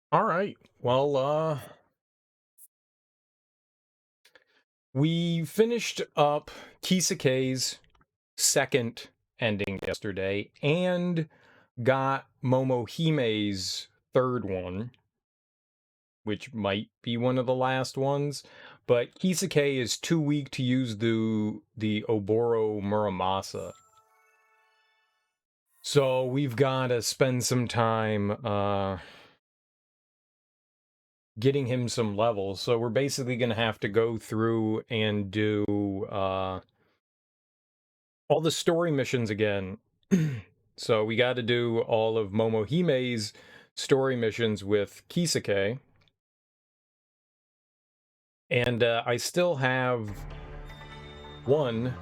All right. Well, we finished up Kisuke's second ending yesterday and got Momohime's third one, which might be one of the last ones. But Kisuke is too weak to use the Oboro Muramasa. So we've got to spend some time getting him some levels. So we're basically going to have to go through and do all the story missions again. So we got to do all of Momohime's story missions with Kisuke. And I still have one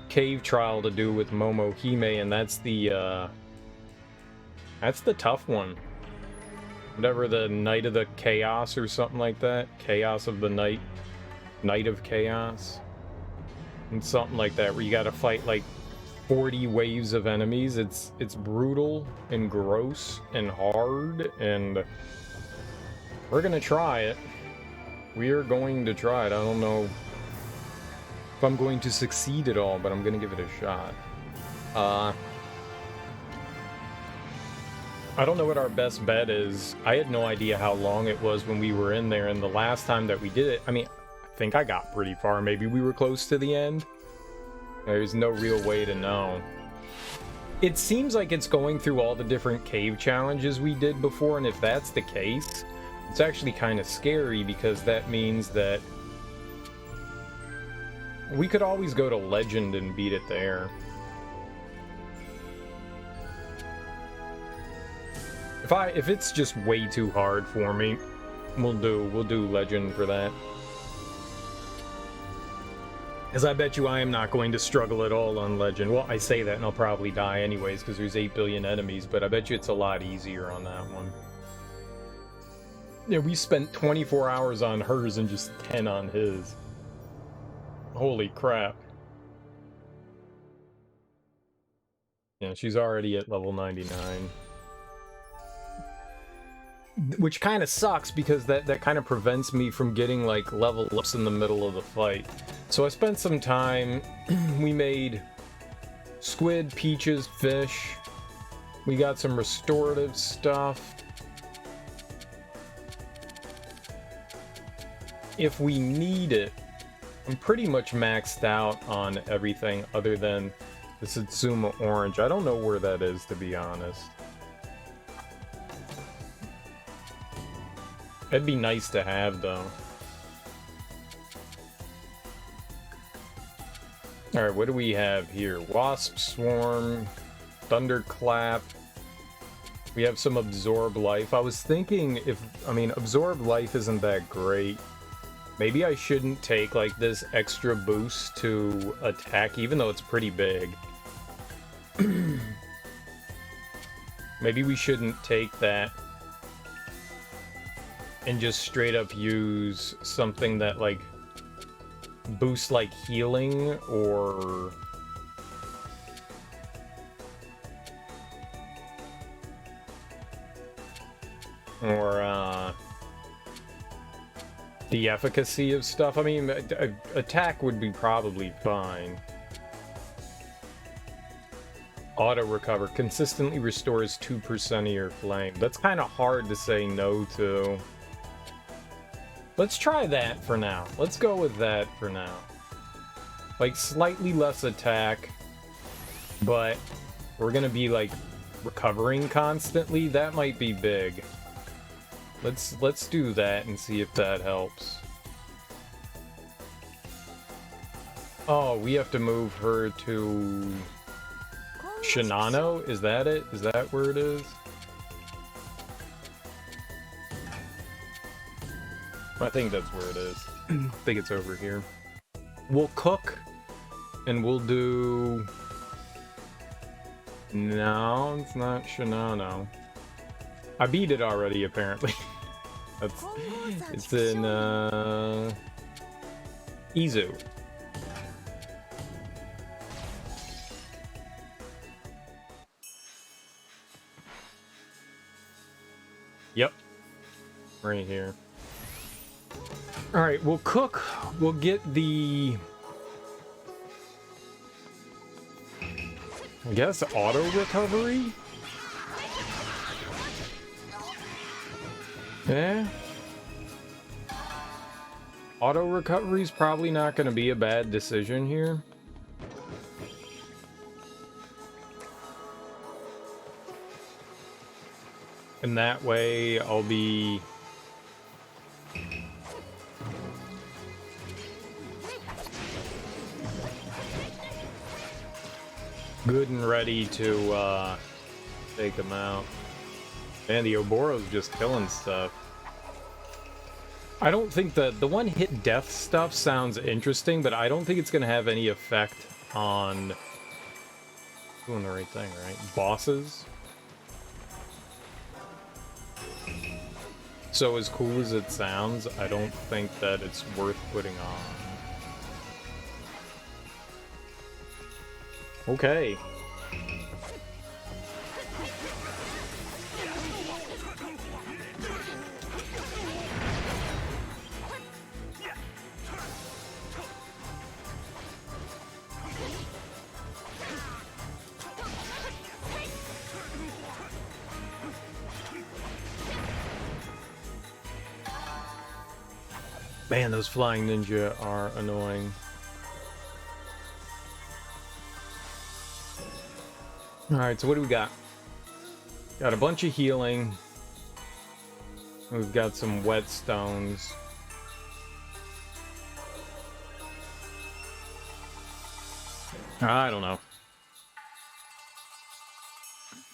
cave trial to do with Momohime, and that's the tough one. Whatever, the Night of the Chaos or something like that. Chaos of the Night. Night of Chaos. And something like that, where you gotta fight like 40 waves of enemies. It's brutal and gross and hard, and we're gonna try it. We are going to try it. I don't know if I'm going to succeed at all, but I'm gonna give it a shot. I don't know what our best bet is. I had no idea how long it was when we were in there, and the last time that we did it, I mean, I think I got pretty far. Maybe we were close to the end. There's no real way to know. It seems like it's going through all the different cave challenges we did before, and if that's the case, it's actually kind of scary, because that means that we could always go to Legend and beat it there. If it's just way too hard for me, we'll do Legend for that. As I bet you I am not going to struggle at all on Legend. Well, I say that and I'll probably die anyways because there's 8 billion enemies, but I bet you it's a lot easier on that one. Yeah, we spent 24 hours on hers and just 10 on his. Holy crap. Yeah, she's already at level 99. Which kind of sucks, because that kind of prevents me from getting like level ups in the middle of the fight. So I spent some time. We made squid, peaches, fish. We got some restorative stuff. If we need it, I'm pretty much maxed out on everything other than the Satsuma orange. I don't know where that is, to be honest. That'd be nice to have, though. Alright, what do we have here? Wasp Swarm, Thunderclap. We have some Absorb Life. I was thinking Absorb Life isn't that great. Maybe I shouldn't take, like, this extra boost to attack, even though it's pretty big. Maybe we shouldn't take that and just straight up use something that, like, boosts, like, healing, or... the efficacy of stuff. I mean, attack would be probably fine. Auto recover consistently restores 2% of your flame. That's kind of hard to say no to. Let's try that for now. Let's go with that for now. Like, slightly less attack, but we're gonna be, like, recovering constantly. That might be big. Let's do that and see if that helps. Oh, we have to move her to Shinano? Is that it? Is that where it is? I think that's where it is. I think it's over here. We'll cook, and we'll do... No, it's not Shinano. I beat it already, apparently. It's in, Izu. Yep. Right here. Alright, we'll cook. We'll get the... I guess auto recovery? Yeah. Auto recovery is probably not going to be a bad decision here. And that way I'll be... good and ready to take them out. Man, the Oboro's just killing stuff. I don't think the one-hit death stuff sounds interesting, but I don't think it's going to have any effect on... doing the right thing, right? Bosses. So as cool as it sounds, I don't think that it's worth putting on. Okay. Man, those flying ninja are annoying. Alright, so what do we got? Got a bunch of healing. We've got some whetstones. I don't know.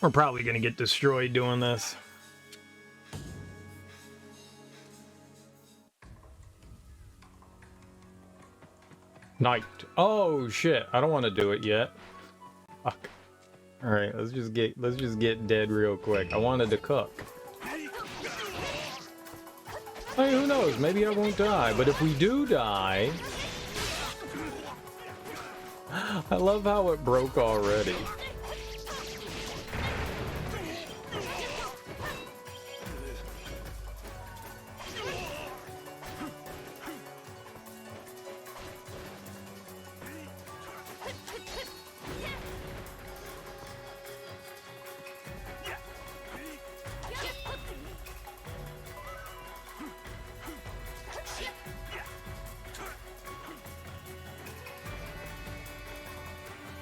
We're probably gonna get destroyed doing this. Night. Oh shit! I don't want to do it yet. Fuck. All right, let's just get dead real quick. I wanted to cook. Hey, who knows? Maybe I won't die. But if we do die, I love how it broke already.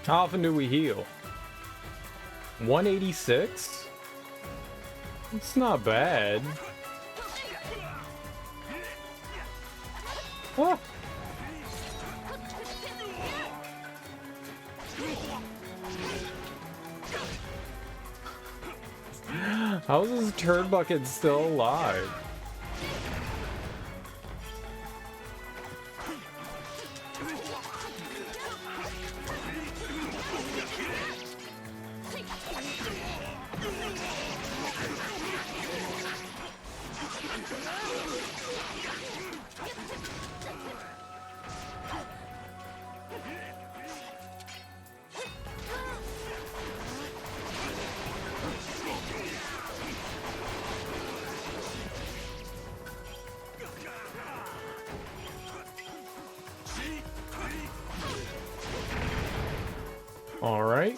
How often do we heal? 186? It's not bad. Oh. How is this turd bucket still alive? All right.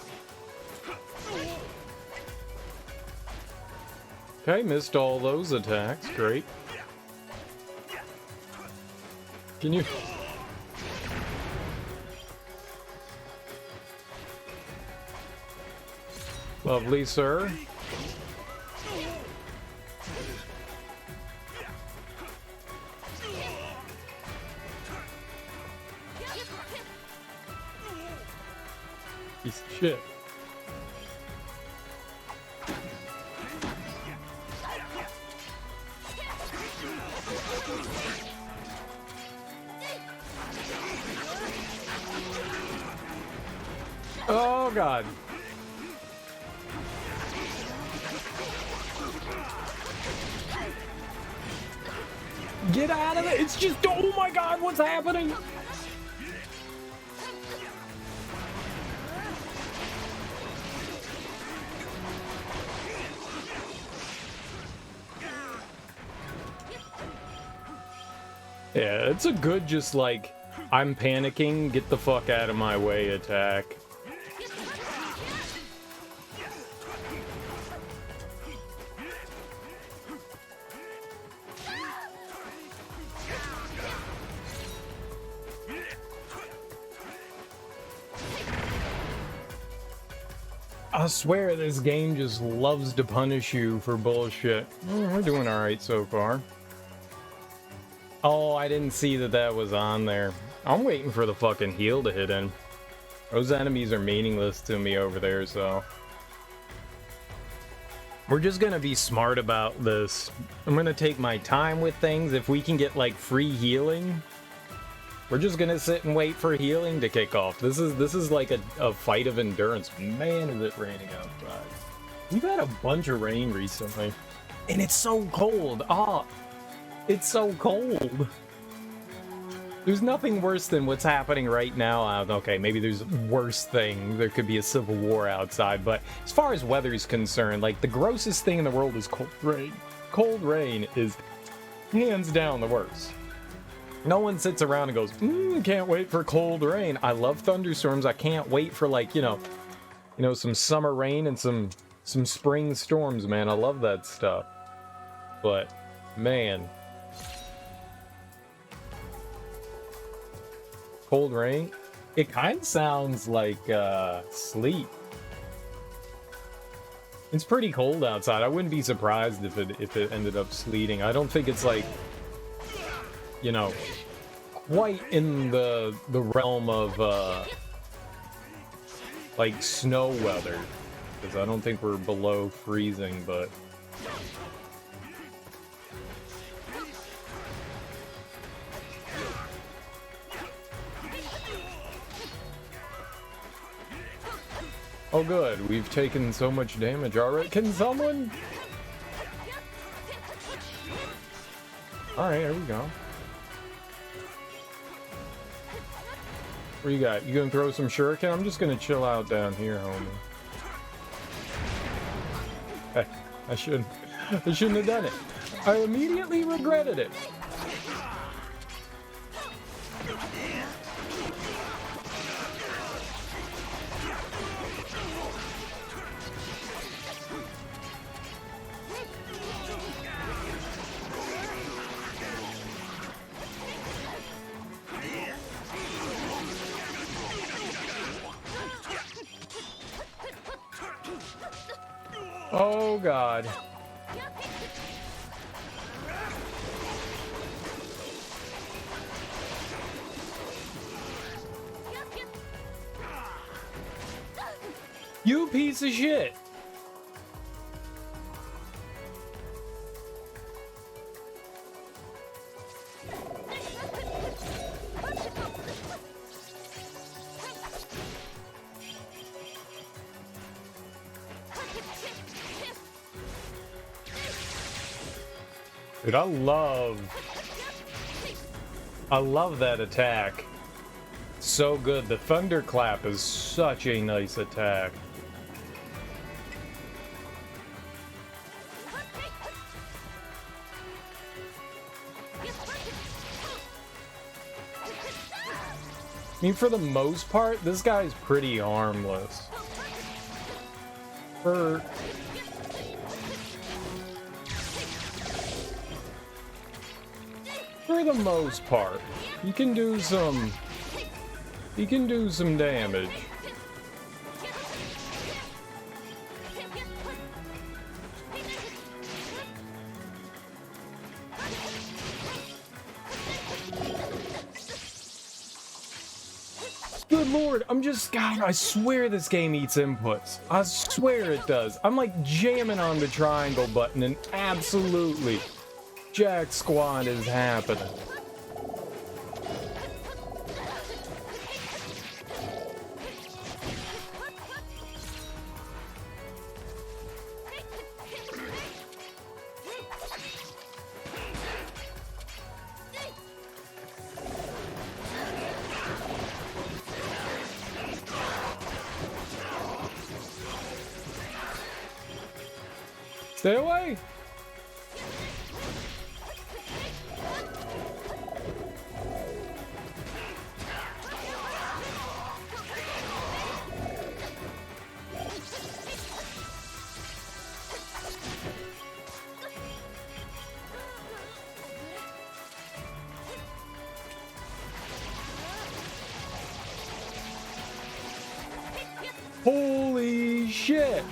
Okay, missed all those attacks. Great. Can you... Lovely, sir. Piece of shit. Oh god. Get out of it! It's just, oh my god, what's happening? Yeah, it's a good just like, I'm panicking, get the fuck out of my way attack. I swear this game just loves to punish you for bullshit. We're doing alright so far. Oh, I didn't see that that was on there. I'm waiting for the fucking heal to hit in. Those enemies are meaningless to me over there, so... We're just gonna be smart about this. I'm gonna take my time with things. If we can get, like, free healing... We're just gonna sit and wait for healing to kick off. This is like a fight of endurance. Man, is it raining outside. We've had a bunch of rain recently. And it's so cold. Ah, it's so cold. There's nothing worse than what's happening right now. Okay, maybe there's worse thing. There could be a civil war outside. But as far as weather is concerned, like the grossest thing in the world is cold rain. Cold rain is hands down the worst. No one sits around and goes, can't wait for cold rain. I love thunderstorms. I can't wait for, like, you know, some summer rain and some spring storms, man. I love that stuff. But, man. Cold rain? It kind of sounds like, sleet. It's pretty cold outside. I wouldn't be surprised if it ended up sleeting. I don't think it's, like... you know, quite in the realm of, like, snow weather. Because I don't think we're below freezing, but... Oh good, we've taken so much damage already. Can someone... Alright, here we go. What you got? You gonna throw some shuriken? I'm just gonna chill out down here, homie. Hey, I shouldn't have done it. I immediately regretted it. Oh god. You piece of shit. Dude, I love that attack. So good. The thunderclap is such a nice attack. I mean, for the most part, this guy's pretty harmless. For the most part, you can do some damage. Good lord, God, I swear this game eats inputs. I swear it does. I'm like jamming on the triangle button and absolutely jack squat is happening. Stay away! shit!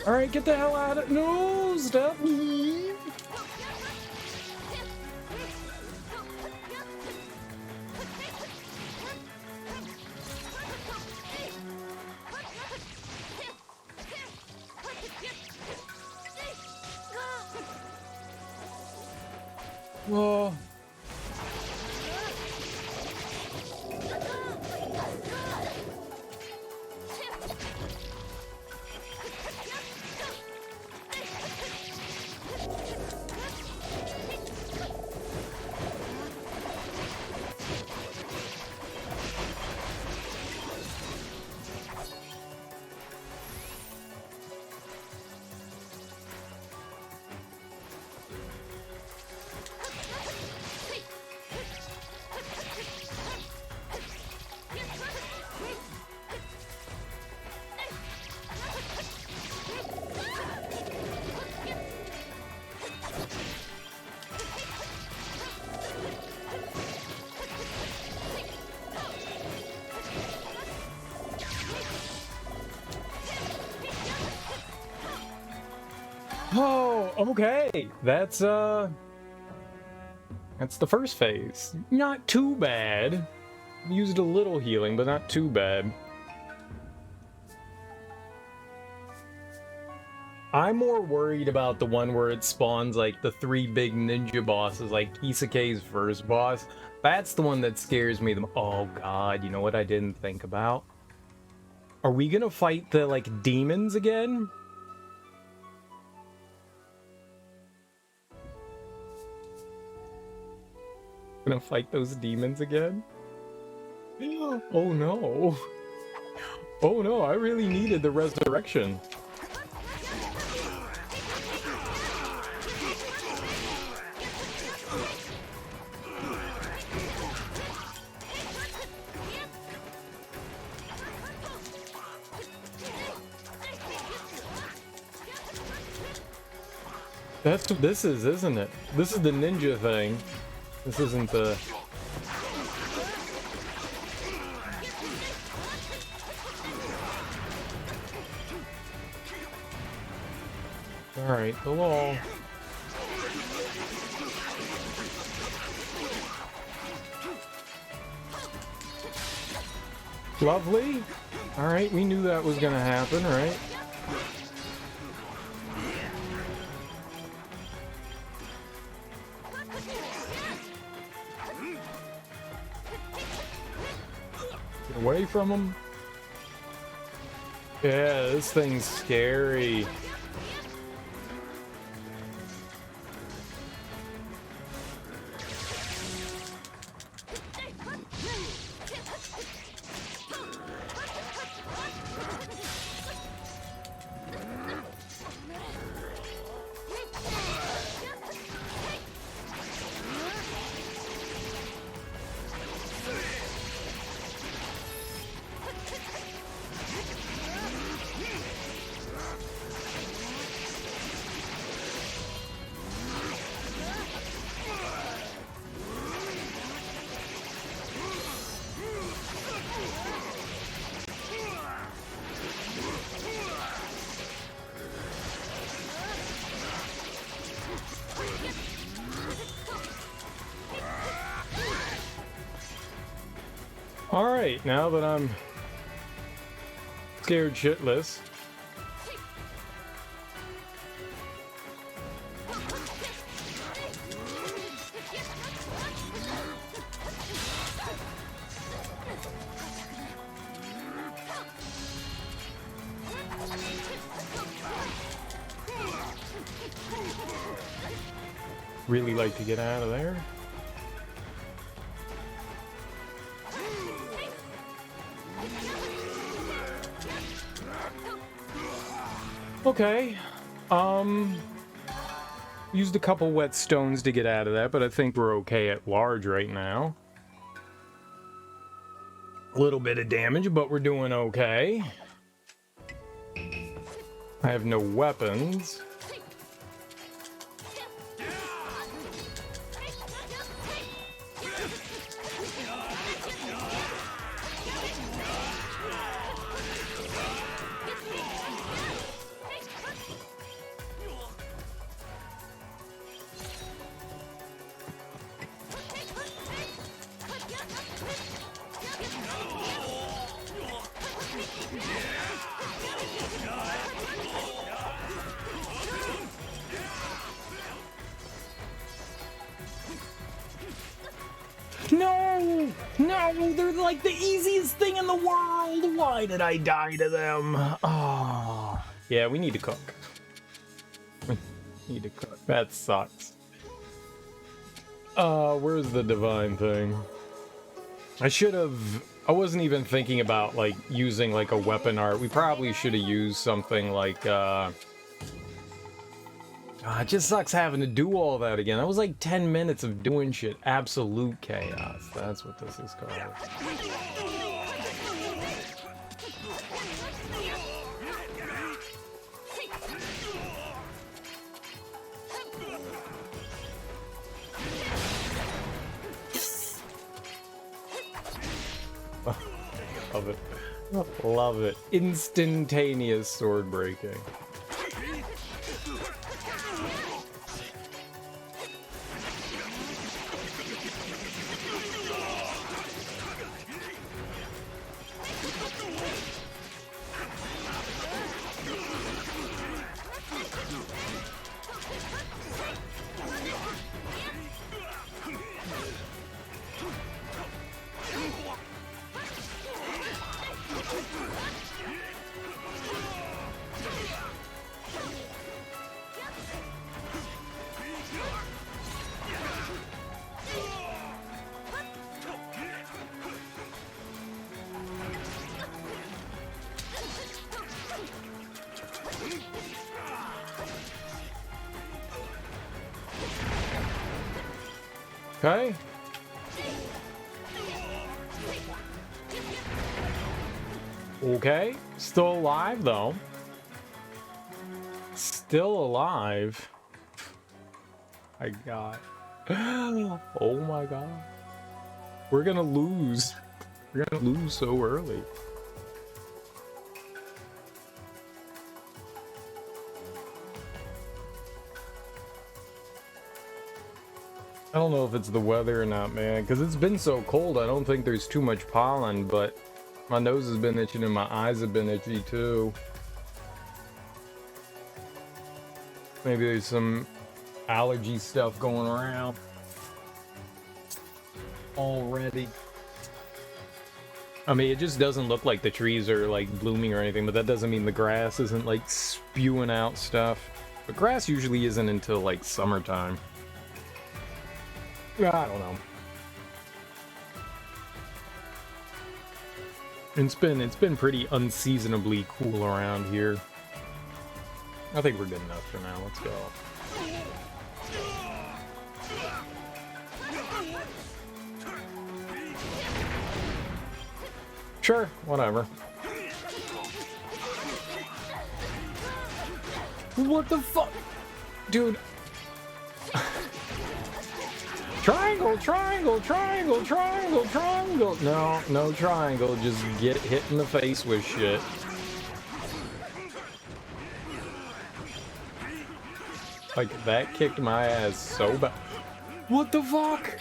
Alright, get the hell out of— no, stop me! Whoa. Oh, okay. That's the first phase. Not too bad. Used a little healing, but not too bad. I'm more worried about the one where it spawns like the 3 big ninja bosses, like Kisuke's first boss. That's the one that scares me the— oh god, you know what I didn't think about? Are we gonna fight the like demons again? Gonna fight those demons again? Oh no. Oh no, I really needed the resurrection. That's what this is, isn't it? This is the ninja thing. This isn't the— alright, hello. Lovely. Alright, we knew that was gonna happen, right? Get away from him. Yeah, this thing's scary. Alright, now that I'm scared shitless. Really like to get out of there. Okay, used a couple wet stones to get out of that, but I think we're okay at large right now. A little bit of damage, but we're doing okay. I have no weapons. No, they're like the easiest thing in the world. Why did I die to them? Oh. Yeah, we need to cook. We need to cook. That sucks. Where's the divine thing? I wasn't even thinking about, like, using, like, a weapon art. We probably should have used something like, it just sucks having to do all that again. That was like 10 minutes of doing shit. Absolute chaos. That's what this is called. Love it. Love it. Instantaneous sword breaking. Okay. Okay. Still alive, though. Still alive. My God. Oh my God. We're gonna lose. We're gonna lose so early. I don't know if it's the weather or not, man, because it's been so cold. I don't think there's too much pollen, but my nose has been itching and my eyes have been itchy too. Maybe there's some allergy stuff going around already. I mean, it just doesn't look like the trees are like blooming or anything, but that doesn't mean the grass isn't like spewing out stuff. But grass usually isn't until like summertime. I don't know. It's been pretty unseasonably cool around here. I think we're good enough for now. Let's go. Sure, whatever. What the fuck? Dude. Triangle, triangle, triangle, triangle, triangle. No, no triangle. Just get hit in the face with shit. Like, that kicked my ass so bad. What the fuck?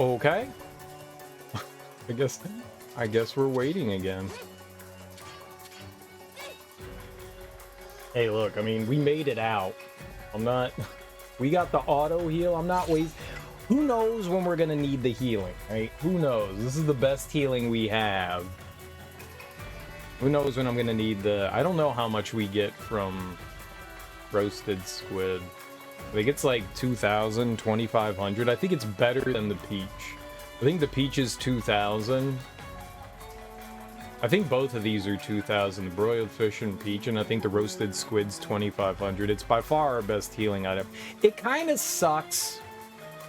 Okay. I guess we're waiting again. Hey, look, I mean, we made it out. We got the auto heal. I'm not wasting. Who knows when we're gonna need the healing, right? Who knows? This is the best healing we have. Who knows when I'm gonna need the... I don't know how much we get from roasted squid. I think it's like 2,000, 2,500. I think it's better than the peach. I think the peach is 2,000. I think both of these are 2,000, the broiled fish and peach, and I think the roasted squid's 2,500. It's by far our best healing item. It kind of sucks.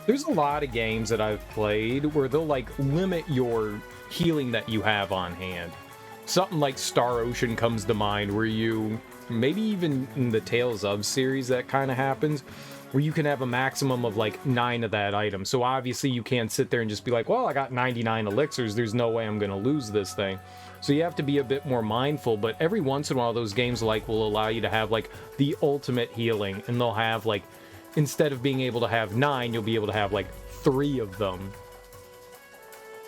There's a lot of games that I've played where they'll like limit your healing that you have on hand. Something like Star Ocean comes to mind, where you, maybe even in the Tales of series that kind of happens, where you can have a maximum of like 9 of that item. So obviously you can't sit there and just be like, well, I got 99 elixirs, there's no way I'm gonna lose this thing. So you have to be a bit more mindful, but every once in a while those games like will allow you to have like the ultimate healing, and they'll have like instead of being able to have 9, you'll be able to have like 3 of them.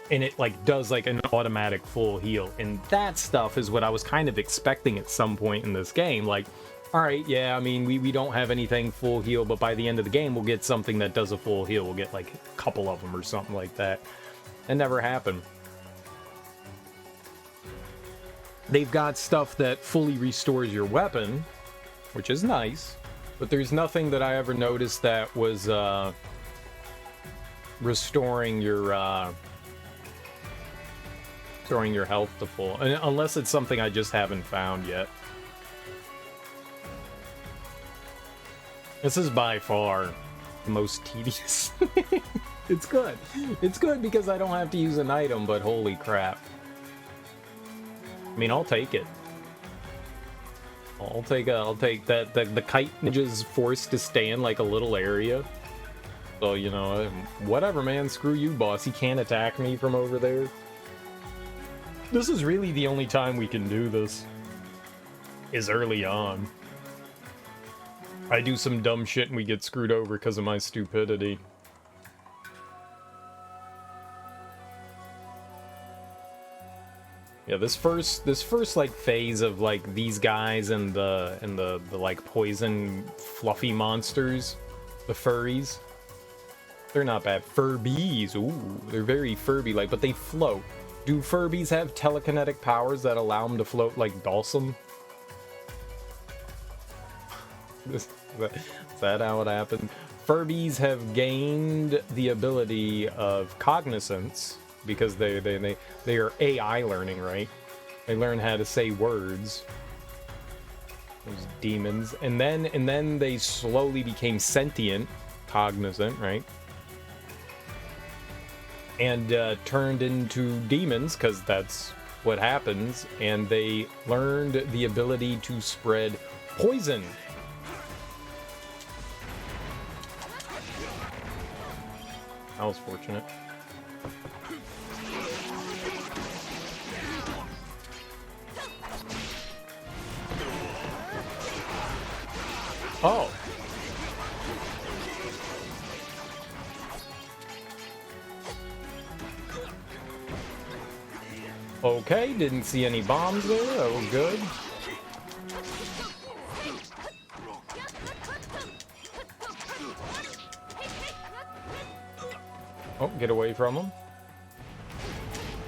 And it like does like an automatic full heal. And that stuff is what I was kind of expecting at some point in this game. Like, all right, yeah, I mean, we don't have anything full heal, but by the end of the game, we'll get something that does a full heal. We'll get like a couple of them or something like that. It never happened. They've got stuff that fully restores your weapon, which is nice, but there's nothing that I ever noticed that was restoring your health to full, unless it's something I just haven't found yet. This is by far the most tedious. It's good. It's good because I don't have to use an item, but holy crap. I mean, I'll take it. I'll take that. The kite ninja's forced to stay in like a little area. So, you know, whatever, man. Screw you, boss. He can't attack me from over there. This is really the only time we can do this. Is early on. I do some dumb shit and we get screwed over because of my stupidity. Yeah, this first like phase of like these guys and the like poison fluffy monsters, the furries. They're not bad. Furbies, ooh, they're very Furby like, but they float. Do Furbies have telekinetic powers that allow them to float like Balsam? Is that how it happened? Furbies have gained the ability of cognizance because they are AI learning, right? They learn how to say words. Those demons, and then they slowly became sentient, cognizant, right? And turned into demons, because that's what happens, and they learned the ability to spread poison. That was fortunate. Oh. Okay, didn't see any bombs there. That was good. Oh, get away from him.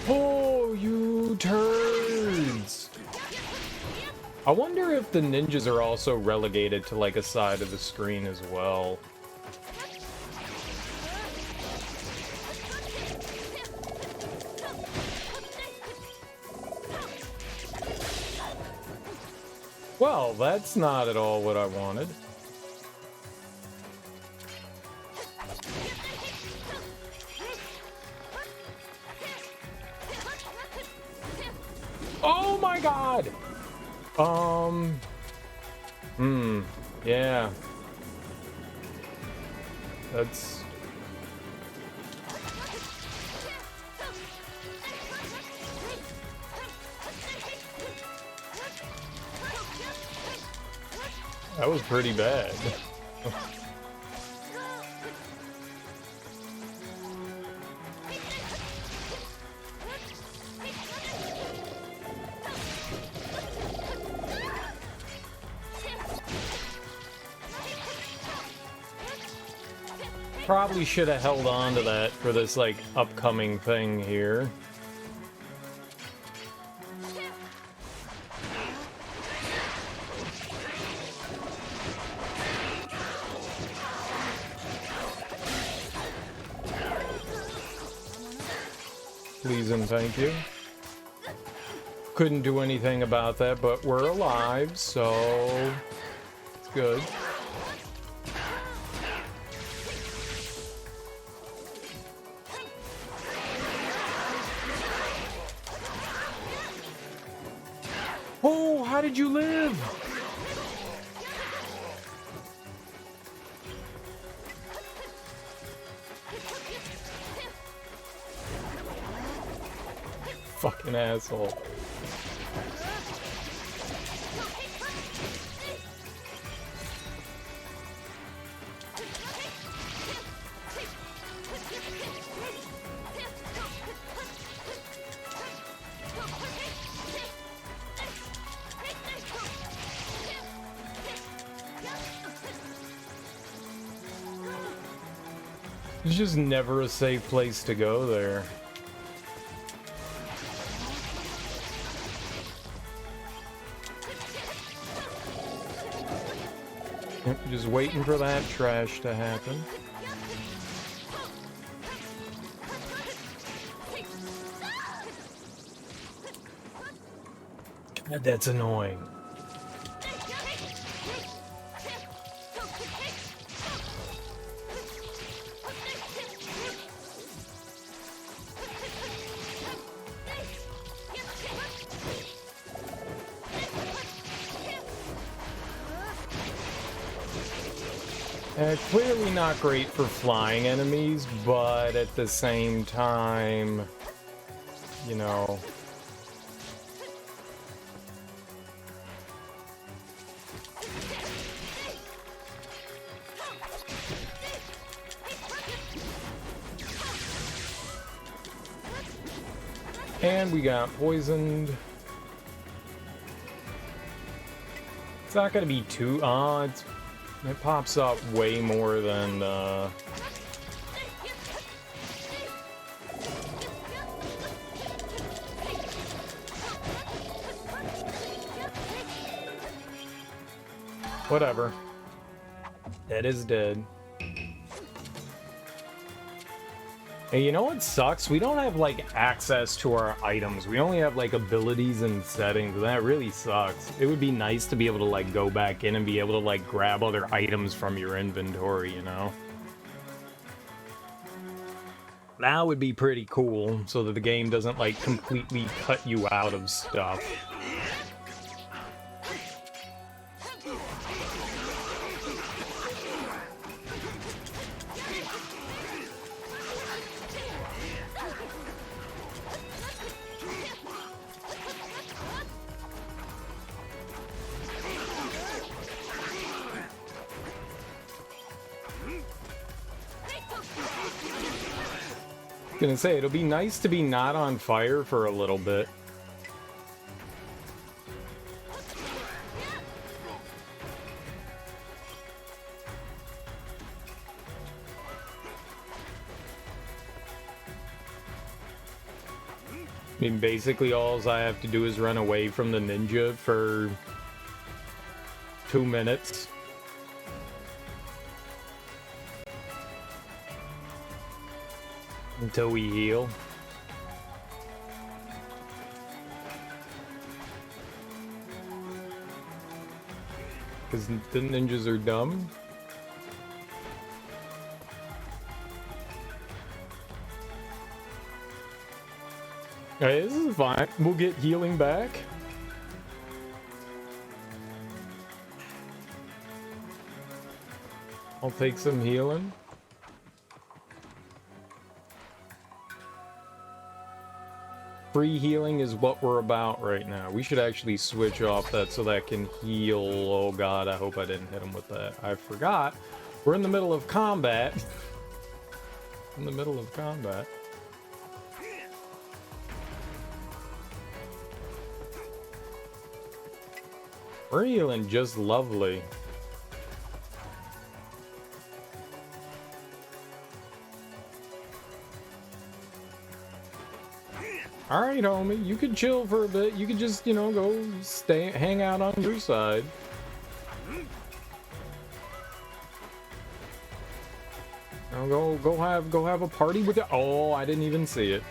Oh, you turds! I wonder if the ninjas are also relegated to like a side of the screen as well. Well, that's not at all what I wanted. Oh my god! Yeah. That's... That was pretty bad. Probably should have held on to that for this, like, upcoming thing here. Please and thank you. Couldn't do anything about that, but we're alive, so it's good. Oh, how did you live? Fucking asshole. There's just never a safe place to go there. Yep, just waiting for that trash to happen. God, that's annoying. Clearly not great for flying enemies, but at the same time, you know... And we got poisoned. It's not gonna be too... it pops up way more than, whatever. Dead is dead. And you know what sucks? We don't have, like, access to our items. We only have, like, abilities and settings, and that really sucks. It would be nice to be able to, like, go back in and be able to, like, grab other items from your inventory, you know? That would be pretty cool, so that the game doesn't, like, completely cut you out of stuff. Gonna say, it'll be nice to be not on fire for a little bit. I mean, basically all I have to do is run away from the ninja for 2 minutes. Until we heal. Because the ninjas are dumb. Hey, this is fine. We'll get healing back. I'll take some healing. Free healing is what we're about right now. We should actually switch off that so that can heal. Oh god, I hope I didn't hit him with that. I forgot. We're in the middle of combat. In the middle of combat. We're healing just lovely. Alright, homie, you could chill for a bit. You could just, you know, go hang out on your side. Now go have a party with it. Oh, I didn't even see it.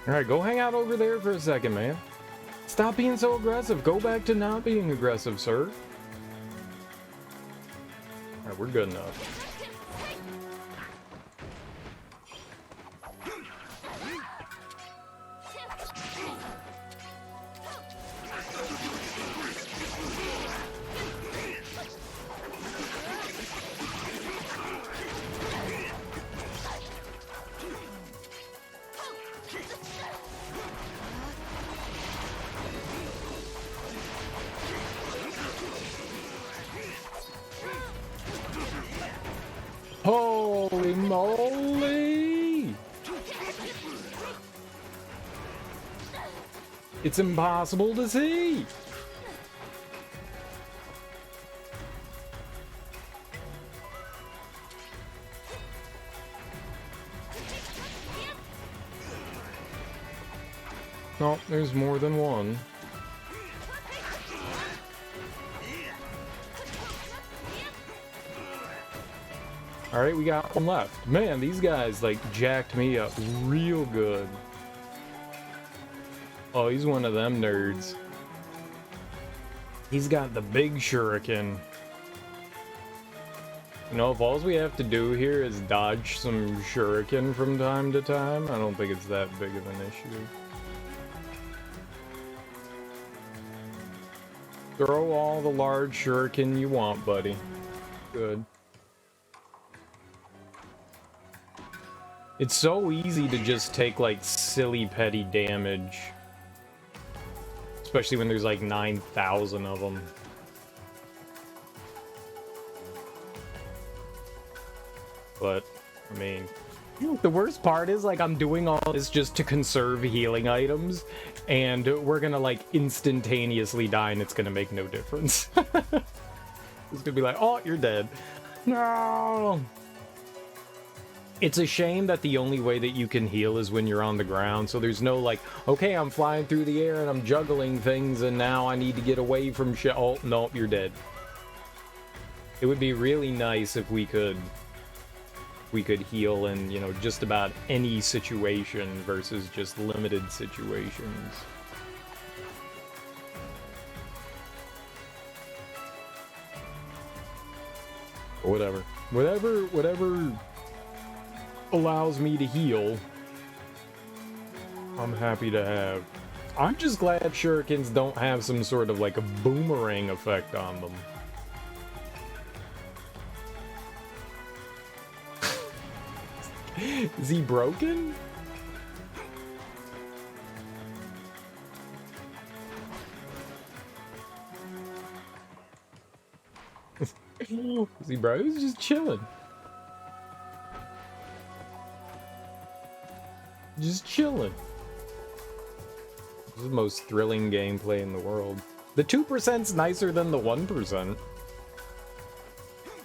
Alright, go hang out over there for a second, man. Stop being so aggressive. Go back to not being aggressive, sir. Alright, we're good enough. Holy moly! It's impossible to see! No, there's more than one. Alright, we got one left. Man, these guys, like, jacked me up real good. Oh, he's one of them nerds. He's got the big shuriken. You know, if all we have to do here is dodge some shuriken from time to time, I don't think it's that big of an issue. Throw all the large shuriken you want, buddy. Good. It's so easy to just take, like, silly petty damage. Especially when there's, like, 9,000 of them. But, I mean... The worst part is, like, I'm doing all this just to conserve healing items, and we're gonna, like, instantaneously die, and it's gonna make no difference. It's gonna be like, oh, you're dead. No! It's a shame that the only way that you can heal is when you're on the ground, so there's no, like, okay, I'm flying through the air and I'm juggling things, and now I need to get away from shit. Oh, nope, you're dead. It would be really nice if we could heal in, you know, just about any situation versus just limited situations. Whatever allows me to heal, I'm happy to have. I'm just glad shurikens don't have some sort of, like, a boomerang effect on them. Is he broken? Is he broke? He's just chilling. Just chilling. This is the most thrilling gameplay in the world. The 2%'s nicer than the 1%.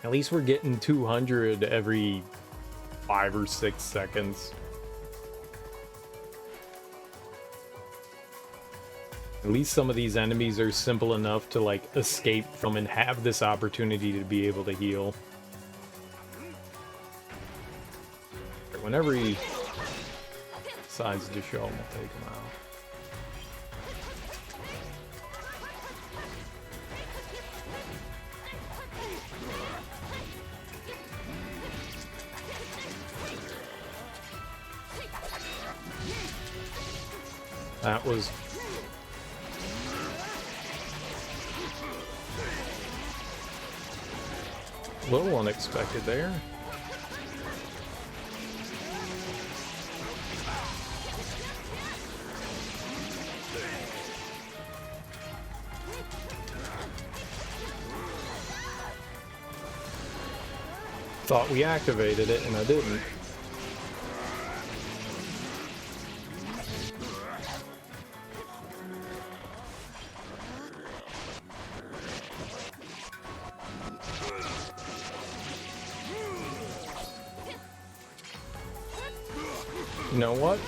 At least we're getting 200 every 5 or 6 seconds. At least some of these enemies are simple enough to, like, escape from and have this opportunity to be able to heal. Whenever he decides to show him, we'll take him out. That was a little unexpected there. Thought we activated it, and I didn't. You know what?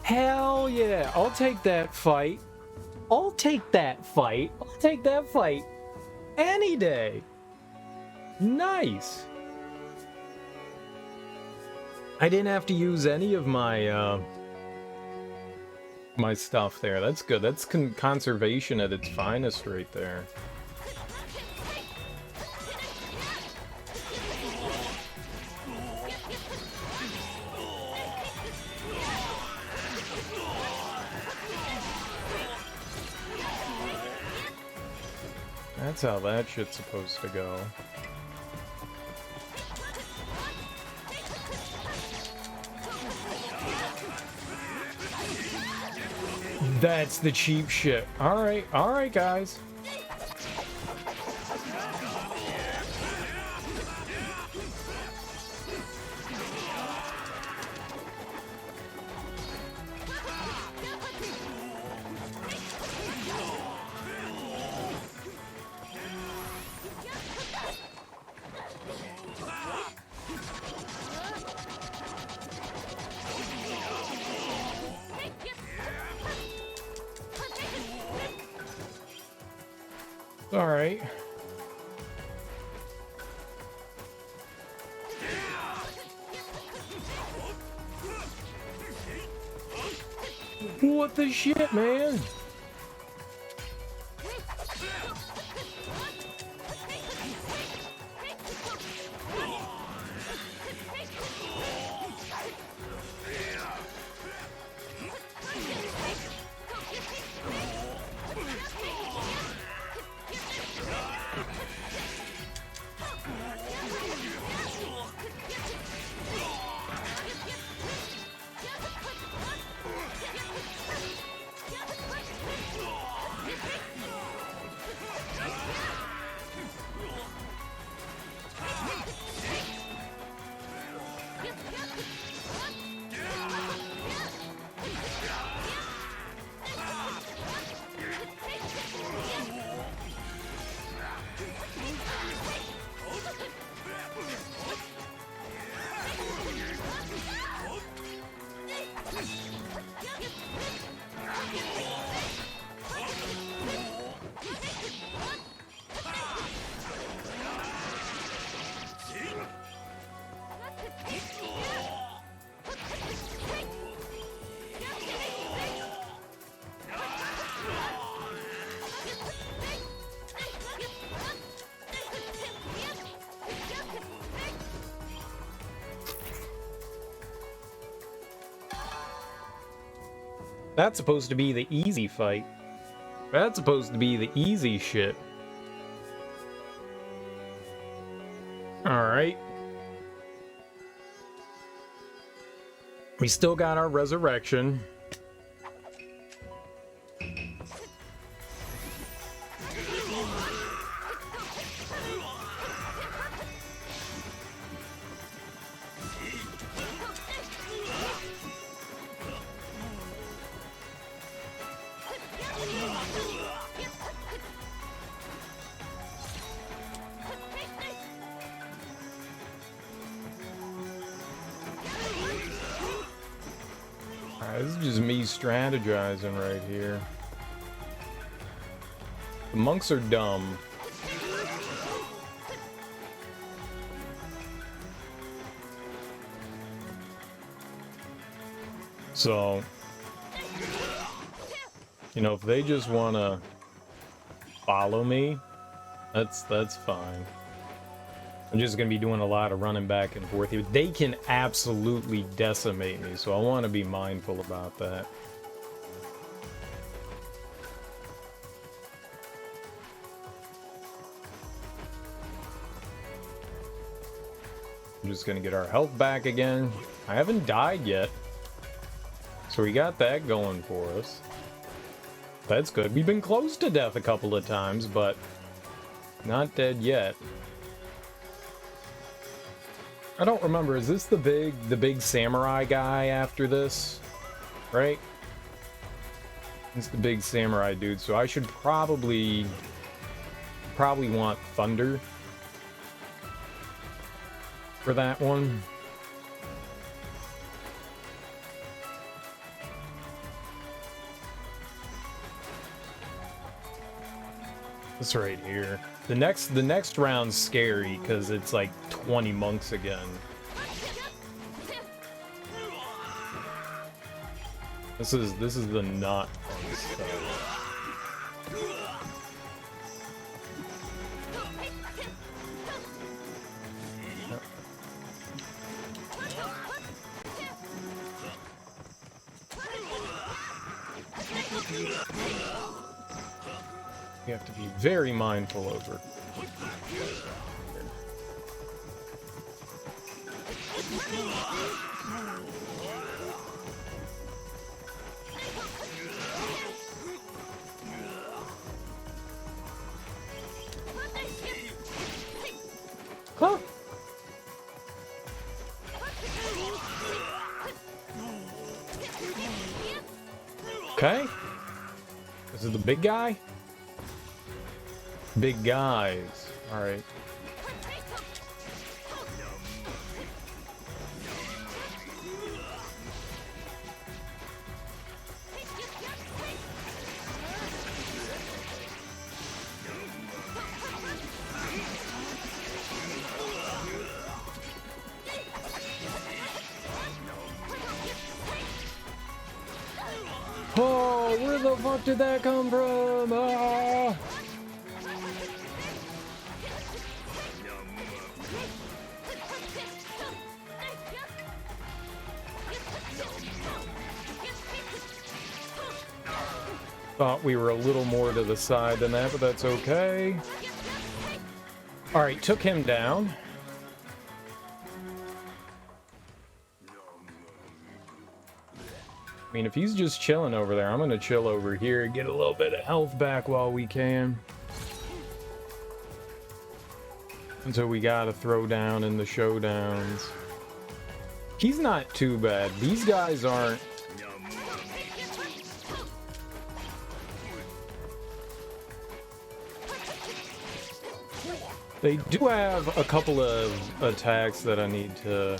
Hell yeah! I'll take that fight. I'll take that fight. I'll take that fight any day. Nice. I didn't have to use any of my my stuff there. That's good. That's conservation at its finest right there. That's how that shit's supposed to go. That's the cheap shit. Alright, guys. All right. What the shit, man? That's supposed to be the easy fight. That's supposed to be the easy shit. Alright. We still got our resurrection. This is just me strategizing right here. The monks are dumb. So, you know, if they just want to follow me, that's fine. I'm just going to be doing a lot of running back and forth here. They can absolutely decimate me, so I want to be mindful about that. I'm just going to get our health back again. I haven't died yet, so we got that going for us. That's good. We've been close to death a couple of times, but not dead yet. I don't remember, is this the big samurai guy after this? Right? It's the big samurai dude, so I should probably want thunder for that one. This right here. The next round's scary because it's like 20 monks again. This is the not fun stuff. You have to be very mindful over. Okay. This is the big guy? Big guys. Alright. Oh, where the fuck did that come from? Ah! Thought we were a little more to the side than that, but that's okay. Alright, took him down. I mean, if he's just chilling over there, I'm gonna chill over here and get a little bit of health back while we can. Until we gotta throw down in the showdowns. He's not too bad. These guys aren't... They do have a couple of attacks that I need to...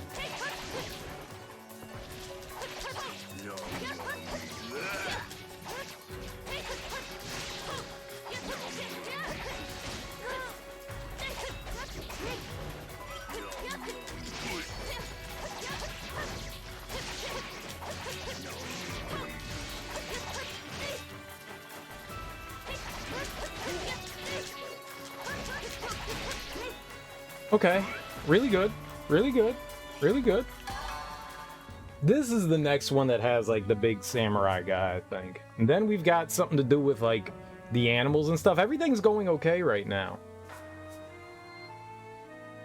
Okay, really good, really good, really good. This is the next one that has like the big samurai guy, I think. And then we've got something to do with like the animals and stuff. Everything's going okay right now.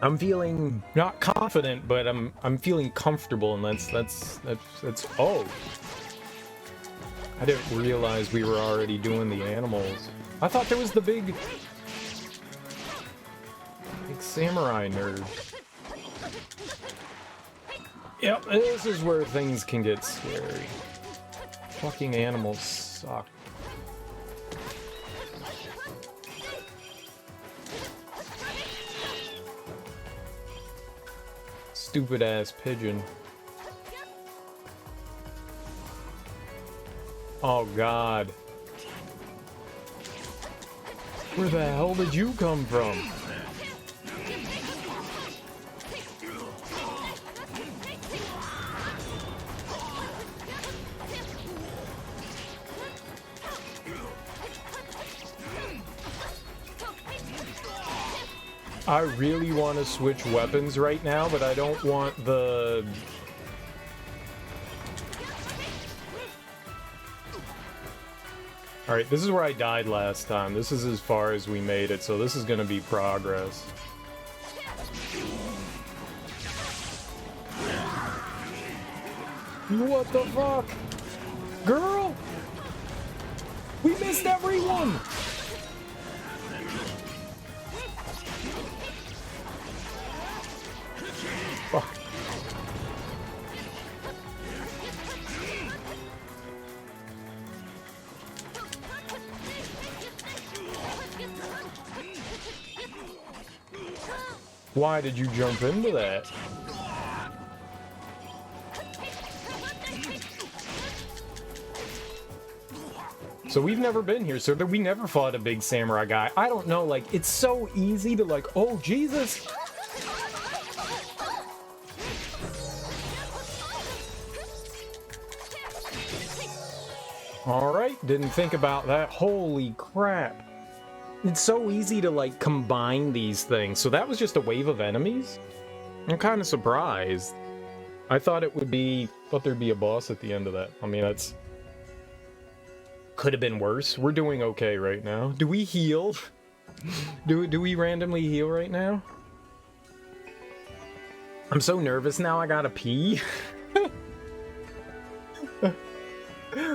I'm feeling not confident, but I'm feeling comfortable, and that's oh. I didn't realize we were already doing the animals. I thought there was the big samurai nerd. Yep, this is where things can get scary. Fucking animals suck. Stupid ass pigeon. Oh god. Where the hell did you come from? I really want to switch weapons right now, but I don't want the... Alright, this is where I died last time. This is as far as we made it, so this is gonna be progress. What the fuck? Girl! We missed everyone! Fuck. Why did you jump into that? So we've never been here, so we never fought a big samurai guy. I don't know, like, it's so easy to like, oh, Jesus! Alright, didn't think about that. Holy crap. It's so easy to, like, combine these things. So that was just a wave of enemies? I'm kind of surprised. I thought it would be... thought there'd be a boss at the end of that. I mean, that's... could have been worse. We're doing okay right now. Do we heal? Do we randomly heal right now? I'm so nervous now I gotta pee.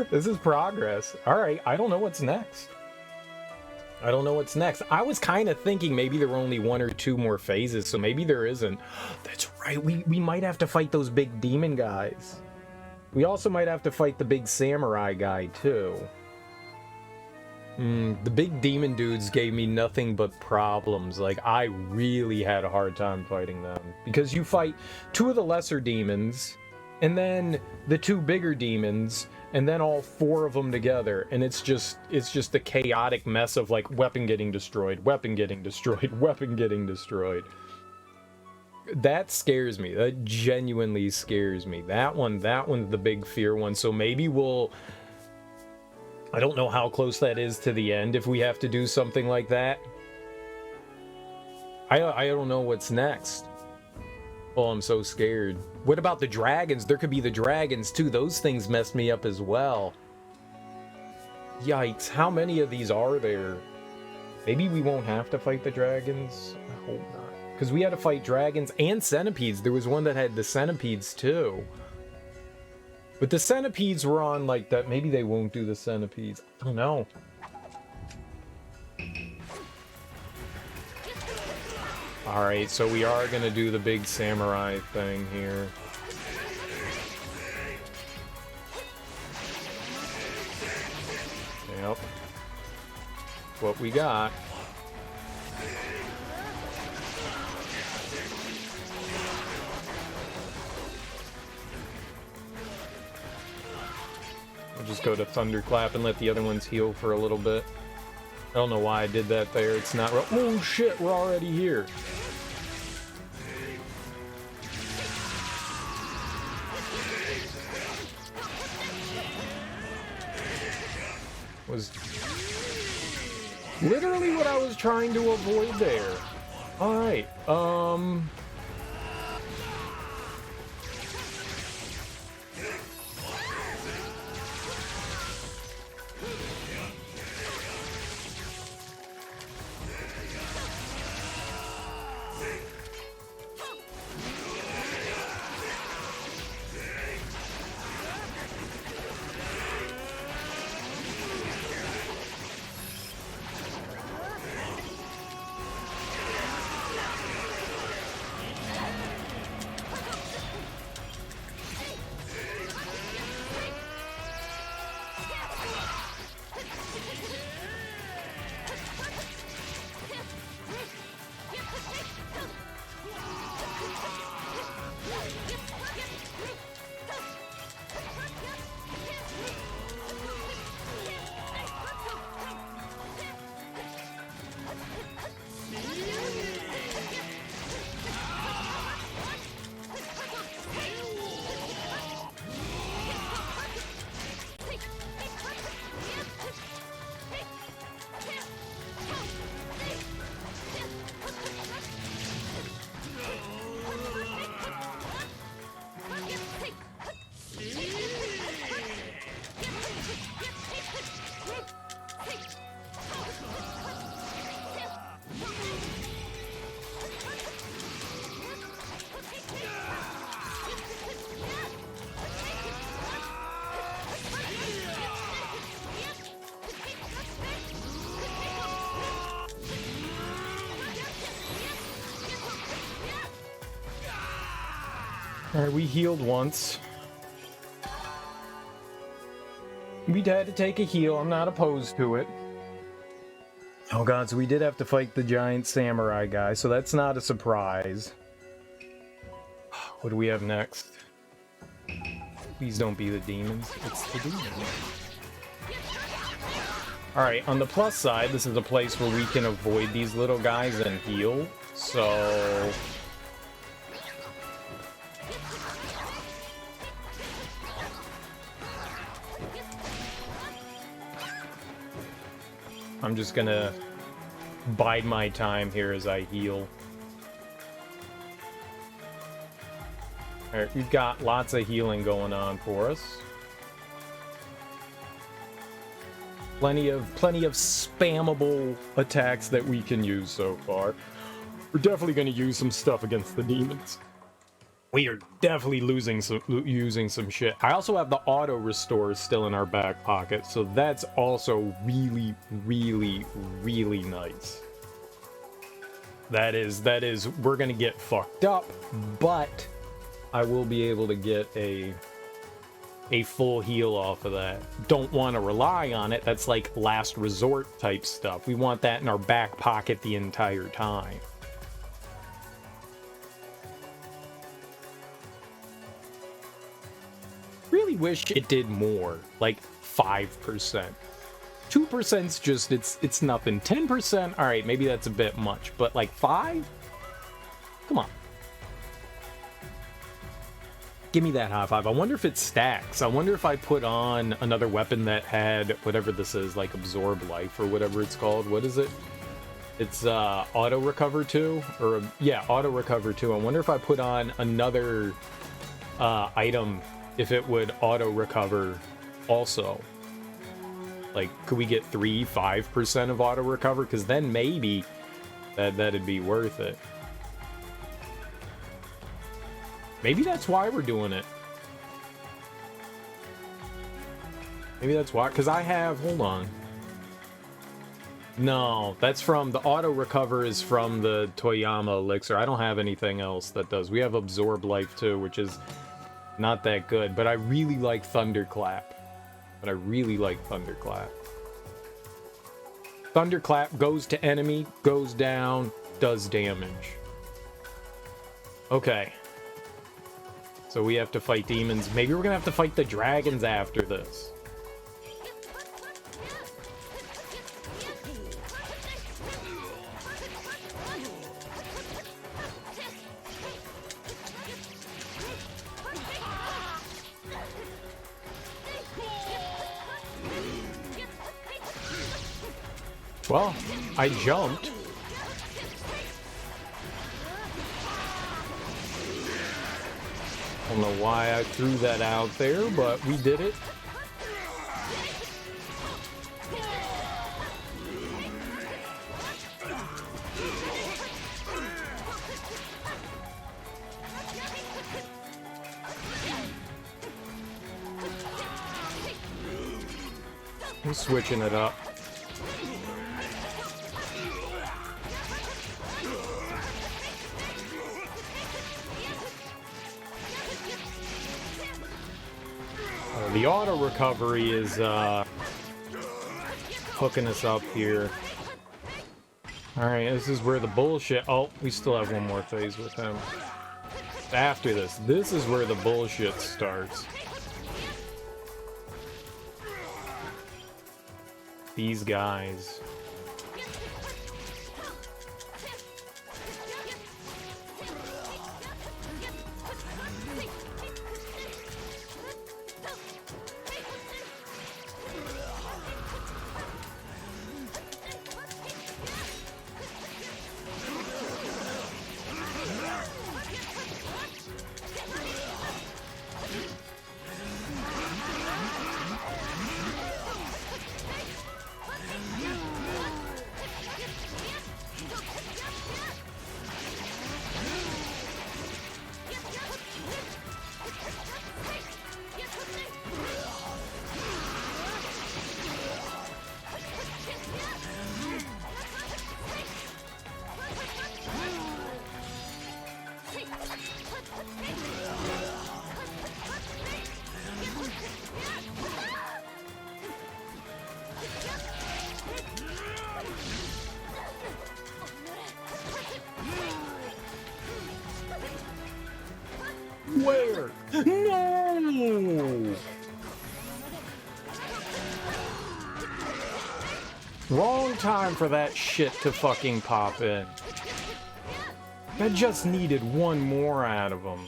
This is progress. Alright, I don't know what's next. I don't know what's next. I was kind of thinking maybe there were only 1 or 2 more phases, so maybe there isn't. That's right, we might have to fight those big demon guys. We also might have to fight the big samurai guy, too. The big demon dudes gave me nothing but problems. Like, I really had a hard time fighting them. Because you fight 2 of the lesser demons, and then the 2 bigger demons, and then all 4 of them together. And it's just a chaotic mess of, like, weapon getting destroyed, weapon getting destroyed, weapon getting destroyed. That scares me. That genuinely scares me. That one's the big fear one. So maybe we'll... I don't know how close that is to the end if we have to do something like that. I don't know what's next. Oh, I'm so scared. What about the dragons? There could be the dragons too. Those things messed me up as well. Yikes, how many of these are there? Maybe we won't have to fight the dragons? I hope not. Because we had to fight dragons and centipedes. There was one that had the centipedes too. But the centipedes were on like that. Maybe they won't do the centipedes. I don't know. Alright, so we are going to do the big samurai thing here. Yep. What we got. We'll just go to Thunderclap and let the other ones heal for a little bit. I don't know why I did that there. It's not real. Oh shit, we're already here. Was literally what I was trying to avoid there. Alright, alright, we healed once. We'd had to take a heal. I'm not opposed to it. Oh god, so we did have to fight the giant samurai guy, so that's not a surprise. What do we have next? Please don't be the demons. It's the demons. Alright, on the plus side, this is a place where we can avoid these little guys and heal, so... I'm just gonna bide my time here as I heal. Alright, we've got lots of healing going on for us. Plenty of spammable attacks that we can use so far. We're definitely going to use some stuff against the demons. We are definitely using some shit. I also have the auto restore still in our back pocket, so that's also really, really, really nice. That is, we're going to get fucked up, but I will be able to get a a full heal off of that. Don't want to rely on it. That's like last resort type stuff. We want that in our back pocket the entire time. Really wish it did more, like 5%. 2%'s just, it's nothing. 10%, all right, maybe that's a bit much, but like 5? Come on. Give me that high five. I wonder if it stacks. I wonder if I put on another weapon that had whatever this is, like absorb life or whatever it's called. What is it? It's auto recover 2, or yeah, auto recover 2. I wonder if I put on another item, if it would auto recover also. Like, could we get 5% of auto recover? Because then maybe that'd be worth it. Maybe that's why we're doing it. Maybe that's why, because I have, hold on. No, that's from, the auto recover is from the Toyama elixir. I don't have anything else that does. We have absorb life too, which is not that good, but I really like Thunderclap. Thunderclap goes to enemy, goes down, does damage. Okay. So we have to fight demons. Maybe we're gonna have to fight the dragons after this. Well, I jumped. I don't know why I threw that out there, but we did it. I'm switching it up. The auto recovery is hooking us up here. Alright, this is where the bullshit... Oh, we still have one more phase with him. After this is where the bullshit starts. These guys. Where? No! Wrong time for that shit to fucking pop in. I just needed one more out of them.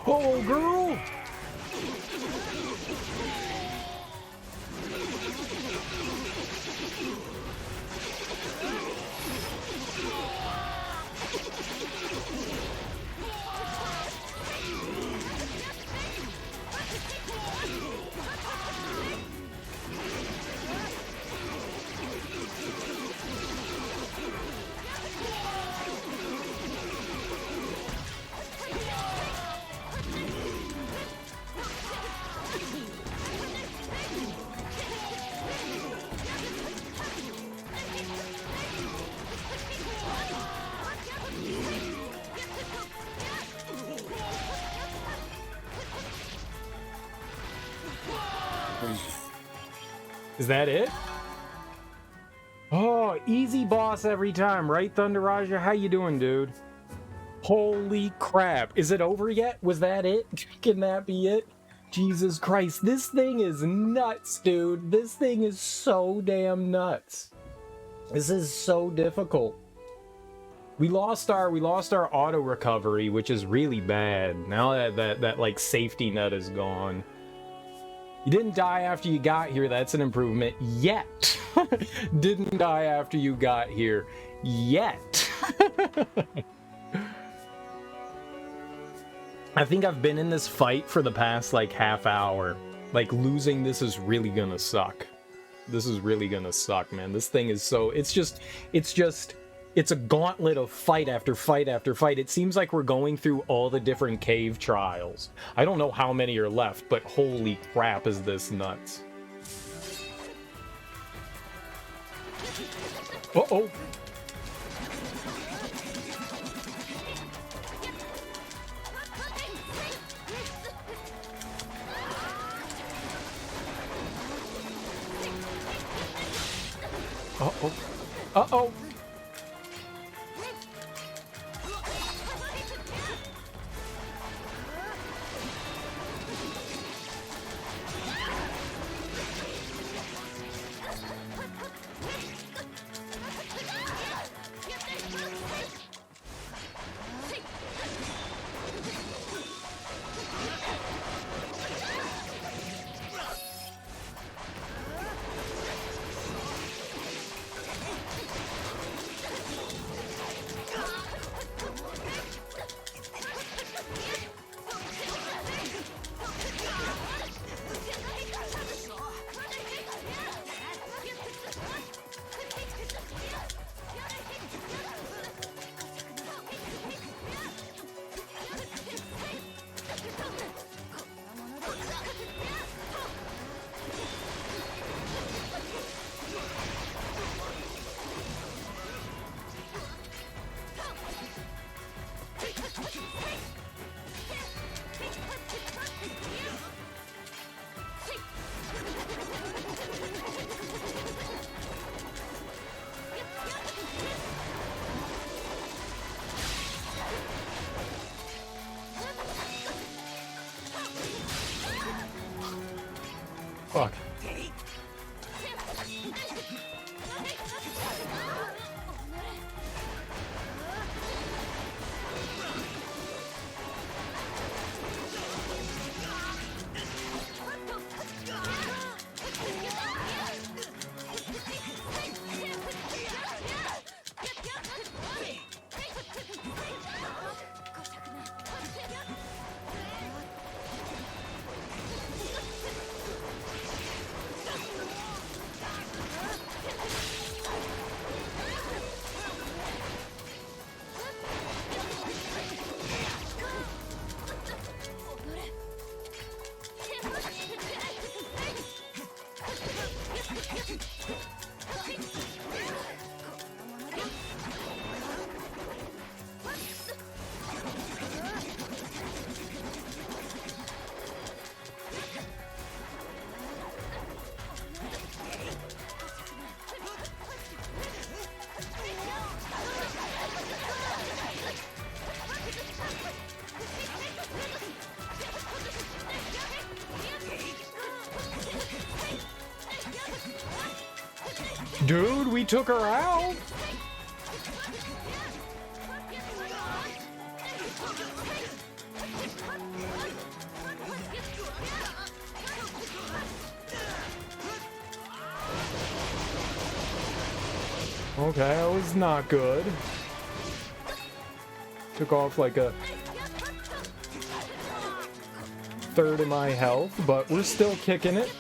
Oh, girl! Is that it? Oh, easy boss every time, right, Thunder Raja? How you doing, dude? Holy crap. Is it over yet? Was that it? Can that be it? Jesus Christ, this thing is nuts, dude. This thing is so damn nuts. This is so difficult. We lost our auto recovery, which is really bad. Now that like safety net is gone. You didn't die after you got here. That's an improvement. Yet. Didn't die after you got here. Yet. I think I've been in this fight for the past like half hour. Like losing this is really gonna suck. This is really gonna suck, man. This thing is so, it's a gauntlet of fight after fight after fight. It seems like we're going through all the different cave trials. I don't know how many are left, but holy crap is this nuts. Uh-oh. Uh-oh. Uh-oh. Fuck. Dude, we took her out. Okay, that was not good. Took off like a third of my health, but we're still kicking it.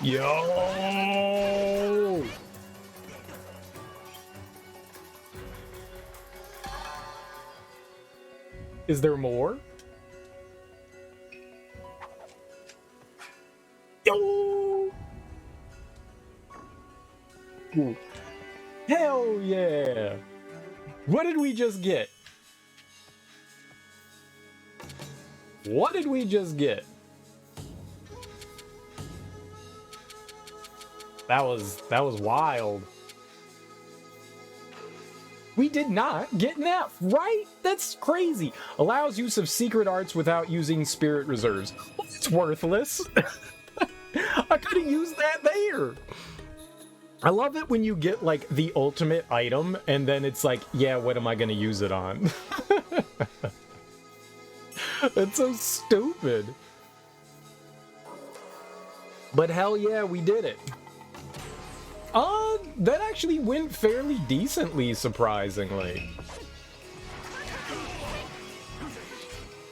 Yo! Is there more? Yo! Ooh. Hell yeah! What did we just get? What did we just get? That was wild. We did not get an F, right? That's crazy. Allows use of secret arts without using spirit reserves. Well, it's worthless. I could have used that there. I love it when you get like the ultimate item and then it's like, yeah, what am I gonna use it on? That's so stupid. But hell yeah, we did it. That actually went fairly decently, surprisingly.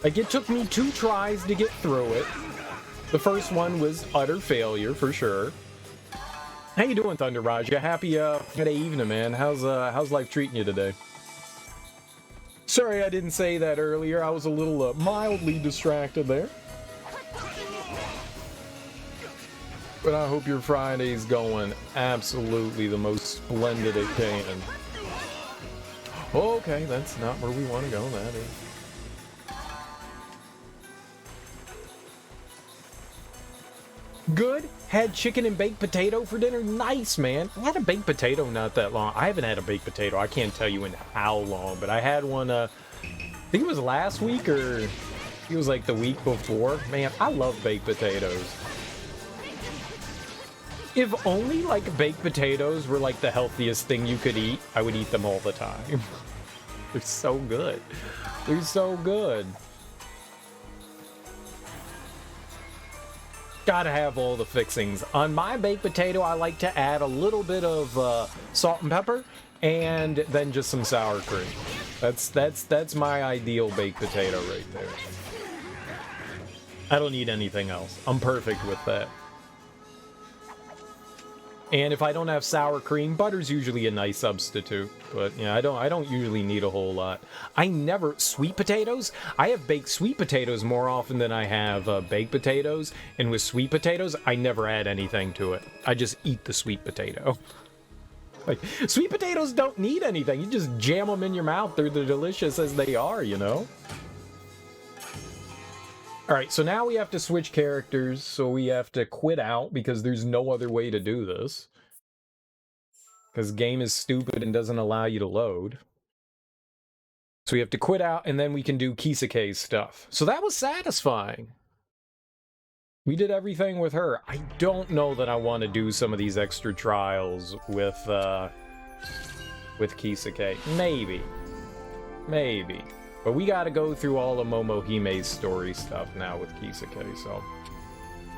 Like, it took me 2 tries to get through it. The first one was utter failure, for sure. How you doing, Thunder Raj? You happy Friday evening, man? How's life treating you today? Sorry I didn't say that earlier. I was a little mildly distracted there. But I hope your Friday's going absolutely the most splendid it can. Okay, that's not where we want to go, that is. Good. Had chicken and baked potato for dinner. Nice, man. I had a baked potato not that long. I haven't had a baked potato. I can't tell you in how long, but I had one, I think it was last week or it was like the week before. Man, I love baked potatoes. If only, like, baked potatoes were, like, the healthiest thing you could eat, I would eat them all the time. They're so good. They're so good. Gotta have all the fixings. On my baked potato, I like to add a little bit of salt and pepper, and then just some sour cream. That's my ideal baked potato right there. I don't need anything else. I'm perfect with that. And if I don't have sour cream, butter's usually a nice substitute. But yeah, I don't usually need a whole lot. I never sweet potatoes. I have baked sweet potatoes more often than I have baked potatoes. And with sweet potatoes, I never add anything to it. I just eat the sweet potato. Like, sweet potatoes don't need anything. You just jam them in your mouth. They're delicious as they are, you know? Alright, so now we have to switch characters, so we have to quit out, because there's no other way to do this. Because game is stupid and doesn't allow you to load. So we have to quit out, and then we can do Kisuke's stuff. So that was satisfying. We did everything with her. I don't know that I want to do some of these extra trials with Kisuke. Maybe. Maybe. But we gotta go through all of Momohime's story stuff now with Kisuke, so...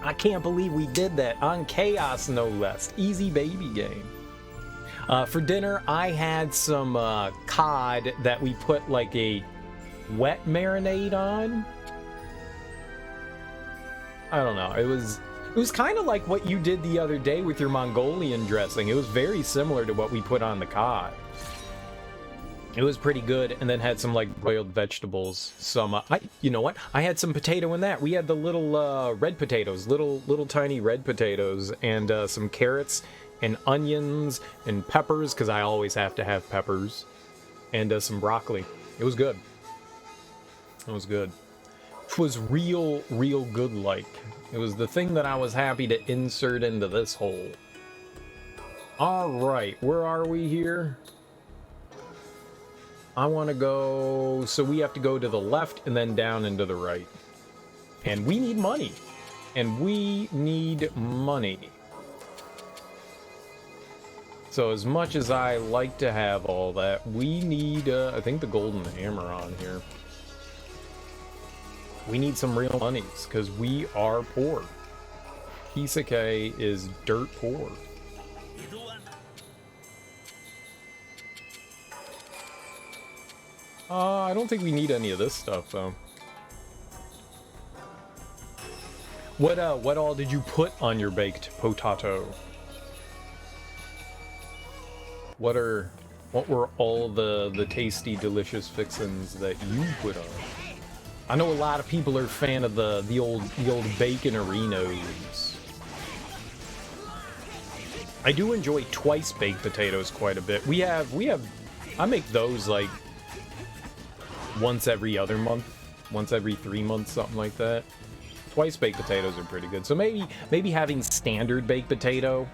I can't believe we did that on Chaos, no less. Easy baby game. For dinner, I had some cod that we put like a wet marinade on. I don't know. It was kind of like what you did the other day with your Mongolian dressing. It was very similar to what we put on the cod. It was pretty good, and then had some like boiled vegetables. Some, you know what? I had some potato in that. We had the little red potatoes, little tiny red potatoes, and some carrots and onions and peppers, because I always have to have peppers, and some broccoli. It was good. It was good. It was real good. Like, it was the thing that I was happy to insert into this hole. All right, where are we here? I want to go, so we have to go to the left and then down and to the right. And we need money. And we need money. So as much as I like to have all that, we need, I think, the golden hammer on here. We need some real monies, because we are poor. Kisuke is dirt poor. I don't think we need any of this stuff, though. What all did you put on your baked potato? What were all the tasty, delicious fixins that you put on? I know a lot of people are a fan of the old bacon-arinos. I do enjoy twice baked potatoes quite a bit. I make those like once every other month, once every 3 months, something like that. Twice baked potatoes are pretty good. So maybe having standard baked potato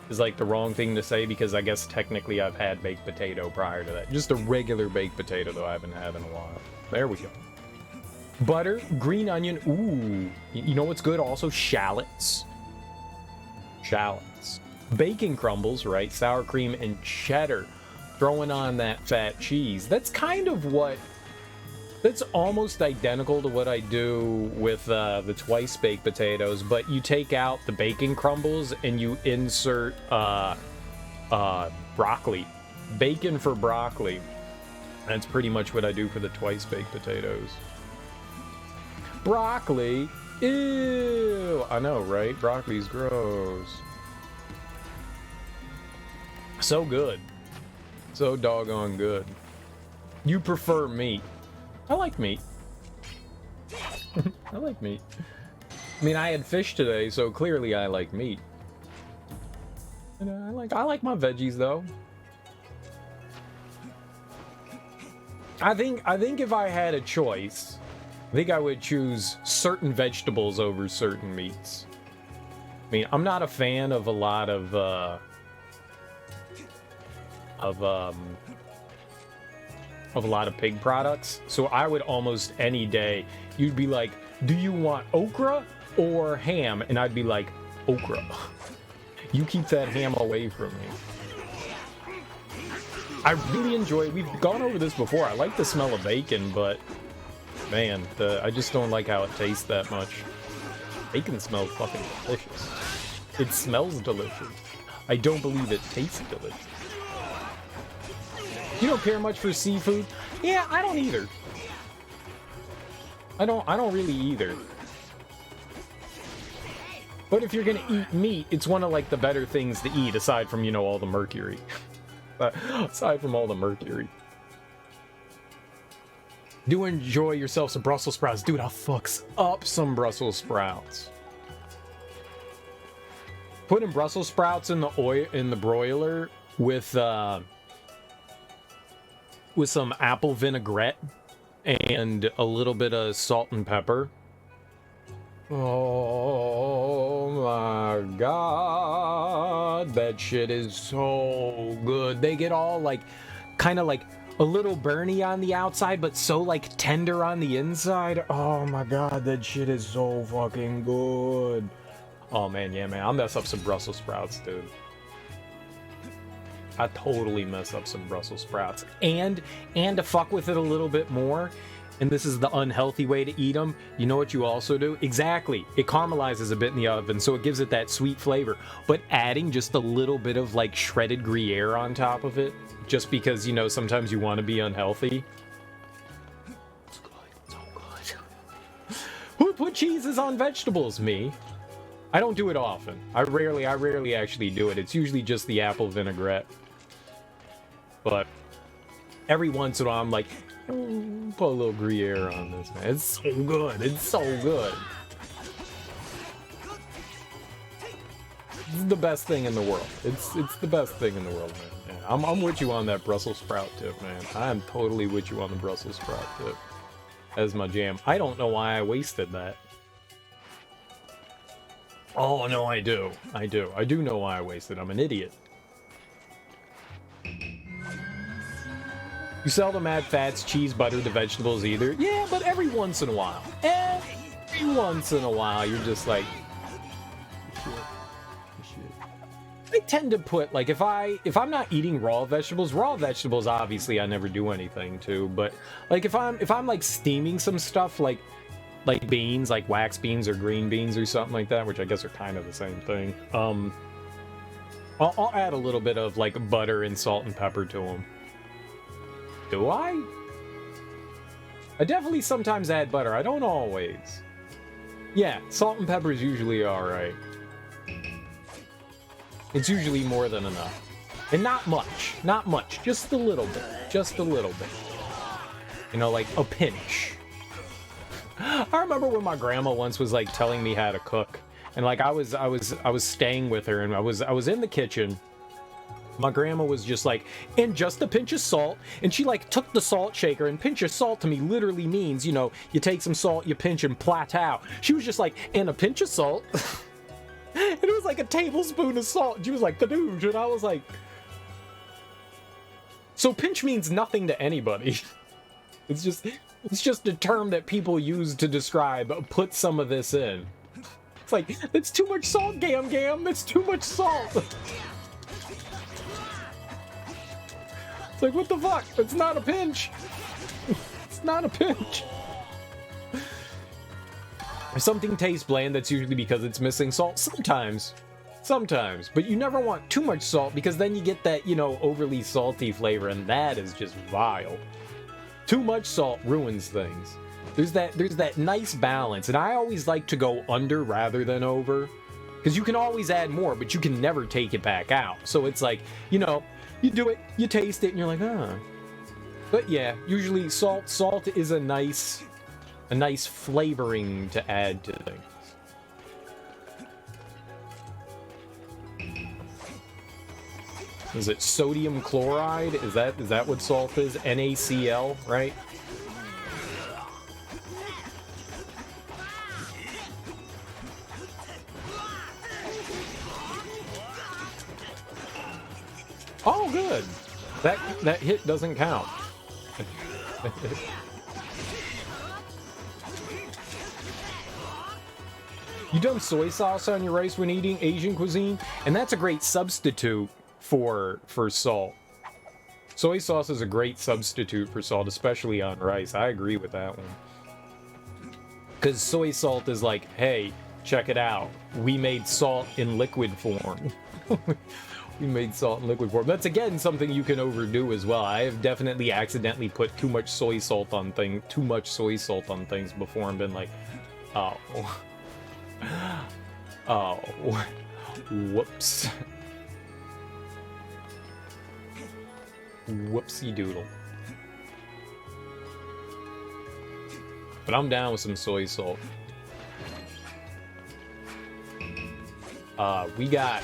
is like the wrong thing to say, because I guess technically I've had baked potato prior to that. Just a regular baked potato though I haven't had in a while. There we go. Butter, green onion. Ooh, you know what's good also? Shallots. Shallots. Bacon crumbles, right? Sour cream and cheddar. Throwing on that fat cheese. That's almost identical to what I do with the twice baked potatoes, but you take out the bacon crumbles and you insert broccoli. Bacon for broccoli. That's pretty much what I do for the twice baked potatoes. Broccoli? Ew! I know, right? Broccoli's gross. So good. So doggone good. You prefer meat. I like meat. I like meat. I mean, I had fish today, so clearly I like meat. And I like my veggies though. I think if I had a choice, I think I would choose certain vegetables over certain meats. I mean, I'm not a fan of a lot of a lot of pig products, so I would almost any day, you'd be like, do you want okra or ham? And I'd be like, okra. You keep that ham away from me. I really enjoy, we've gone over this before, I like the smell of bacon, but man, I just don't like how it tastes that much. Bacon smells fucking delicious. It smells delicious. I don't believe it tastes delicious. You don't care much for seafood? Yeah, I don't either. I don't really either. But if you're gonna eat meat, it's one of like the better things to eat, aside from, you know, all the mercury. Aside from all the mercury. Do enjoy yourself some Brussels sprouts. Dude, I'll fucks up some Brussels sprouts. Putting Brussels sprouts in the oil, in the broiler with some apple vinaigrette and a little bit of salt and pepper. Oh my god, that shit is so good. They get all like, kind of like a little burny on the outside, but so like tender on the inside. Oh my god, that shit is so fucking good. Oh man, yeah man, I'll mess up some Brussels sprouts, dude. I totally mess up some Brussels sprouts. And to fuck with it a little bit more, and this is the unhealthy way to eat them, you know what you also do? Exactly. It caramelizes a bit in the oven, so it gives it that sweet flavor. But adding just a little bit of like shredded Gruyere on top of it, just because, you know, sometimes you want to be unhealthy. It's good. So good. Who put cheeses on vegetables? Me. I don't do it often. I rarely actually do it. It's usually just the apple vinaigrette. But every once in a while, I'm like, oh, put a little Gruyere on this, man. It's so good. It's so good. It's the best thing in the world. It's the best thing in the world, man. Yeah, I'm with you on that Brussels sprout tip, man. I am totally with you on the Brussels sprout tip. That's my jam. I don't know why I wasted that. Oh, no, I do. I do know why I wasted. I'm an idiot. You seldom add fats, cheese, butter to vegetables either. Yeah, but every once in a while. Every once in a while, you're just like... Shit. I tend to put, like, if I'm not eating raw vegetables, obviously I never do anything to, but, like, if I'm like, steaming some stuff, like beans, like wax beans or green beans or something like that, which I guess are kind of the same thing, I'll add a little bit of, like, butter and salt and pepper to them. Do I? I definitely sometimes add butter. I don't always. Yeah, salt and pepper is usually alright. It's usually more than enough. And not much. Not much. Just a little bit. Just a little bit. You know, like a pinch. I remember when my grandma once was like telling me how to cook. And like I was staying with her and I was in the kitchen. My grandma was just like, and just a pinch of salt. And she like took the salt shaker, and pinch of salt to me literally means, you know, you take some salt, you pinch and plat out. She was just like, and a pinch of salt. And it was like a tablespoon of salt. And she was like, kadoosh. And I was like, so pinch means nothing to anybody. It's just a term that people use to describe, put some of this in. It's like, that's too much salt, Gam Gam. That's too much salt. It's like, what the fuck? It's not a pinch. It's not a pinch. If something tastes bland, that's usually because it's missing salt. Sometimes. But you never want too much salt because then you get that, you know, overly salty flavor, and that is just vile. Too much salt ruins things. There's that nice balance, and I always like to go under rather than over, because you can always add more, but you can never take it back out. So it's like, you know, you do it, you taste it, and you're like, ah. But yeah, usually salt is a nice flavoring to add to things. Is it sodium chloride? Is that what salt is? NaCl, right? Oh, good. That hit doesn't count. You dump soy sauce on your rice when eating Asian cuisine, and that's a great substitute for salt. Soy sauce is a great substitute for salt, especially on rice. I agree with that one. Because soy salt is like, hey, check it out. We made salt in liquid form. We made salt in liquid form. That's, again, something you can overdo as well. I have definitely accidentally put too much soy salt on things before and been like, oh. Oh. Whoops. Whoopsie doodle. But I'm down with some soy salt. We got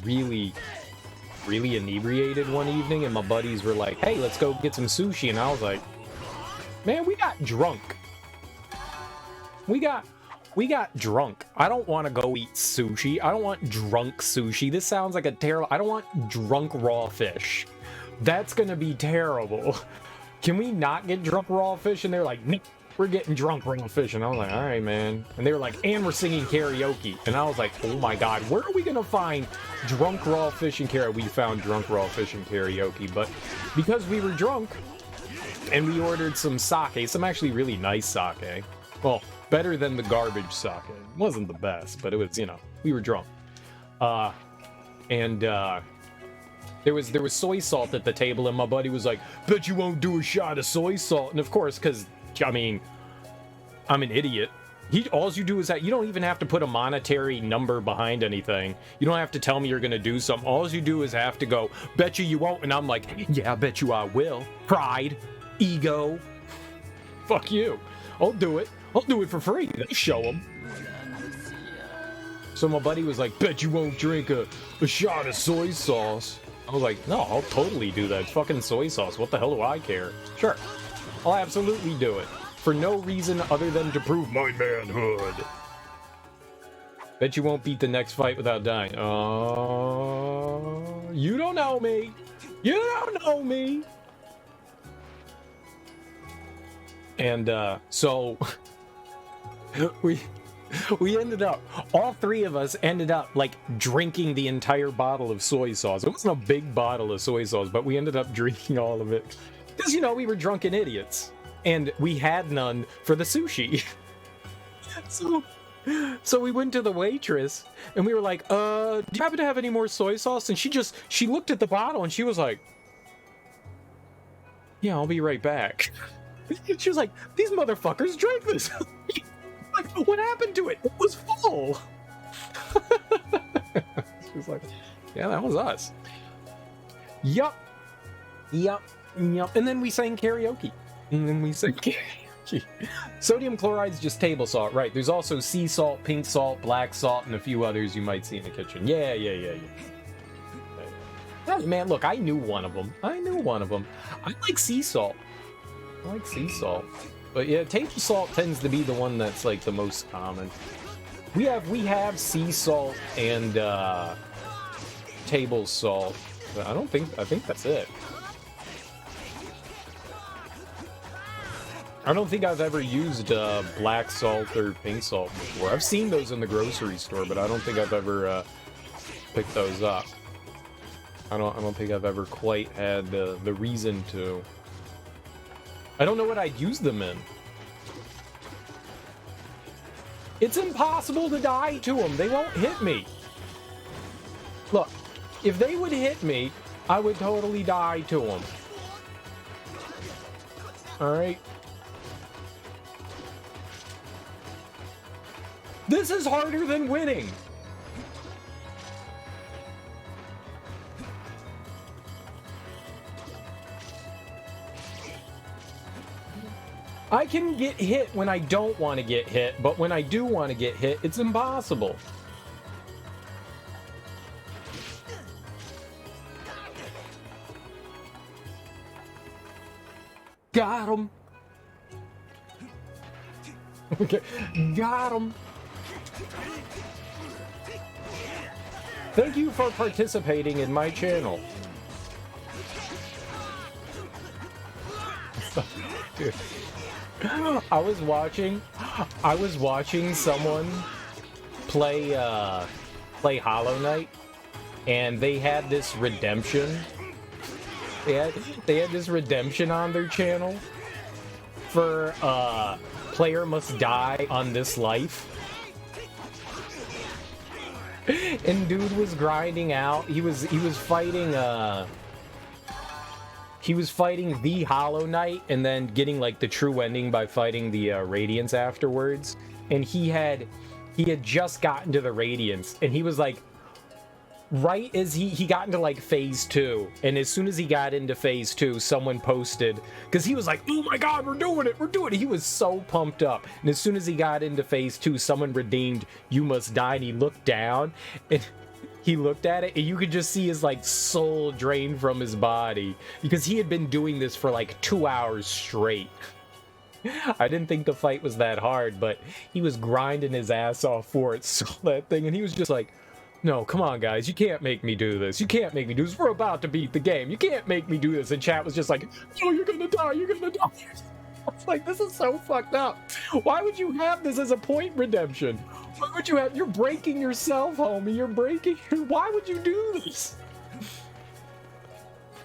really inebriated one evening, and my buddies were like, hey, let's go get some sushi. And I was like, man, we got drunk. We got drunk. I don't want to go eat sushi. I don't want drunk sushi. This sounds like a terrible... I don't want drunk raw fish. That's gonna be terrible. Can we not get drunk raw fish? And they're like, we're getting drunk raw fish. And I was like, all right, man. And they were like, and we're singing karaoke. And I was like, oh my god, where are we gonna find drunk raw fish and karaoke? We found drunk raw fish and karaoke. But because we were drunk, and we ordered some sake, some actually really nice sake. Well, better than the garbage sake. It wasn't the best, but it was, you know, we were drunk. There was soy salt at the table, and my buddy was like, bet you won't do a shot of soy salt. And of course, because, I mean, I'm an idiot. All you do is that you don't even have to put a monetary number behind anything. You don't have to tell me you're going to do something. All you do is have to go, bet you won't. And I'm like, yeah, I bet you I will. Pride. Ego. Fuck you. I'll do it. I'll do it for free. Show them. So my buddy was like, bet you won't drink a shot of soy sauce. I was like, no, I'll totally do that. It's fucking soy sauce. What the hell do I care? Sure. I'll absolutely do it. For no reason other than to prove my manhood. Bet you won't beat the next fight without dying. You don't know me. You don't know me. And, so... we ended up, all three of us ended up, like, drinking the entire bottle of soy sauce. It wasn't a big bottle of soy sauce, but we ended up drinking all of it. Because, you know, we were drunken idiots. And we had none for the sushi. So we went to the waitress, and we were like, do you happen to have any more soy sauce? And she looked at the bottle, and she was like, yeah, I'll be right back. She was like, these motherfuckers drank this. Like, what happened to it? It was full. She was like, yeah, that was us. Yup. Yup. Yup. And then we sang karaoke. Sodium chloride's just table salt, right? There's also sea salt, pink salt, black salt, and a few others you might see in the kitchen. Yeah. Hey, man, look, I knew one of them. I like sea salt. But yeah, table salt tends to be the one that's like the most common. We have sea salt and table salt. But I think that's it. I don't think I've ever used black salt or pink salt before. I've seen those in the grocery store, but I don't think I've ever picked those up. I don't think I've ever quite had the reason to. I don't know what I'd use them in. It's impossible to die to them. They won't hit me. Look, if they would hit me, I would totally die to them. Alright. This is harder than winning. I can get hit when I don't want to get hit, but when I do want to get hit, it's impossible. Got him. Okay, got him. Thank you for participating in my channel. Dude. I was watching someone play Hollow Knight, and they had this redemption. They had this redemption on their channel for player must die on this life. And dude was grinding out. He was fighting the Hollow Knight and then getting like the true ending by fighting the Radiance afterwards. And he had just gotten to the Radiance, and he was like, right as he got into like phase 2, and as soon as he got into phase 2, someone posted, because he was like, oh my god, we're doing it. He was so pumped up, and as soon as he got into phase 2, someone redeemed "You Must Die," and he looked down and he looked at it, and you could just see his like soul drain from his body, because he had been doing this for like 2 hours straight. I didn't think the fight was that hard, but he was grinding his ass off for it, saw that thing, and he was just like, no, come on, guys, you can't make me do this. You can't make me do this. We're about to beat the game. You can't make me do this. And chat was just like, no, you're gonna die. I was like, this is so fucked up. Why would you have this as a point redemption? Why would you have... You're breaking yourself, homie. You're breaking... Why would you do this?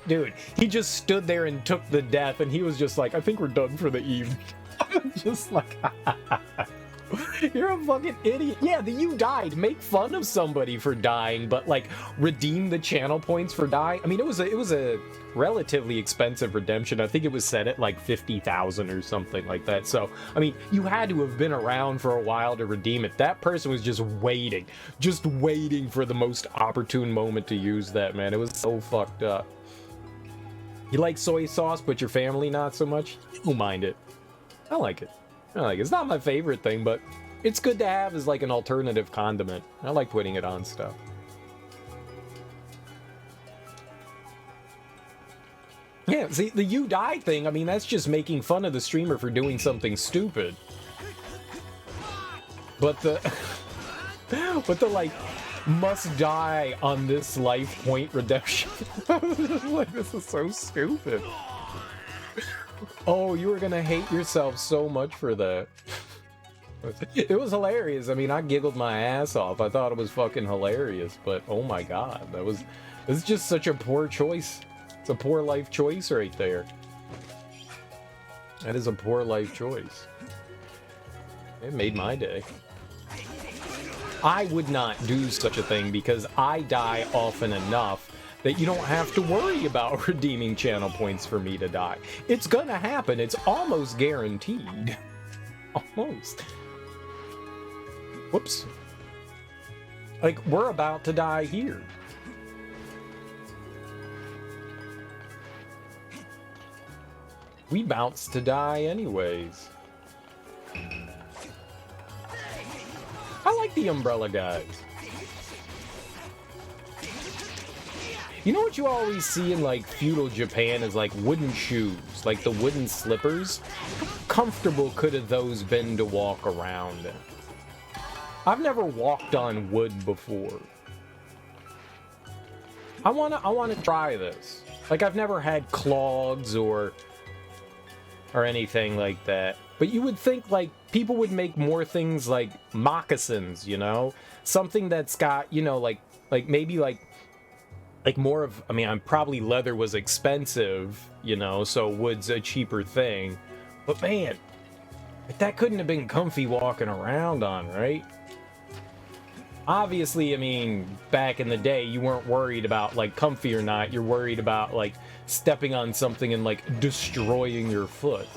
Dude, he just stood there and took the death, and he was just like, I think we're done for the evening. Just like... You're a fucking idiot. Yeah, you died. Make fun of somebody for dying, but like redeem the channel points for dying. I mean, it was a relatively expensive redemption. I think it was set at like 50,000 or something like that. So, I mean, you had to have been around for a while to redeem it. That person was just waiting for the most opportune moment to use that, man. It was so fucked up. You like soy sauce, but your family not so much? You don't mind it. I like it. It's not my favorite thing, but it's good to have as like an alternative condiment. I like putting it on stuff. Yeah, see, the you die thing, I mean, that's just making fun of the streamer for doing something stupid. But the like, must die on this life point redemption. Like, this is so stupid. Oh, you were gonna hate yourself so much for that. It was hilarious. I mean, I giggled my ass off. I thought it was fucking hilarious, but oh my god, it's just such a poor choice. It's a poor life choice right there. That is a poor life choice. It made my day. I would not do such a thing because I die often enough that you don't have to worry about redeeming channel points for me to die. It's gonna happen. It's almost guaranteed. Almost. Whoops. Like, we're about to die here. We bounce to die anyways. I like the umbrella guys. You know what you always see in, like, feudal Japan is, like, wooden shoes. Like, the wooden slippers. How comfortable could have those been to walk around in? I've never walked on wood before. I wanna try this. Like, I've never had clogs or anything like that. But you would think, like, people would make more things like moccasins, you know? Something that's got, you know, like maybe like more of, I mean, probably leather was expensive, you know, so wood's a cheaper thing. But man, that couldn't have been comfy walking around on, right? Obviously, I mean, back in the day, you weren't worried about, like, comfy or not. You're worried about, like, stepping on something and, like, destroying your foot.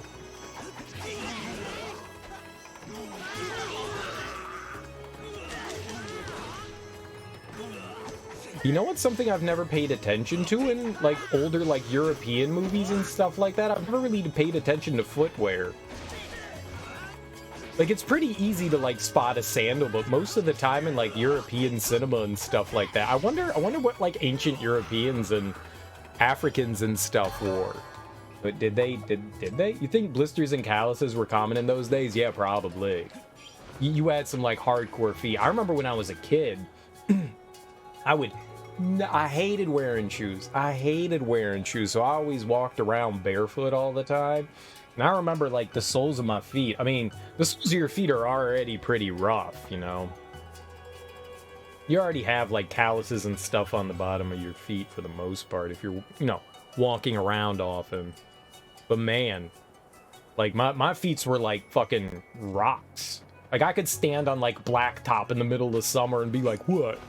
You know what's something I've never paid attention to in, like, older, like, European movies and stuff like that? I've never really paid attention to footwear. Like, it's pretty easy to, like, spot a sandal, but most of the time in, like, European cinema and stuff like that, I wonder what, like, ancient Europeans and Africans and stuff wore. But did they? You think blisters and calluses were common in those days? Yeah, probably. You had some, like, hardcore feet. I remember when I was a kid, I hated wearing shoes. So I always walked around barefoot all the time. And I remember, like, the soles of my feet. I mean, the soles of your feet are already pretty rough, you know? You already have, like, calluses and stuff on the bottom of your feet for the most part if you're, you know, walking around often. But man, like, my feet were like fucking rocks. Like, I could stand on, like, blacktop in the middle of summer and be like, what?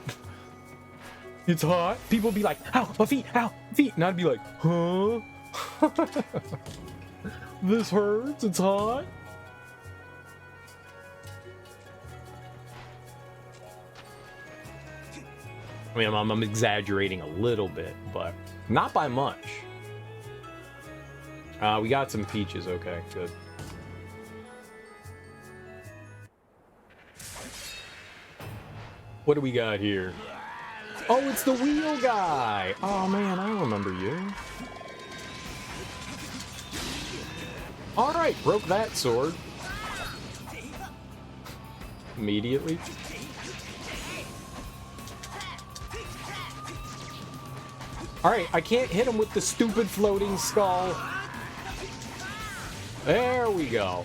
It's hot? People would be like, ow, my feet, ow, feet. And I'd be like, huh? This hurts, it's hot. I mean, I'm exaggerating a little bit, but not by much. We got some peaches, okay, good. What do we got here? Oh, it's the wheel guy! Oh man, I remember you. Alright, broke that sword. Immediately. Alright, I can't hit him with the stupid floating skull. There we go.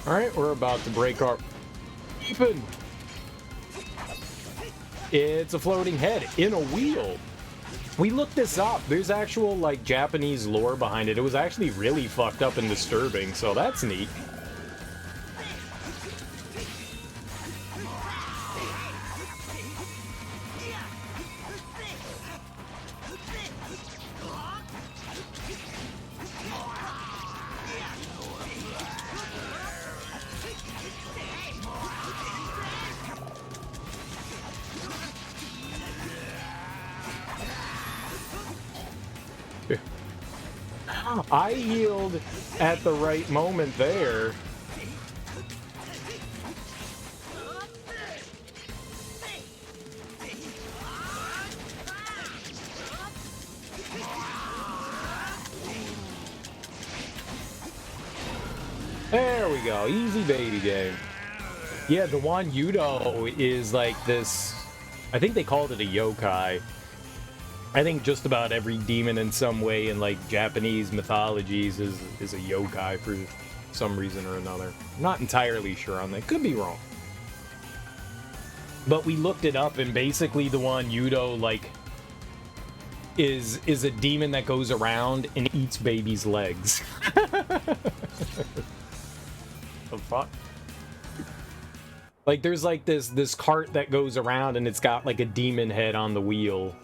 Alright, we're about to break our weapon. It's a floating head in a wheel. We looked this up. There's actual, like, Japanese lore behind it. It was actually really fucked up and disturbing, so that's neat. I healed at the right moment there. we go. Easy baby game. Yeah, the Wan Yudo is like this... I think they called it a yokai. I think just about every demon in some way in, like, Japanese mythologies is a yokai for some reason or another. I'm not entirely sure on that. Could be wrong. But we looked it up, and basically the Wan Yudo, like, is a demon that goes around and eats babies' legs. The fuck? Like, there's, like, this cart that goes around, and it's got, like, a demon head on the wheel.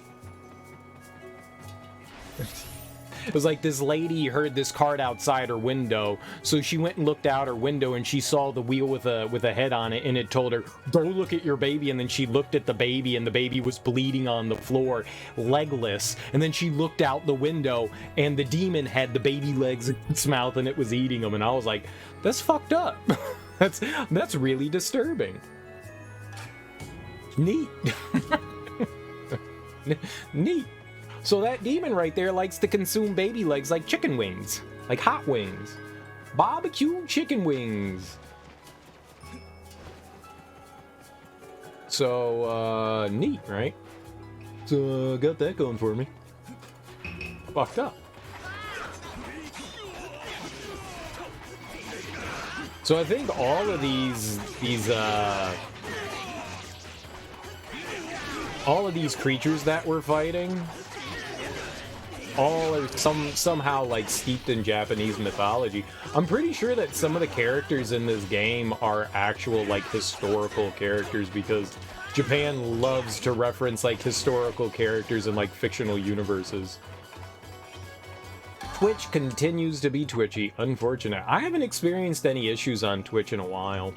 It was like this lady heard this cart outside her window, so she went and looked out her window, and she saw the wheel with a head on it, and it told her, go look at your baby. And then she looked at the baby, and the baby was bleeding on the floor, legless. And then she looked out the window, and the demon had the baby legs in its mouth, and it was eating them. And I was like, that's fucked up. That's really disturbing. Neat. Neat. So that demon right there likes to consume baby legs like chicken wings. Like hot wings. Barbecue chicken wings. So, neat, right? So, got that going for me. Fucked up. So I think all of these creatures that we're fighting, all are somehow like steeped in Japanese mythology. I'm pretty sure that some of the characters in this game are actual like historical characters, because Japan loves to reference like historical characters in like fictional universes. Twitch continues to be twitchy. Unfortunate. I haven't experienced any issues on Twitch in a while.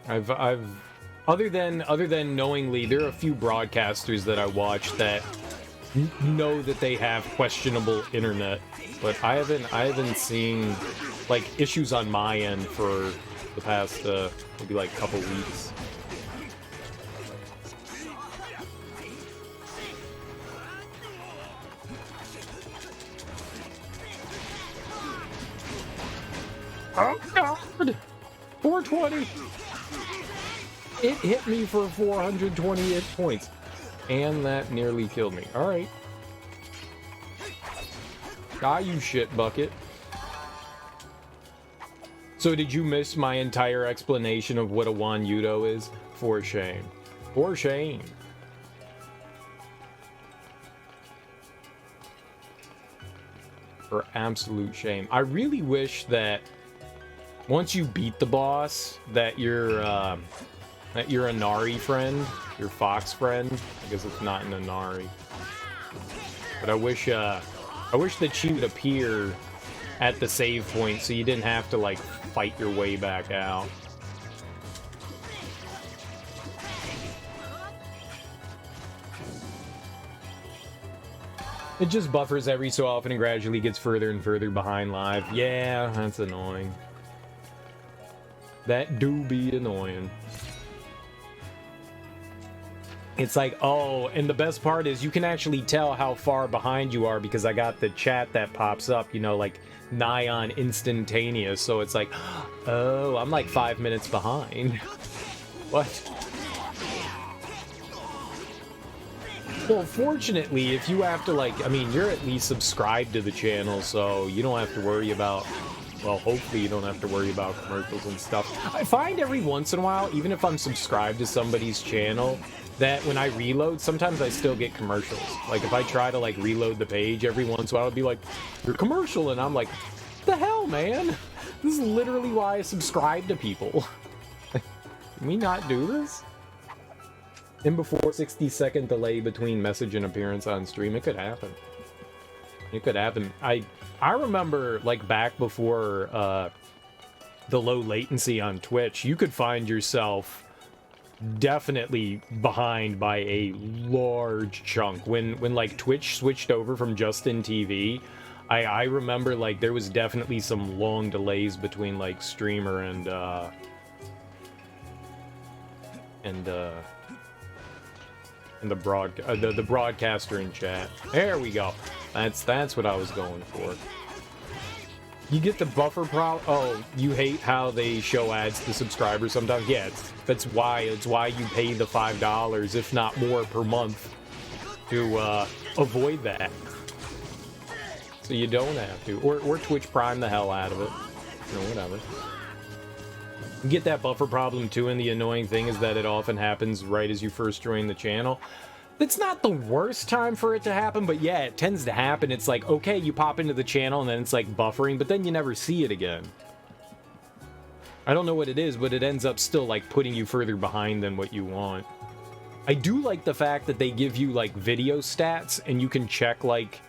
I've other than knowingly, there are a few broadcasters that I watch that know that they have questionable internet, but I haven't seen like issues on my end for the past maybe like couple weeks. Oh god! 420! It hit me for 428 points. And that nearly killed me. Alright. Die, you shit bucket. So did you miss my entire explanation of what a Wan Yudo is? For shame. For shame. For absolute shame. I really wish that once you beat the boss, that your Inari friend, your fox friend, I guess it's not an Inari, but I wish that she would appear at the save point so you didn't have to like fight your way back out. It just buffers every so often and gradually gets further and further behind live. Yeah, that's annoying. That do be annoying. It's like, oh, and the best part is you can actually tell how far behind you are because I got the chat that pops up, you know, like nigh on instantaneous. So it's like, oh, I'm like 5 minutes behind. What? Well, fortunately, if you have to, like, I mean, you're at least subscribed to the channel, so you don't have to worry about... Well, hopefully you don't have to worry about commercials and stuff. I find every once in a while, even if I'm subscribed to somebody's channel, that when I reload, sometimes I still get commercials. Like, if I try to, like, reload the page every once in a while, it'll be like, your commercial, and I'm like, what the hell, man? This is literally why I subscribe to people. Can we not do this? And before 60-second delay between message and appearance on stream, it could happen. It could happen. I remember, like, back before the low latency on Twitch, you could find yourself definitely behind by a large chunk. When like, Twitch switched over from Justin TV, I remember, like, there was definitely some long delays between, like, streamer and in the the broadcaster in chat. There we go. That's what I was going for. You get the buffer problem. Oh, you hate how they show ads to subscribers sometimes. Yeah, that's why. It's why you pay the $5, if not more, per month to avoid that. So you don't have to, or Twitch Prime the hell out of it. You know, whatever. You get that buffer problem too, and the annoying thing is that it often happens right as you first join the channel. It's not the worst time for it to happen, but yeah, it tends to happen. It's like, okay, you pop into the channel and then it's like buffering, but then you never see it again. I don't know what it is, but it ends up still like putting you further behind than what you want. I do like the fact that they give you like video stats and you can check like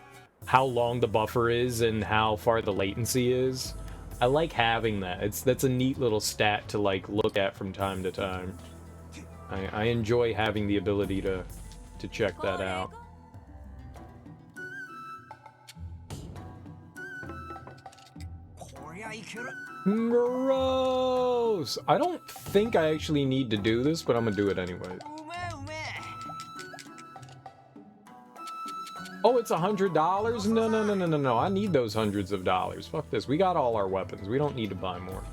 how long the buffer is and how far the latency is. I like having that. That's a neat little stat to like look at from time to time. I enjoy having the ability to check that out. Gross! I don't think I actually need to do this, but I'm gonna do it anyway. Oh, it's $100? No. I need those hundreds of dollars. Fuck this. We got all our weapons. We don't need to buy more.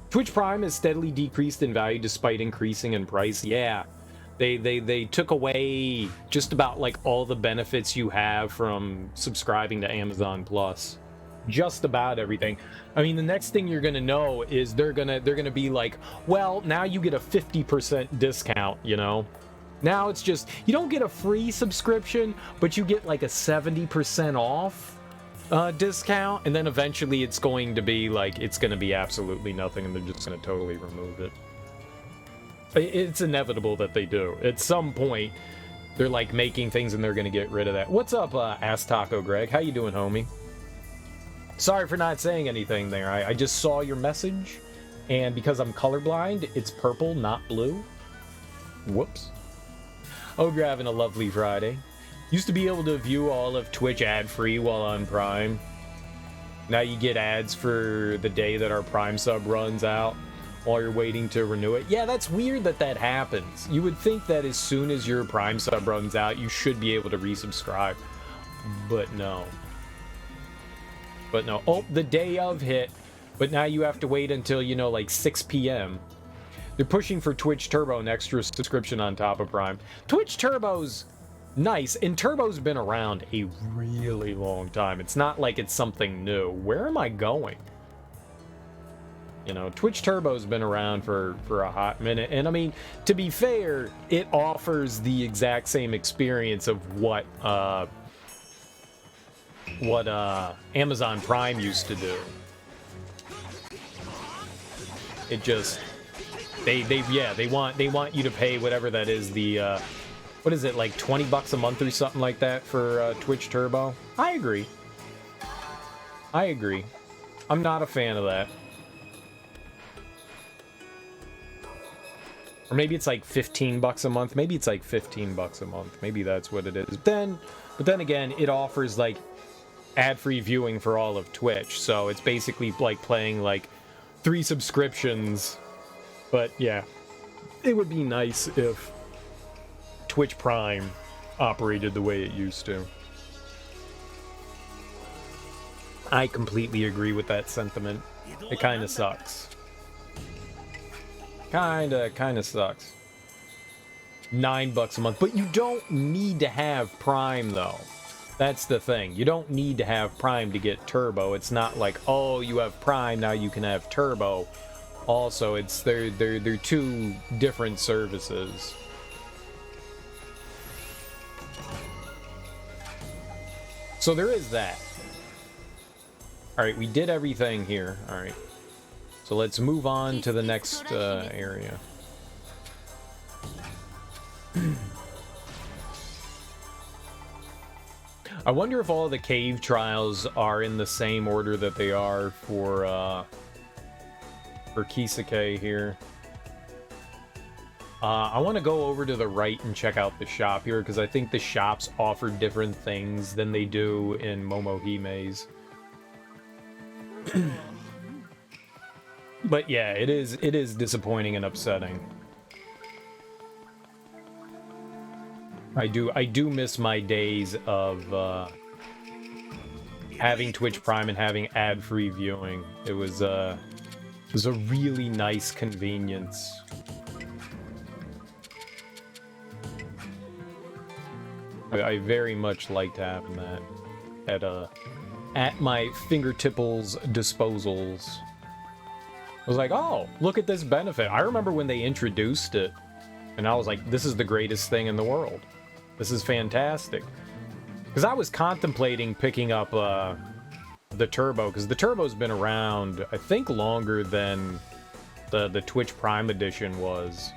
Twitch Prime has steadily decreased in value despite increasing in price. Yeah. They took away just about like all the benefits you have from subscribing to Amazon Plus. Just about everything. I mean, the next thing you're gonna know is they're gonna be like, well, now you get a 50% discount, you know? Now it's just, you don't get a free subscription, but you get like a 70% off discount, and then eventually it's going to be like, it's gonna be absolutely nothing, and they're just gonna totally remove it. It's inevitable that they do. At some point, they're like making things and they're gonna get rid of that. What's up, Ass Taco Greg? How you doing, homie? Sorry for not saying anything there. I just saw your message, and because I'm colorblind, it's purple, not blue. Whoops. Hope you're having a lovely Friday. Used to be able to view all of Twitch ad-free while on Prime. Now you get ads for the day that our Prime sub runs out while you're waiting to renew it. Yeah, that's weird that that happens. You would think that as soon as your Prime sub runs out, you should be able to resubscribe. But no. But no. Oh, the day of hit. But now you have to wait until, you know, like 6 p.m. They're pushing for Twitch Turbo, an extra subscription on top of Prime. Twitch Turbo's nice, and Turbo's been around a really long time. It's not like it's something new. Where am I going? You know, Twitch Turbo's been around for a hot minute, and I mean, to be fair, it offers the exact same experience of what Amazon Prime used to do. It just they want you to pay whatever that is, the what is it, like $20 a month or something like that for Twitch Turbo. I agree. I'm not a fan of that. Or maybe it's like $15 a month. Maybe it's like $15 a month. Maybe that's what it is. But then again, it offers like ad-free viewing for all of Twitch. So it's basically like playing like 3 subscriptions. But yeah, it would be nice if Twitch Prime operated the way it used to. I completely agree with that sentiment. It kind of sucks. Kinda sucks. $9 a month, but you don't need to have Prime though. That's the thing. You don't need to have Prime to get Turbo. It's not like, oh, you have Prime, now you can have Turbo. Also, it's they're 2 different services. So there is that. All right, we did everything here. All right. So let's move on to the next area. I wonder if all the cave trials are in the same order that they are for Kisuke here. I want to go over to the right and check out the shop here, because I think the shops offer different things than they do in Momohime's. But yeah, it is disappointing and upsetting. I do miss my days of having Twitch Prime and having ad-free viewing. It was a really nice convenience. I very much liked having that at my fingertips' disposals. I was like, oh, look at this benefit. I remember when they introduced it, and I was like, this is the greatest thing in the world. This is fantastic. Because I was contemplating picking up the Turbo, because the Turbo's been around, I think, longer than the Twitch Prime edition was.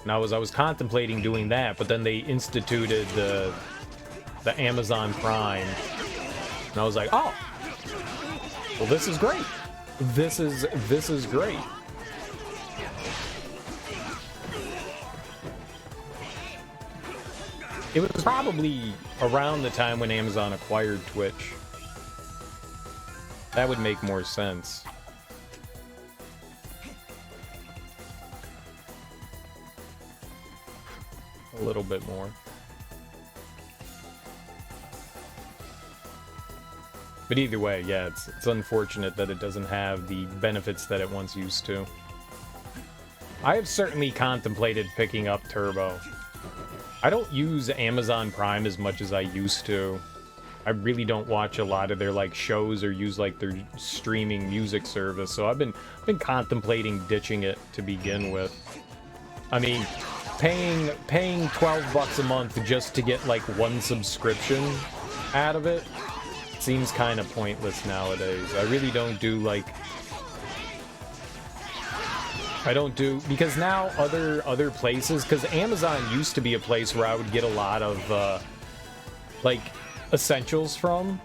And I was contemplating doing that, but then they instituted the Amazon Prime. And I was like, oh, well, this is great. This is great. It was probably around the time when Amazon acquired Twitch. That would make more sense. A little bit more. But either way, yeah, it's unfortunate that it doesn't have the benefits that it once used to. I have certainly contemplated picking up Turbo. I don't use Amazon Prime as much as I used to. I really don't watch a lot of their like shows or use like their streaming music service, so I've been contemplating ditching it to begin with. I mean, paying 12 bucks a month just to get like one subscription out of it seems kind of pointless nowadays. I really don't do like because now other places, because Amazon used to be a place where I would get a lot of like essentials from,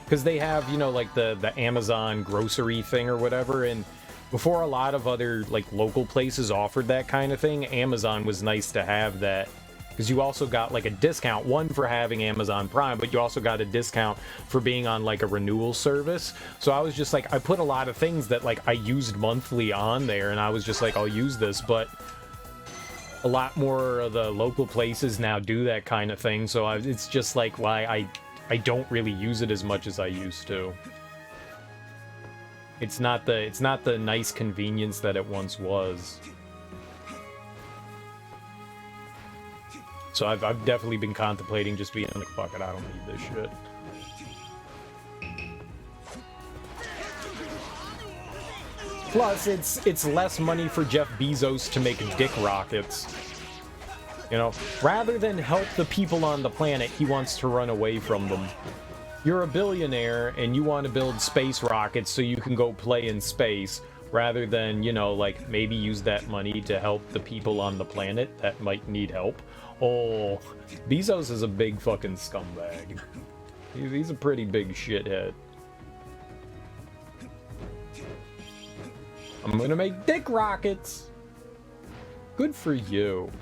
because they have, you know, like the Amazon grocery thing or whatever, and before a lot of other like local places offered that kind of thing, Amazon was nice to have that, because you also got like a discount, one for having Amazon Prime, but you also got a discount for being on like a renewal service. So I was just like, I put a lot of things that like I used monthly on there, and I was just like, I'll use this, but a lot more of the local places now do that kind of thing, so it's just like why I don't really use it as much as I used to. It's not the nice convenience that it once was. So I've definitely been contemplating just being like, fuck it, I don't need this shit. Plus, it's less money for Jeff Bezos to make dick rockets. You know, rather than help the people on the planet, he wants to run away from them. You're a billionaire and you want to build space rockets so you can go play in space, rather than, you know, like maybe use that money to help the people on the planet that might need help. Oh, Bezos is a big fucking scumbag. He's a pretty big shithead. I'm gonna make dick rockets! Good for you.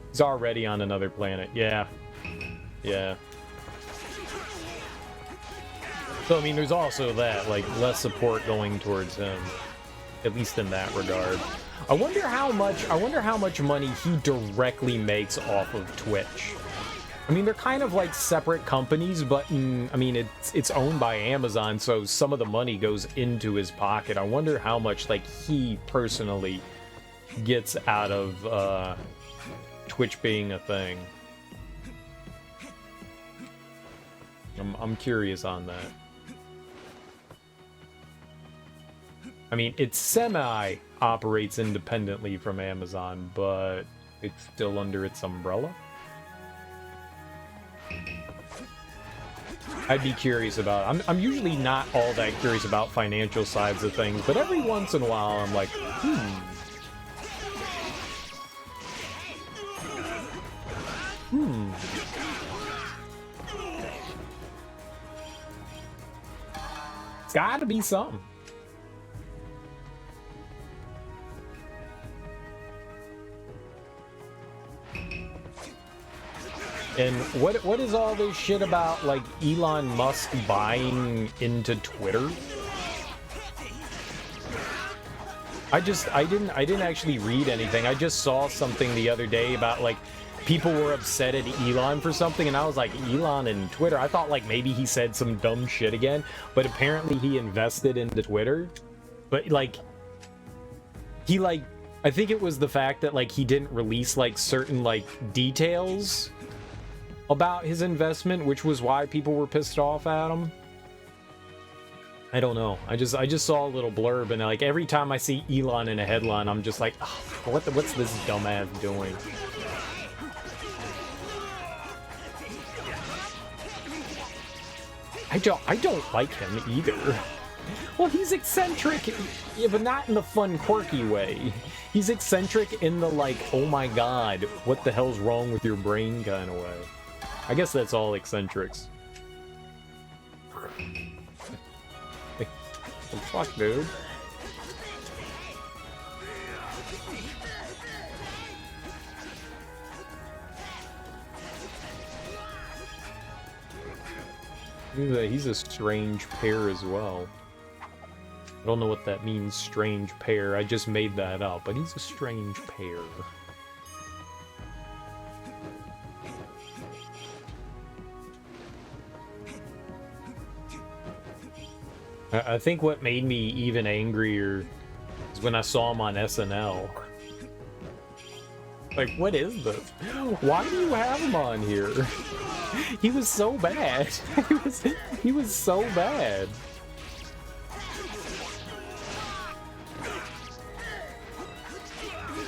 He's already on another planet. Yeah. Yeah. So, I mean, there's also that, like, less support going towards him. At least in that regard. I wonder how much money he directly makes off of Twitch. I mean, they're kind of like separate companies, but I mean, it's owned by Amazon, so some of the money goes into his pocket. I wonder how much, like, he personally gets out of Twitch being a thing. I'm curious on that. I mean, it semi-operates independently from Amazon, but it's still under its umbrella. I'd be curious about... I'm usually not all that curious about financial sides of things, but every once in a while I'm like, It's gotta be something. And what is all this shit about, like, Elon Musk buying into Twitter? I didn't actually read anything. I just saw something the other day about like people were upset at Elon for something, and I was like, Elon and Twitter? I thought like maybe he said some dumb shit again, but apparently he invested into Twitter. But like he like I think it was the fact that like he didn't release like certain like details about his investment, which was why people were pissed off at him. I don't know. I just saw a little blurb, and like every time I see Elon in a headline, I'm just like, oh, what's this dumbass doing? I don't like him either. Well, he's eccentric, yeah, but not in the fun, quirky way. He's eccentric in the like, oh my god, what the hell's wrong with your brain kind of way. I guess that's all eccentrics. What the fuck, dude? He's a strange pair as well. I don't know what that means, strange pair. I just made that up, but he's a strange pair. I think what made me even angrier is when I saw him on SNL. Like, what is this? Why do you have him on here? He was so bad. He was so bad.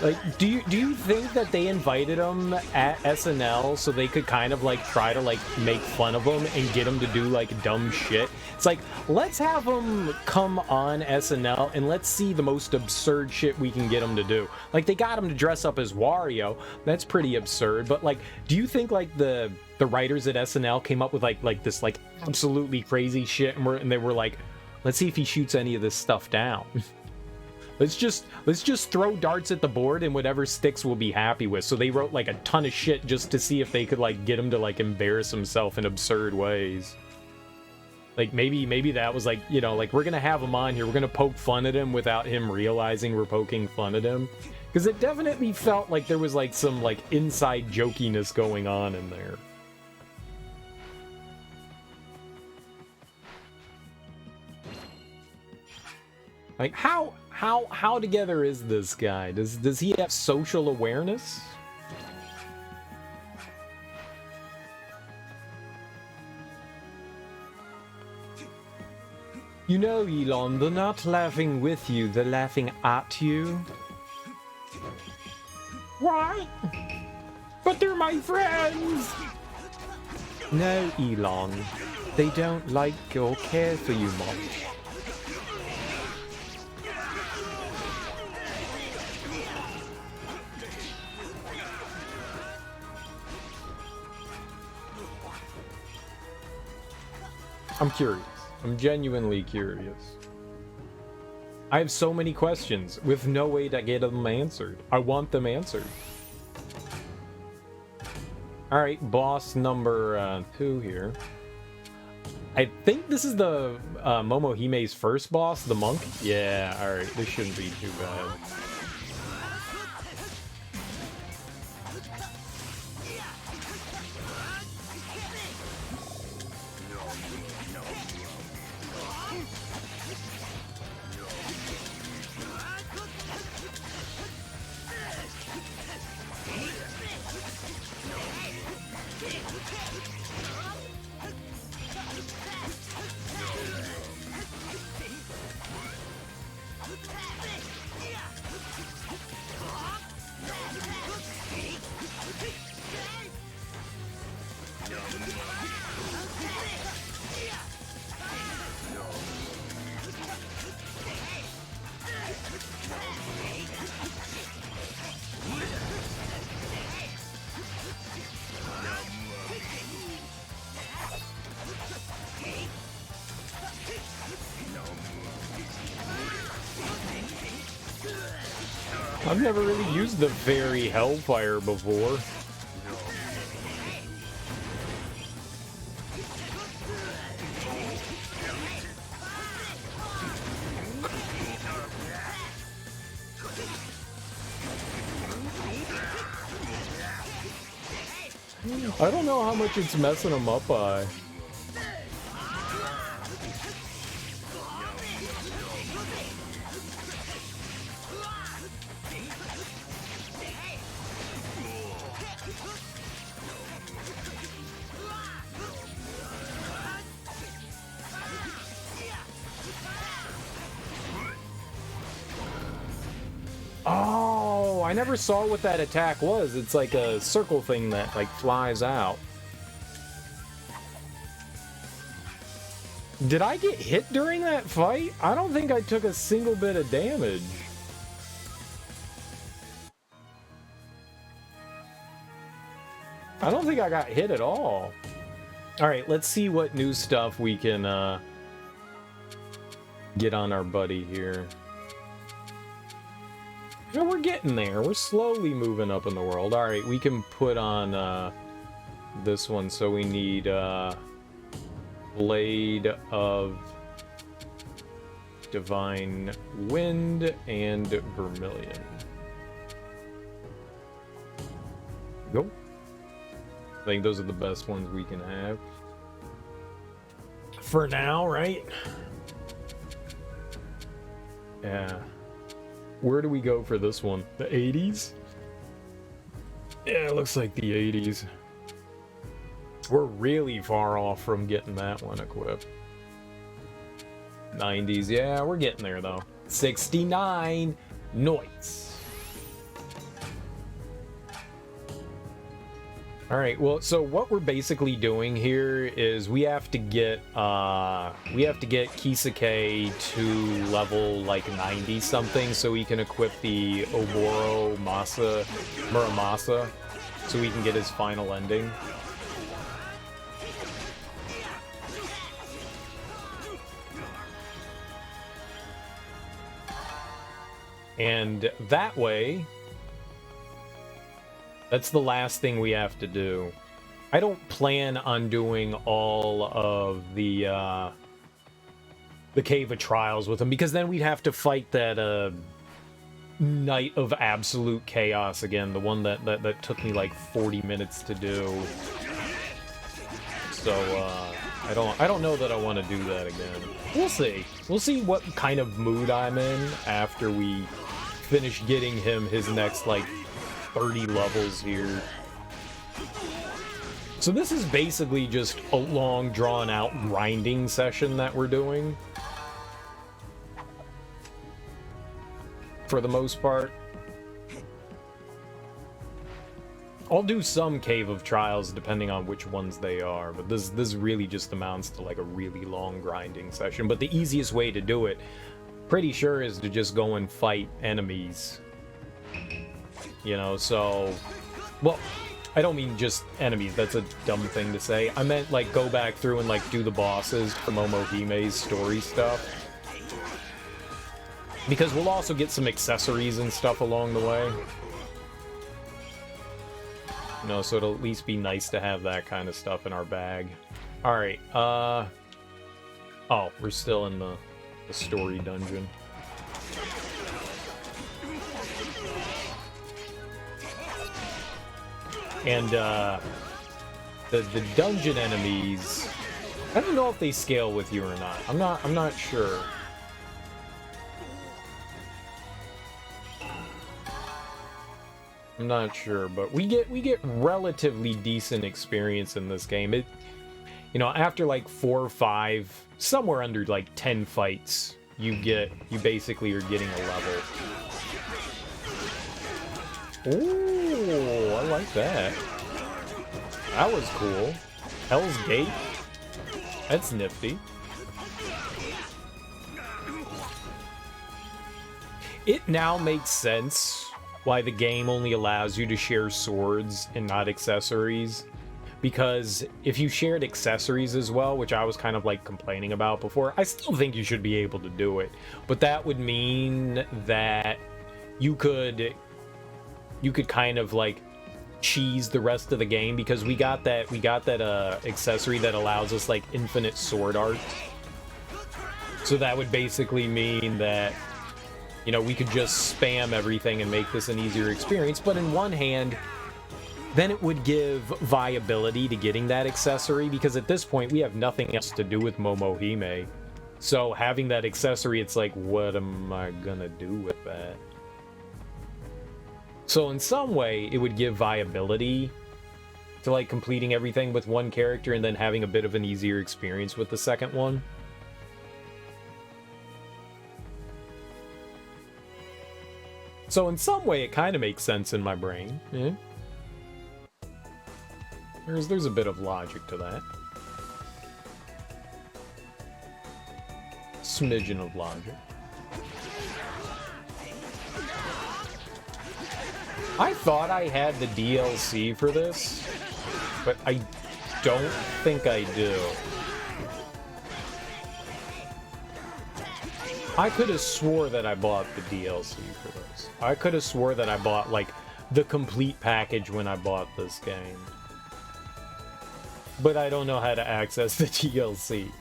Like, do you think that they invited him at SNL so they could kind of like try to like make fun of him and get him to do like dumb shit? It's like, let's have him come on SNL and let's see the most absurd shit we can get him to do. Like, they got him to dress up as Wario. That's pretty absurd. But like, do you think like the writers at SNL came up with like this like absolutely crazy shit and they were like, let's see if he shoots any of this stuff down. Let's just throw darts at the board and whatever sticks we'll be happy with. So they wrote like a ton of shit just to see if they could like get him to like embarrass himself in absurd ways. Like maybe that was like, you know, like we're gonna have him on here, we're gonna poke fun at him without him realizing we're poking fun at him. Because it definitely felt like there was like some like inside jokiness going on in there. Like how together is this guy? Does he have social awareness? You know, Elon, they're not laughing with you, they're laughing at you. What? But they're my friends! No, Elon, they don't like or care for you much. I'm curious. I'm genuinely curious. I have so many questions with no way to get them answered. I want them answered. Alright, boss number 2 here. I think this is the Momohime's first boss, the monk. Yeah, alright, this shouldn't be too bad. I've never really used the Fairy Hellfire before. I don't know how much it's messing him up by. Oh, I never saw what that attack was. It's like a circle thing that like flies out. Did I get hit during that fight? I don't think I took a single bit of damage. I don't think I got hit at all. Alright, let's see what new stuff we can get on our buddy here. You know, we're getting there. We're slowly moving up in the world. Alright, we can put on this one. So we need Blade of Divine Wind and Vermilion. Go. I think those are the best ones we can have. For now, right? Yeah. Where do we go for this one? The 80s? Yeah, it looks like the 80s. We're really far off from getting that one equipped. 90s, yeah, we're getting there though. 69 Noites. Alright, well, so what we're basically doing here is we have to get Kisuke to level like 90 something so we can equip the Muramasa so we can get his final ending. And that way, that's the last thing we have to do. I don't plan on doing all of the Cave of Trials with him, because then we'd have to fight that Night of Absolute Chaos again, the one that took me like 40 minutes to do. So I don't know that I want to do that again. We'll see. We'll see what kind of mood I'm in after we finish getting him his next like 30 levels here. So this is basically just a long drawn out grinding session that we're doing. For the most part. I'll do some Cave of Trials depending on which ones they are, but this really just amounts to like a really long grinding session. But the easiest way to do it, pretty sure, is to just go and fight enemies. You know, so... Well, I don't mean just enemies, that's a dumb thing to say. I meant, like, go back through and, like, do the bosses for Momohime's story stuff. Because we'll also get some accessories and stuff along the way. You know, so it'll at least be nice to have that kind of stuff in our bag. Alright, oh, we're still in the story dungeon. And the dungeon enemies, I don't know if they scale with you or not. I'm not sure. I'm not sure, but we get relatively decent experience in this game. It, you know, after like 4 or 5, somewhere under like 10 fights, you basically are getting a level. Ooh, I like that. That was cool. Hell's Gate. That's nifty. It now makes sense why the game only allows you to share swords and not accessories. Because if you shared accessories as well, which I was kind of like complaining about before, I still think you should be able to do it. But that would mean that you could kind of like cheese the rest of the game, because we got that accessory that allows us like infinite sword art. So that would basically mean that, you know, we could just spam everything and make this an easier experience. But in one hand, then it would give viability to getting that accessory, because at this point we have nothing else to do with Momohime. So having that accessory, it's like, what am I gonna do with that? So in some way, it would give viability to like completing everything with one character and then having a bit of an easier experience with the second one. So in some way, it kind of makes sense in my brain. Yeah. There's a bit of logic to that. Smidgen of logic. I thought I had the DLC for this, but I don't think I do. I could have swore that I bought the DLC for this. I could have swore that I bought, like, the complete package when I bought this game. But I don't know how to access the DLC.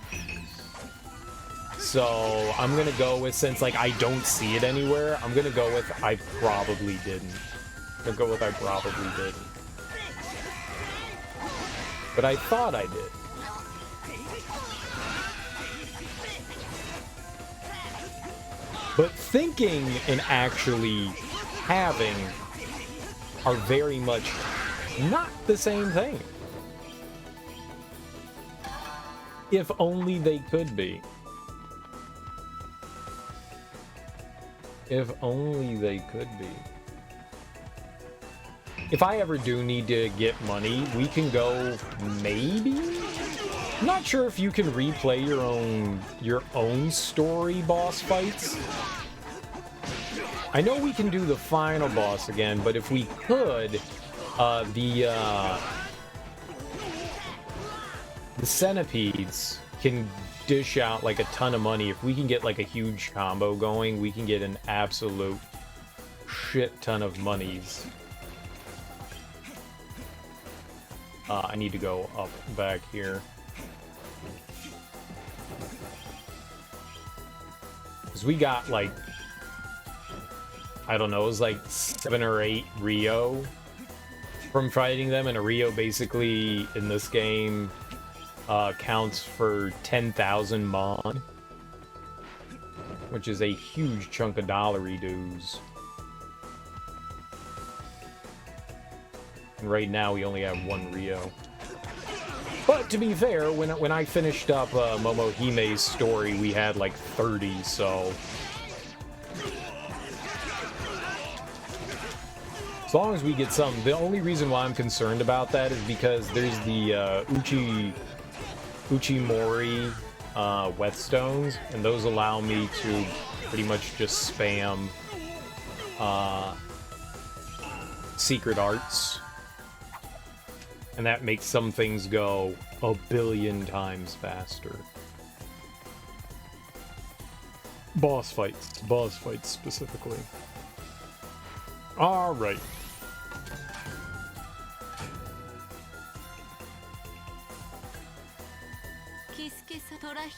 So, I'm gonna go with, since, like, I don't see it anywhere, I'm gonna go with I probably didn't. I'm gonna go with I probably didn't. But I thought I did. But thinking and actually having are very much not the same thing. If only they could be. If only they could be. If I ever do need to get money, we can go, maybe? I'm not sure if you can replay your own story boss fights. I know we can do the final boss again, but if we could, the centipedes can dish out like a ton of money. If we can get like a huge combo going, we can get an absolute shit ton of monies. I need to go up back here. Because we got like, I don't know, it was like 7 or 8 Rio from fighting them, and a Rio basically in this game counts for 10,000 mon, which is a huge chunk of dollary dues. And right now we only have 1 Rio. But to be fair, when I finished up Momohime's story, we had like 30, so as long as we get some. The only reason why I'm concerned about that is because there's the Uchimori whetstones, and those allow me to pretty much just spam secret arts, and that makes some things go a billion times faster. Boss fights specifically. All right.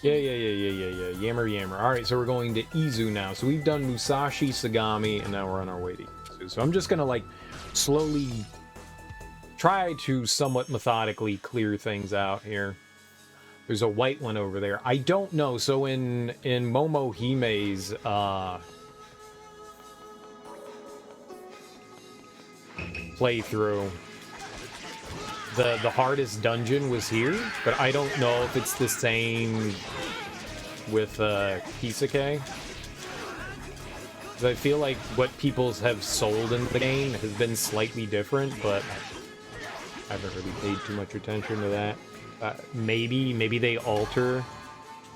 Yeah. Yammer. Alright, so we're going to Izu now. So we've done Musashi, Sagami, and now we're on our way to Izu. So I'm just gonna, like, slowly try to somewhat methodically clear things out here. There's a white one over there. I don't know. So in Momohime's playthrough, the hardest dungeon was here, but I don't know if it's the same with Kisuke. Because I feel like what people have sold in the game has been slightly different, but I haven't really paid too much attention to that. Maybe they alter,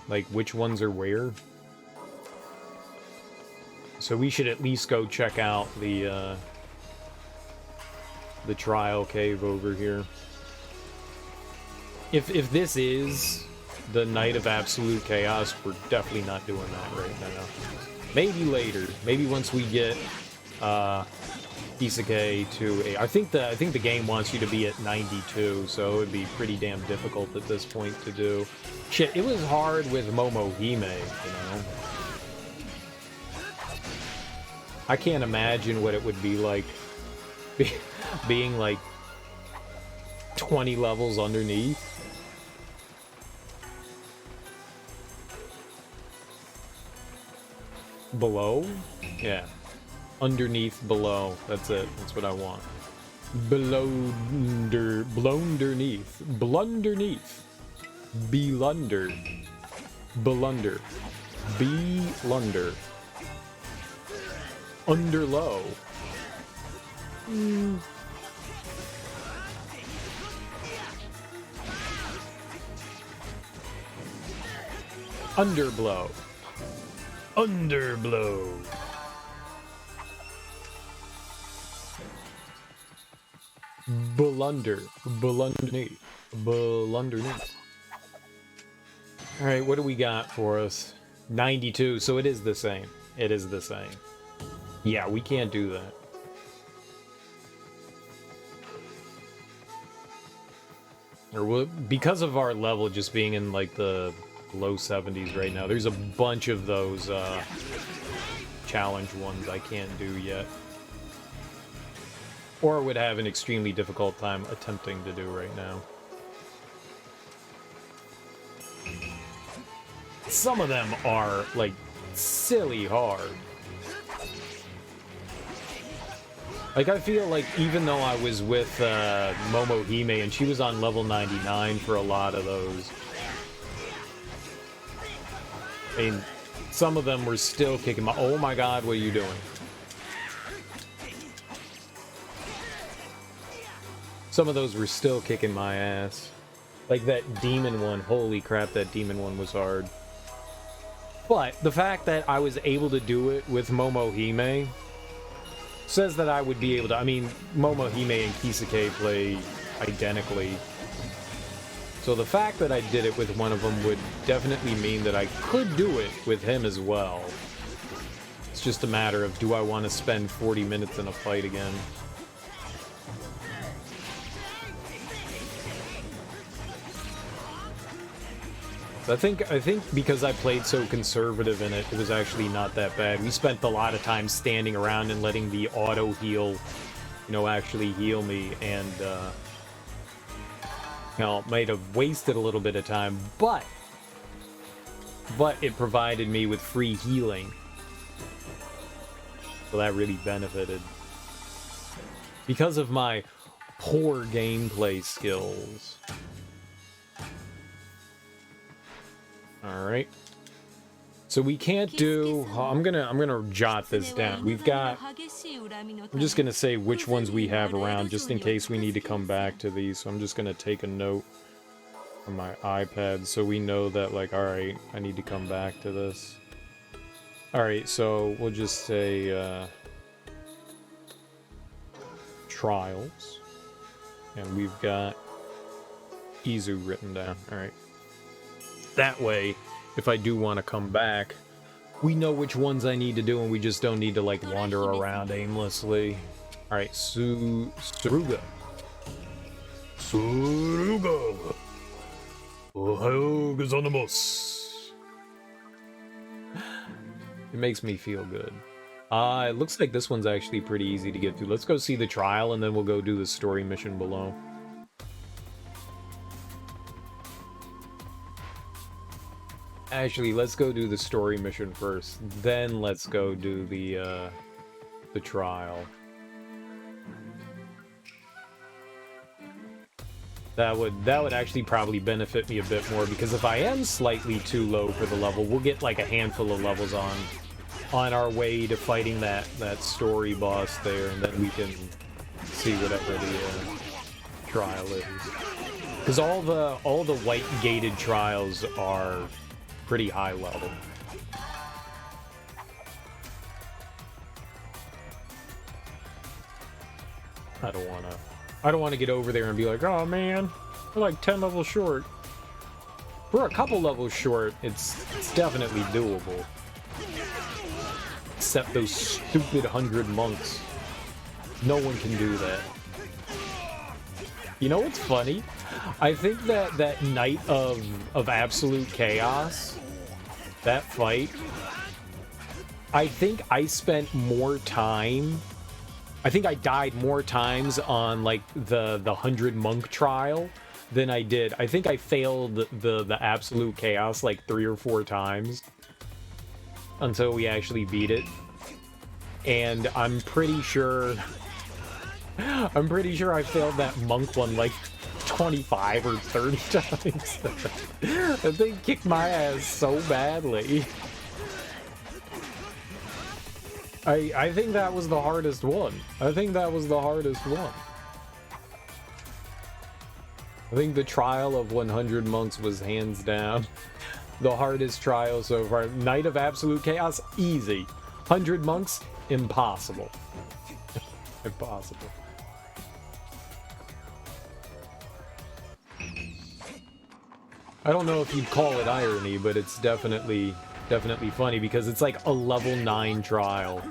like, which ones are where. So we should at least go check out the trial cave over here. If this is the Night of Absolute Chaos, we're definitely not doing that right now. Maybe later. Maybe once we get Kisuke to a... I think the game wants you to be at 92, so it would be pretty damn difficult at this point to do. Shit, it was hard with Momohime, you know? I can't imagine what it would be like being like 20 levels underneath. Below? Yeah. Underneath, below. That's it. That's what I want. Blunderneath. Blunderneath. Belunder. Belunder. Belunder. Underlow. Underblow. Underblow. Blunder. Blunderneath. Blunderneath. Alright, what do we got for us? 92, so it is the same. It is the same. Yeah, we can't do that. Or because of our level just being in like the low 70s right now, there's a bunch of those challenge ones I can't do yet. Or would have an extremely difficult time attempting to do right now. Some of them are, like, silly hard. Like, I feel like even though I was with Momohime and she was on level 99 for a lot of those, I mean, some of them were still kicking my... Oh my god, what are you doing? Some of those were still kicking my ass. Like that demon one, holy crap, that demon one was hard. But the fact that I was able to do it with Momohime says that I would be able to... I mean, Momohime and Kisuke play identically. So the fact that I did it with one of them would definitely mean that I could do it with him as well. It's just a matter of, do I want to spend 40 minutes in a fight again? I think because I played so conservative in it, it was actually not that bad. We spent a lot of time standing around and letting the auto heal, you know, actually heal me, and you know, might have wasted a little bit of time, but it provided me with free healing, so that really benefited. Because of my poor gameplay skills. Alright. So we can't do... I'm gonna jot this down. We've got... I'm just gonna say which ones we have around, just in case we need to come back to these. So I'm just gonna take a note on my iPad so we know that, like, alright, I need to come back to this. Alright, so we'll just say... trials. And we've got Izu written down. Alright. That way, if I do want to come back, we know which ones I need to do, and we just don't need to, like, wander around aimlessly. Alright, Suruga. Suruga! Ohayou gozaimasu. It makes me feel good. It looks like this one's actually pretty easy to get through. Let's go see the trial, and then we'll go do the story mission below. Actually, let's go do the story mission first. Then let's go do the trial. That would actually probably benefit me a bit more, because if I am slightly too low for the level, we'll get like a handful of levels on our way to fighting that story boss there, and then we can see whatever the trial is. Because all the white gated trials are pretty high level. I don't wanna get over there and be like, oh man, we're like 10 levels short. We're a couple levels short. It's definitely doable. Except those stupid 100 monks. No one can do that. You know what's funny? I think that night of absolute chaos, that fight, I think I spent more time I think I died more times on like the 100 monk trial than I did. I think I failed the absolute chaos like 3 or 4 times until we actually beat it. And I'm pretty sure I failed that monk one like 25 or 30 times. That thing kicked my ass so badly. I think that was the hardest one. I think that was the hardest one. I think the trial of 100 monks was hands down the hardest trial so far. Night of Absolute Chaos, easy. 100 monks, impossible. Impossible. I don't know if you'd call it irony, but it's definitely funny because it's like a level 9 trial.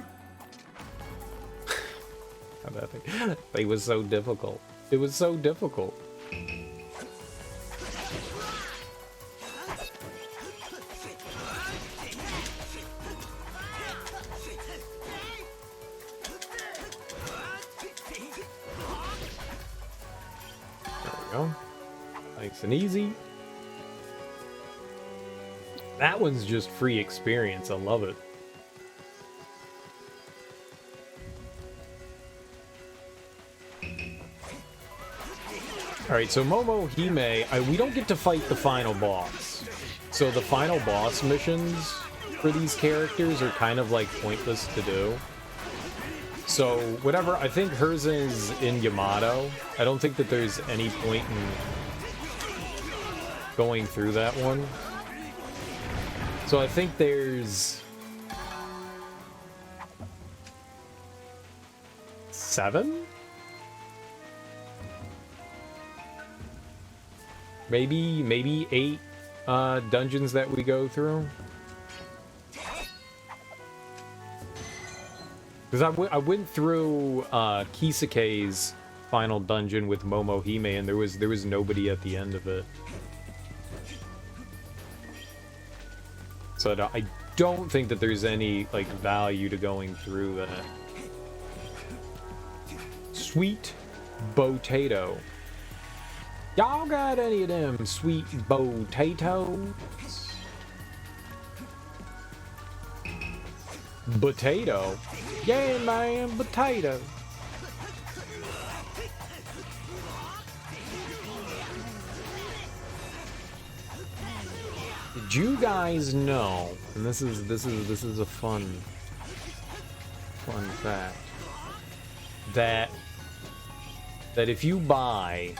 That thing was so difficult. It was so difficult. There we go. Nice and easy. That one's just free experience. I love it. Alright, so Momohime, we don't get to fight the final boss. So the final boss missions for these characters are kind of like pointless to do. So whatever, I think hers is in Yamato. I don't think that there's any point in going through that one. So I think there's 7? Maybe 8 dungeons that we go through. Because I went through Kisuke's final dungeon with Momohime, and there was nobody at the end of it. So I don't think that there's any like value to going through that. Sweet potato. Y'all got any of them sweet potatoes? Potato? Yeah, man, potato. Did you guys know? And this is a fun fact that if you buy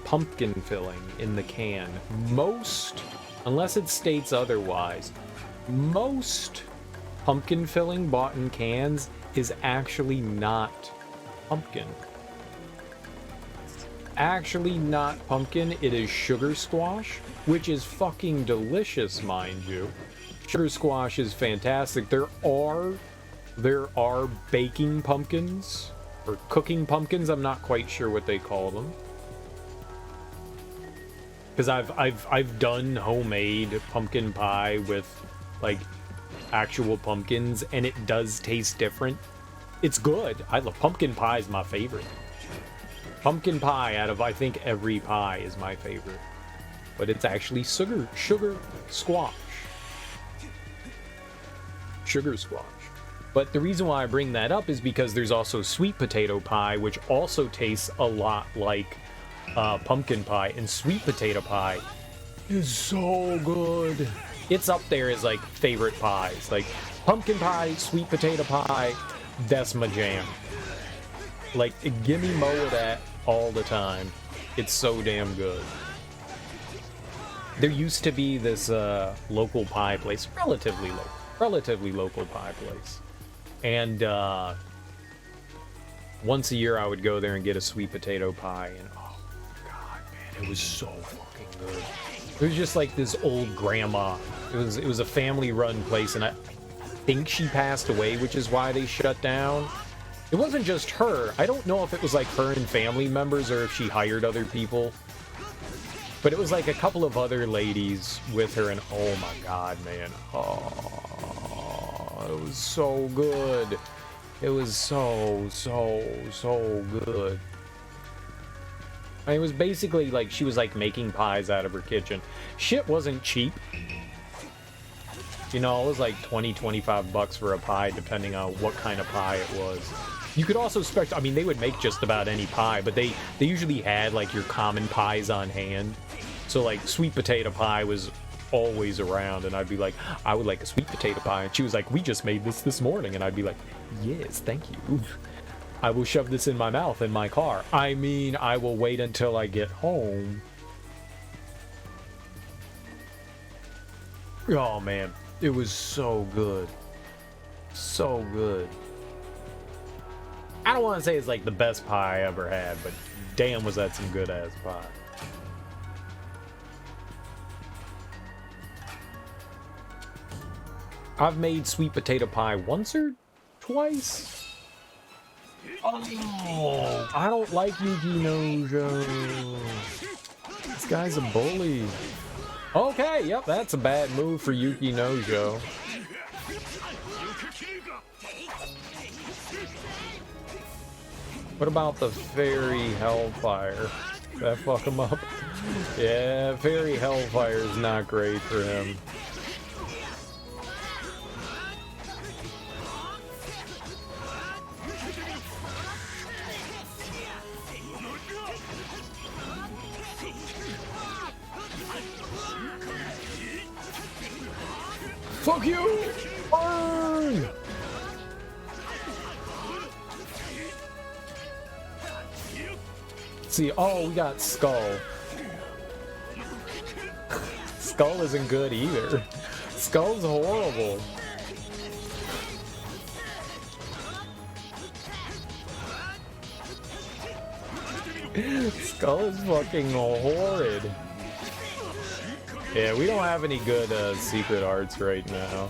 pumpkin filling in the can, most, unless it states otherwise, most pumpkin filling bought in cans is actually not pumpkin. Actually not pumpkin, it is sugar squash, which is fucking delicious, mind you. Sugar squash is fantastic. There are baking pumpkins, or cooking pumpkins, I'm not quite sure what they call them. Because I've done homemade pumpkin pie with like actual pumpkins, and it does taste different. It's good. I love pumpkin pie, is my favorite. Pumpkin pie out of I think every pie is my favorite. But it's actually sugar squash. Sugar squash. But the reason why I bring that up is because there's also sweet potato pie, which also tastes a lot like pumpkin pie, and sweet potato pie is so good. It's up there as like favorite pies. Like pumpkin pie, sweet potato pie, that's my jam. Like, give me more of that all the time. It's so damn good. There used to be this local pie place, relatively local pie place. And once a year I would go there and get a sweet potato pie, and oh god, man, it was so fucking good. It was just like this old grandma. It was a family-run place, and I think she passed away, which is why they shut down. It wasn't just her. I don't know if it was like her and family members or if she hired other people. But it was like a couple of other ladies with her, and oh my god, man. Oh, it was so good. It was so good. I mean, it was basically like she was like making pies out of her kitchen. Shit wasn't cheap. You know, it was like 20-25 bucks for a pie, depending on what kind of pie it was. You could also expect, I mean, they would make just about any pie, but they usually had like your common pies on hand. So like sweet potato pie was always around, and I'd be like, I would like a sweet potato pie. And she was like, we just made this morning. And I'd be like, yes, thank you. I will shove this in my mouth in my car. I mean, I will wait until I get home. Oh man, it was so good. So good. I don't want to say it's like the best pie I ever had, but damn was that some good ass pie. I've made sweet potato pie once or twice. Oh, I don't like Yuki Nojo. This guy's a bully. Okay, yep, that's a bad move for Yuki Nojo. What about the Fairy Hellfire? Did that fuck him up? Yeah, Fairy Hellfire is not great for him. Fuck you! Burn! See, oh, we got Skull. Skull isn't good either. Skull's horrible. Skull is fucking horrid. Yeah, we don't have any good secret arts right now.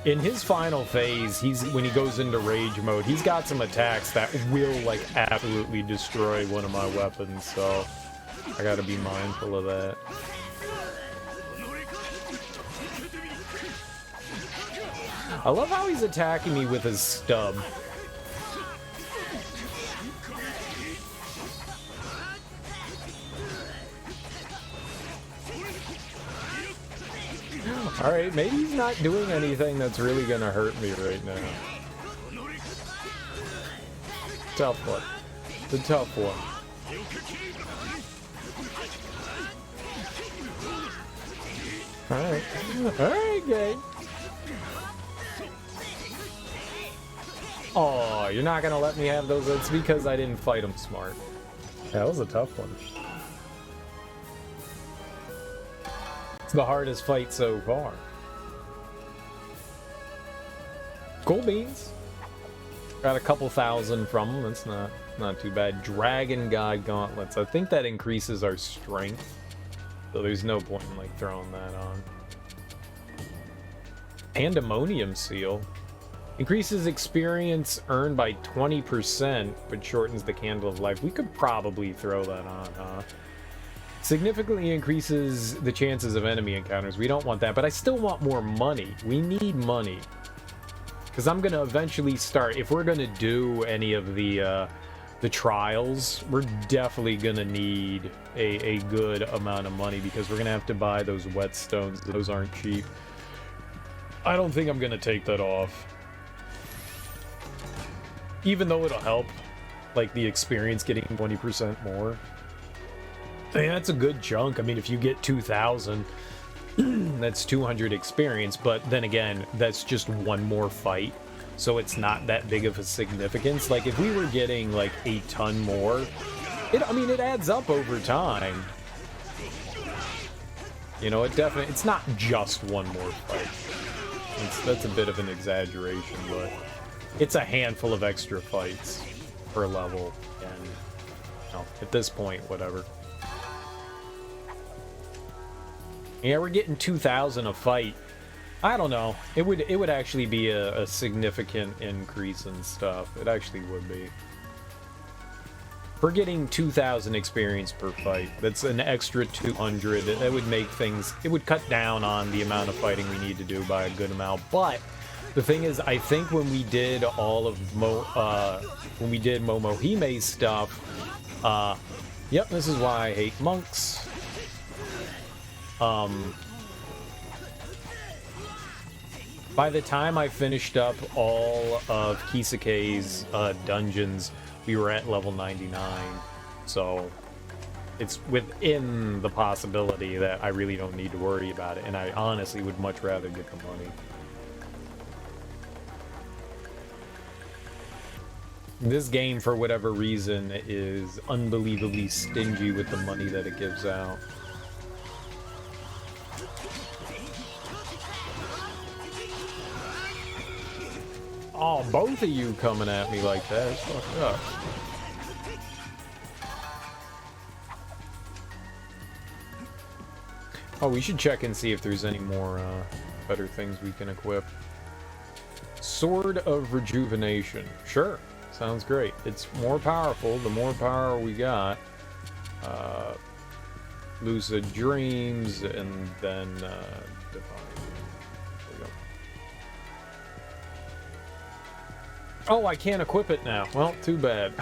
In his final phase, when he goes into rage mode, he's got some attacks that will like absolutely destroy one of my weapons, so I gotta be mindful of that. I love how he's attacking me with his stub. Alright, maybe he's not doing anything that's really gonna hurt me right now. Tough one. The tough one. Alright. Alright, gang. Oh, you're not gonna let me have those? It's because I didn't fight him smart. That was a tough one. It's the hardest fight so far. Cool beans. Got a couple thousand from them. That's not too bad. Dragon God Gauntlets. I think that increases our strength. So there's no point in like throwing that on. Pandemonium Seal. Increases experience earned by 20%, but shortens the Candle of Life. We could probably throw that on, huh? Significantly increases the chances of enemy encounters. We don't want that, but I still want more money. We need money. Because I'm going to eventually start, if we're going to do any of the trials, we're definitely going to need a good amount of money, because we're going to have to buy those whetstones. Those aren't cheap. I don't think I'm going to take that off. Even though it'll help, like, the experience getting 20% more. I mean, that's a good chunk. I mean, if you get 2,000, that's 200 experience, but then again, that's just one more fight, so it's not that big of a significance. Like, if we were getting, like, a ton more, I mean, it adds up over time. You know, it's not just one more fight. That's a bit of an exaggeration, but it's a handful of extra fights per level, and you know, at this point, whatever. Yeah, we're getting 2,000 a fight. I don't know. It would actually be a significant increase in stuff. It actually would be. We're getting 2,000 experience per fight. That's an extra 200. That would make things... It would cut down on the amount of fighting we need to do by a good amount. But the thing is, I think when we did all of when we did Momohime's stuff, yep, this is why I hate monks. By the time I finished up all of Kisuke's dungeons, we were at level 99, so it's within the possibility that I really don't need to worry about it, and I honestly would much rather get the money. This game, for whatever reason, is unbelievably stingy with the money that it gives out. Oh, both of you coming at me like that. It's fucked up. Oh, we should check and see if there's any more better things we can equip. Sword of Rejuvenation. Sure. Sounds great. It's more powerful. The more power we got. Lucid Dreams, and then Divine. Oh, I can't equip it now. Well, too bad.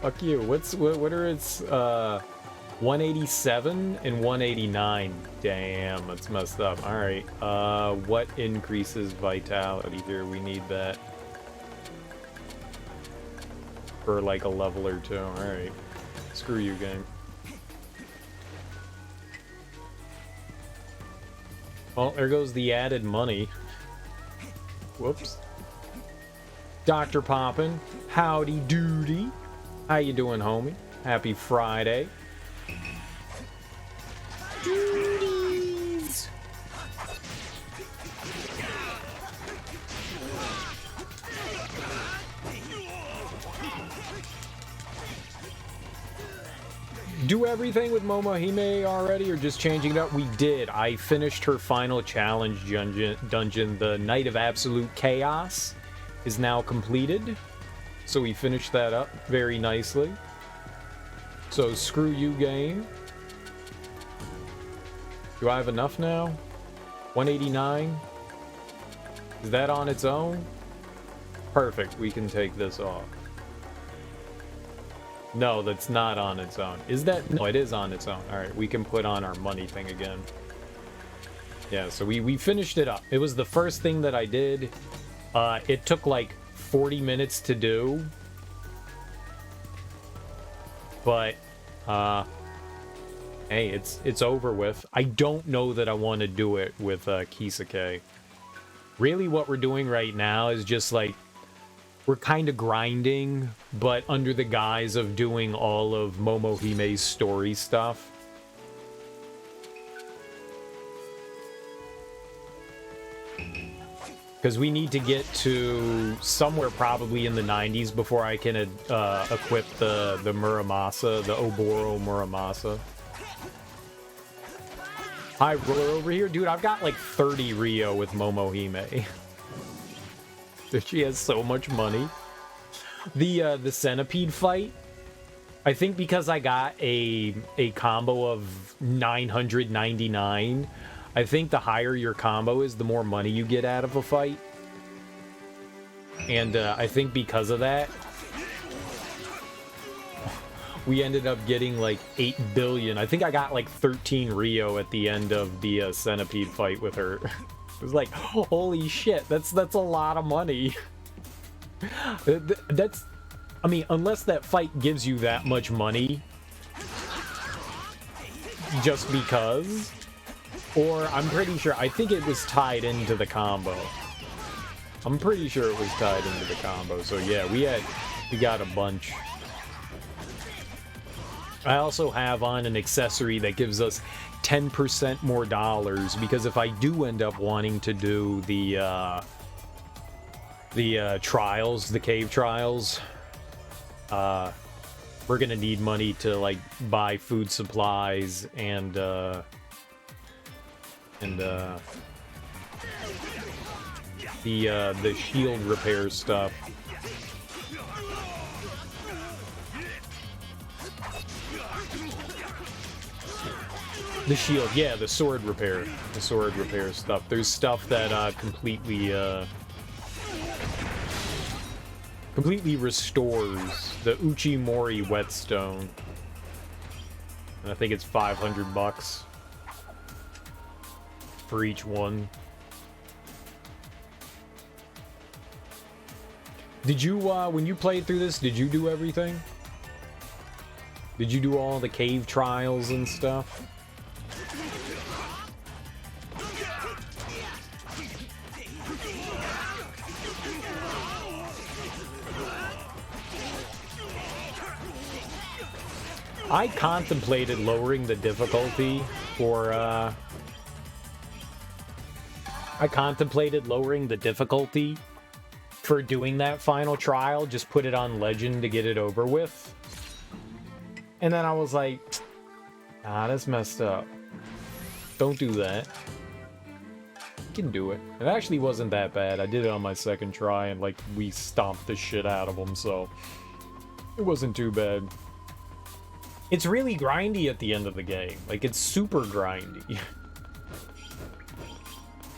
Fuck you. What are its 187 and 189? Damn, that's messed up. All right. What increases vitality here? We need that for like a level or two. All right. Screw you, game. Well, there goes the added money. Whoops. Dr. Poppin', howdy doody. How you doing, homie? Happy Friday. Duties. Do everything with Momohime already, or just changing it up? We did. I finished her final challenge dungeon, the Night of Absolute Chaos. Is now completed, so we finished that up very nicely. So screw you, game. Do I have enough now? 189? Is that on its own? Perfect, we can take this off. No, that's not on its own. Is that? No, it is on its own. Alright, we can put on our money thing again. Yeah, so we finished it up. It was the first thing that I did. It took like 40 minutes to do, but hey, it's over with. I don't know that I want to do it with Kisuke. Really, what we're doing right now is just like we're kind of grinding, but under the guise of doing all of Momohime's story stuff. Because we need to get to somewhere probably in the 90s before I can equip the Muramasa, the Oboro Muramasa. Hi, Roller over here. Dude, I've got like 30 Rio with Momohime. She has so much money. The centipede fight, I think because I got a combo of 999, I think the higher your combo is, the more money you get out of a fight. And I think because of that, we ended up getting like 8 billion. I think I got like 13 Rio at the end of the centipede fight with her. It was like, holy shit, that's a lot of money. That's, I mean, unless that fight gives you that much money just because. Or I'm pretty sure, I think it was tied into the combo. I'm pretty sure it was tied into the combo. So yeah, we got a bunch. I also have on an accessory that gives us 10% more dollars, because if I do end up wanting to do the trials, the cave trials, we're gonna need money to like buy food supplies and the shield repair stuff. The shield, yeah, the sword repair. The sword repair stuff. There's stuff that completely restores the Uchimori whetstone. And I think it's $500 for each one. Did you, when you played through this, did you do everything? Did you do all the cave trials and stuff? I contemplated lowering the difficulty for, doing that final trial, just put it on Legend to get it over with. And then I was like, ah, that's messed up. Don't do that. You can do it. It actually wasn't that bad. I did it on my second try, and, like, we stomped the shit out of them, so it wasn't too bad. It's really grindy at the end of the game. Like, it's super grindy.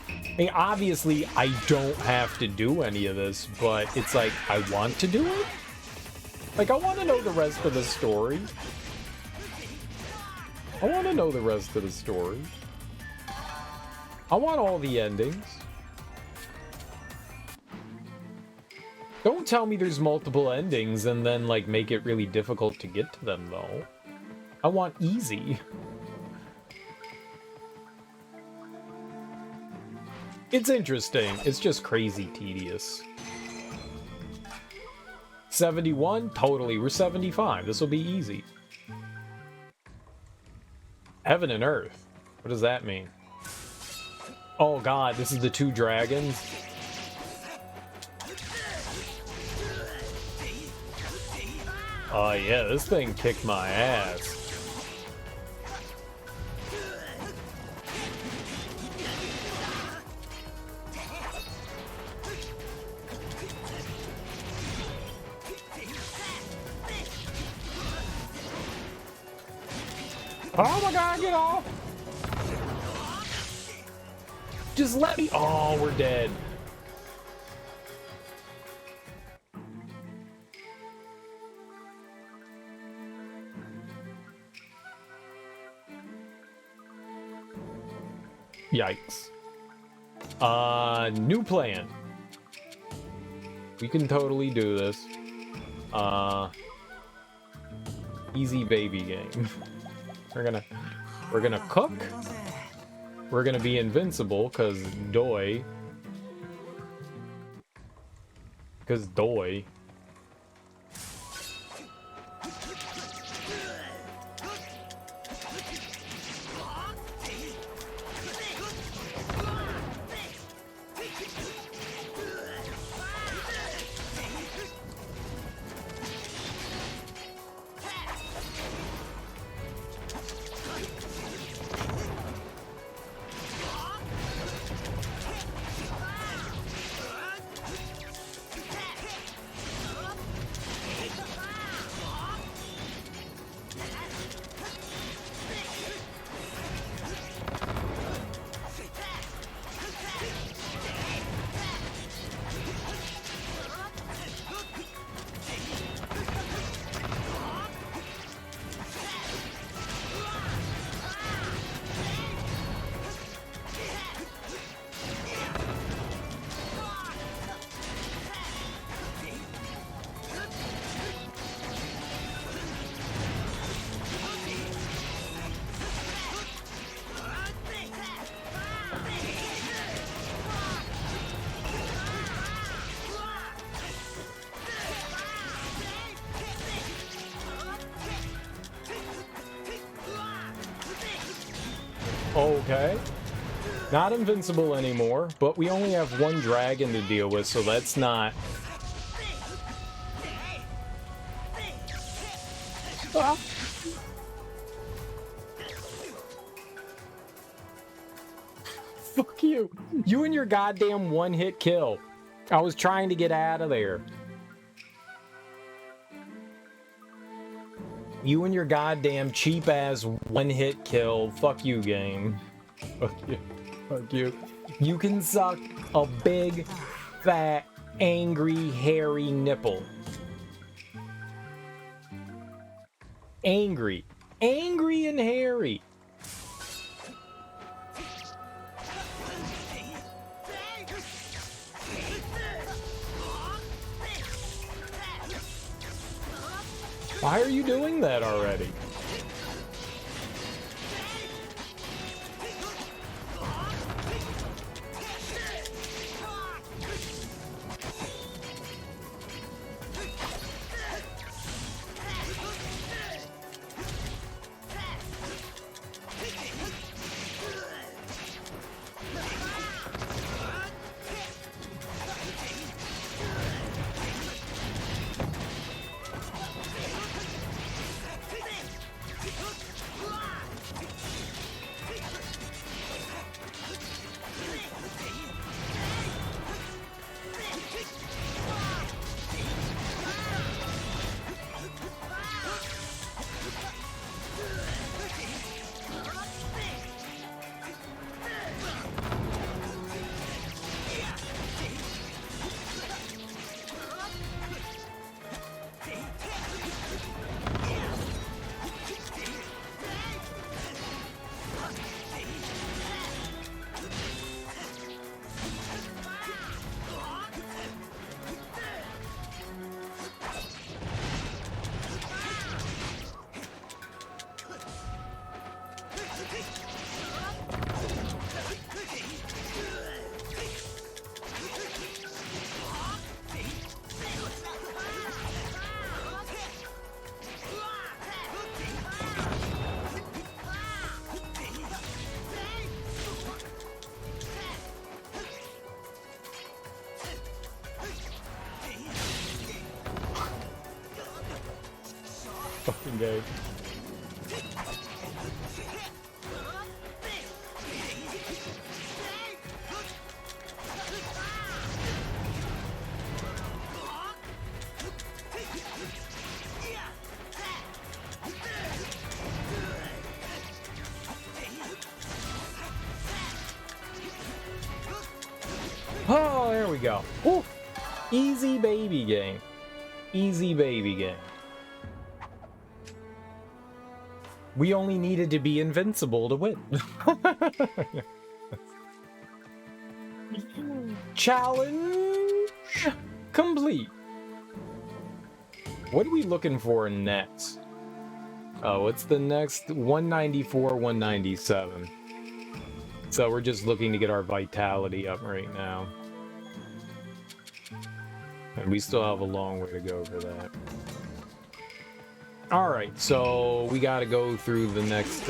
I mean, obviously, I don't have to do any of this, but it's like, I want to do it? Like, I want to know the rest of the story. I want to know the rest of the story. I want all the endings. Don't tell me there's multiple endings and then, like, make it really difficult to get to them, though. I want easy. It's interesting. It's just crazy tedious. 71? Totally. We're 75. This will be easy. Heaven and Earth. What does that mean? Oh god, this is the two dragons? Oh yeah, this thing kicked my ass. Oh my god, get off! Just let me. Oh, we're dead. Yikes. New plan. We can totally do this. Easy baby game. We're gonna cook. We're gonna be invincible, cause doi. Cause doi. Okay. Not invincible anymore, but we only have one dragon to deal with, so that's not... Ah. Fuck you. You and your goddamn one-hit kill. I was trying to get out of there. You and your goddamn cheap-ass one-hit kill. Fuck you, game. Fuck you. Fuck you. You can suck a big, fat, angry, hairy nipple. Angry. Angry and hairy. Why are you doing that already? Fucking game. Oh, there we go. Woo. Easy baby game. Easy baby game. We only needed to be invincible to win. Challenge complete. What are we looking for next? Oh, it's the next 194, 197. So we're just looking to get our vitality up right now. And we still have a long way to go for that. Alright, so we gotta go through the next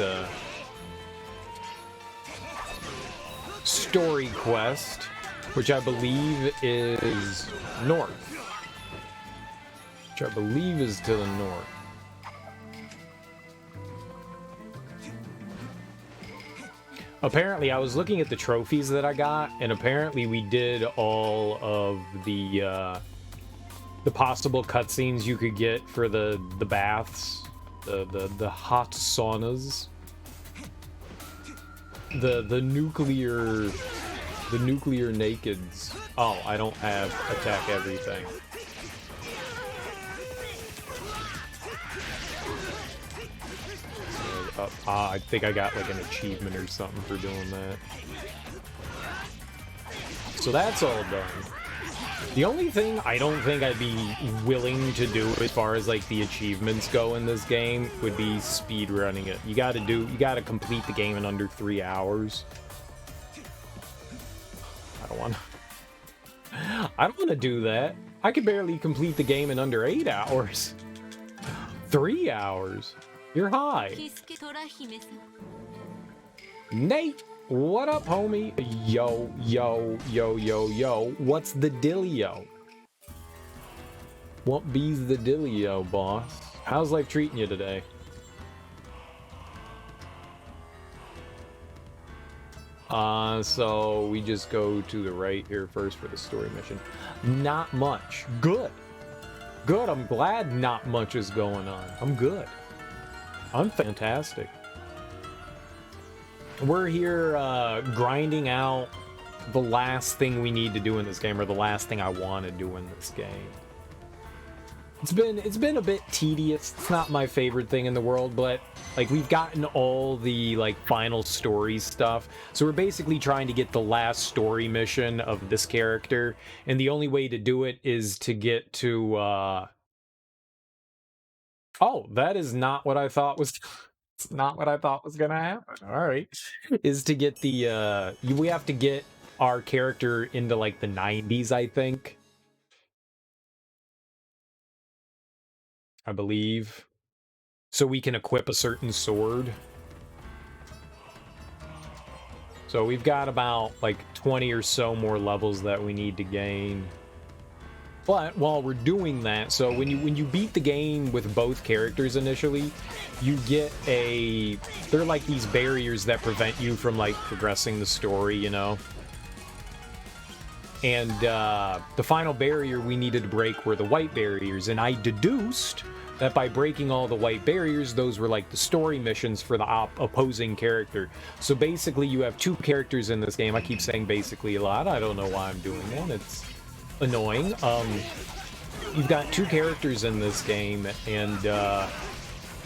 story quest, which I believe is north. Which I believe is to the north. Apparently, I was looking at the trophies that I got, and apparently we did all of the possible cutscenes you could get for the baths, the hot saunas, the nuclear nakeds. Oh, I don't have attack everything. So, I think I got like an achievement or something for doing that. So that's all done. The only thing I don't think I'd be willing to do as far as like the achievements go in this game would be speed running it. You gotta complete the game in under 3 hours. I don't want to do that. I could barely complete the game in under 8 hours. 3 hours. You're high. Nate, what up, homie? Yo, yo, yo, yo, yo. What's the dealio? What be's the dealio, boss? How's life treating you today? So we just go to the right here first for the story mission. Not much. Good. Good. I'm glad not much is going on. I'm good. I'm fantastic. We're here grinding out the last thing we need to do in this game, or the last thing I want to do in this game. It's been a bit tedious. It's not my favorite thing in the world, but like we've gotten all the like final story stuff. So we're basically trying to get the last story mission of this character, and the only way to do it is to get to oh, that is not what I thought was it's not what I thought was gonna happen. All right. Is to get the we have to get our character into like the 90s, I think. I believe. So we can equip a certain sword. So we've got about like 20 or so more levels that we need to gain. But while we're doing that, so when you beat the game with both characters initially, you get they're like these barriers that prevent you from like progressing the story, you know? And the final barrier we needed to break were the white barriers, and I deduced that by breaking all the white barriers, those were like the story missions for the opposing character. So basically you have two characters in this game. I keep saying basically a lot. I don't know why I'm doing that. It's annoying. You've got two characters in this game, and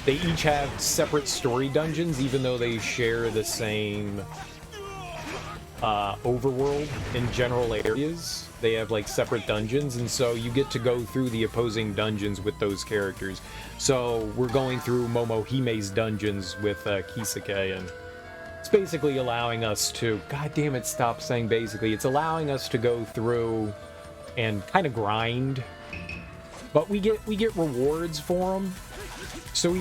they each have separate story dungeons, even though they share the same overworld in general areas. They have like separate dungeons, and so you get to go through the opposing dungeons with those characters. So we're going through Momohime's dungeons with Kisuke, and it's basically allowing us to, god damn it, stop saying basically, it's allowing us to go through and kind of grind, but we get rewards for them. So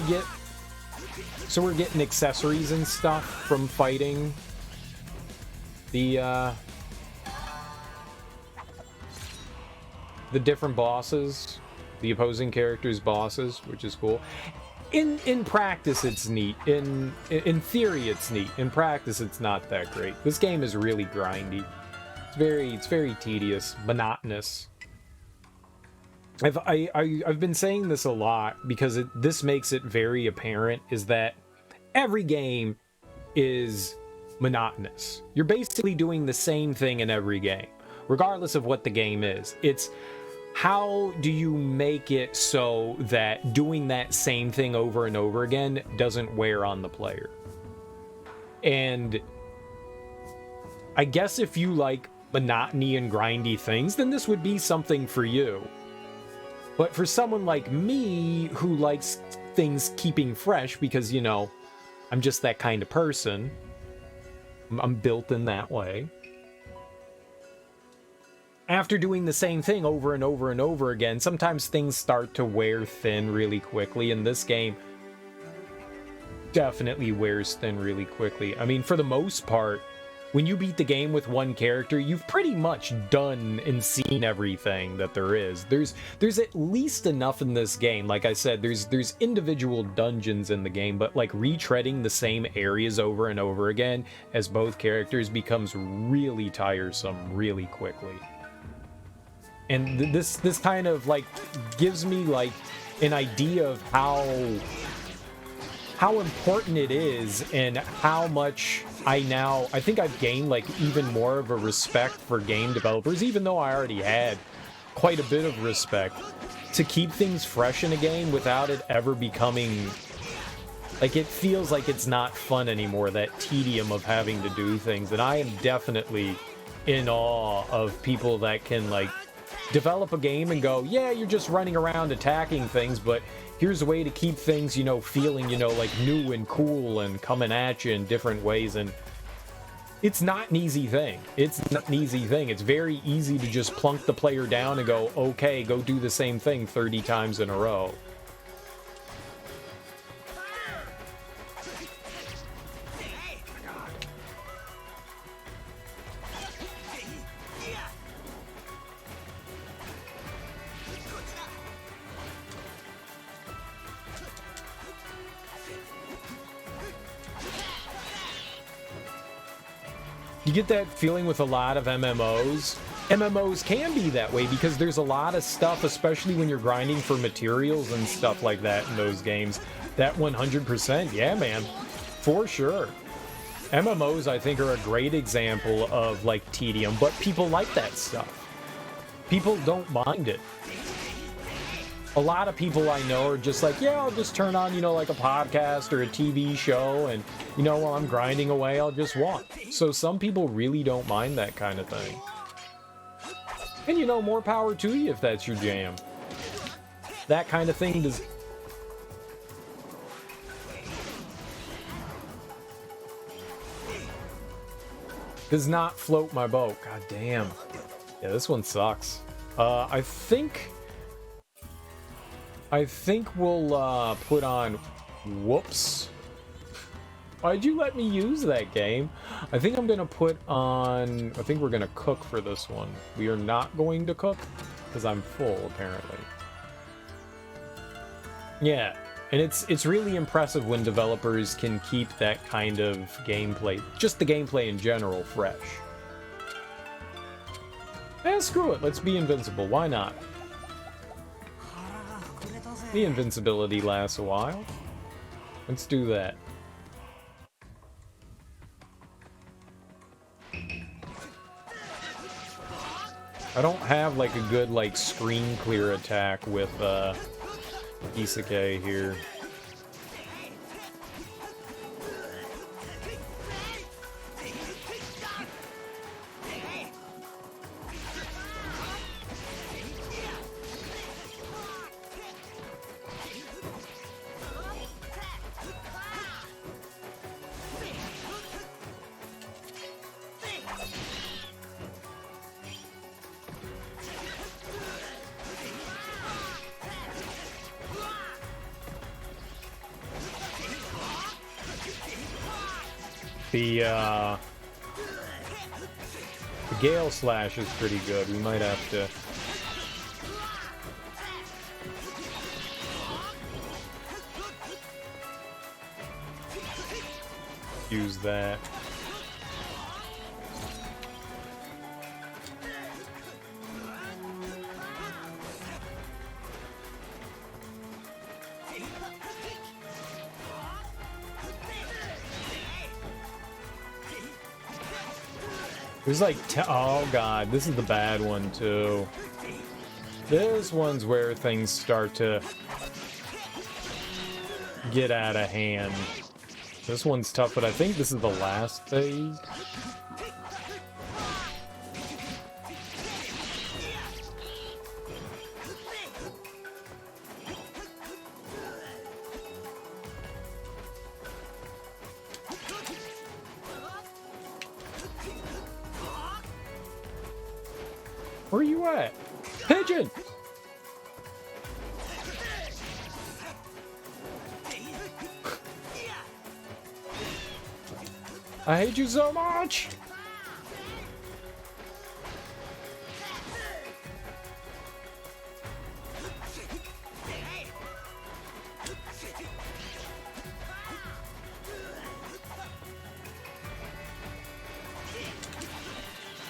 we're getting accessories and stuff from fighting the different bosses, the opposing characters' bosses, which is cool. In practice, it's neat. In theory, it's neat. In practice, it's not that great. This game is really grindy. It's very tedious, monotonous. I've been saying this a lot because this makes it very apparent, is that every game is monotonous. You're basically doing the same thing in every game, regardless of what the game is. It's how do you make it so that doing that same thing over and over again doesn't wear on the player? And I guess if you like monotony and grindy things, then this would be something for you. But for someone like me who likes things keeping fresh, because, you know, I'm just that kind of person, I'm built in that way. After doing the same thing over and over and over again, sometimes things start to wear thin really quickly, and this game definitely wears thin really quickly. I mean, for the most part, when you beat the game with one character, you've pretty much done and seen everything that there is. There's at least enough in this game. Like I said, there's individual dungeons in the game, but like retreading the same areas over and over again as both characters becomes really tiresome really quickly. And this kind of like gives me like an idea of how important it is, and how much I think I've gained like even more of a respect for game developers, even though I already had quite a bit of respect, to keep things fresh in a game without it ever becoming like, it feels like it's not fun anymore, that tedium of having to do things. And I am definitely in awe of people that can like develop a game and go, yeah, you're just running around attacking things, but here's a way to keep things, you know, feeling, you know, like new and cool and coming at you in different ways. And it's not an easy thing. It's not an easy thing. It's very easy to just plunk the player down and go, okay, go do the same thing 30 times in a row. You get that feeling with a lot of MMOs. MMOs can be that way because there's a lot of stuff, especially when you're grinding for materials and stuff like that in those games. That 100%, yeah, man, for sure. MMOs, I think, are a great example of, like, tedium, but people like that stuff. People don't mind it. A lot of people I know are just like, yeah, I'll just turn on, you know, like a podcast or a TV show, and, you know, while I'm grinding away, I'll just walk. So some people really don't mind that kind of thing. And, you know, more power to you if that's your jam. That kind of thing does not float my boat. God damn. Yeah, this one sucks. I think we'll put on... Whoops. Why'd you let me use that game? I think I'm gonna put on... I think we're gonna cook for this one. We are not going to cook, because I'm full, apparently. Yeah, and it's really impressive when developers can keep that kind of gameplay, just the gameplay in general, fresh. Eh, screw it, let's be invincible, why not? The invincibility lasts a while. Let's do that. I don't have, like, a good, like, screen clear attack with, Kisuke here. The Gale Slash is pretty good. We might have to... use that. There's like, oh god, this is the bad one too. This one's where things start to get out of hand. This one's tough, but I think this is the last phase. Where are you at? Pigeon! I hate you so much!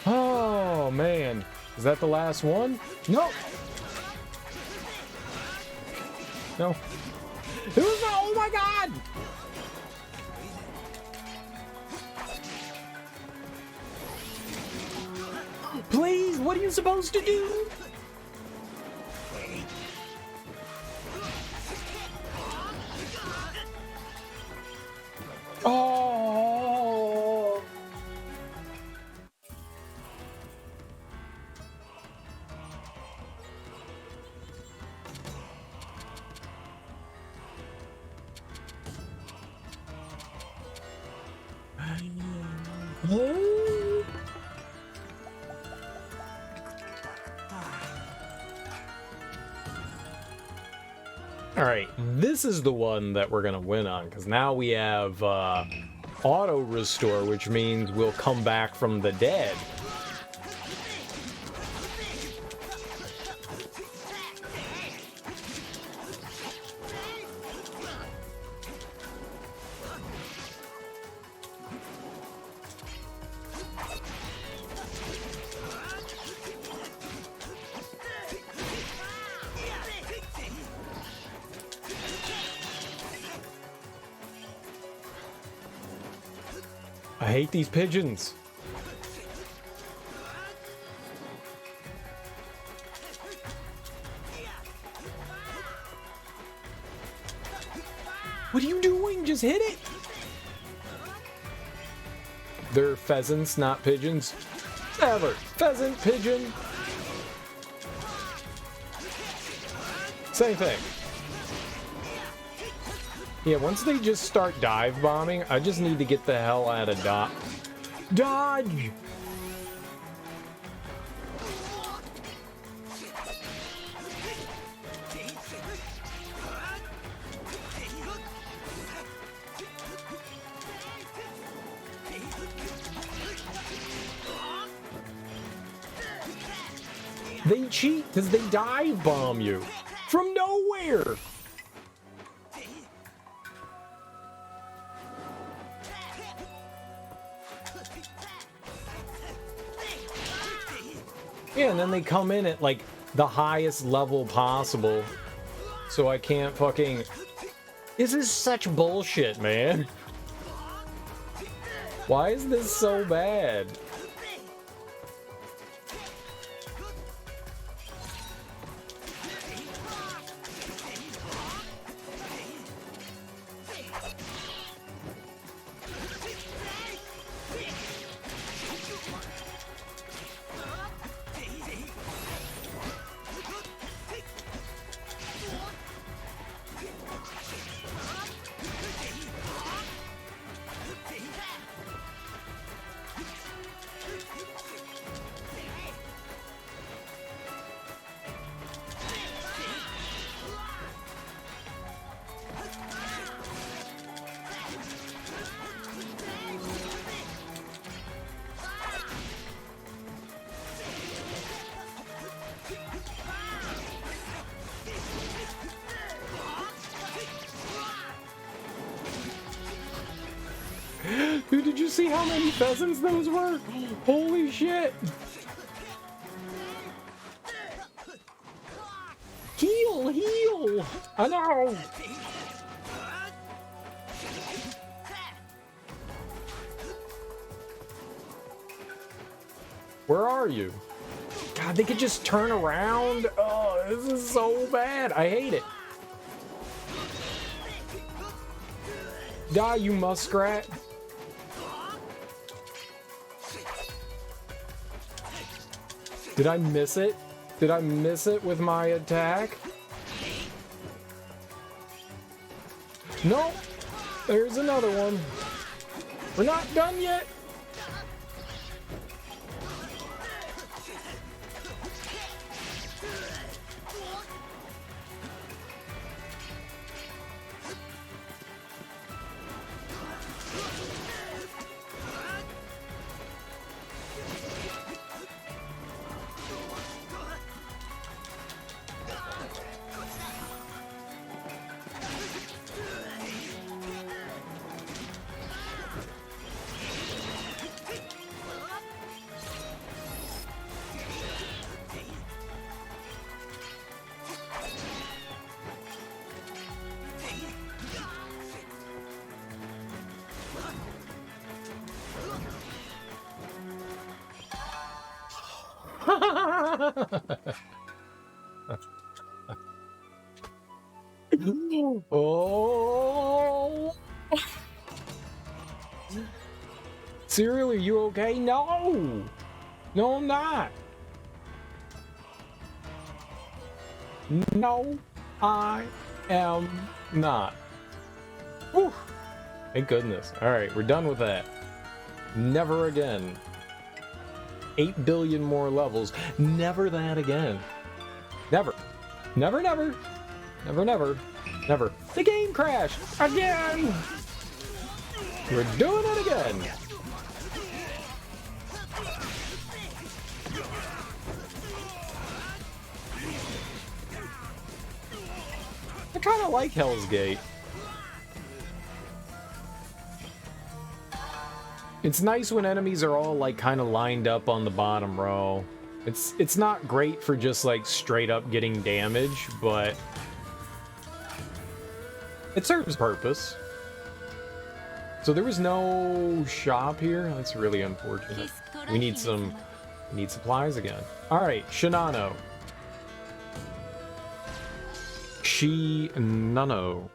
Oh, man. Is that the last one? No! No. It was, oh my god! Please, what are you supposed to do? Oh! Alright, this is the one that we're gonna win on, because now we have auto restore, which means we'll come back from the dead. I hate these pigeons. What are you doing? Just hit it. They're pheasants, not pigeons. Never. Pheasant, pigeon. Same thing. Yeah, once they just start dive bombing, I just need to get the hell out of dodge! They cheat because they dive bomb you from nowhere. Yeah, and then they come in at like the highest level possible, so I can't fucking... This is such bullshit, man. Why is this so bad? Dude, did you see how many pheasants those were? Holy shit! Heal! Heal! I know! Where are you? God, they could just turn around? Oh, this is so bad. I hate it. Die, you muskrat. Did I miss it? Did I miss it with my attack? No! There's another one. We're not done yet. Oh! Serial, are you okay? No! No, I'm not. No, I am not. Whew. Thank goodness. Alright, we're done with that. Never again. 8 billion more levels. Never that again. Never. Never, never. Never, never. Never. The game crashed! Again! We're doing it again! I kinda like Hell's Gate. It's nice when enemies are all like kind of lined up on the bottom row. It's not great for just like straight up getting damage, but it serves purpose. So there was no shop here? That's really unfortunate. We need supplies again. Alright, Shinano. Shinano.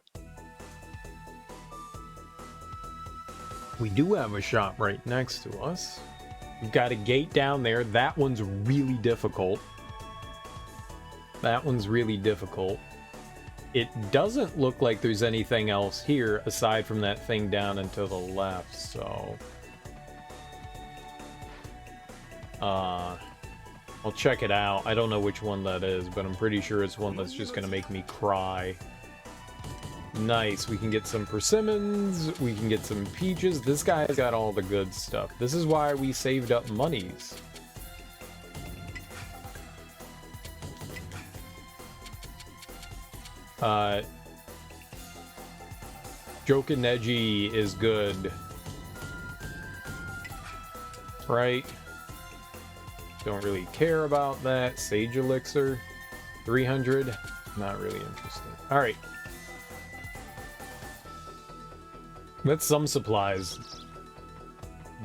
We do have a shop right next to us. We've got a gate down there. That one's really difficult. That one's really difficult. It doesn't look like there's anything else here aside from that thing down and to the left, so... I'll check it out. I don't know which one that is, but I'm pretty sure it's one that's just gonna make me cry. Nice, we can get some persimmons, we can get some peaches. This guy's got all the good stuff. This is why we saved up monies. Jokineji is good. Right? Don't really care about that. Sage Elixir. 300. Not really interested. Alright. That's some supplies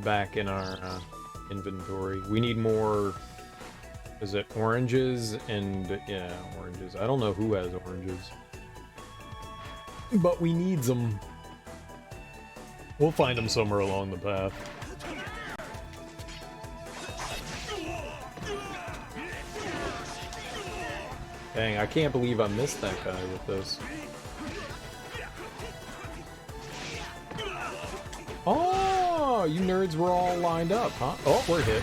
back in our inventory. We need more... Is it oranges? And... yeah, oranges. I don't know who has oranges. But we need them. We'll find them somewhere along the path. Dang, I can't believe I missed that guy with this. Oh, you nerds were all lined up, huh? Oh, we're hit.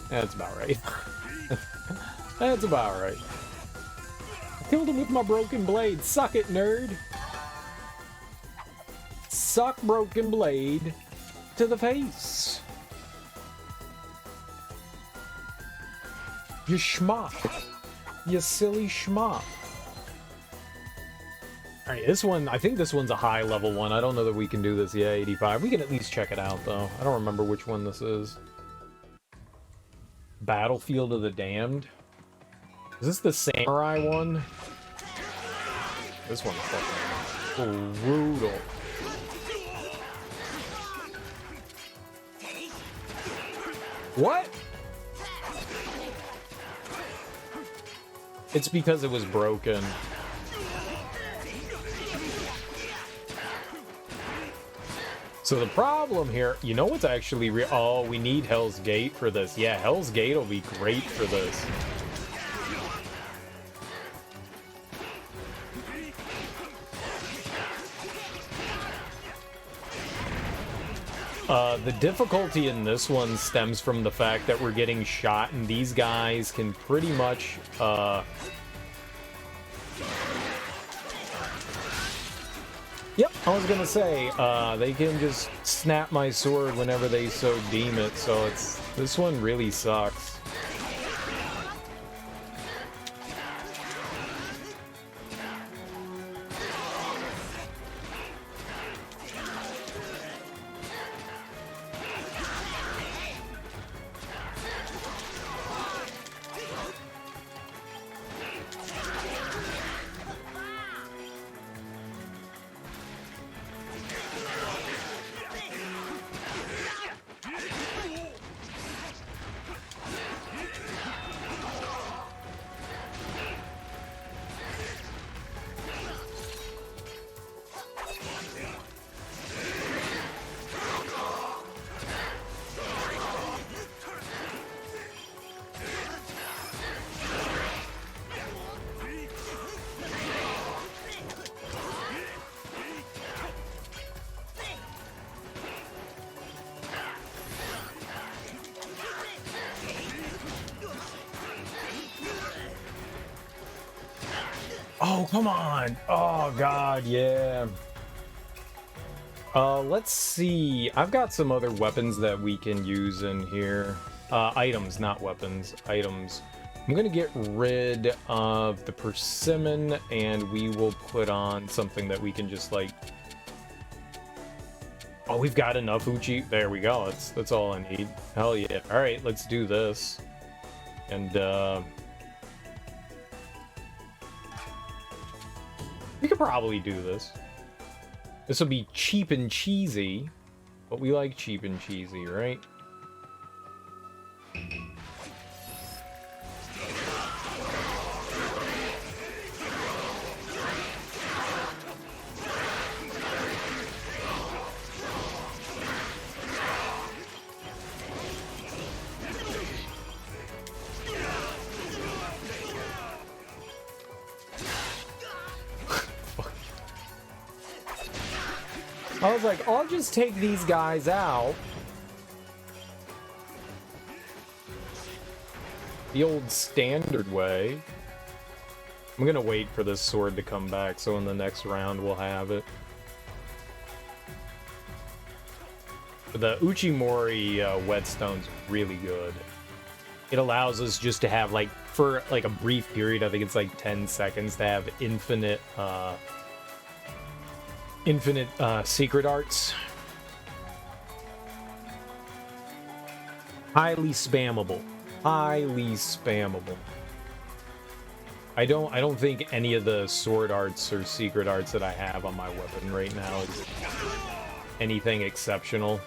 That's about right. That's about right. I killed him with my broken blade. Suck it, nerd. Suck broken blade to the face. You schmuck. You silly schmuck. Alright, this one, I think this one's a high level one. I don't know that we can do this. Yeah, 85. We can at least check it out, though. I don't remember which one this is. Battlefield of the Damned. Is this the samurai one? This one's fucking brutal. What? It's because it was broken. So the problem here, you know what's actually oh, we need Hell's Gate for this. Yeah, Hell's Gate will be great for this. The difficulty in this one stems from the fact that we're getting shot, and these guys can pretty much, Yep, I was gonna say, they can just snap my sword whenever they so deem it, so this one really sucks. Oh, come on. Oh, God, yeah. Let's see. I've got some other weapons that we can use in here. Items, not weapons. Items. I'm gonna get rid of the persimmon, and we will put on something that we can just, like... Oh, we've got enough Uchi. There we go. That's all I need. Hell yeah. Alright, let's do this. And, we could probably do this. This will be cheap and cheesy, but we like cheap and cheesy, right? I was like, I'll just take these guys out. The old standard way. I'm gonna wait for this sword to come back, so in the next round we'll have it. The Uchimori whetstone's really good. It allows us just to have, like, for like a brief period, I think it's like 10 seconds, to have infinite secret arts. Highly spammable. Highly spammable. I don't think any of the sword arts or secret arts that I have on my weapon right now is anything exceptional.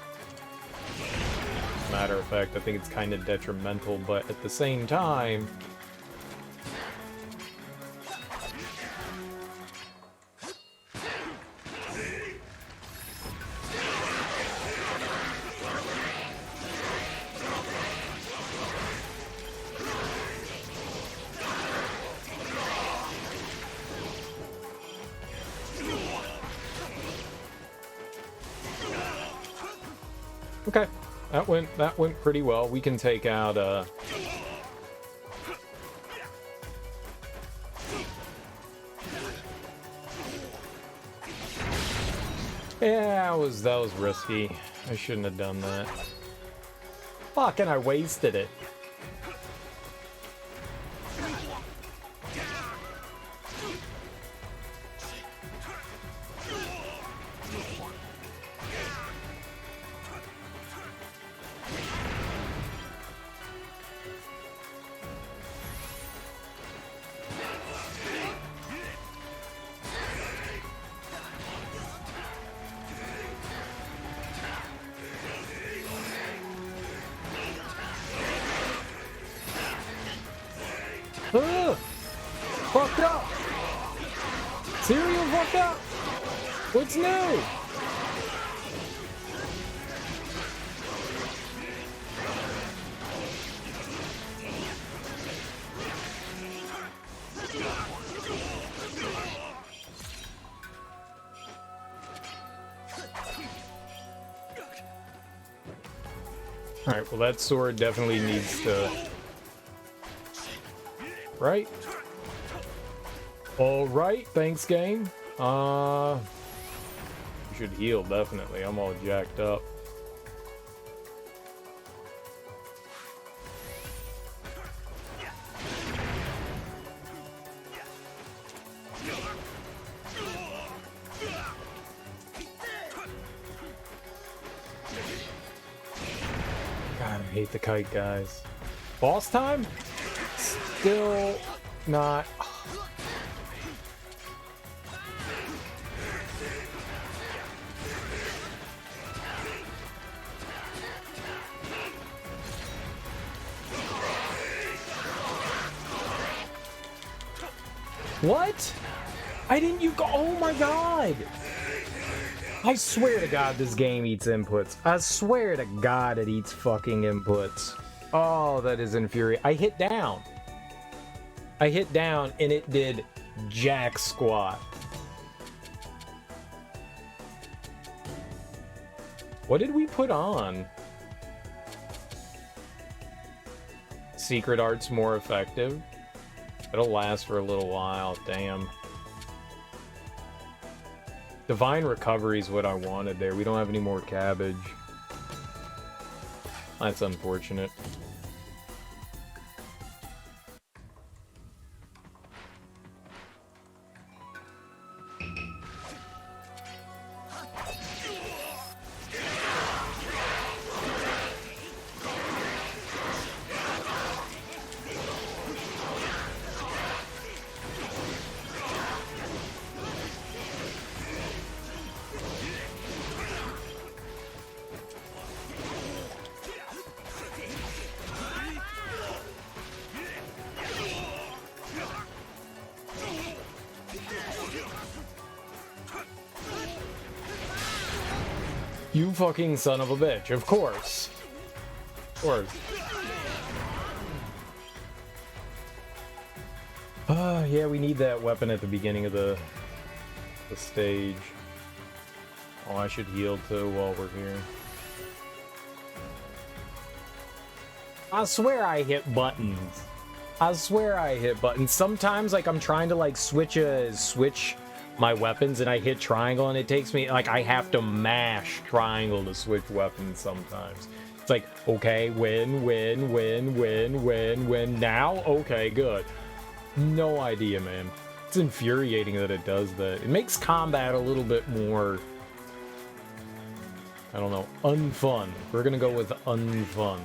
Matter of fact, I think it's kind of detrimental, but at the same time, okay, that went pretty well. We can take out yeah, that was risky. I shouldn't have done that. Fuck, and I wasted it. Ugh! Fucked up! Cereal fucked up! What's new? Alright, well that sword definitely needs to... Right? Alright, thanks game. You should heal, definitely. I'm all jacked up. God, I hate the kite guys. Boss time? Still not. What? I didn't you go? Oh my god! I swear to God this game eats inputs. I swear to God it eats fucking inputs. Oh, that is infuriating. I hit down and it did jack squat. What did we put on? Secret art's more effective. It'll last for a little while, damn. Divine recovery is what I wanted there. We don't have any more cabbage. That's unfortunate. You fucking son of a bitch. Of course. Of course. Yeah, we need that weapon at the beginning of the stage. Oh, I should heal too while we're here. I swear I hit buttons. I swear I hit buttons. Sometimes, like, I'm trying to, like, switch my weapons, and I hit triangle, and it takes me, like, I have to mash triangle to switch weapons sometimes. It's like, okay, win, now? Okay, good. No idea, man. It's infuriating that it does that. It makes combat a little bit more, I don't know, unfun. We're gonna go with unfun.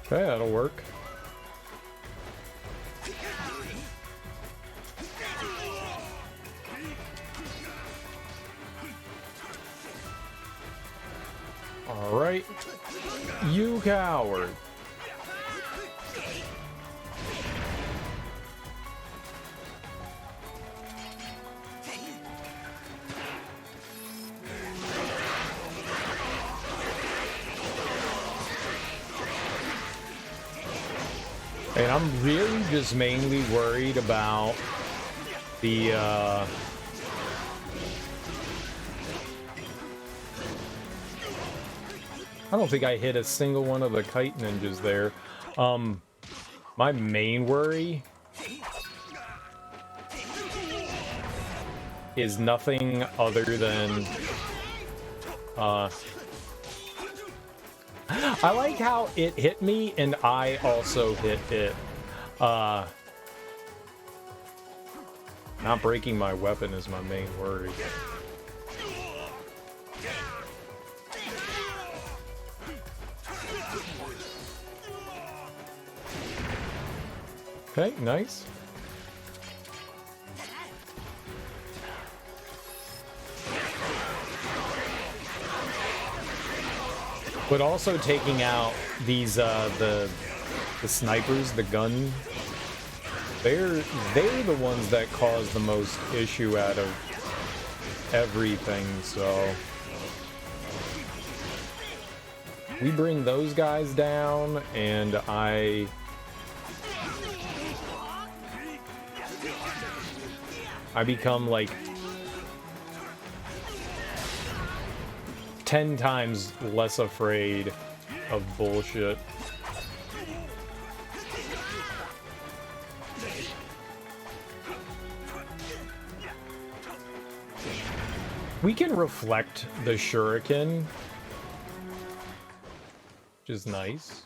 Okay, that'll work. All right, you coward. And I'm really just mainly worried about the, I don't think I hit a single one of the kite ninjas there. My main worry is nothing other than, I like how it hit me and I also hit it. Not breaking my weapon is my main worry. Okay, nice. But also taking out these the snipers, the gun, they're the ones that cause the most issue out of everything, so we bring those guys down and I become like 10 times less afraid of bullshit. We can reflect the shuriken, which is nice.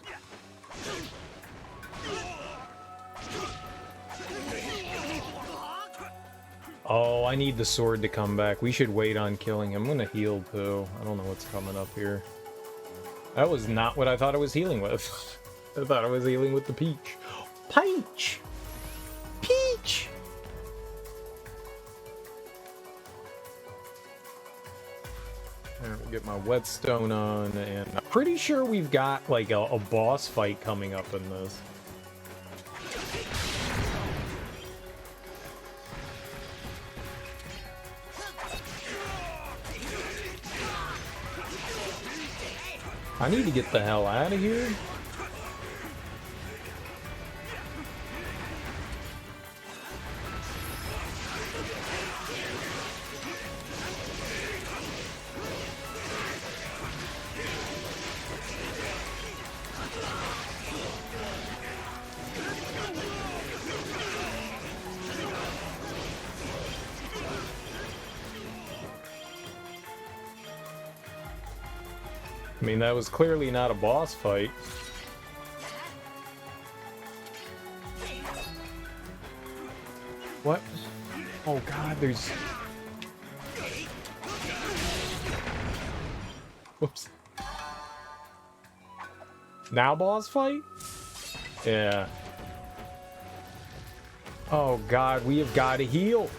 Oh, I need the sword to come back. We should wait on killing him. I'm gonna heal too. I don't know what's coming up here. That was not what I thought I was healing with. I thought I was healing with the peach. Peach! Peach! Alright, we'll get my whetstone on, and I'm pretty sure we've got like a boss fight coming up in this. I need to get the hell out of here. I mean, that was clearly not a boss fight. What? Oh god, there's... Whoops. Now boss fight? Yeah. Oh god, we have got to heal.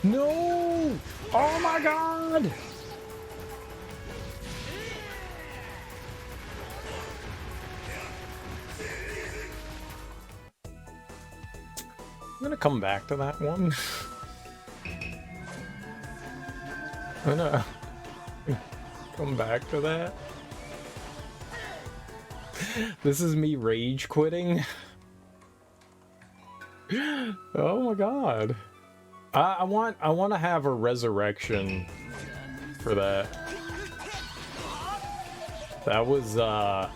No! Oh my god! I'm gonna come back to that one. I'm gonna come back to that. This is me rage quitting. Oh my god. I want to have a resurrection for that. That was like,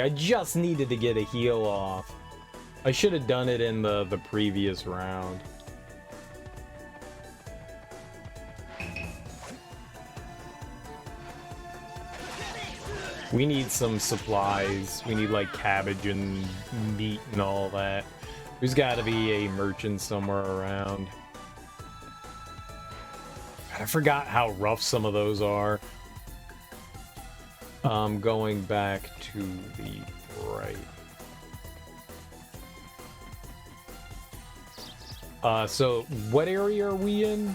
I just needed to get a heal off. I should have done it in the previous round. We need some supplies. We need like cabbage and meat and all that. There's got to be a merchant somewhere around. I forgot how rough some of those are. Going back to the right. So what area are we in?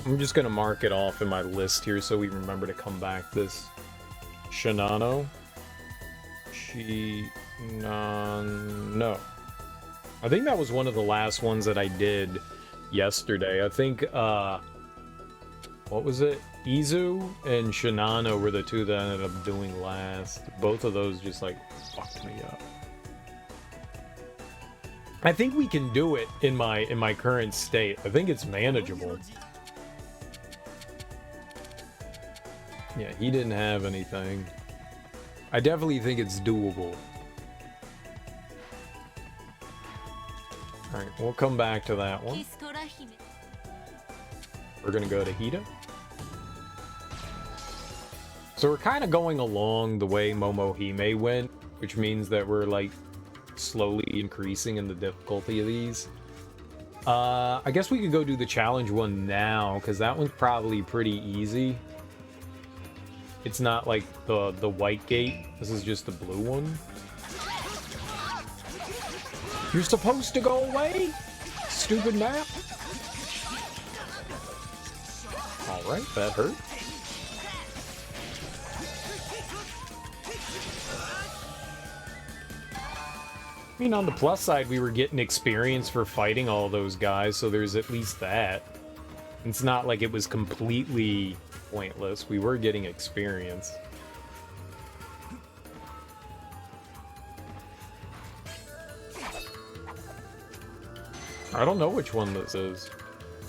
I'm just gonna mark it off in my list here so we remember to come back. This Shinano. No. I think that was one of the last ones that I did yesterday. I think, what was it? Izu and Shinano were the two that I ended up doing last. Both of those just, like, fucked me up. I think we can do it in my current state. I think it's manageable. Yeah, he didn't have anything. I definitely think it's doable. Alright, we'll come back to that one. We're gonna go to Hida. So we're kind of going along the way Momohime went, which means that we're, like, slowly increasing in the difficulty of these. I guess we could go do the challenge one now, because that one's probably pretty easy. It's not like the white gate. This is just the blue one. You're supposed to go away? Stupid map. Alright, that hurt. I mean, on the plus side, we were getting experience for fighting all those guys, so there's at least that. It's not like it was completely pointless. We were getting experience. I don't know which one this is.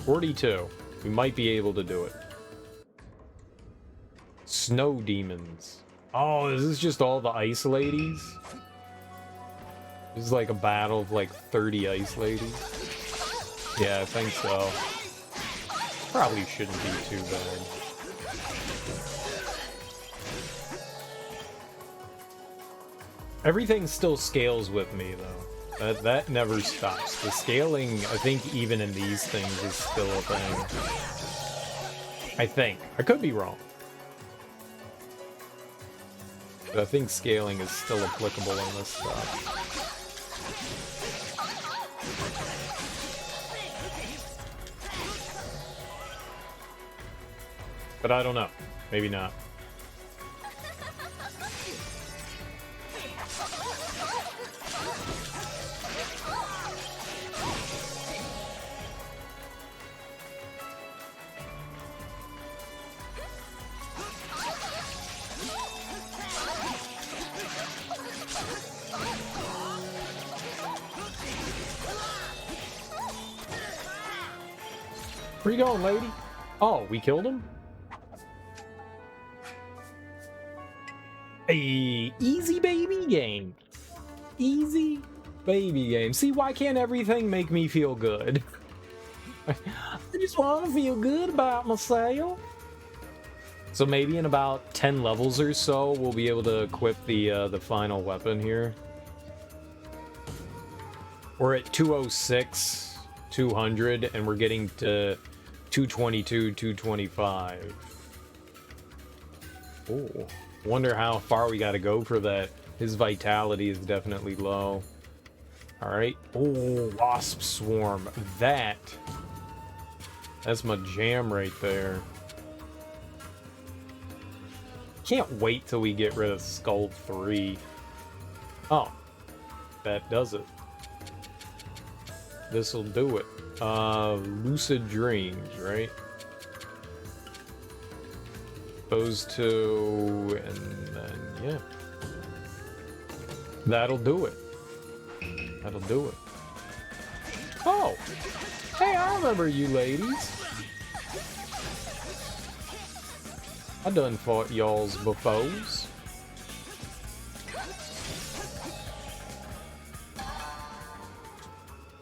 42. We might be able to do it. Snow demons. Oh, is this just all the ice ladies? This is like a battle of like 30 ice ladies. Yeah, I think so. Probably shouldn't be too bad. Everything still scales with me though. That never stops. The scaling, I think, even in these things is still a thing. I think. I could be wrong. But I think scaling is still applicable in this stuff. But I don't know. Maybe not. Where you going, lady? Oh, we killed him? Hey, easy baby game. Easy baby game. See, why can't everything make me feel good? I just want to feel good about myself. So maybe in about 10 levels or so, we'll be able to equip the final weapon here. We're at 206, 200, and we're getting to 222, 225. Oh, wonder how far we got to go for that. His vitality is definitely low. All right. Oh, Wasp Swarm. That's my jam right there. Can't wait till we get rid of Skull 3. Oh, that does it. This'll do it. Lucid Dreams, right? Those two, and then, yeah. That'll do it. That'll do it. Oh! Hey, I remember you ladies. I done fought y'all's buffos.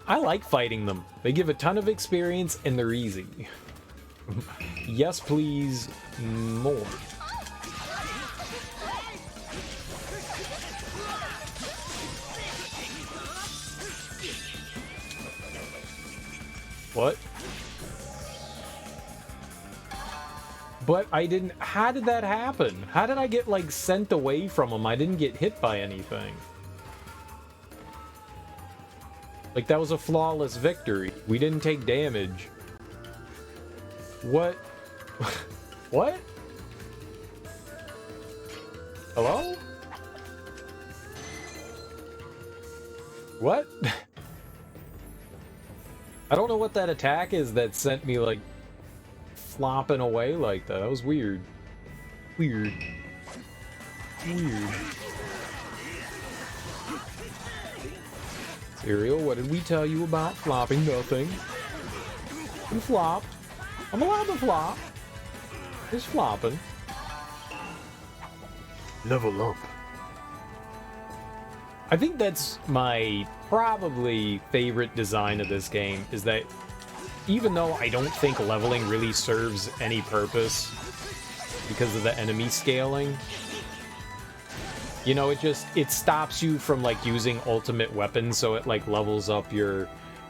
I like fighting them. They give a ton of experience and they're easy. Yes, please, more. What? But I didn't... How did that happen? How did I get, like, sent away from him? I didn't get hit by anything. Like, that was a flawless victory. We didn't take damage. What? What? Hello? What? I don't know what that attack is that sent me, like, flopping away like that. That was weird. Weird. Weird. Ariel, what did we tell you about flopping? Nothing. You flopped. I'm allowed to flop. Just flopping. Level up. I think that's my probably favorite design of this game, is that even though I don't think leveling really serves any purpose because of the enemy scaling, you know, it stops you from, like, using ultimate weapons, so it, like, levels up your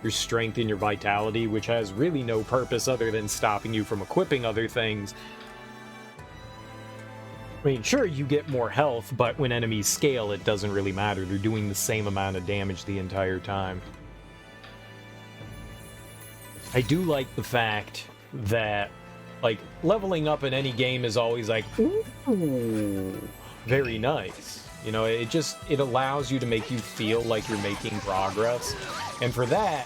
strength and your vitality, which has really no purpose other than stopping you from equipping other things. I mean, sure, you get more health, but when enemies scale, it doesn't really matter. They're doing the same amount of damage the entire time. I do like the fact that, like, leveling up in any game is always like, ooh, very nice. You know, it allows you to make you feel like you're making progress. And for that,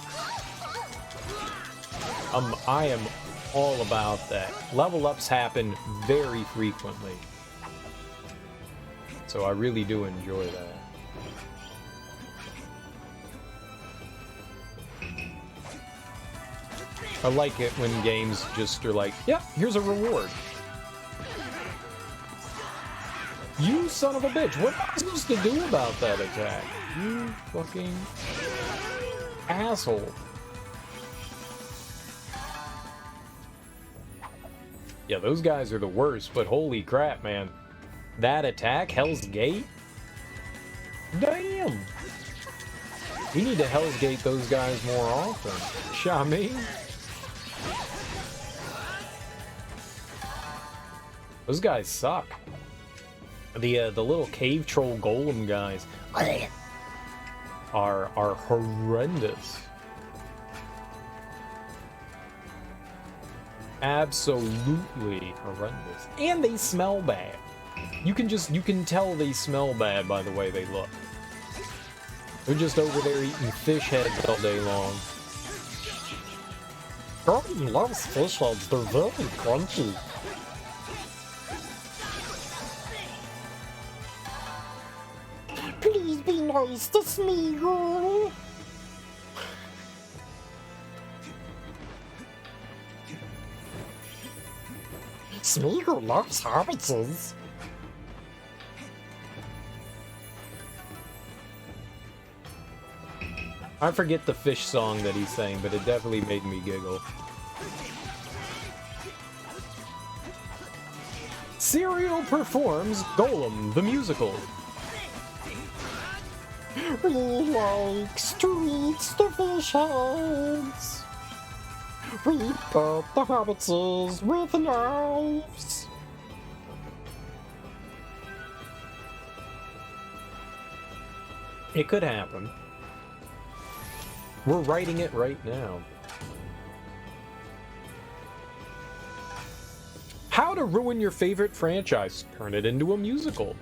I am all about that. Level ups happen very frequently. So I really do enjoy that. I like it when games just are like, yeah, here's a reward. You son of a bitch, what am I supposed to do about that attack? You fucking asshole. Yeah, those guys are the worst, but holy crap, man. That attack, Hell's Gate? Damn! We need to Hell's Gate those guys more often. Shami? Those guys suck. The little cave troll golem guys are horrendous. Absolutely horrendous. And they smell bad. You can tell they smell bad by the way they look. They're just over there eating fish heads all day long. Gordon loves fish heads, they're very crunchy. Please be nice to Smeagol. Smeagol loves hobbitses. I forget the fish song that he sang, but it definitely made me giggle. Serial performs Golem the musical. We like streets divisions. We put the hobbitses with knives. It could happen. We're writing it right now. How to ruin your favorite franchise. Turn it into a musical.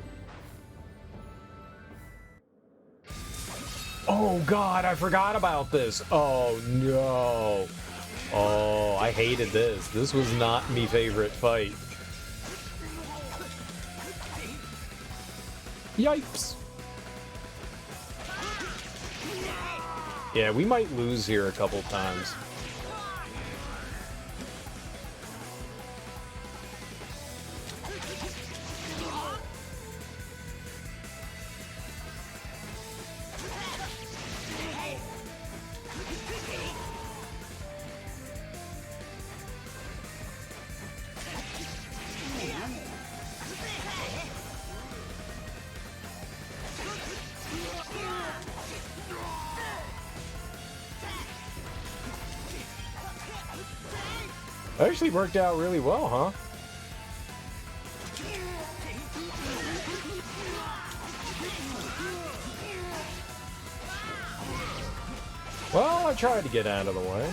Oh god, I forgot about this. Oh no. Oh, I hated this. This was not my favorite fight. Yipes. Yeah, we might lose here a couple times. That actually worked out really well, huh? Well, I tried to get out of the way.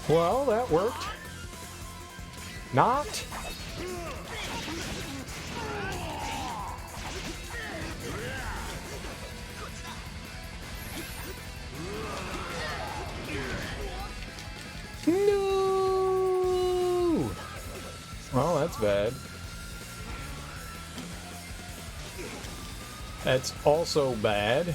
Well, that worked. Not. No. Well, that's bad. That's also bad.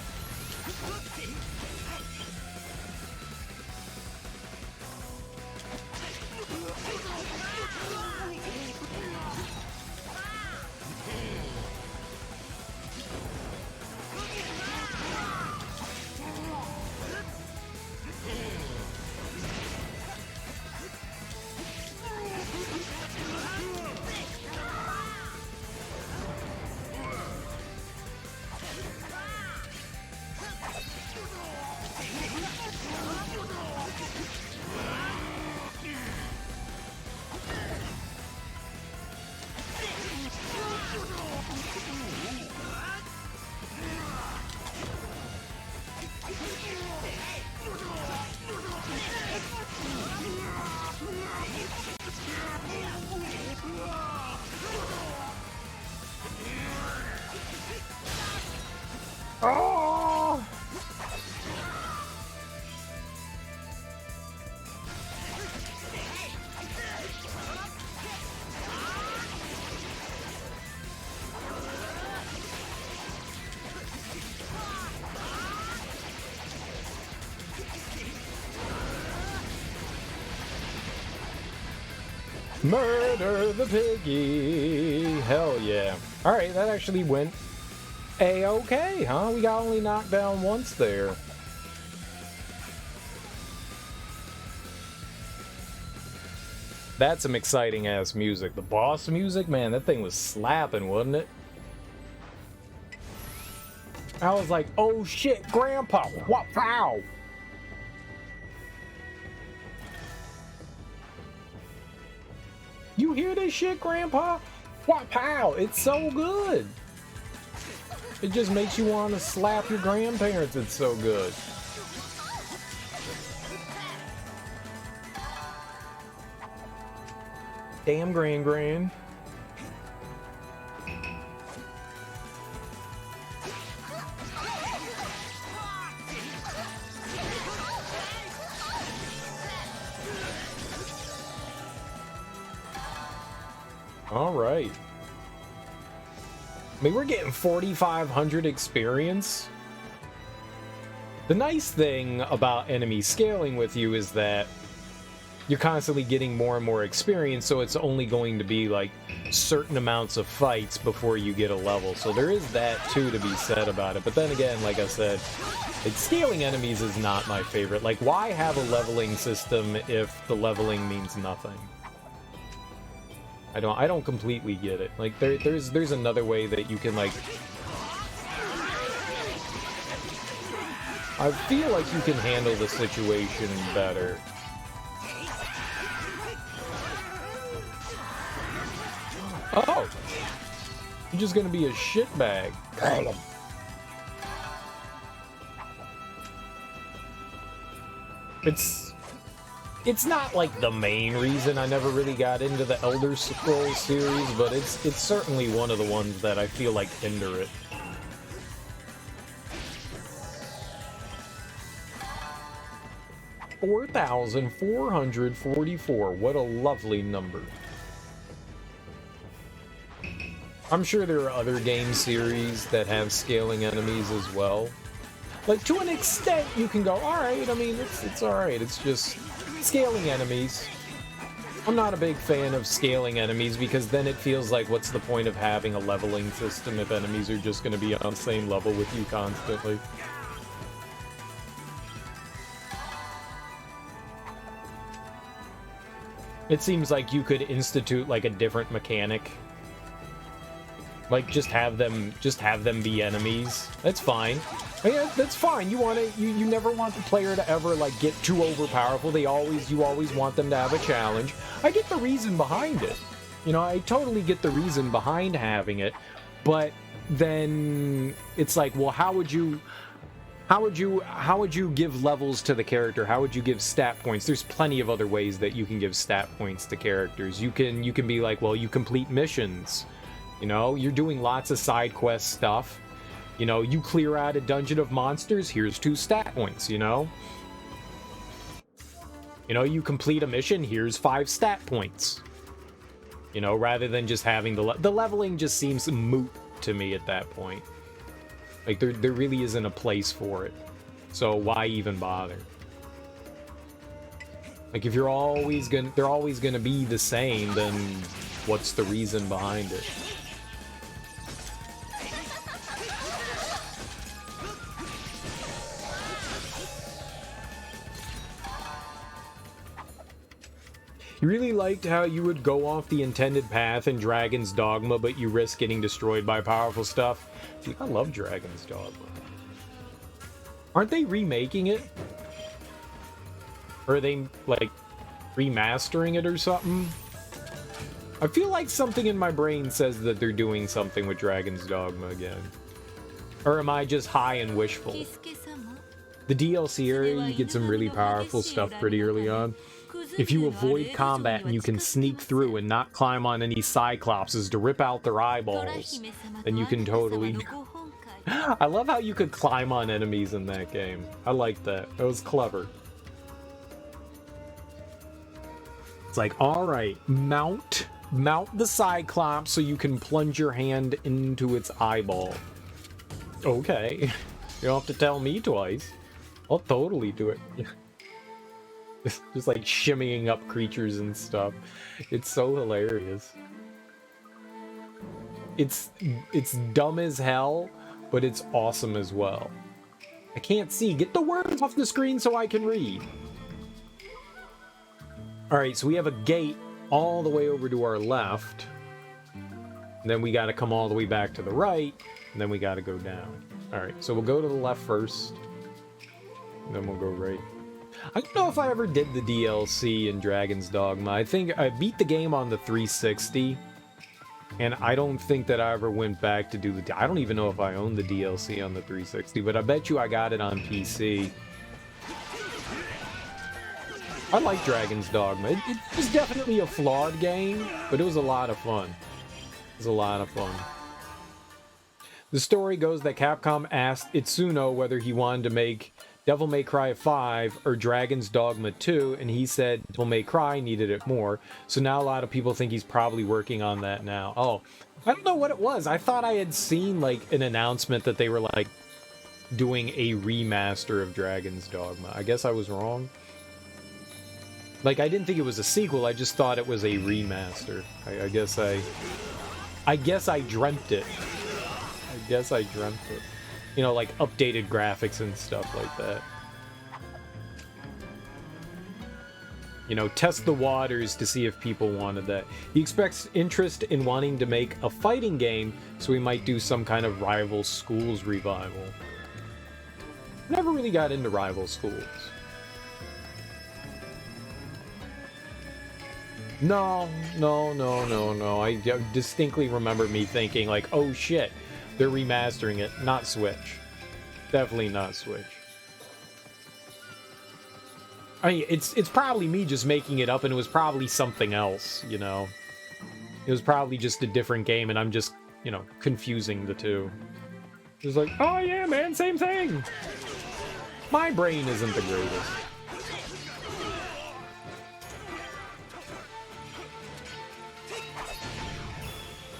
Oh! Murder the piggy! Hell yeah. Alright, that actually went A-okay, huh? We got only knocked down once there. That's some exciting ass music. The boss music, man, that thing was slapping, wasn't it? I was like, oh shit, Grandpa! What? Wow! You hear this shit, Grandpa? What? Pow! It's so good! It just makes you want to slap your grandparents. It's so good. Damn Gran. All right. I mean, we're getting 4,500 experience. The nice thing about enemy scaling with you is that you're constantly getting more and more experience, so it's only going to be like certain amounts of fights before you get a level. So there is that too to be said about it. But then again, like I said, like, scaling enemies is not my favorite. Like, why have a leveling system if the leveling means nothing? I don't completely get it. Like, there's another way that you can, like, I feel like you can handle the situation better. Oh! You're just gonna be a shitbag. It's not like the main reason I never really got into the Elder Scrolls series, but it's certainly one of the ones that I feel like hinder it. $4,444. What a lovely number. I'm sure there are other game series that have scaling enemies as well. Like, to an extent, you can go, alright, I mean, it's alright. It's just scaling enemies. I'm not a big fan of scaling enemies because then it feels like, what's the point of having a leveling system if enemies are just going to be on the same level with you constantly? It seems like you could institute, like, a different mechanic. Like, just have them be enemies. That's fine. Yeah, that's fine. You never want the player to ever, like, get too overpowerful. You always want them to have a challenge. I get the reason behind it. You know, I totally get the reason behind having it. But then it's like, well, how would you give levels to the character? How would you give stat points? There's plenty of other ways that you can give stat points to characters. You can be like, well, you complete missions. You know, you're doing lots of side quest stuff. You know, you clear out a dungeon of monsters, here's 2 stat points, you know? You know, you complete a mission, here's 5 stat points. You know, rather than just having the leveling just seems moot to me at that point. Like, there really isn't a place for it. So why even bother? Like, if they're always gonna be the same, then what's the reason behind it? You really liked how you would go off the intended path in Dragon's Dogma, but you risk getting destroyed by powerful stuff. Dude, I love Dragon's Dogma. Aren't they remaking it? Or are they, like, remastering it or something? I feel like something in my brain says that they're doing something with Dragon's Dogma again. Or am I just high and wishful? The DLC area, you get some really powerful stuff pretty early on. If you avoid combat and you can sneak through and not climb on any Cyclopses to rip out their eyeballs, then you can totally... I love how you could climb on enemies in that game. I like that. That was clever. It's like, alright, mount the Cyclops so you can plunge your hand into its eyeball. Okay. You don't have to tell me twice. I'll totally do it. Just like shimmying up creatures and stuff. It's so hilarious. It's dumb as hell, but it's awesome as well. I can't see. Get the words off the screen so I can read. Alright, so we have a gate all the way over to our left. And then we gotta come all the way back to the right. And then we gotta go down. Alright, so we'll go to the left first. And then we'll go right. I don't know if I ever did the DLC in Dragon's Dogma. I think I beat the game on the 360. And I don't think that I ever went back to do the... I don't even know if I own the DLC on the 360. But I bet you I got it on PC. I like Dragon's Dogma. It was definitely a flawed game, but it was a lot of fun. It was a lot of fun. The story goes that Capcom asked Itsuno whether he wanted to make Devil May Cry 5 or Dragon's Dogma 2, and he said Devil May Cry needed it more. So now a lot of people think he's probably working on that now. Oh, I don't know what it was. I thought I had seen, like, an announcement that they were, like, doing a remaster of Dragon's Dogma. I guess I was wrong. Like, I didn't think it was a sequel, I just thought it was a remaster. I guess I dreamt it. I guess I dreamt it. You know, like updated graphics and stuff like that. You know, test the waters to see if people wanted that. He expects interest in wanting to make a fighting game, so we might do some kind of Rival Schools revival. Never really got into Rival Schools. No. I distinctly remember me thinking, like, oh shit, they're remastering it. Not Switch. Definitely not Switch. I mean, it's probably me just making it up, and it was probably something else, you know? It was probably just a different game, and I'm just, you know, confusing the two. It's like, oh yeah, man, same thing! My brain isn't the greatest.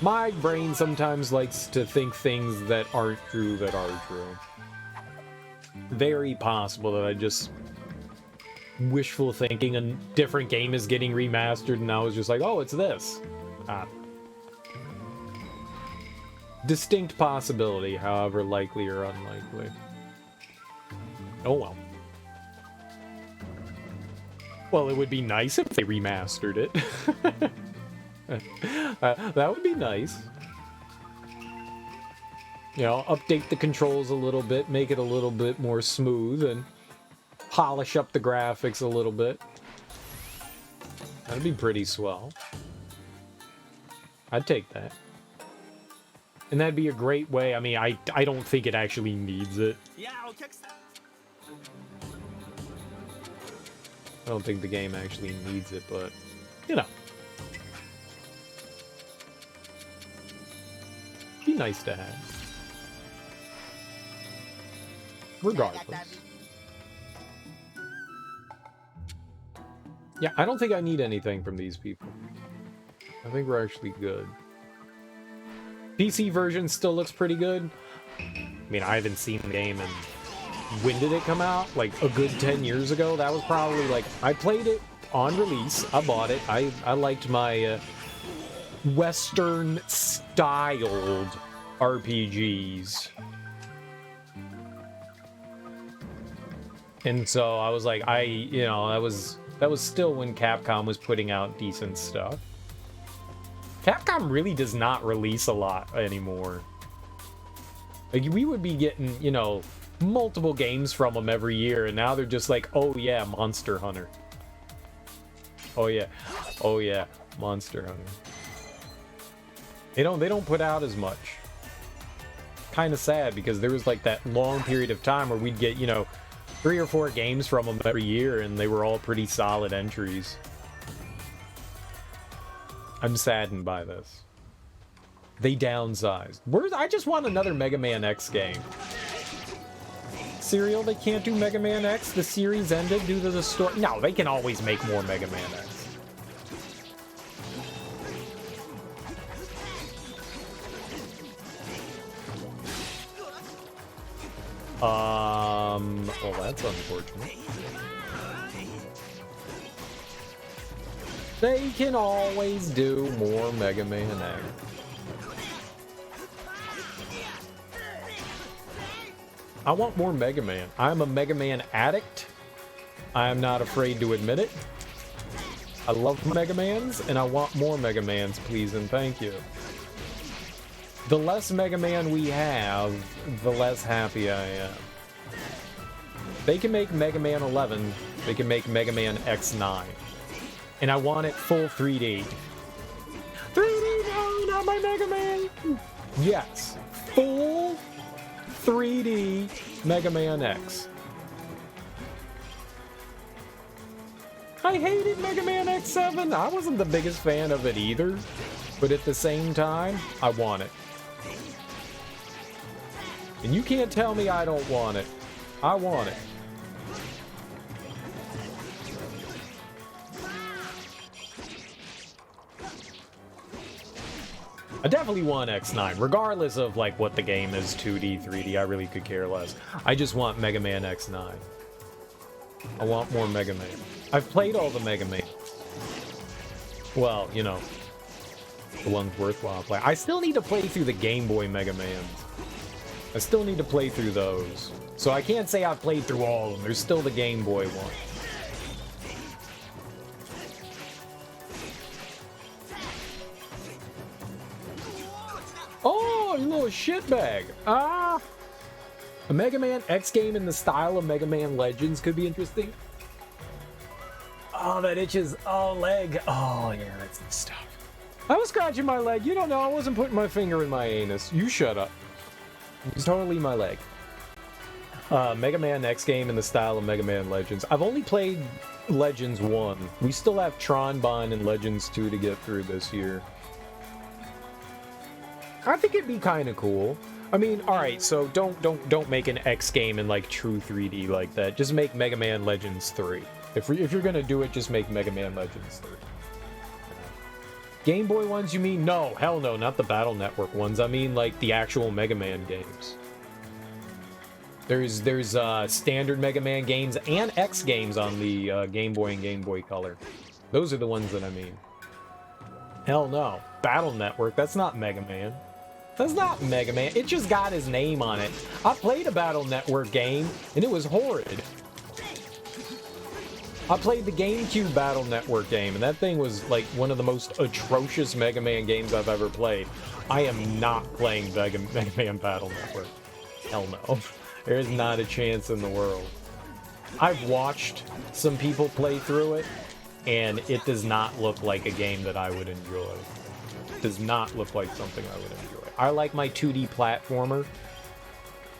My brain sometimes likes to think things that aren't true that are true. Very possible that I just wishful thinking a different game is getting remastered and I was just like, oh, it's this. Distinct possibility, however likely or unlikely. Oh well. Well, it would be nice if they remastered it. That would be nice. You know, update the controls a little bit, make it a little bit more smooth, and polish up the graphics a little bit. That'd be pretty swell. I'd take that. And that'd be a great way. I mean, I don't think it actually needs it. Yeah, I'll text that. I don't think the game actually needs it, but, you know. Be nice to have. Regardless. Yeah, I don't think I need anything from these people. I think we're actually good. PC version still looks pretty good. I mean, I haven't seen the game and when did it come out? Like a good 10 years ago? That was probably like, I played it on release. I bought it. I liked my Western styled RPGs. And so I was like, you know, that was still when Capcom was putting out decent stuff. Capcom really does not release a lot anymore. Like, we would be getting, you know, multiple games from them every year, and now they're just like, oh yeah, Monster Hunter. Oh yeah, Monster Hunter. They don't put out as much. Kind of sad, because there was like that long period of time where we'd get, you know, 3 or 4 games from them every year, and they were all pretty solid entries. I'm saddened by this. They downsized. I just want another Mega Man X game. Serial, they can't do Mega Man X? The series ended due to the story? No, they can always make more Mega Man X. Well, that's unfortunate. They can always do more Mega Man X. I want more Mega Man. I'm a Mega Man addict. I am not afraid to admit it. I love Mega Mans, and I want more Mega Mans, please and thank you. The less Mega Man we have, the less happy I am. They can make Mega Man 11. They can make Mega Man X9. And I want it full 3D. 3D, no, not my Mega Man! Yes, full 3D Mega Man X. I hated Mega Man X7. I wasn't the biggest fan of it either. But at the same time, I want it. And you can't tell me I don't want it. I want it. I definitely want X9, regardless of like what the game is, 2D, 3D, I really could care less. I just want Mega Man X9. I want more Mega Man. I've played all the Mega Man. Well, you know, the ones worthwhile play. I still need to play through the Game Boy Mega Mans. I still need to play through those. So I can't say I've played through all of them. There's still the Game Boy one. Oh, you little shitbag. Ah! A Mega Man X game in the style of Mega Man Legends could be interesting. Oh, that itches. Oh, leg. Oh, yeah, that's the stuff. I was scratching my leg. You don't know. I wasn't putting my finger in my anus. You shut up. It's totally my leg. Mega Man X game in the style of Mega Man Legends. I've only played Legends 1. We still have Tron Bond and Legends 2 to get through this year. I think it'd be kind of cool. I mean, all right, so don't make an X game in like true 3D like that. Just make Mega Man Legends 3. If you're gonna do it, just make Mega Man Legends 3. Game Boy ones, you mean? No, hell no, not the Battle Network ones. I mean like the actual Mega Man games. There's standard Mega Man games and X games on the Game Boy and Game Boy Color. Those are the ones that I mean. Hell no, Battle Network. That's not Mega Man. That's not Mega Man. It just got his name on it. I played a Battle Network game, and it was horrid. I played the GameCube Battle Network game, and that thing was like one of the most atrocious Mega Man games I've ever played. I am not playing Mega Man Battle Network. Hell no. There is not a chance in the world. I've watched some people play through it, and it does not look like a game that I would enjoy. It does not look like something I would enjoy. I like my 2D platformer.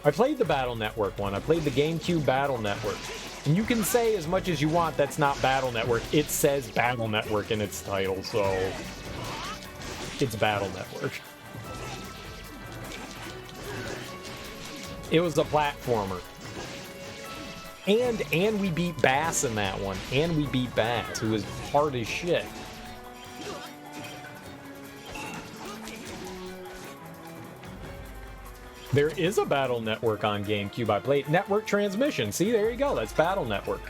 I played the Battle Network one. I played the GameCube Battle Network. And you can say as much as you want that's not Battle Network. It says Battle Network in its title, so it's Battle Network. It was a platformer. And we beat Bass in that one. And we beat Bass, who was hard as shit. There is a Battle Network on GameCube. I played Network Transmission. See, there you go. That's Battle Network.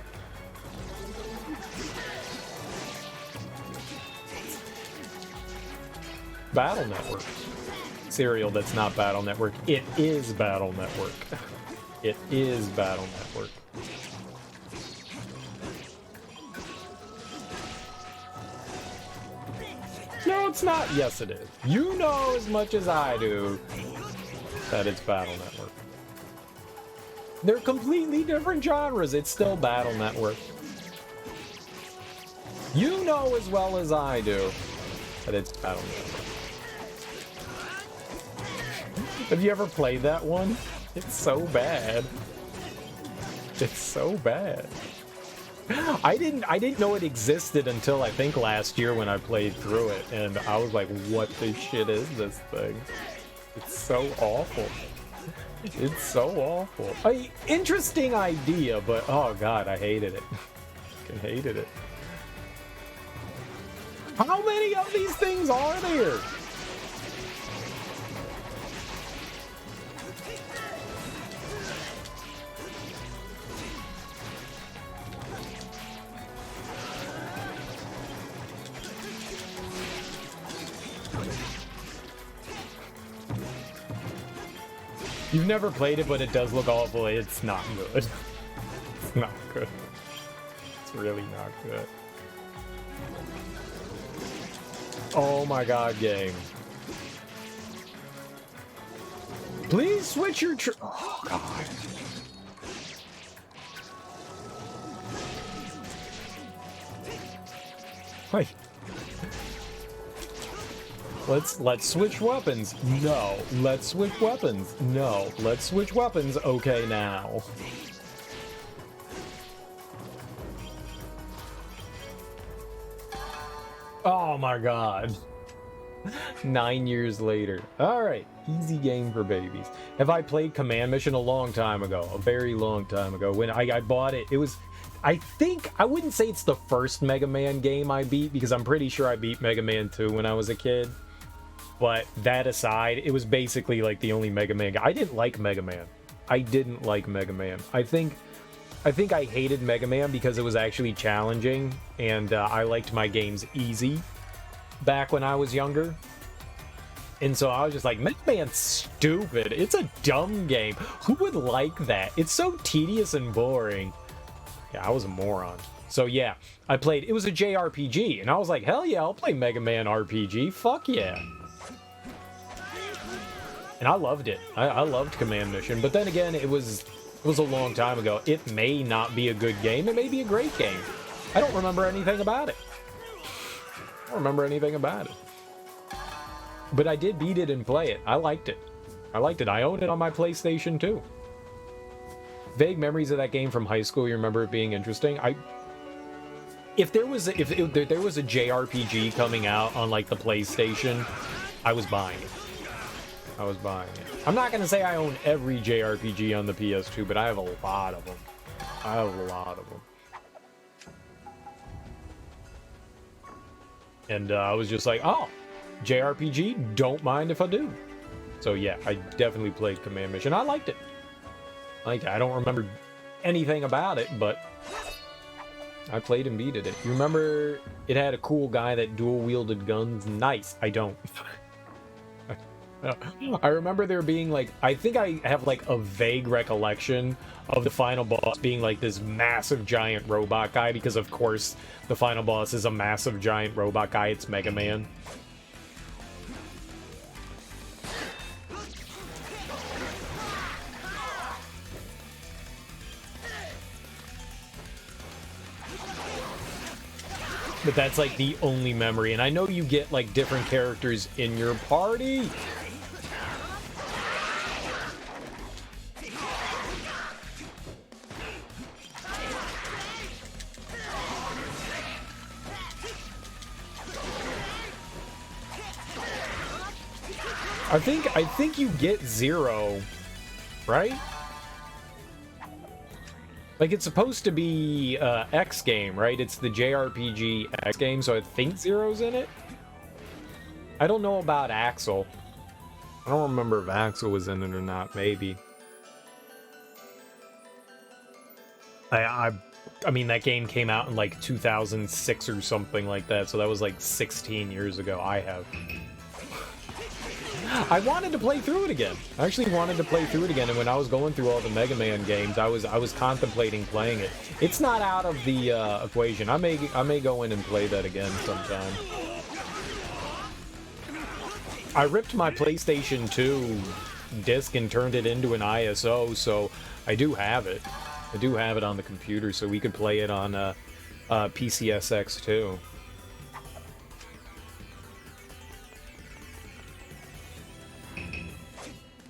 Battle Network. Cereal that's not Battle Network. It is Battle Network. It is Battle Network. No, it's not. Yes, it is. You know as much as I do that it's Battle Network. They're completely different genres. It's still Battle Network. You know as well as I do that it's Battle Network. Have you ever played that one? It's so bad. It's so bad. I didn't know it existed until I think last year when I played through it, and I was like, what the shit is this thing? It's so awful. It's so awful. Interesting idea, but oh god, I hated it. I hated it. How many of these things are there? You've never played it, but it does look awful. It's not good. It's not good. It's really not good. Oh my god, game. Please switch your oh god. Wait. Let's switch weapons. No. Let's switch weapons. No. Let's switch weapons. Okay, now. Oh my god. 9 years later. Alright. Easy game for babies. Have I played Command Mission? A long time ago. A very long time ago. When I bought it, it was... I think... I wouldn't say it's the first Mega Man game I beat, because I'm pretty sure I beat Mega Man 2 when I was a kid. But that aside, it was basically like the only Mega Man game. I didn't like Mega Man. I didn't like Mega Man. I think I think I hated Mega Man because it was actually challenging, and I liked my games easy back when I was younger. And so I was just like, Mega Man's stupid. It's a dumb game. Who would like that? It's so tedious and boring. Yeah, I was a moron. So yeah, I played, it was a JRPG, and I was like, hell yeah, I'll play Mega Man RPG. Fuck yeah. And I loved it. I loved Command Mission, but then again, it was a long time ago. It may not be a good game. It may be a great game. I don't remember anything about it. I don't remember anything about it. But I did beat it and play it. I liked it. I liked it. I owned it on my PlayStation 2. Vague memories of that game from high school. You remember it being interesting? If there was a JRPG coming out on like the PlayStation, I was buying it. I was buying it. I'm not gonna say I own every JRPG on the PS2, but I have a lot of them. I have a lot of them. And I was just like, oh, JRPG, don't mind if I do. So yeah, I definitely played Command Mission. I liked it. I don't remember anything about it, but I played and beat it. You remember it had a cool guy that dual-wielded guns? Nice. I don't. I remember there being like, I think I have like a vague recollection of the final boss being like this massive giant robot guy, because of course the final boss is a massive giant robot guy. It's Mega Man. But that's like the only memory, and I know you get like different characters in your party. I think you get Zero, right? Like, it's supposed to be X game, right? It's the JRPG X game, so I think Zero's in it. I don't know about Axel. I don't remember if Axel was in it or not, maybe. I mean, that game came out in like 2006 or something like that, so that was like 16 years ago. I wanted to play through it again. I actually wanted to play through it again, and when I was going through all the Mega Man games, I was contemplating playing it. It's not out of the equation. I may go in and play that again sometime. I ripped my PlayStation 2 disc and turned it into an ISO, so I do have it. I do have it on the computer, so we could play it on PCSX too.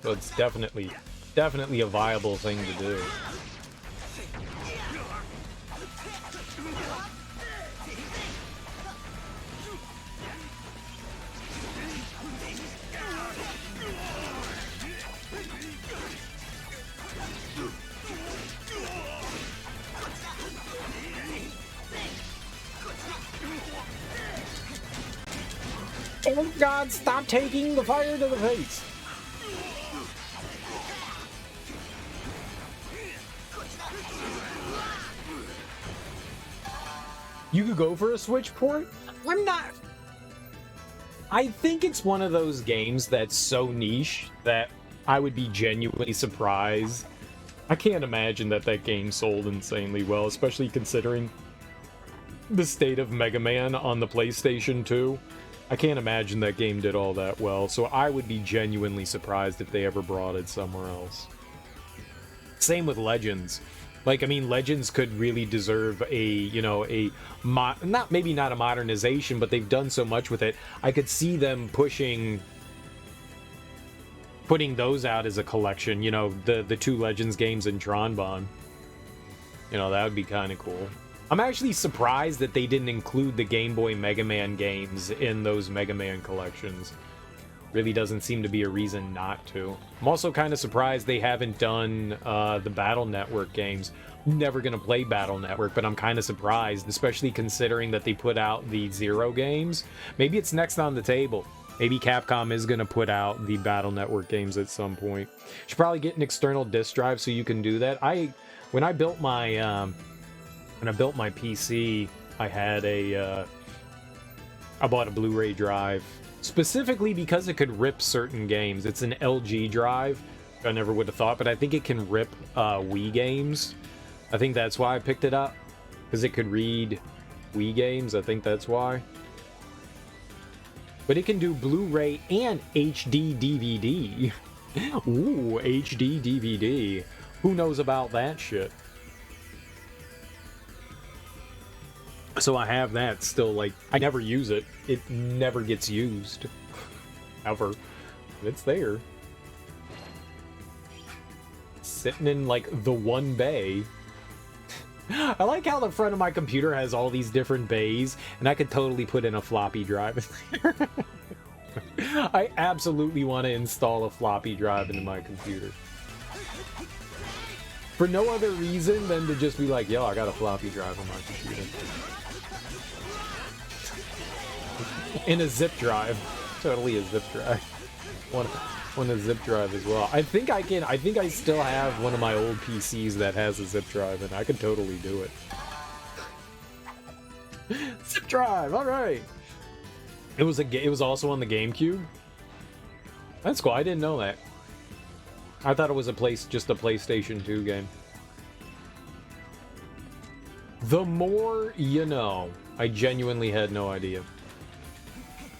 So it's definitely a viable thing to do. Oh God, stop taking the fire to the face! You could go for a Switch port? I'm not... I think it's one of those games that's so niche that I would be genuinely surprised. I can't imagine that game sold insanely well, especially considering the state of Mega Man on the PlayStation 2. I can't imagine that game did all that well, so I would be genuinely surprised if they ever brought it somewhere else. Same with Legends. Like, I mean, Legends could really deserve a, you know, maybe not a modernization, but they've done so much with it. I could see them putting those out as a collection, you know, the two Legends games in Tronbon. You know, that would be kind of cool. I'm actually surprised that they didn't include the Game Boy Mega Man games in those Mega Man collections. Really doesn't seem to be a reason not to. I'm also kind of surprised they haven't done the Battle Network games. I'm never gonna play Battle Network, but I'm kind of surprised, especially considering that they put out the Zero games. Maybe it's next on the table. Maybe Capcom is gonna put out the Battle Network games at some point. Should probably get an external disk drive so you can do that. when I built my PC, I had I bought a Blu-ray drive specifically because it could rip certain games. It's an LG drive. I never would have thought, but I think it can rip Wii games. I think that's why I picked it up, because it could read Wii games. I think that's why. But it can do Blu-ray and HD DVD. Ooh, HD DVD. Who knows about that shit? So I have that still, like, I never use it. It never gets used. Ever. It's there. Sitting in, like, the one bay. I like how the front of my computer has all these different bays, and I could totally put in a floppy drive in there. I absolutely want to install a floppy drive into my computer. For no other reason than to just be like, yo, I got a floppy drive on my computer. In a zip drive. Totally a zip drive. Want a zip drive as well. I think I still have one of my old PCs that has a zip drive, and I could totally do it. Zip drive, alright! It was also on the GameCube? That's cool, I didn't know that. I thought it was just a PlayStation 2 game. The more you know. I genuinely had no idea.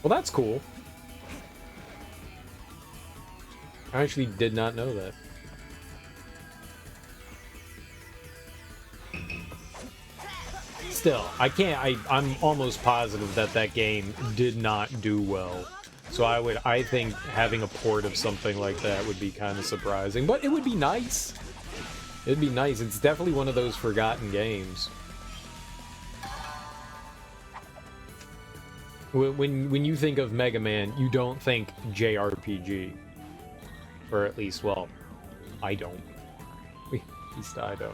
Well, that's cool. I actually did not know that. Still, I'm almost positive that game did not do well. So I think having a port of something like that would be kind of surprising, but it would be nice. It'd be nice. It's definitely one of those forgotten games. When you think of Mega Man, you don't think JRPG. Or at least, well, I don't. At least I don't.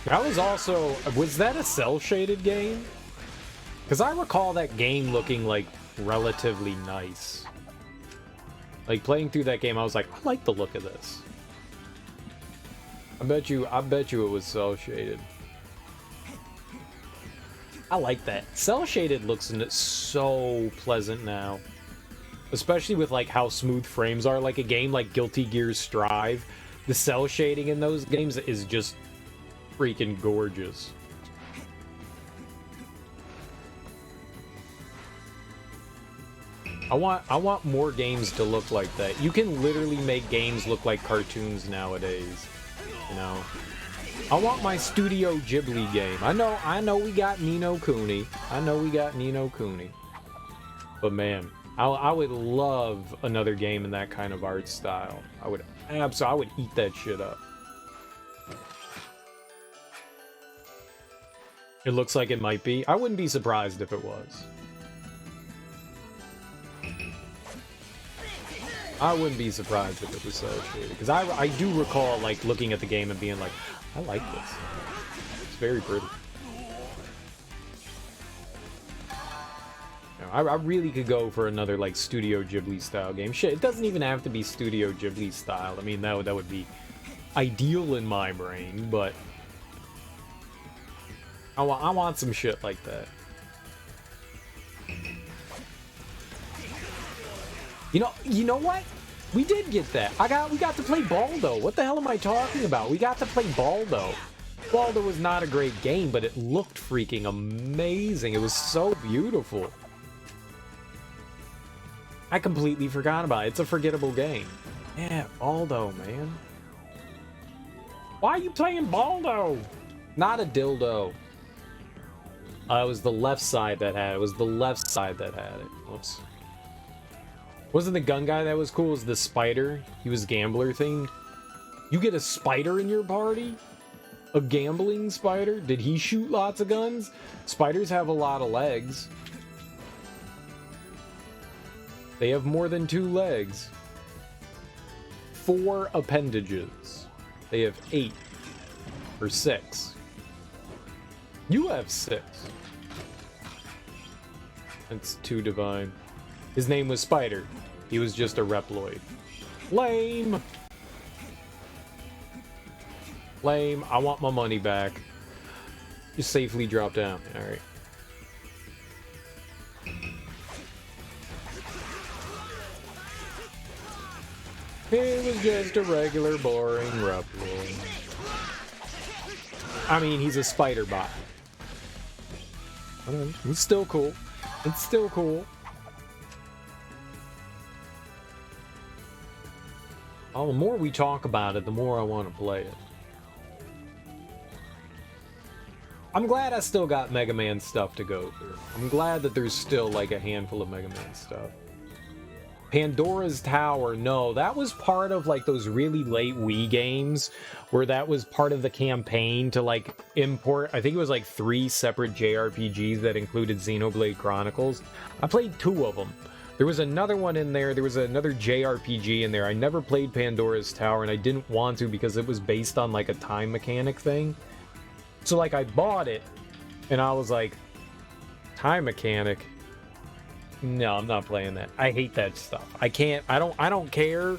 That was also... Was that a cel-shaded game? Because I recall that game looking, like, relatively nice. Like, playing through that game, I was like, I like the look of this. I bet you it was cel-shaded. I like that. Cel-shaded looks so pleasant now. Especially with, like, how smooth frames are. Like, a game like Guilty Gear Strive, the cel-shading in those games is just freaking gorgeous. I want more games to look like that. You can literally make games look like cartoons nowadays. You know? I want my Studio Ghibli game. I know we got Ni no Kuni. But man, I would love another game in that kind of art style. I would eat that shit up. It looks like it might be. I wouldn't be surprised if it was. I wouldn't be surprised if it was cel-shaded. Because I do recall, like, looking at the game and being like, I like this. It's very pretty. You know, I really could go for another, like, Studio Ghibli style game. Shit, it doesn't even have to be Studio Ghibli style. I mean, that would be ideal in my brain, but I want some shit like that. You know what? We did get that. We got to play Baldo. What the hell am I talking about? We got to play Baldo. Baldo was not a great game, but it looked freaking amazing. It was so beautiful. I completely forgot about it. It's a forgettable game. Yeah, Baldo, man. Why are you playing Baldo? Not a dildo. It was the left side that had it. It was the left side that had it. Whoops. Wasn't the gun guy that was cool? It was the spider? He was gambler themed. You get a spider in your party? A gambling spider? Did he shoot lots of guns? Spiders have a lot of legs. They have more than 2 legs. 4 appendages. They have 8. Or 6. You have 6. That's too divine. His name was Spider. He was just a Reploid. Lame! Lame. I want my money back. Just safely drop down. Alright. He was just a regular, boring Reploid. I mean, he's a spider bot. It's still cool. It's still cool. Oh, the more we talk about it, the more I want to play it. I'm glad I still got Mega Man stuff to go through. I'm glad that there's still like a handful of Mega Man stuff. Pandora's Tower, no, that was part of like those really late Wii games where that was part of the campaign to like import, I think it was like 3 separate JRPGs that included Xenoblade Chronicles. I played 2 of them. There was another one in there, there was another JRPG in there. I never played Pandora's Tower and I didn't want to because it was based on like a time mechanic thing. So like I bought it and I was like, time mechanic? No, I'm not playing that. I hate that stuff. I don't care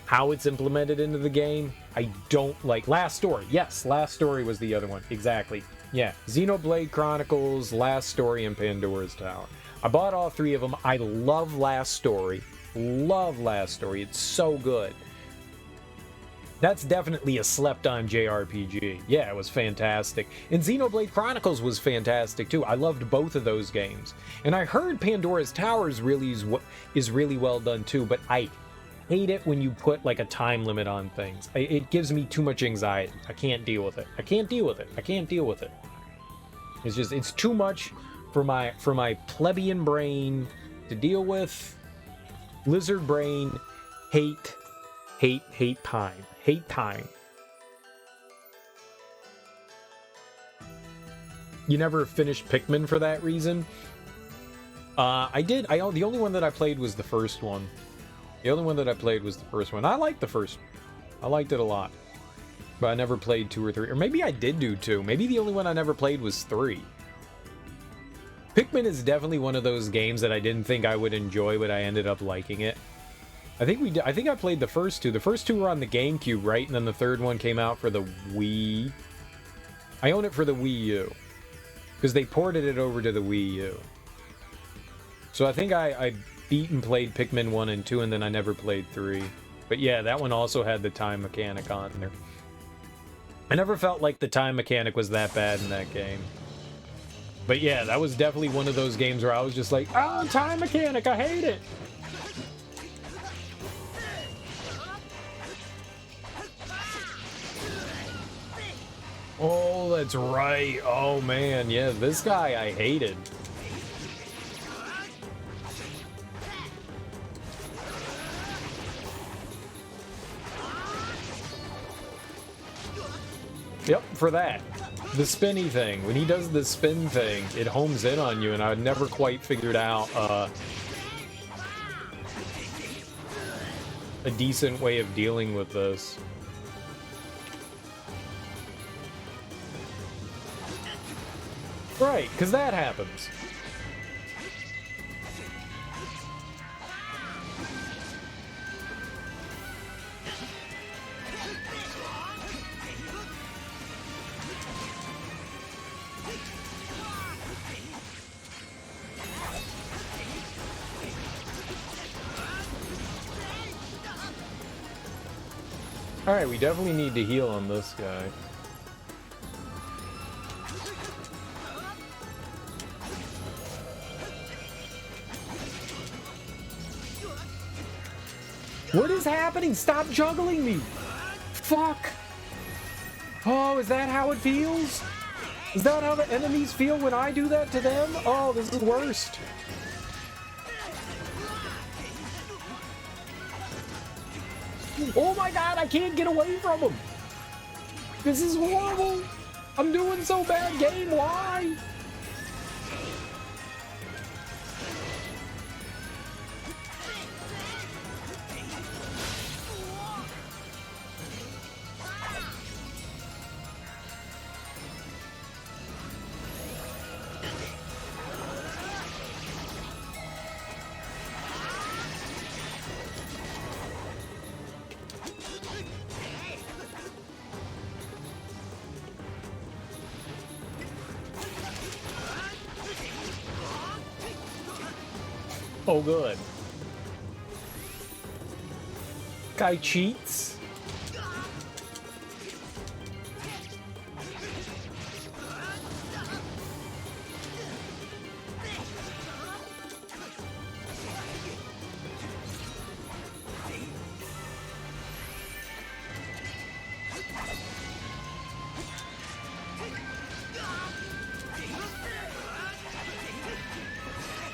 how it's implemented into the game. I don't like Last Story. Yes, Last Story was the other one. Exactly. Yeah, Xenoblade Chronicles, Last Story, and Pandora's Tower. I bought all 3 of them. I love Last Story. Love Last Story. It's so good. That's definitely a slept-on JRPG. Yeah, it was fantastic. And Xenoblade Chronicles was fantastic, too. I loved both of those games. And I heard Pandora's Tower is really well done, too, but I hate it when you put, like, a time limit on things. It gives me too much anxiety. I can't deal with it. I can't deal with it. I can't deal with it. It's just, it's too much for my plebeian brain to deal with. Lizard brain, hate time. Hate time. You never finished Pikmin for that reason? I did. The only one that I played was the first one. The only one that I played was the first one. I liked the first one. I liked it a lot. But I never played 2 or 3. Or maybe I did do 2. Maybe the only one I never played was 3. Pikmin is definitely one of those games that I didn't think I would enjoy, but I ended up liking it. I think I played the first 2. The first 2 were on the GameCube, right? And then the third one came out for the Wii. I own it for the Wii U. Because they ported it over to the Wii U. So I think I beat and played Pikmin 1 and 2, and then I never played 3. But yeah, that one also had the time mechanic on there. I never felt like the time mechanic was that bad in that game. But yeah, that was definitely one of those games where I was just like, oh, time mechanic, I hate it! Oh, that's right. Oh, man. Yeah, this guy I hated. Yep, for that. The spinny thing. When he does the spin thing, it homes in on you, and I never quite figured out a decent way of dealing with this. Right, because that happens. Alright, we definitely need to heal on this guy. What is happening? Stop juggling me! Fuck! Oh, is that how it feels? Is that how the enemies feel when I do that to them? Oh, this is worst. Oh my god, I can't get away from him! This is horrible! I'm doing so bad, game, why? Oh, good. Guy cheats.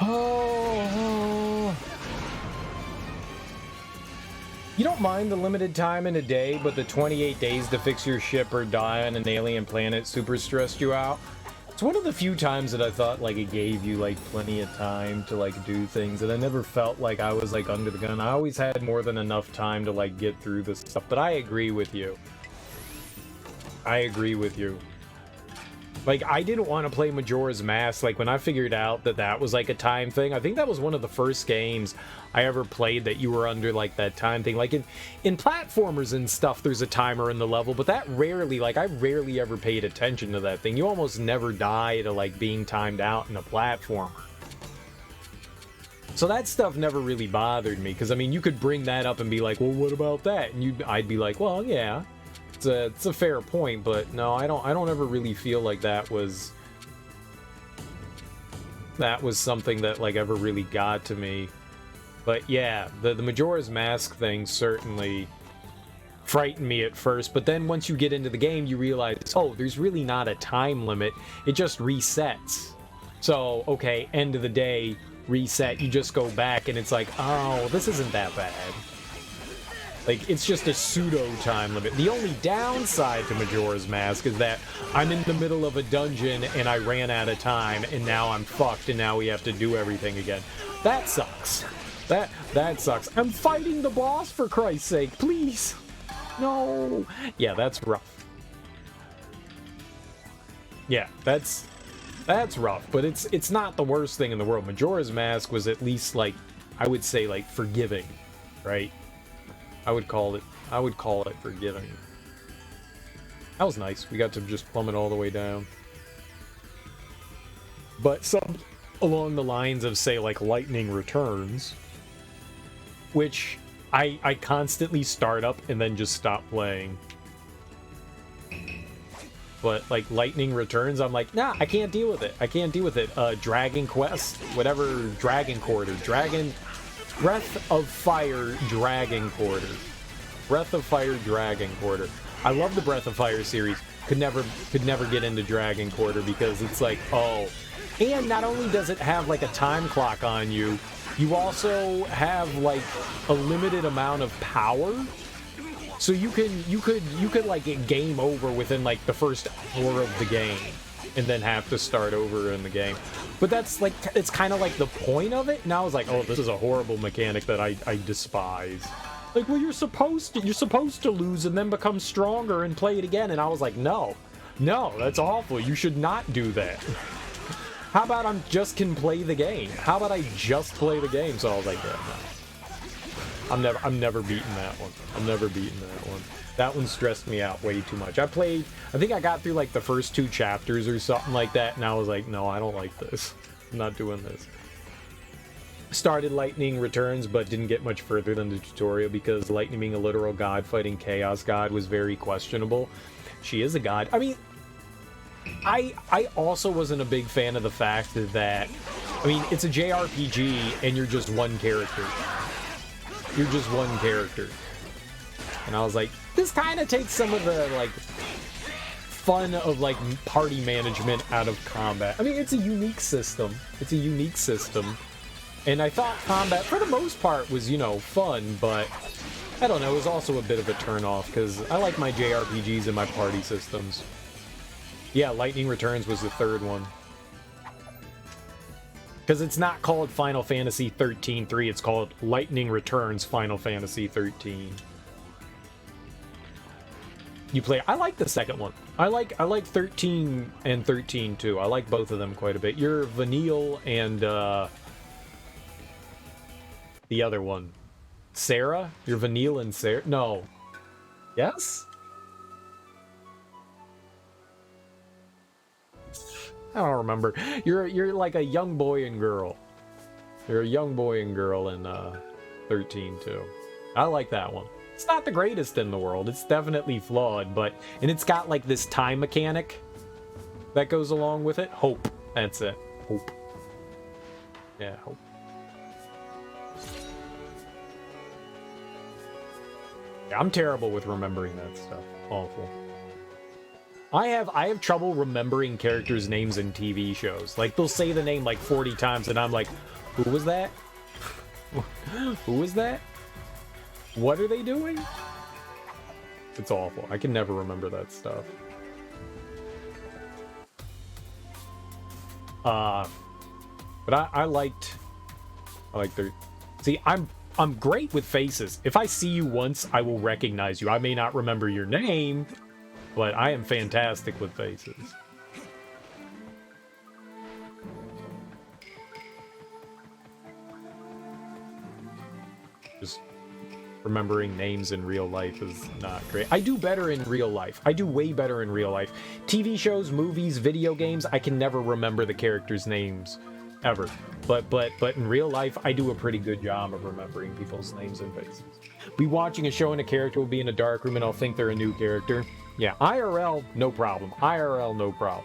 Oh. You don't mind the limited time in a day, but the 28 days to fix your ship or die on an alien planet super stressed you out? It's one of the few times that I thought, like, it gave you, like, plenty of time to, like, do things, and I never felt like I was, like, under the gun. I always had more than enough time to, like, get through this stuff, but I agree with you. I agree with you. Like, I didn't want to play Majora's Mask, like, when I figured out that that was, like, a time thing. I think that was one of the first games I ever played that you were under, like, that time thing. Like, in platformers and stuff, there's a timer in the level, but that rarely, like, I rarely ever paid attention to that thing. You almost never die to, like, being timed out in a platformer. So that stuff never really bothered me, because, I mean, you could bring that up and be like, well, what about that? And I'd be like, well, yeah. It's a fair point, but no, I don't ever really feel like that was something that, like, ever really got to me. But yeah, the Majora's Mask thing certainly frightened me at first, but then once you get into the game, you realize, oh, there's really not a time limit. It just resets. So, okay, end of the day, reset, you just go back, and it's like, oh, this isn't that bad. Like, it's just a pseudo time limit. The only downside to Majora's Mask is that I'm in the middle of a dungeon and I ran out of time and now I'm fucked and now we have to do everything again. That sucks. That sucks. I'm fighting the boss, for Christ's sake, please. No. Yeah, that's rough. Yeah, that's rough, but it's not the worst thing in the world. Majora's Mask was at least, like, I would say, like, forgiving, right? I would call it forgiving. That was nice. We got to just plummet all the way down. But some along the lines of, say, like, Lightning Returns, which I constantly start up and then just stop playing. But, like, Lightning Returns, I'm like, nah, I can't deal with it. I can't deal with it. Dragon Quest, whatever, Dragon Quarter, Breath of Fire Dragon Quarter. Breath of Fire Dragon Quarter. I love the Breath of Fire series. Could never get into Dragon Quarter because it's like, oh. And not only does it have, like, a time clock on you, you also have, like, a limited amount of power. So you could like get game over within, like, the first hour of the game and then have to start over in the game. But that's, like, it's kind of like the point of it. And I was like, oh, this is a horrible mechanic that I despise. Like, well, you're supposed to lose and then become stronger and play it again. And I was like, no, that's awful. You should not do that. How about I just can play the game? How about I just play the game? So I was like, yeah, no. I'm never beating that one. I'm never beating that one. That one stressed me out way too much. I think I got through, like, the first 2 chapters or something like that, and I was like, no, I don't like this. I'm not doing this. Started Lightning Returns, but didn't get much further than the tutorial because Lightning being a literal god fighting Chaos God was very questionable. She is a god. I mean, I also wasn't a big fan of the fact that, I mean, it's a JRPG and you're just one character. You're just one character. And I was like, this kind of takes some of the, like, fun of, like, party management out of combat. I mean, it's a unique system. It's a unique system. And I thought combat, for the most part, was, you know, fun, but I don't know, it was also a bit of a turn-off, because I like my JRPGs and my party systems. Yeah, Lightning Returns was the 3rd one. Because it's not called Final Fantasy 13-3, it's called Lightning Returns Final Fantasy 13. You play... I like the second one. I like 13 and 13 too. I like both of them quite a bit. You're Vanille and the other one. Sarah? You're Vanille and Sarah? No. Yes? I don't remember. You're like a young boy and girl. You're a young boy and girl in 13 too. I like that one. It's not the greatest in the world. It's definitely flawed, and it's got like this time mechanic that goes along with it. Hope. That's it. Hope. Yeah, hope. Yeah, I'm terrible with remembering that stuff. Awful. I have trouble remembering characters' names in TV shows. Like, they'll say the name like 40 times, and I'm like, who was that? Who was that? What are they doing? It's awful. I can never remember that stuff. But I like their... See, I'm great with faces. If I see you once, I will recognize you. I may not remember your name, but I am fantastic with faces. Just remembering names in real life is not great. I do better in real life. I do way better in real life. TV shows, movies, video games, I can never remember the characters' names ever. But in real life, I do a pretty good job of remembering people's names and faces. Be watching a show and a character will be in a dark room and I'll think they're a new character. Yeah, IRL, no problem. IRL, no problem.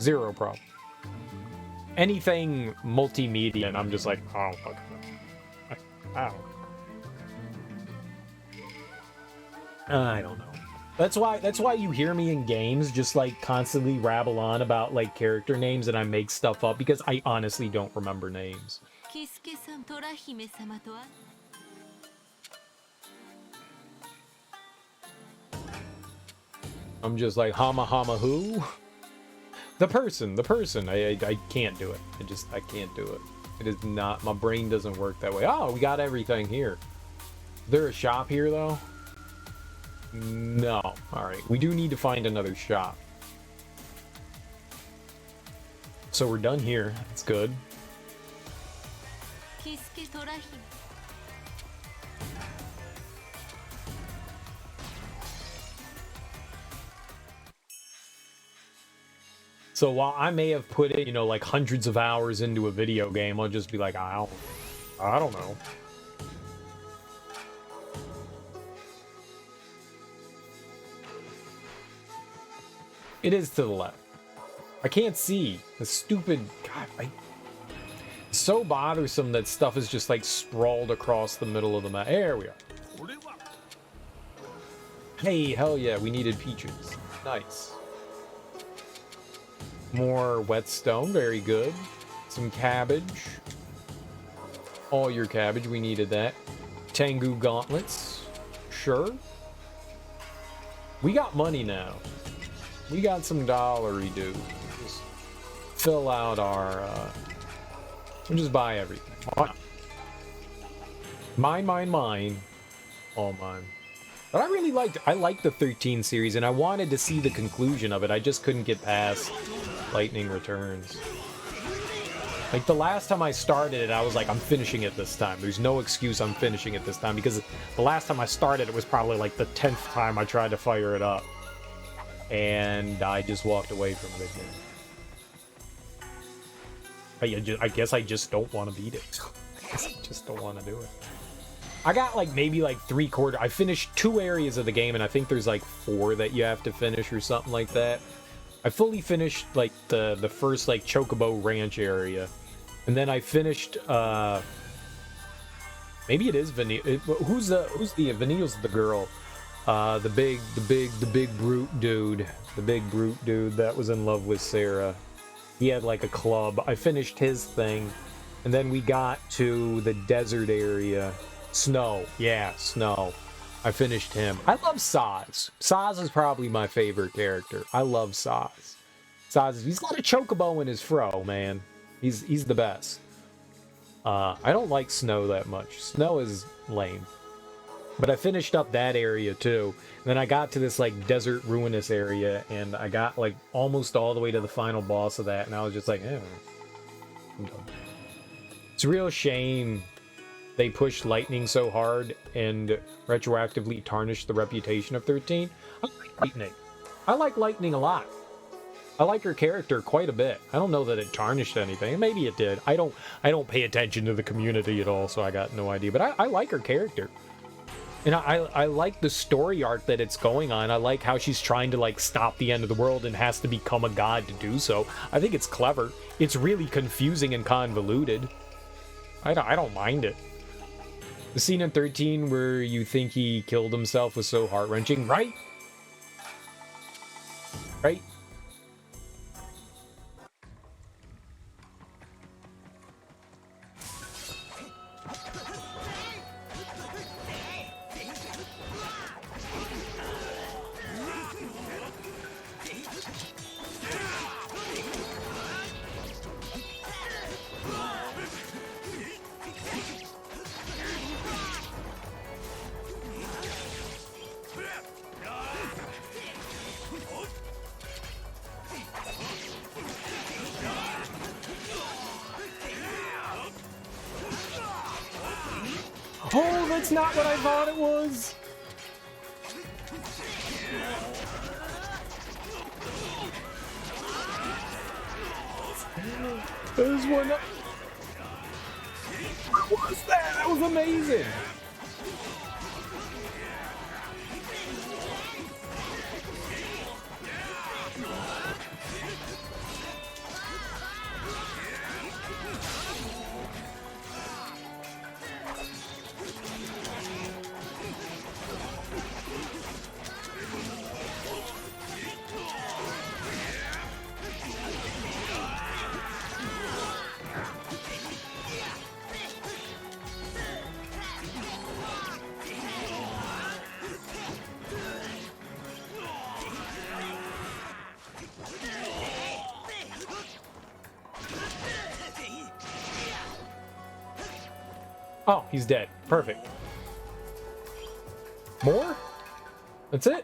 Zero problem. Anything multimedia, and I'm just like, oh, fuck. I don't know. That's why you hear me in games just like constantly rabble on about like character names and I make stuff up because I honestly don't remember names. I'm just like hama who? The person. I can't do it. I can't do it. It is not, my brain doesn't work that way. Oh, we got everything here. Is there a shop here though? No. Alright, we do need to find another shop. So we're done here. That's good. So while I may have put it, like hundreds of hours into a video game, I'll just be like, I don't know. It is to the left. I can't see. The stupid... God, it's so bothersome that stuff is just like sprawled across the middle of the map. There we are. Hey, hell yeah, we needed peaches. Nice. More whetstone, very good. Some cabbage. All your cabbage, we needed that. Tengu gauntlets. Sure. We got money now. We got some dollary, dude. Just fill out our, we'll just buy everything. Mine. All mine. But I liked the 13 series, and I wanted to see the conclusion of it. I just couldn't get past Lightning Returns. Like, the last time I started it, I was like, I'm finishing it this time. There's no excuse I'm finishing it this time, because the last time I started it was probably like the 10th time I tried to fire it up. And I just walked away from it again. I guess I just don't want to beat it. I guess I just don't want to do it. I got like maybe like 3/4. I finished 2 areas of the game, and I think there's like 4 that you have to finish or something like that. I fully finished like the first like Chocobo Ranch area, and then I finished. Maybe it is Vanille. Who's the Vanille's the girl. The big brute dude. The big brute dude that was in love with Sarah. He had like a club. I finished his thing. And then we got to the desert area. Snow. Yeah, Snow. I finished him. I love Saz. Saz is probably my favorite character. I love Saz. Saz, he's got a chocobo in his fro, man. He's the best. I don't like Snow that much. Snow is lame. But I finished up that area too. And then I got to this like desert ruinous area, and I got like almost all the way to the final boss of that, and I was just like, I'm done. It's a real shame they pushed Lightning so hard and retroactively tarnished the reputation of 13. I like Lightning. I like Lightning a lot. I like her character quite a bit. I don't know that it tarnished anything. Maybe it did. I don't pay attention to the community at all, so I got no idea. But I like her character. And I like the story arc that it's going on. I like how she's trying to, like, stop the end of the world and has to become a god to do so. I think it's clever. It's really confusing and convoluted. I don't mind it. The scene in 13 where you think he killed himself was so heart-wrenching, right? Right? Oh, that's not what I thought it was! There's one up. What was that? That was amazing! Oh, he's dead. Perfect. More? That's it?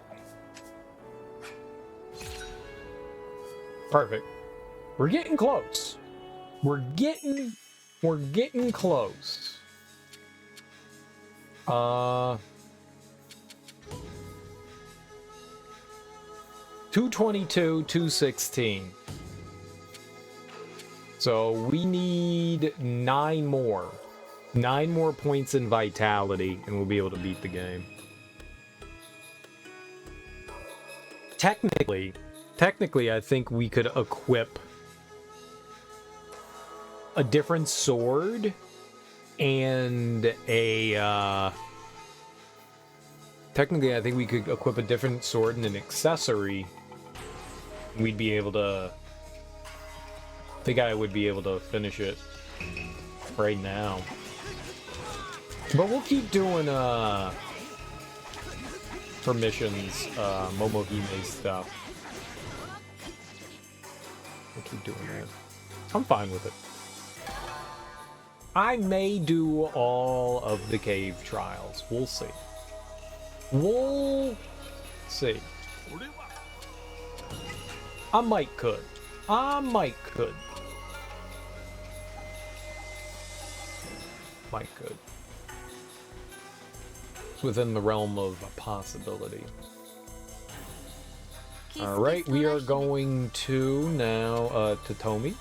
Perfect. We're getting close. We're getting close. 222, 216. So we need 9 more. 9 more points in vitality, and we'll be able to beat the game. Technically, I think we could equip a different sword and a, technically, I think we could equip a different sword and an accessory. We'd be able to... I think I would be able to finish it right now. But we'll keep doing, for missions, Momohime stuff. We'll keep doing that. I'm fine with it. I may do all of the cave trials. We'll see. We'll see. I might could. Might could. It's within the realm of a possibility. Alright, we are going to now, to Tomi.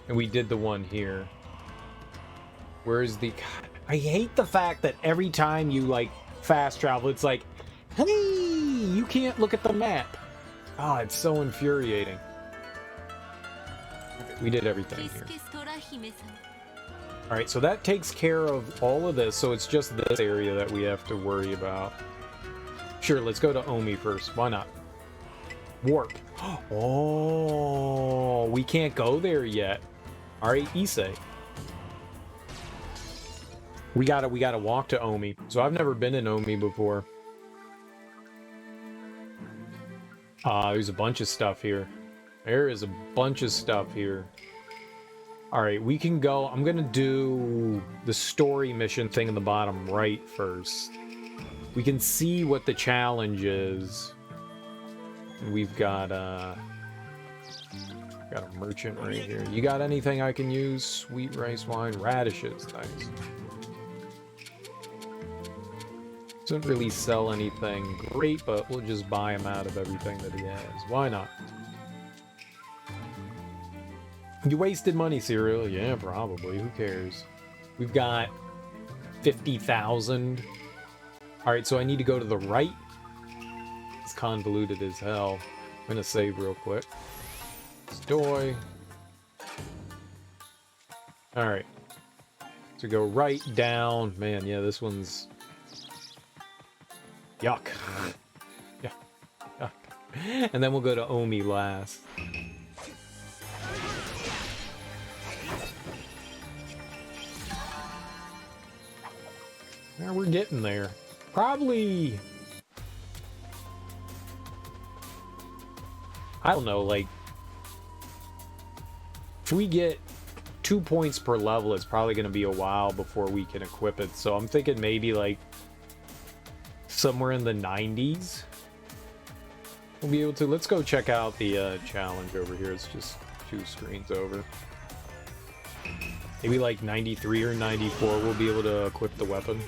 And we did the one here. Where's the... God, I hate the fact that every time you, like, fast travel, it's like, hey, you can't look at the map. Oh, it's so infuriating. We did everything here. Alright, so that takes care of all of this, so it's just this area that we have to worry about. Sure, let's go to Omi first. Why not? Warp. Oh, we can't go there yet. Alright, Issei. We gotta walk to Omi. So I've never been in Omi before. There's a bunch of stuff here. There is a bunch of stuff here. Alright, we can go... I'm gonna do the story mission thing in the bottom right first. We can see what the challenge is. We've got a merchant right here. You got anything I can use? Sweet rice wine, radishes, nice. Doesn't really sell anything great, but we'll just buy him out of everything that he has. Why not? You wasted money, Serial. Yeah, probably. Who cares? We've got 50,000. Alright, so I need to go to the right. It's convoluted as hell. I'm gonna save real quick. Stoy. Alright. So go right down. Man, yeah, this one's... Yuck. Yeah. Yuck. And then we'll go to Omi last. Yeah, we're getting there. Probably... I don't know, like... If we get 2 points per level, it's probably going to be a while before we can equip it. So I'm thinking maybe, like, somewhere in the 90s. We'll be able to... Let's go check out the challenge over here. It's just 2 screens over. Maybe like 93 or 94 we'll be able to equip the weapon.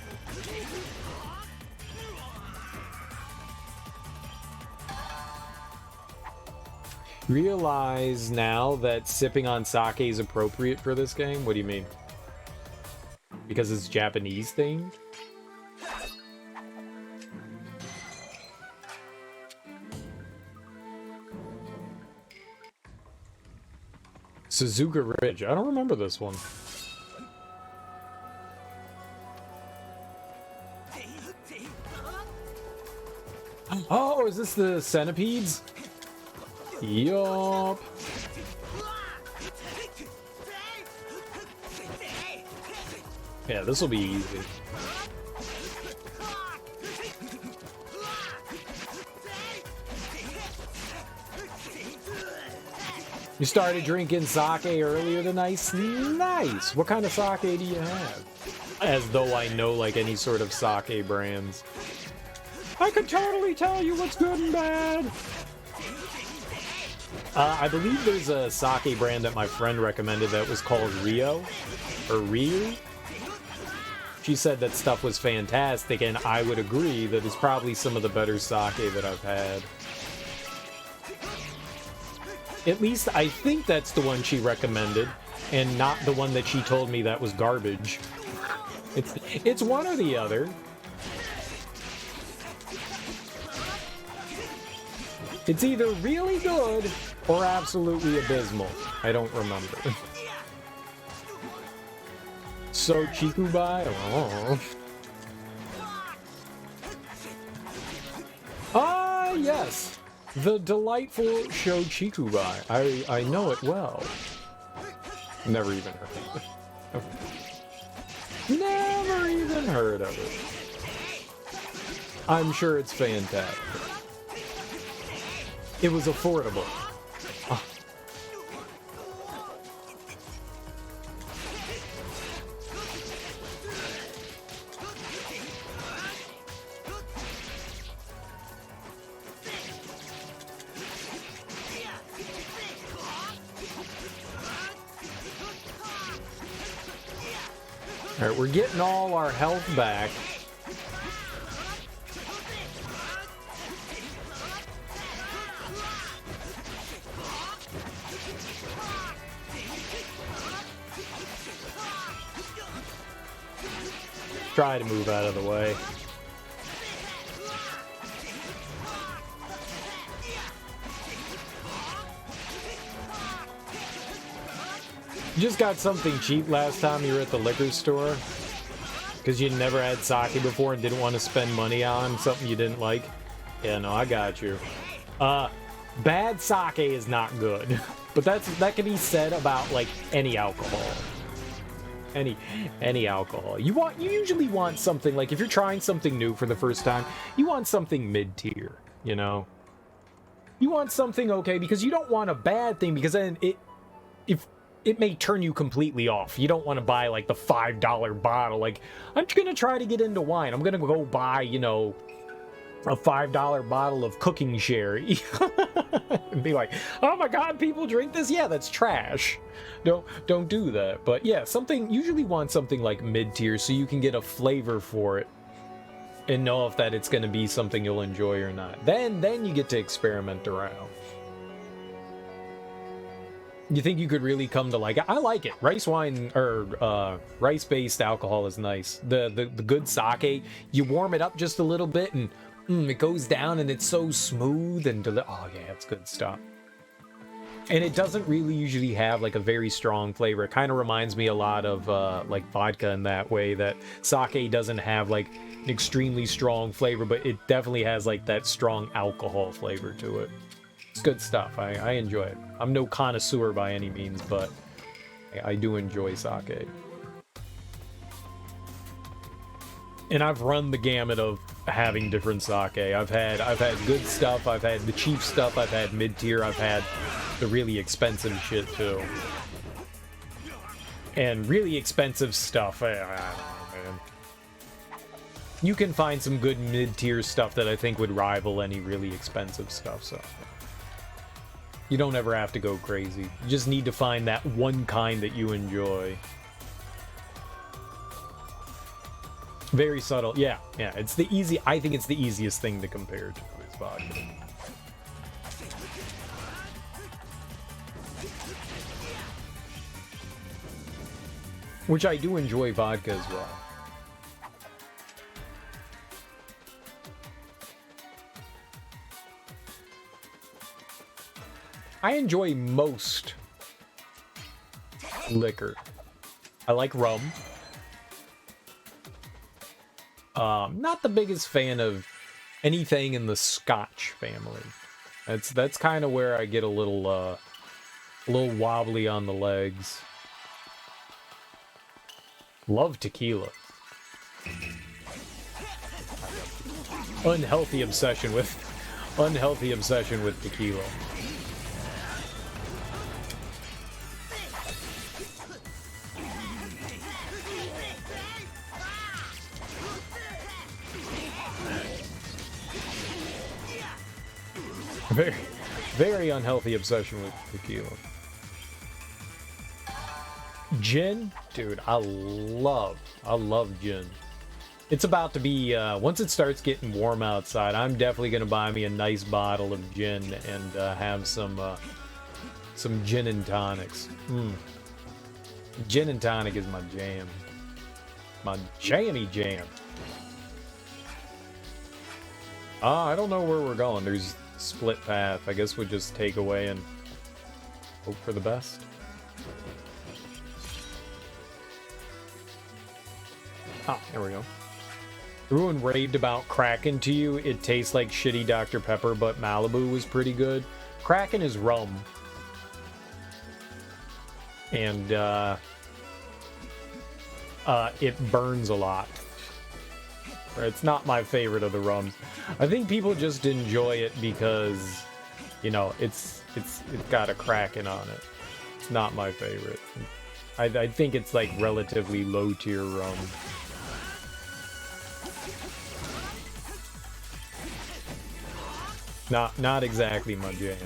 Realize now that sipping on sake is appropriate for this game? What do you mean? Because it's Japanese themed? Suzuka Ridge. I don't remember this one. Oh, is this the centipedes? Yup. Yeah, this will be easy. You started drinking sake earlier tonight? Nice! What kind of sake do you have? As though I know, like, any sort of sake brands. I could totally tell you what's good and bad! I believe there's a sake brand that my friend recommended that was called Rio, or Ryu. She said that stuff was fantastic, and I would agree that it's probably some of the better sake that I've had. At least I think that's the one she recommended, and not the one that she told me that was garbage. It's one or the other. It's either really good or absolutely abysmal. I don't remember. So Chikubai? Oh. Ah, yes. The delightful show Chikubai. I know it well. Never even heard of it. Never even heard of it. I'm sure it's fantastic. It was affordable. Oh. All right, we're getting all our health back. Try to move out of the way. You just got something cheap last time you were at the liquor store? Because you never had sake before and didn't want to spend money on something you didn't like? Yeah, no, I got you. Bad sake is not good. But that can be said about, like, any alcohol. Any alcohol. You usually want something, like, if you're trying something new for the first time, you want something mid-tier, you know? You want something okay, because you don't want a bad thing, because then it may turn you completely off. You don't want to buy, like, the $5 bottle. Like, I'm gonna try to get into wine. I'm gonna go buy, you know, a $5 bottle of cooking sherry. And be like, oh my god, people drink this? Yeah, that's trash. Don't do that. But yeah, usually want something like mid-tier so you can get a flavor for it. and know if that it's going to be something you'll enjoy or not. Then you get to experiment around. You think you could really come to like it? I like it. Rice wine or rice-based alcohol is nice. The good sake, you warm it up just a little bit and it goes down and it's so smooth and oh yeah, it's good stuff. And it doesn't really usually have like a very strong flavor. It kind of reminds me a lot of like vodka in that way, that sake doesn't have like an extremely strong flavor, but it definitely has like that strong alcohol flavor to it. It's good stuff. I enjoy it. I'm no connoisseur by any means, but I do enjoy sake. And I've run the gamut of having different sake. I've had good stuff, I've had the cheap stuff, I've had mid-tier, I've had the really expensive shit too. And really expensive stuff, I don't know, man. You can find some good mid-tier stuff that I think would rival any really expensive stuff, so you don't ever have to go crazy. You just need to find that one kind that you enjoy. Very subtle. Yeah, it's the easy. I think it's the easiest thing to compare to is vodka. Which I do enjoy vodka as well. I enjoy most liquor. I like rum. Not the biggest fan of anything in the Scotch family. That's kind of where I get a little wobbly on the legs. Love tequila. Unhealthy obsession with tequila. Very, very unhealthy obsession with tequila. Gin? Dude, I love gin. It's about to be, once it starts getting warm outside, I'm definitely going to buy me a nice bottle of gin and have some gin and tonics. Gin and tonic is my jam. My jammy jam. I don't know where we're going. There's split path. I guess we'll just take away and hope for the best. There we go. Everyone raved about Kraken to you. It tastes like shitty Dr. Pepper, but Malibu was pretty good. Kraken is rum. And it burns a lot. It's not my favorite of the rums. I think people just enjoy it because, you know, it's got a Kraken on it. It's not my favorite. I think it's like relatively low tier rum. Not exactly my jam.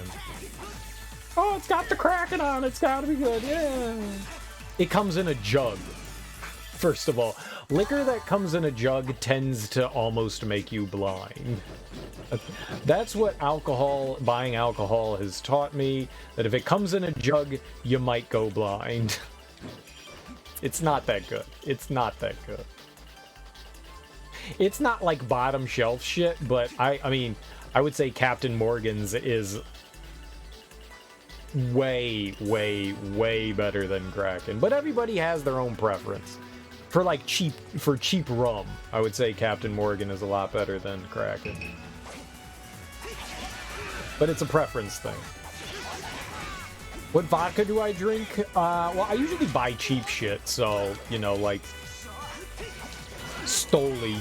Oh, it's got the Kraken on it. It's gotta be good. Yeah. It comes in a jug. First of all, liquor that comes in a jug tends to almost make you blind. That's what buying alcohol has taught me, that if it comes in a jug, you might go blind. It's not that good. It's not that good. It's not like bottom shelf shit, but I mean, I would say Captain Morgan's is way, way, way better than Kraken. But everybody has their own preference. For cheap rum, I would say Captain Morgan is a lot better than Kraken. But it's a preference thing. What vodka do I drink? Well, I usually buy cheap shit, so, you know, like Stoli.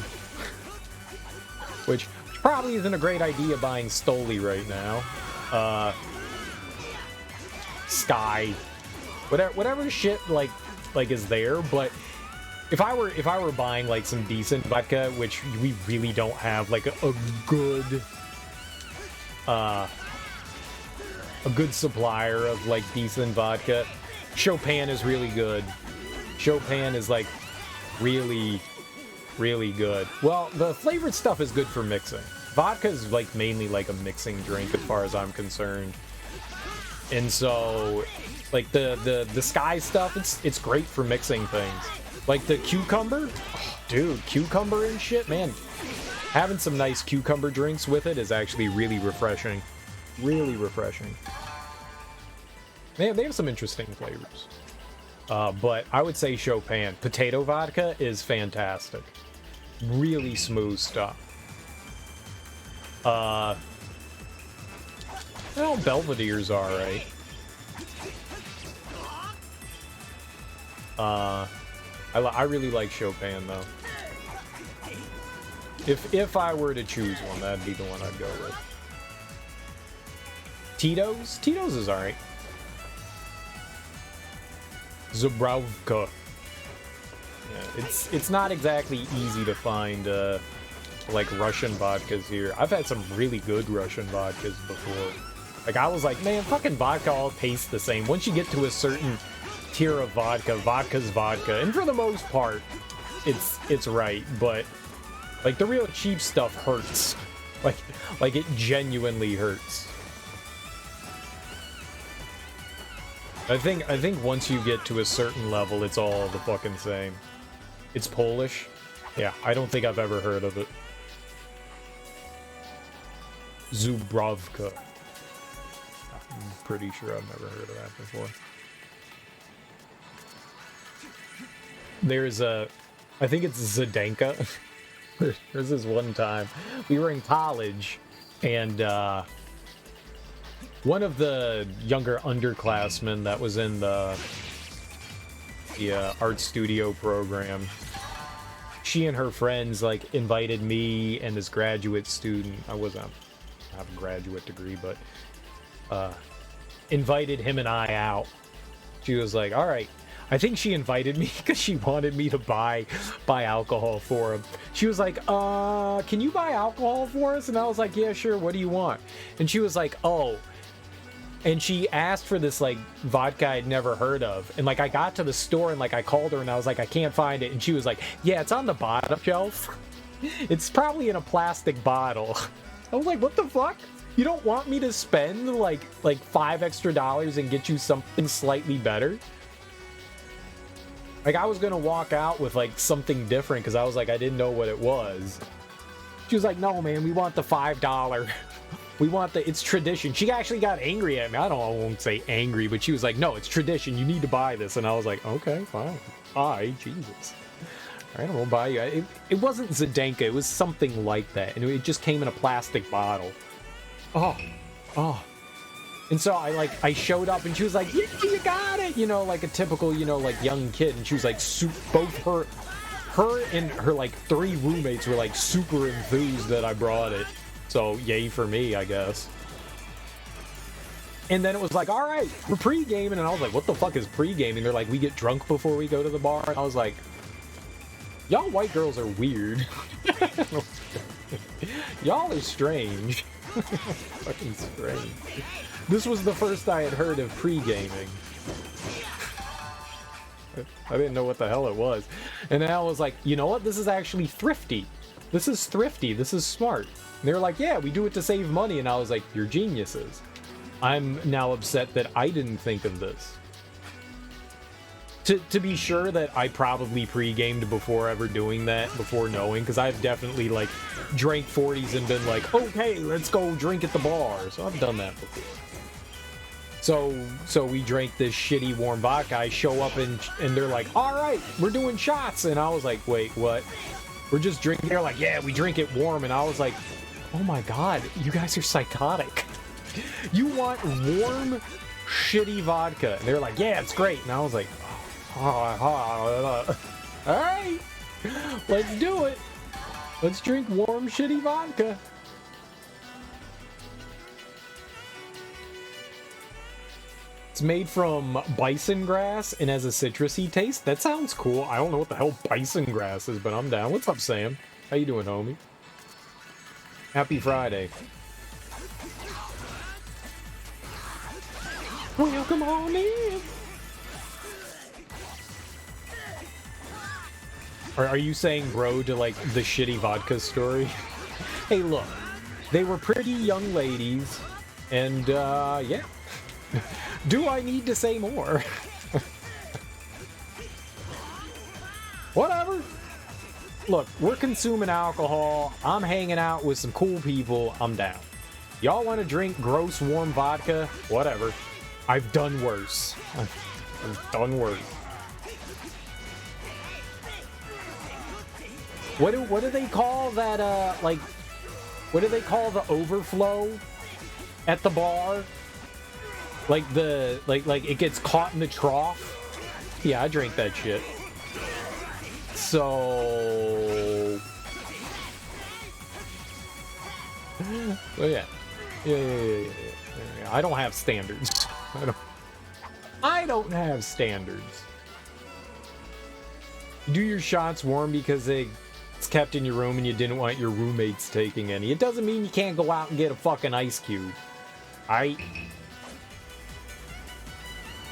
Which probably isn't a great idea buying Stoli right now. Sky. Whatever shit like is there, but if I were buying like some decent vodka, which we really don't have like a good supplier of like decent vodka, Chopin is really good. Chopin is like really really good. Well, the flavored stuff is good for mixing. Vodka is like mainly like a mixing drink as far as I'm concerned. And so, like the Sky stuff, it's great for mixing things. Like the cucumber, oh, dude, cucumber and shit, man. Having some nice cucumber drinks with it is actually really refreshing. Really refreshing. They have some interesting flavors. But I would say Chopin. Potato vodka is fantastic. Really smooth stuff. Well, Belvedere's alright. I really like Chopin, though. If I were to choose one, that'd be the one I'd go with. Tito's? Tito's is alright. Zubrovka. Yeah, it's not exactly easy to find like Russian vodkas here. I've had some really good Russian vodkas before. Like I was like, man, fucking vodka all tastes the same. Once you get to a certain tier of vodka, vodka's vodka, and for the most part, it's right. But like the real cheap stuff hurts. Like it genuinely hurts. I think once you get to a certain level, it's all the fucking same. It's Polish. Yeah, I don't think I've ever heard of it. Zubrovka. I'm pretty sure I've never heard of that before. There's I think it's Zdenka. There's this one time we were in college, and one of the younger underclassmen that was in the art studio program, she and her friends like invited me and this graduate student. I have a graduate degree, but invited him and I out. She was like, all right. I think she invited me because she wanted me to buy alcohol for him. She was like, can you buy alcohol for us? And I was like, yeah, sure. What do you want? And she was like, oh. And she asked for this like vodka I'd never heard of. And like I got to the store and like I called her and I was like, I can't find it. And she was like, yeah, it's on the bottom shelf. It's probably in a plastic bottle. I was like, what the fuck? You don't want me to spend like $5 extra and get you something slightly better? Like, I was gonna walk out with, like, something different, because I was like, I didn't know what it was. She was like, no, man, we want the $5. We want it's tradition. She actually got angry at me. I won't say angry, but she was like, no, it's tradition. You need to buy this. And I was like, okay, fine. Bye, Jesus. All right, I won't buy you. It wasn't Zdenka. It was something like that. And it just came in a plastic bottle. Oh. And so I showed up and she was like, yeah, you got it, like a typical, like young kid. And she was like, both her and her like 3 roommates were like super enthused that I brought it. So yay for me, I guess. And then it was like, all right, we're pre-gaming. And I was like, what the fuck is pre-gaming? They're like, we get drunk before we go to the bar. And I was like, y'all white girls are weird. Y'all are strange. Fucking strange. This was the first I had heard of pre-gaming. I didn't know what the hell it was. And then I was like, you know what? This is actually thrifty. This is thrifty. This is smart. And they were like, yeah, we do it to save money. And I was like, you're geniuses. I'm now upset that I didn't think of this. To be sure that I probably pre-gamed before ever doing that, before knowing, because I've definitely, like, drank 40s and been like, okay, let's go drink at the bar. So I've done that before. So we drank this shitty warm vodka. I show up and they're like, all right, we're doing shots. And I was like, wait, what? We're just drinking. They're like, yeah, we drink it warm. And I was like, oh my God, you guys are psychotic. You want warm, shitty vodka. And they're like, yeah, it's great. And I was like, all right, let's do it. Let's drink warm, shitty vodka. It's made from bison grass and has a citrusy taste. That sounds cool. I don't know what the hell bison grass is, but I'm down. What's up, Sam? How you doing, homie? Happy Friday. Welcome on in. Are you saying bro to, like, the shitty vodka story? Hey, look. They were pretty young ladies. And, yeah. Do I need to say more? Whatever. Look, we're consuming alcohol. I'm hanging out with some cool people. I'm down. Y'all want to drink gross, warm vodka? Whatever. I've done worse. I've done worse. What do they call that, like, what do they call the overflow at the bar? Like like it gets caught in the trough? Yeah, I drink that shit. So... well, yeah. Yeah. I don't have standards. I don't have standards. Do your shots warm because it's kept in your room and you didn't want your roommates taking any. It doesn't mean you can't go out and get a fucking ice cube.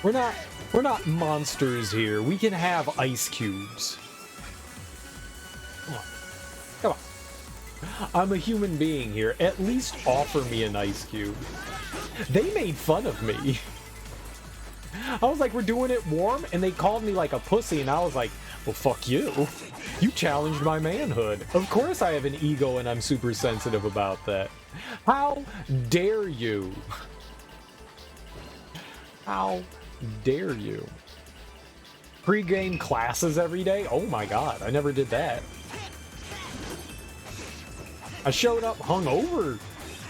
We're not monsters here. We can have ice cubes. Come on. I'm a human being here. At least offer me an ice cube. They made fun of me. I was like, we're doing it warm, and they called me like a pussy, and I was like, well, fuck you. You challenged my manhood. Of course I have an ego, and I'm super sensitive about that. How dare you? How dare you? Pre-game classes every day? Oh my god, I never did that. I showed up hungover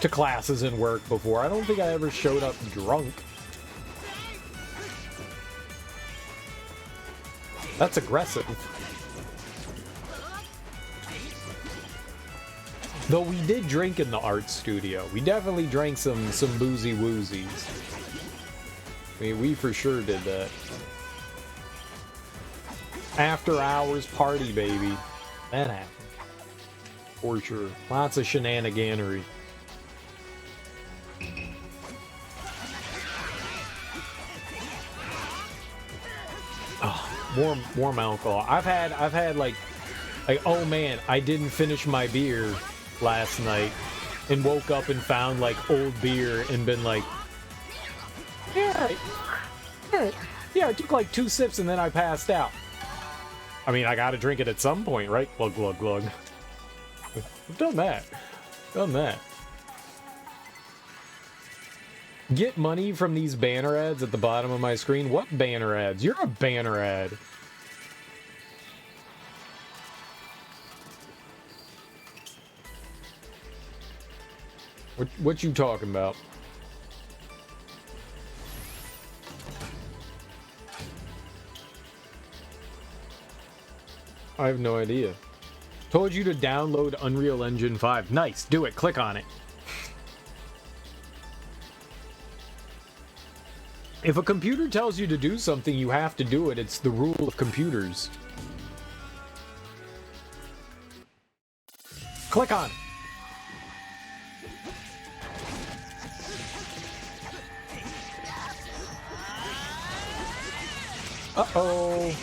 to classes and work before. I don't think I ever showed up drunk. That's aggressive. Though we did drink in the art studio. We definitely drank some boozy woozies. I mean, we for sure did that. After hours party, baby. That happened. For sure. Lots of shenaniganery. Oh, warm alcohol. I've had like, oh man, I didn't finish my beer last night and woke up and found like old beer and been like, yeah, I took like 2 sips and then I passed out. I mean, I gotta drink it at some point, right? Glug, glug, glug. I've done that. Done that. Get money from these banner ads at the bottom of my screen. What banner ads? You're a banner ad. What you talking about? I have no idea. Told you to download Unreal Engine 5. Nice, do it. Click on it. If a computer tells you to do something, you have to do it. It's the rule of computers. Click on it. Uh-oh.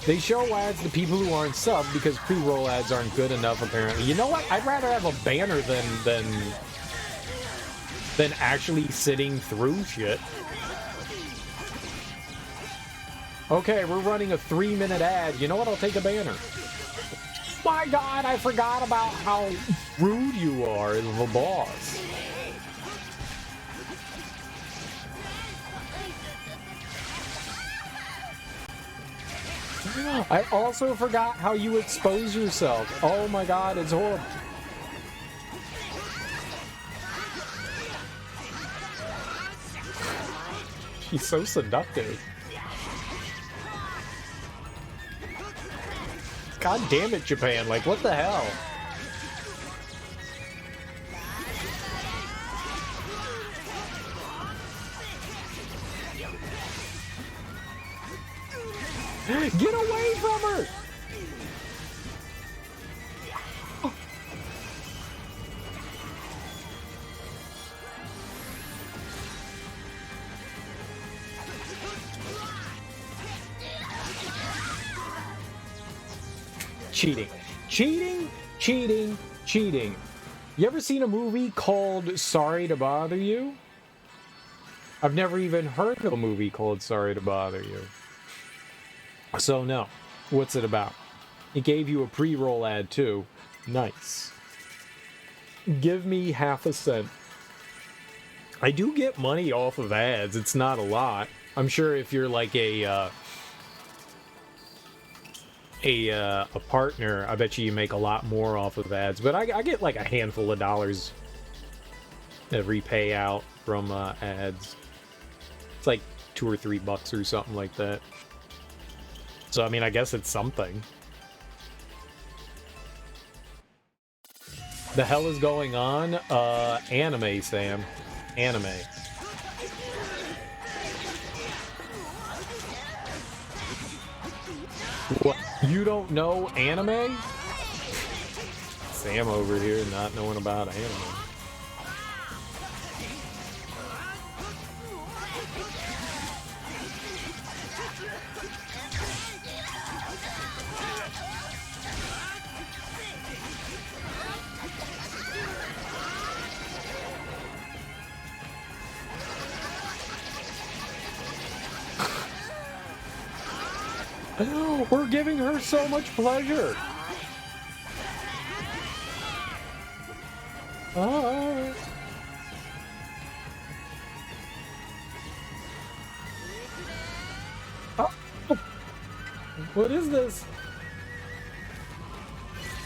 They show ads to people who aren't subbed because pre-roll ads aren't good enough, apparently. You know what? I'd rather have a banner than actually sitting through shit. Okay, we're running a 3-minute ad. You know what? I'll take a banner. My god, I forgot about how rude you are as the boss. I also forgot how you expose yourself. Oh my god, it's horrible. She's so seductive. God damn it, Japan. Like, what the hell? Get away from her! cheating. Cheating, cheating, cheating. You ever seen a movie called Sorry to Bother You? I've never even heard of a movie called Sorry to Bother You. So no. What's it about? It gave you a pre-roll ad too. Nice. Give me half a cent. I do get money off of ads. It's not a lot. I'm sure if you're like a partner, I bet you make a lot more off of ads. But I get like a handful of dollars every payout from ads. It's like $2 or $3 or something like that. So I mean, I guess it's something. The hell is going on? Anime, Sam. Anime. What? You don't know anime? Sam over here not knowing about anime. We're giving her so much pleasure. Oh. What is this?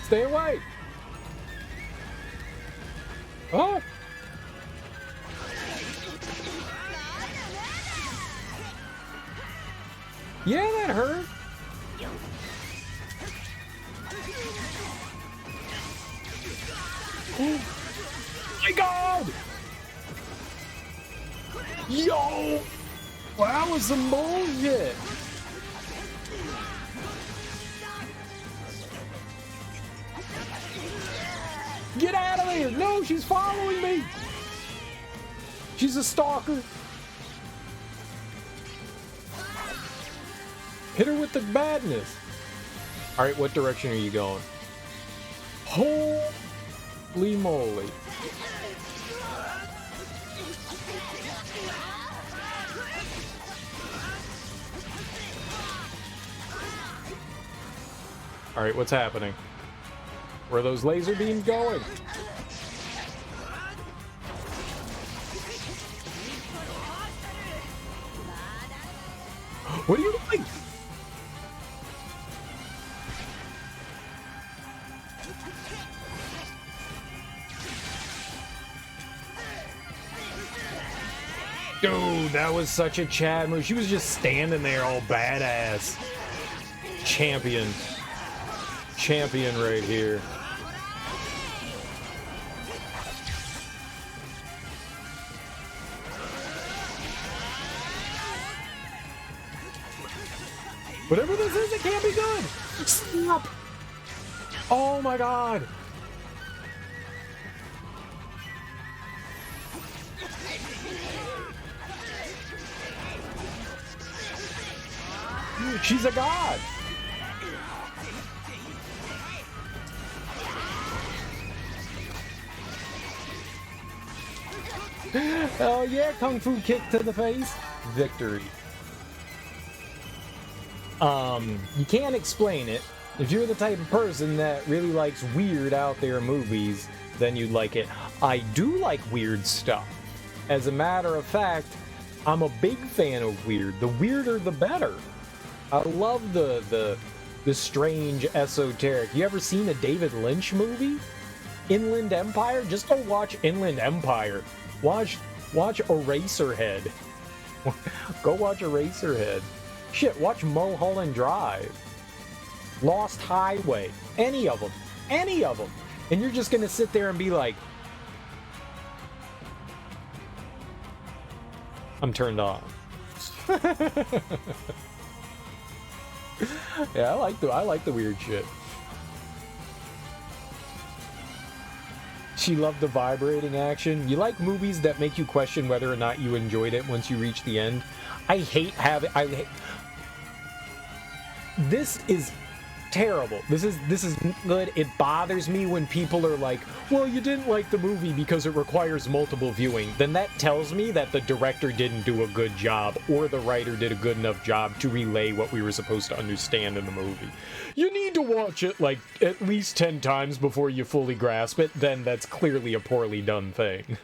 Stay away. Oh. Yeah, that hurt. Oh my god! Yo! Well, that was some bullshit! Get out of here! No, she's following me! She's a stalker! Hit her with the badness! Alright, what direction are you going? Holy moly. Alright, what's happening? Where are those laser beams going? What are you doing? Dude, that was such a Chad move. She was just standing there all badass. Champion. Champion right here. Whatever this is, it can't be good. Stop. Oh my god. She's a god. Oh yeah, kung fu kick to the face. Victory. You can't explain it. If you're the type of person that really likes weird out there movies, then you'd like it. I do like weird stuff. As a matter of fact, I'm a big fan of weird. The weirder the better. I love the strange esoteric. You ever seen a David Lynch movie? Inland Empire? Just go watch Inland Empire. Watch Eraserhead. Go watch Eraserhead. Shit, watch Mulholland Drive. Lost Highway. Any of them. Any of them. And you're just gonna sit there and be like, I'm turned on. Yeah, I like the weird shit. She loved the vibrating action. You like movies that make you question whether or not you enjoyed it once you reach the end. I hate having... This is terrible. This is good. It bothers me when people are like, well, you didn't like the movie because it requires multiple viewing. Then that tells me that the director didn't do a good job, or the writer did a good enough job to relay what we were supposed to understand in the movie. You need to watch it like at least 10 times before you fully grasp it. Then that's clearly a poorly done thing.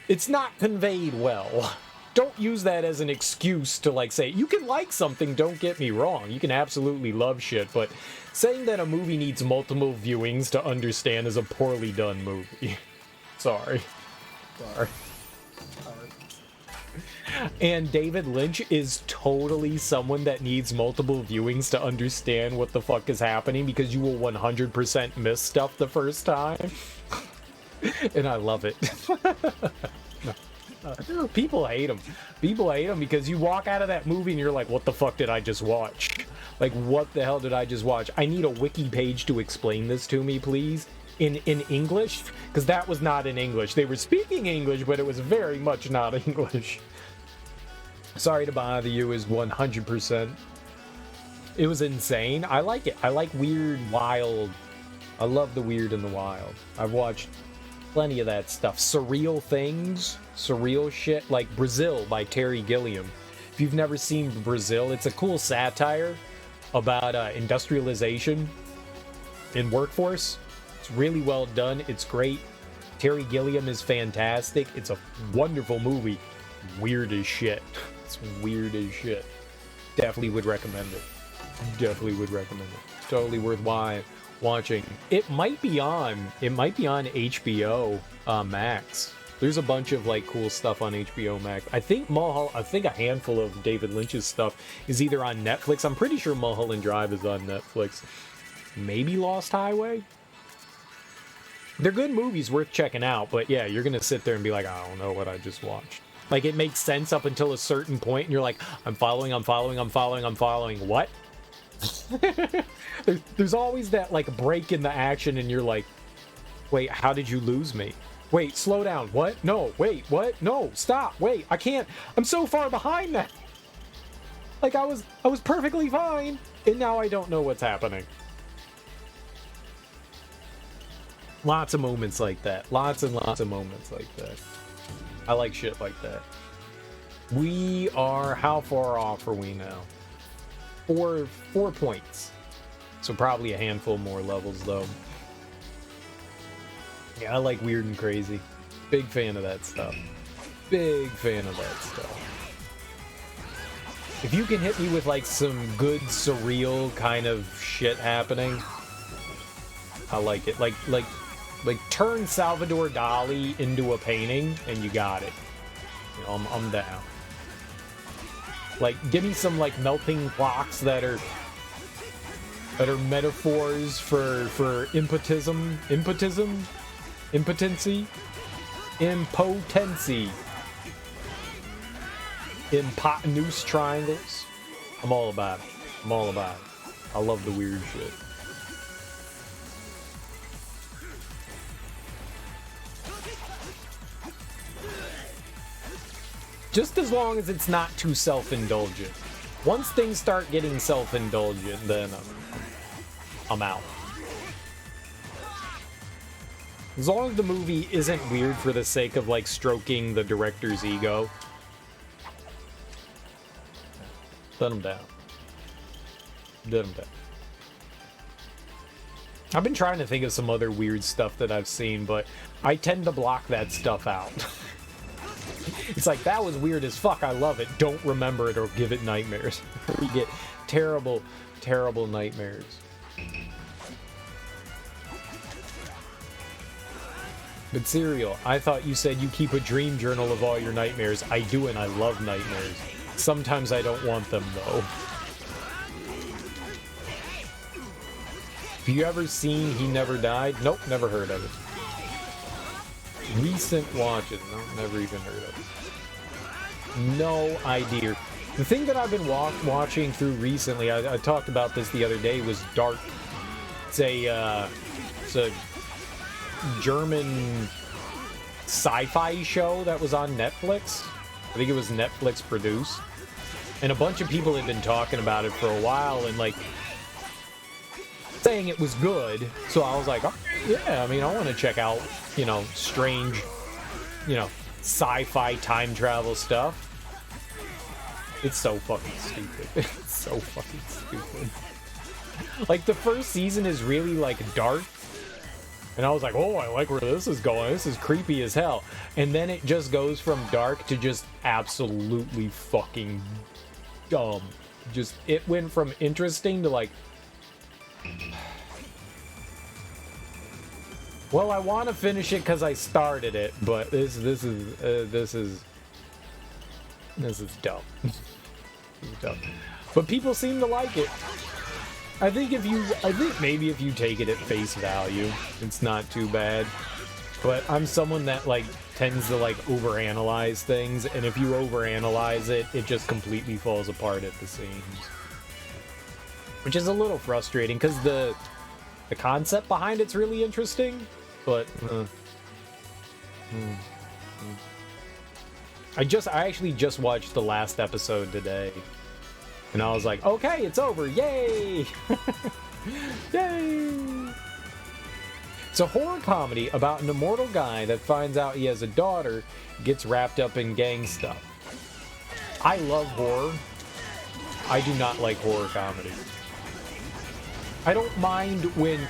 It's not conveyed well. Don't use that as an excuse to, like, say, you can like something, don't get me wrong. You can absolutely love shit, but saying that a movie needs multiple viewings to understand is a poorly done movie. Sorry. And David Lynch is totally someone that needs multiple viewings to understand what the fuck is happening, because you will 100% miss stuff the first time. And I love it. People hate him. People hate him because you walk out of that movie and you're like, what the fuck did I just watch? Like, what the hell did I just watch? I need a wiki page to explain this to me, please. In English? Because that was not in English. They were speaking English, but it was very much not English. Sorry to bother you is 100%. It was insane. I like it. I like weird, wild. I love the weird and the wild. I've watched plenty of that stuff. Surreal things, surreal shit, like Brazil by Terry Gilliam. If you've never seen Brazil, it's a cool satire about industrialization in workforce. It's really well done. It's great. Terry Gilliam is fantastic. It's a wonderful movie. Weird as shit. It's weird as shit. Definitely would recommend it. Definitely would recommend it. Totally worth watching. It might be on HBO Max. There's a bunch of like cool stuff on HBO Max. I think a handful of David Lynch's stuff is either on Netflix. I'm pretty sure Mulholland Drive is on Netflix. Maybe Lost Highway. They're good movies worth checking out, but yeah, you're gonna sit there and be like, I don't know what I just watched. Like, it makes sense up until a certain point, and you're like, I'm following. What? There's always that like break in the action, and you're like, wait, how did you lose me? Wait, slow down. What? No, wait, what? No, stop. Wait, I can't. I'm so far behind that. Like, I was perfectly fine, and now I don't know what's happening. Lots of moments like that. Lots and lots of moments like that. I like shit like that. We are, how far off are we now? 4 points. So probably a handful more levels, though. Yeah, I like weird and crazy. Big fan of that stuff. Big fan of that stuff. If you can hit me with like some good surreal kind of shit happening, I like it. Like turn Salvador Dali into a painting and you got it. You know, I'm down. Like, give me some like melting clocks that are metaphors for impotency, hypotenuse triangles. I'm all about it. I love the weird shit. Just as long as it's not too self-indulgent. Once things start getting self-indulgent, then I'm out. As long as the movie isn't weird for the sake of, like, stroking the director's ego, let him down. Let him down. I've been trying to think of some other weird stuff that I've seen, but I tend to block that stuff out. It's like, that was weird as fuck, I love it. Don't remember it or give it nightmares. You get terrible, terrible nightmares. But Serial, I thought you said you keep a dream journal of all your nightmares. I do, and I love nightmares. Sometimes I don't want them, though. Have you ever seen He Never Died? Nope, never heard of it. Recent watches. No, never even heard of it. No idea. The thing that I've been watching through recently, I talked about this the other day, was Dark. It's a German sci-fi show that was on Netflix. I think it was Netflix produced. And a bunch of people had been talking about it for a while, and like, saying it was good, so I was like, oh, yeah, I mean, I want to check out, you know, strange, you know, sci-fi time travel stuff. It's so fucking stupid. It's so fucking stupid. Like, the first season is really, like, dark. And I was like, oh, I like where this is going. This is creepy as hell. And then it just goes from dark to just absolutely fucking dumb. Just, it went from interesting to, like... Well, I want to finish it because I started it, but this is dumb. Dumb. But people seem to like it. I think maybe if you take it at face value, it's not too bad. But I'm someone that like tends to like overanalyze things, and if you overanalyze it, it just completely falls apart at the seams. Which is a little frustrating because the concept behind it's really interesting, but I actually just watched the last episode today, and I was like, okay, it's over, yay! Yay! It's a horror comedy about an immortal guy that finds out he has a daughter, gets wrapped up in gang stuff. I love horror. I do not like horror comedy. I don't mind when,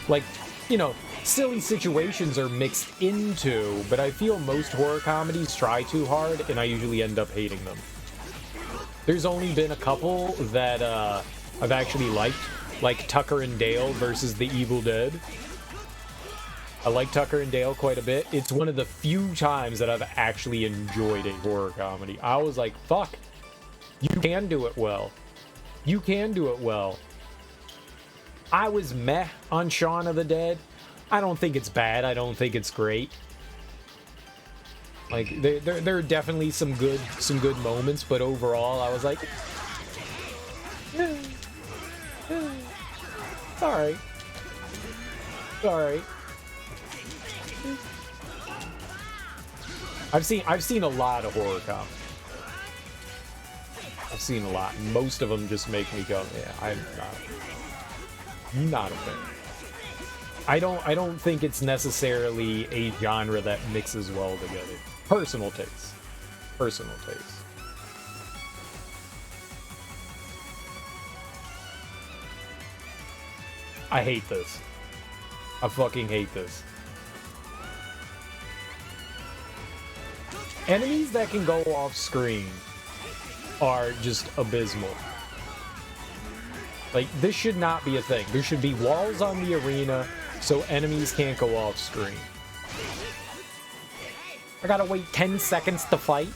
like, you know, silly situations are mixed into, but I feel most horror comedies try too hard, and I usually end up hating them. There's only been a couple that I've actually liked, like Tucker and Dale versus the Evil Dead. I like Tucker and Dale quite a bit. It's one of the few times that I've actually enjoyed a horror comedy. I was like, fuck, you can do it well. You can do it well. I was meh on Shaun of the Dead. I don't think it's bad. I don't think it's great. Like, there are definitely some good moments, but overall, I was like, it's alright. It's alright. I've seen a lot of horror comedy. I've seen a lot. Most of them just make me go, yeah, I'm not a fan. I don't think it's necessarily a genre that mixes well together. Personal taste. Personal taste. I hate this. I fucking hate this. Enemies that can go off screen are just abysmal. Like, this should not be a thing. There should be walls on the arena so enemies can't go off screen. I gotta wait 10 seconds to fight?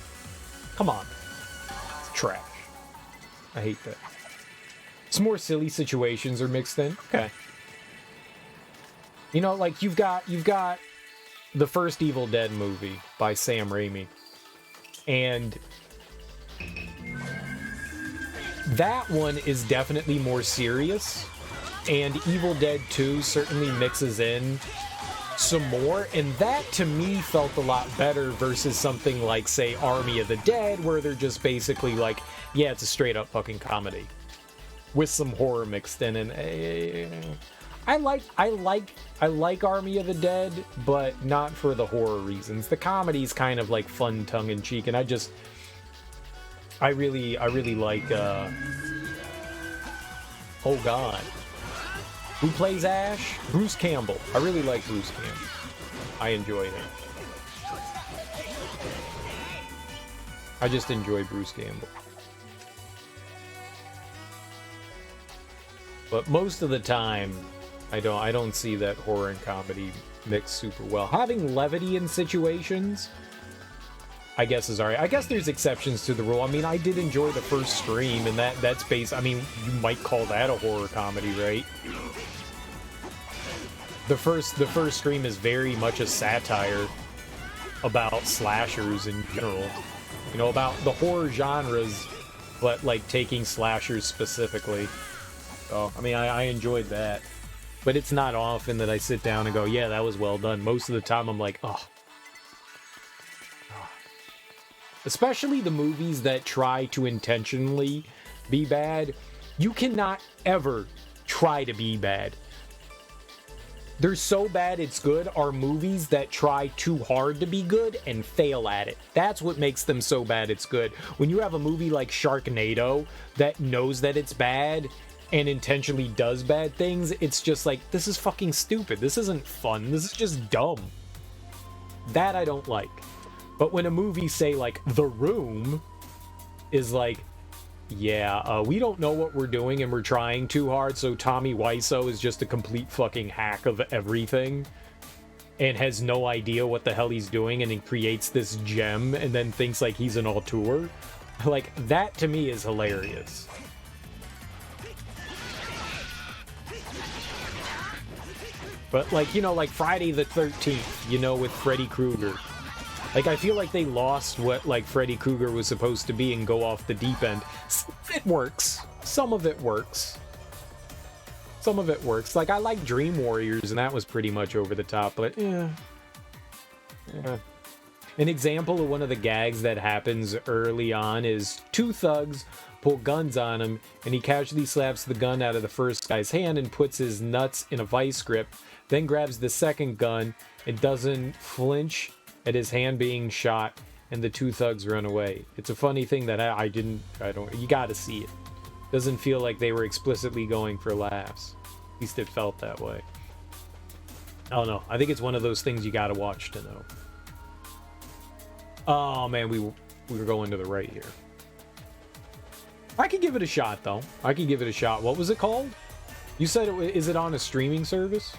Come on. It's trash. I hate that. Some more silly situations are mixed in. Okay. You know, like, you've got the first Evil Dead movie by Sam Raimi. And that one is definitely more serious, and Evil Dead 2 certainly mixes in some more, and that to me felt a lot better versus something like, say, Army of the Dead, where they're just basically like, yeah, it's a straight up fucking comedy with some horror mixed in. And I like Army of the Dead, but not for the horror reasons. The comedy's kind of like fun tongue in cheek, and I really like, oh god. Who plays Ash? Bruce Campbell. I really like Bruce Campbell. I enjoy him. I just enjoy Bruce Campbell. But most of the time, I don't see that horror and comedy mix super well. Having levity in situations, I guess, is alright. I guess there's exceptions to the rule. I mean, I did enjoy the first Scream, and that's based... I mean, you might call that a horror comedy, right? The first Scream is very much a satire about slashers in general. You know, about the horror genres, but, like, taking slashers specifically. So, I mean, I enjoyed that. But it's not often that I sit down and go, yeah, that was well done. Most of the time, I'm like, oh. Especially the movies that try to intentionally be bad. You cannot ever try to be bad. they're so bad it's good are movies that try too hard to be good and fail at it. That's what makes them so bad it's good. When you have a movie like Sharknado that knows that it's bad and intentionally does bad things, it's just like, this is fucking stupid. This isn't fun. This is just dumb. That I don't like. But when a movie, say, like, The Room, is like, yeah, we don't know what we're doing and we're trying too hard, so Tommy Wiseau is just a complete fucking hack of everything and has no idea what the hell he's doing, and he creates this gem and then thinks like he's an auteur. Like, that to me is hilarious. But, like, you know, like Friday the 13th, you know, with Freddy Krueger. Like, I feel like they lost what, like, Freddy Krueger was supposed to be and go off the deep end. It works. Some of it works. Some of it works. Like, I like Dream Warriors, and that was pretty much over the top, but, yeah. An example of one of the gags that happens early on is two thugs pull guns on him, and he casually slaps the gun out of the first guy's hand and puts his nuts in a vice grip, then grabs the second gun and doesn't flinch at his hand being shot, and the two thugs run away. It's a funny thing that you gotta see it. Doesn't feel like they were explicitly going for laughs. At least it felt that way. I don't know. I think it's one of those things you gotta watch to know. Oh man, we were going to the right here. I could give it a shot though. I could give it a shot. What was it called? You said is it on a streaming service?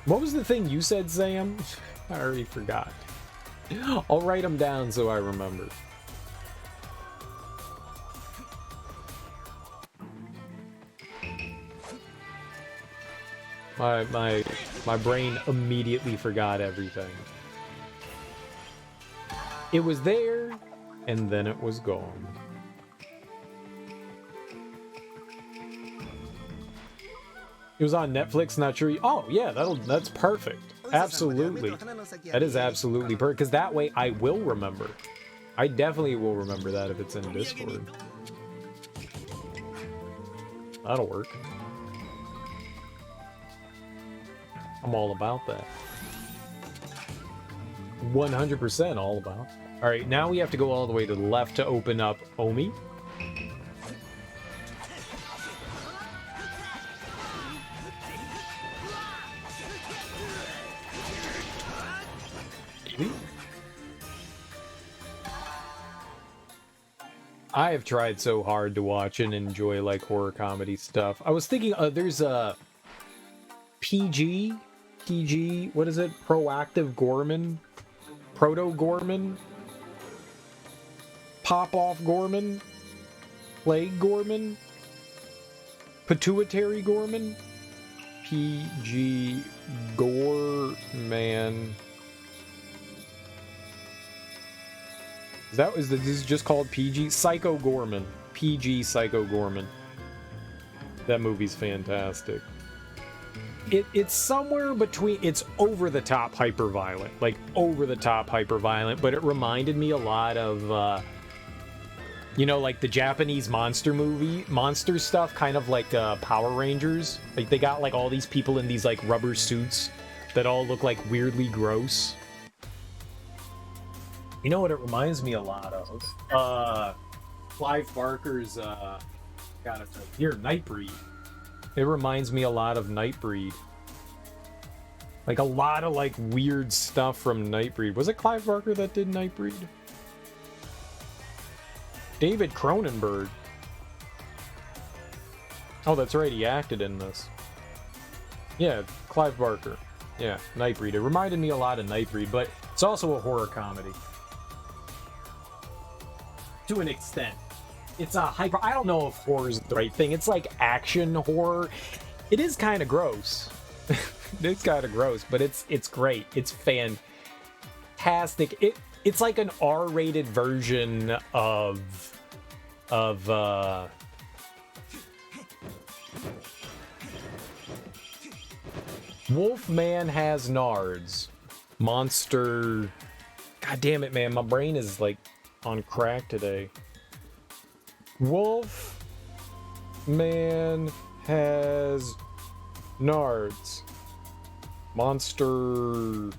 What was the thing you said, Sam? I already forgot. I'll write them down so I remember. My brain immediately forgot everything. It was there, and then it was gone. It was on Netflix, not sure. Oh, yeah, that's perfect. Absolutely. That is absolutely perfect, because that way I will remember. I definitely will remember that if it's in Discord. That'll work. I'm all about that. 100% all about. All right, now we have to go all the way to the left to open up Omi. I have tried so hard to watch and enjoy like horror comedy stuff. I was thinking there's a PG, what is it? Proactive Gorman? Proto Gorman? Pop off Gorman? Plague Gorman? Pituitary Gorman? PG Gorman. This is just called PG? Psycho Gorman. PG Psycho Gorman. That movie's fantastic. It's somewhere between, it's over the top hyper violent, like over the top hyper violent, but it reminded me a lot of, you know, like the Japanese monster stuff, kind of like Power Rangers. Like they got like all these people in these like rubber suits that all look like weirdly gross. You know what it reminds me a lot of? Clive Barker's, Nightbreed. It reminds me a lot of Nightbreed. Like a lot of like weird stuff from Nightbreed. Was it Clive Barker that did Nightbreed? David Cronenberg. Oh, that's right, he acted in this. Yeah, Clive Barker. Yeah, Nightbreed. It reminded me a lot of Nightbreed, but it's also a horror comedy. To an extent. It's a hyper... I don't know if horror is the right thing. It's like action horror. It is kind of gross. It's kind of gross, but it's great. It's fantastic. It's like an R-rated version of Wolfman Has Nards. Monster... God damn it, man. My brain is like on crack today. Wolfman Has Nards. Monster...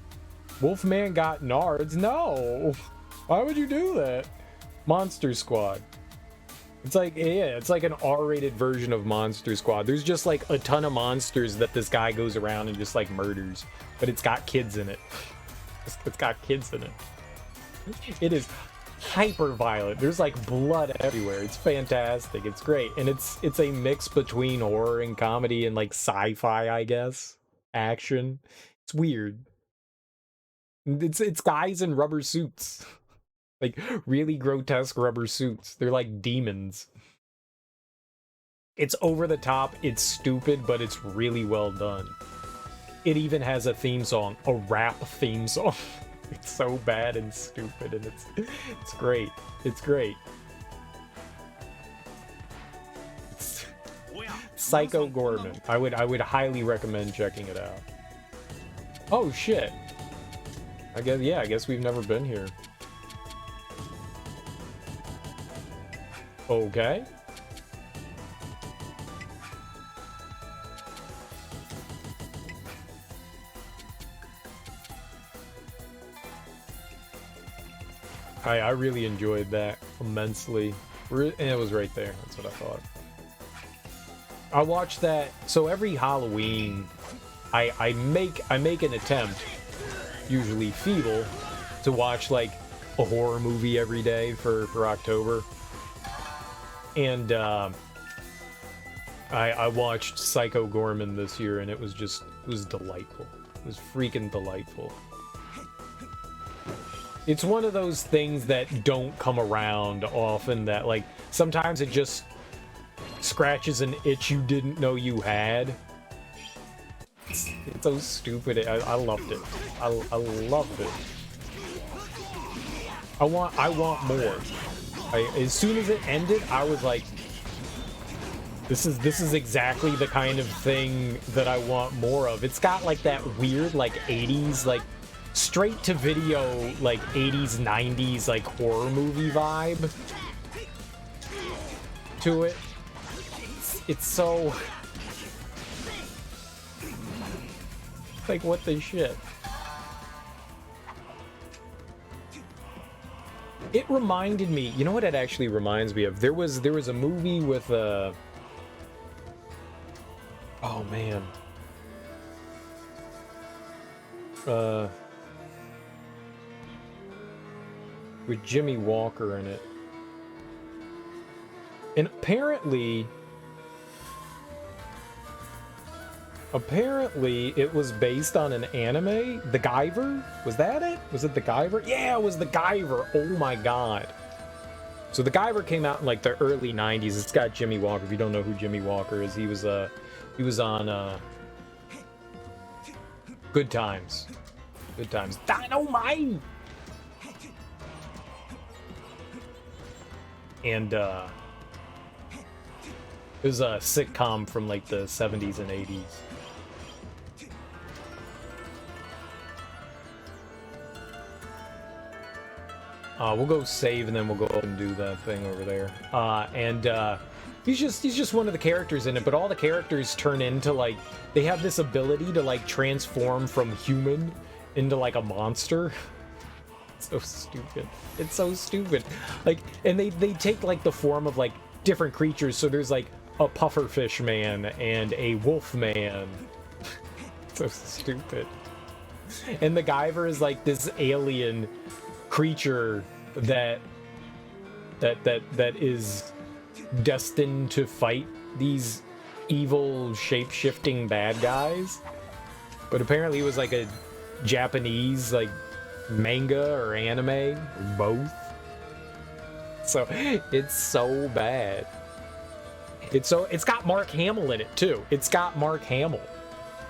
Wolfman got nards? No! Why would you do that? Monster Squad. It's like, yeah, it's like an R-rated version of Monster Squad. There's just like a ton of monsters that this guy goes around and just like murders. But it's got kids in it. It's got kids in it. It is hyper violent. There's like blood everywhere. It's fantastic. It's great. And it's a mix between horror and comedy and like sci-fi, I guess. Action. It's weird. It's guys in rubber suits. Like really grotesque rubber suits. They're like demons. It's over the top, it's stupid, but it's really well done. It even has a theme song, a rap theme song. It's so bad and stupid, and it's great. It's great. It's Psycho Gorman. I would highly recommend checking it out. Oh shit. I guess we've never been here. Okay. I really enjoyed that immensely. And it was right there. That's what I thought. I watched that. So every Halloween, I make an attempt, usually feeble, to watch like a horror movie every day for October. And I watched Psycho Gorman this year, and it was delightful. It was freaking delightful. It's one of those things that don't come around often, that like sometimes it just scratches an itch you didn't know you had. It's so stupid. I loved it. I loved it. I want more. As soon as it ended, I was like, this is exactly the kind of thing that I want more of. It's got like that weird like 80s like straight to video like 80s 90s like horror movie vibe to it. It's so like, what the shit. It reminded me, you know what it actually reminds me of? There was a movie with oh man. With Jimmy Walker in it. And apparently it was based on an anime. The Guyver? Was that it? Was it The Guyver? Yeah, it was The Guyver. Oh my god. So The Guyver came out in like the early 90s. It's got Jimmy Walker. If you don't know who Jimmy Walker is, he was on Good Times. Good Times. Dynamite! And it was a sitcom from like the 70s and 80s. We'll go save and then we'll go up and do that thing over there. He's just one of the characters in it, but all the characters turn into like, they have this ability to like transform from human into like a monster. It's so stupid. It's so stupid. Like, and they take like the form of like different creatures. So there's like a pufferfish man and a wolf man. So stupid. And the Guyver is like this alien creature that is destined to fight these evil shape-shifting bad guys. But apparently it was like a Japanese like manga or anime or both. So it's so bad. It's got Mark Hamill in it too. It's got Mark Hamill.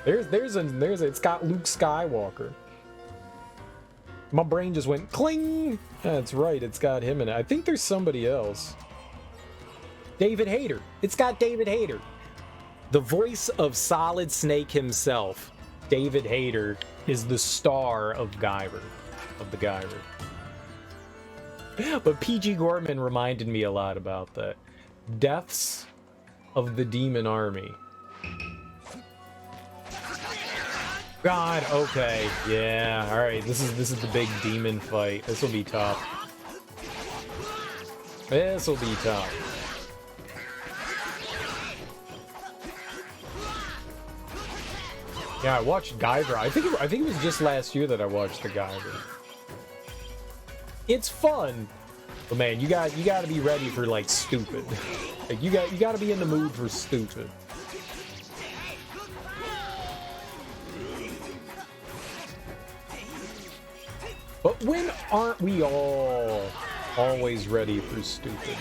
It's got Luke Skywalker. My brain just went cling. That's right, it's got him in it. I think there's somebody else. David Hayter. It's got David Hayter. The voice of Solid Snake himself, David Hayter, is the star of Guyver, of the Guyver. But P.G. Gorman reminded me a lot about that. Deaths of the Demon Army. God, okay. Yeah, alright. This is the big demon fight. This will be tough. This will be tough. Yeah, I watched Guyver. I think it was just last year that I watched the Guyver. It's fun, but man, you got to be ready for like stupid. Like you got to be in the mood for stupid. But when aren't we all always ready for stupid?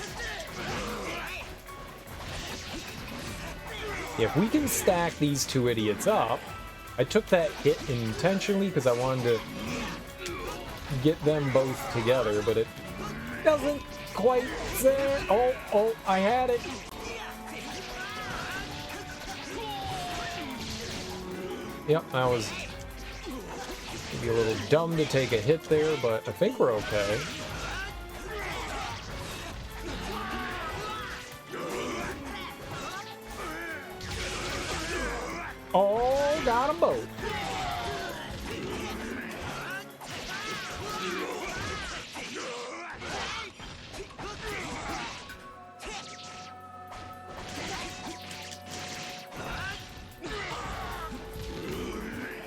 If we can stack these two idiots up, I took that hit intentionally because I wanted to get them both together, but it doesn't quite there. Oh, I had it. Yep, that was maybe a little dumb to take a hit there, but I think we're okay. Oh, got them both.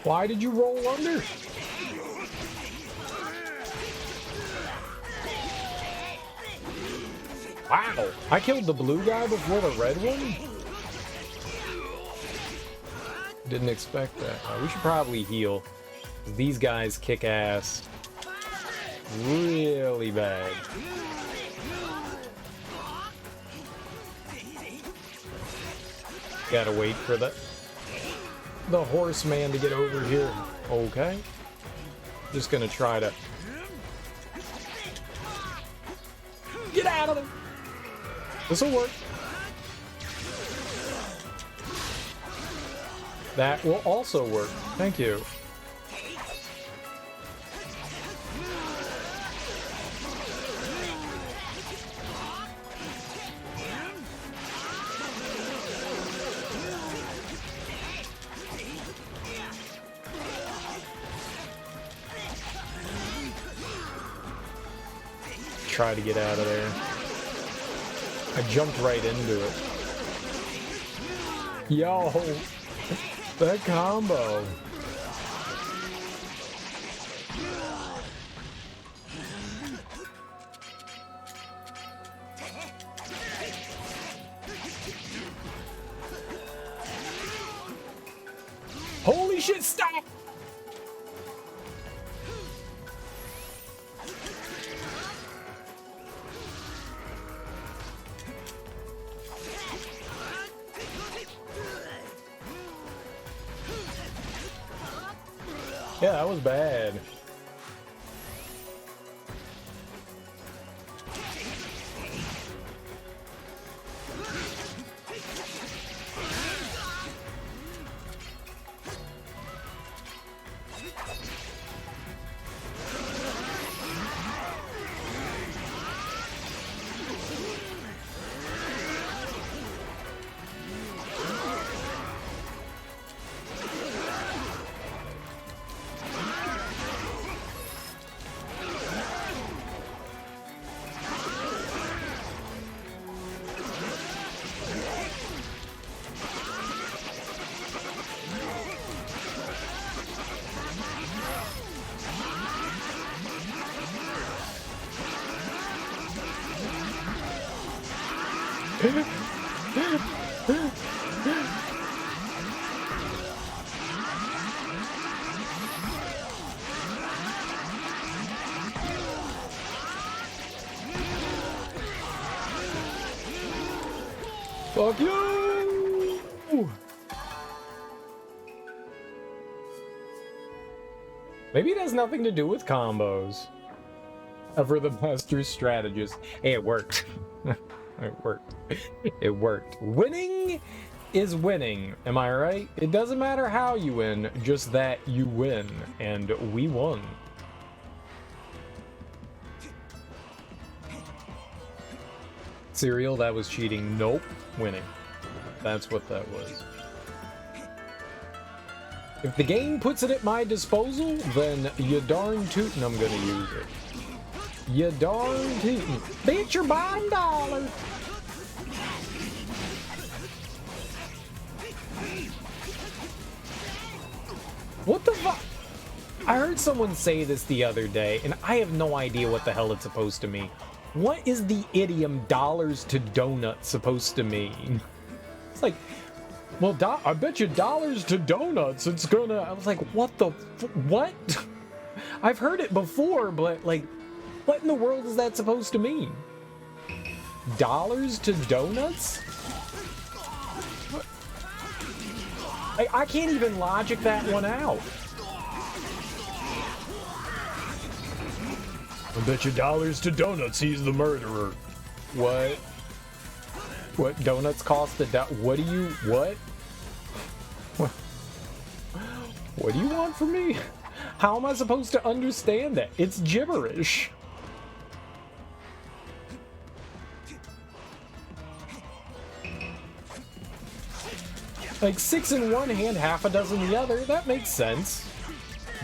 Why did you roll under? Wow, I killed the blue guy before the red one? Didn't expect that. We should probably heal. These guys kick ass really bad. Gotta wait for the horseman to get over here. Okay. Just gonna try to get out of there. This'll work. That will also work. Thank you. Try to get out of there. I jumped right into it. Yo, that combo. Holy shit, stop! Yeah, that was bad. Fuck you! Maybe it has nothing to do with combos. For the master strategist. Hey, it worked. It worked. It worked. Winning is winning. Am I right? It doesn't matter how you win, just that you win. And we won. Cereal, that was cheating. Nope. Winning. That's what that was. If the game puts it at my disposal, then you darn tootin' I'm gonna use it. You darn tootin'. Bet your bottom dollar. What the fuck? I heard someone say this the other day, and I have no idea what the hell it's supposed to mean. What is the idiom dollars to donuts supposed to mean? It's like, well, I bet you dollars to donuts it's gonna... I was like, what the... what? I've heard it before, but, like, what in the world is that supposed to mean? Dollars to donuts? What? I can't even logic that one out. I bet you dollars to donuts he's the murderer. What? What donuts cost a what do you... what? What do you want from me? How am I supposed to understand that? It's gibberish. Like 6 in one hand, half a dozen the other. That makes sense.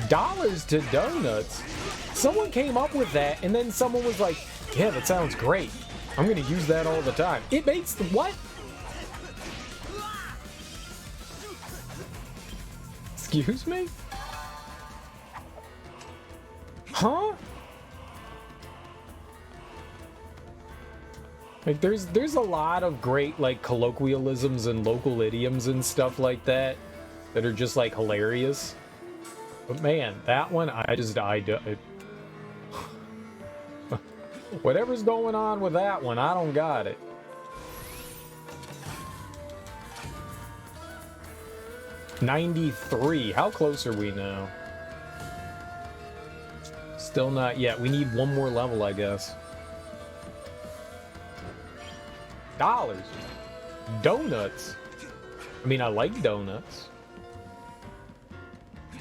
Dollars to donuts. Someone came up with that, and then someone was like, yeah, that sounds great. I'm going to use that all the time. It makes the what? Excuse me? Huh? Like, there's a lot of great, like, colloquialisms and local idioms and stuff like that that are just, like, hilarious. But, man, that one, whatever's going on with that one, I don't got it. $93. How close are we now? Still not yet. We need one more level, I guess. Dollars. Donuts. I mean, I like donuts.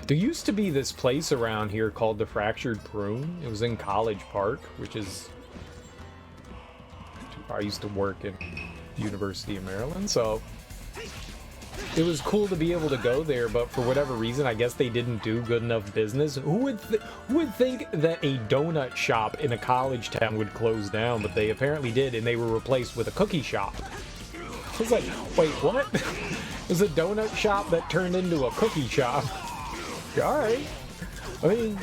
There used to be this place around here called the Fractured Prune. It was in College Park, which is... I used to work in University of Maryland, so... It was cool to be able to go there, but for whatever reason, I guess they didn't do good enough business. Who would think that a donut shop in a college town would close down, but they apparently did, and they were replaced with a cookie shop. I was like, wait, what? It was a donut shop that turned into a cookie shop. Alright. I mean,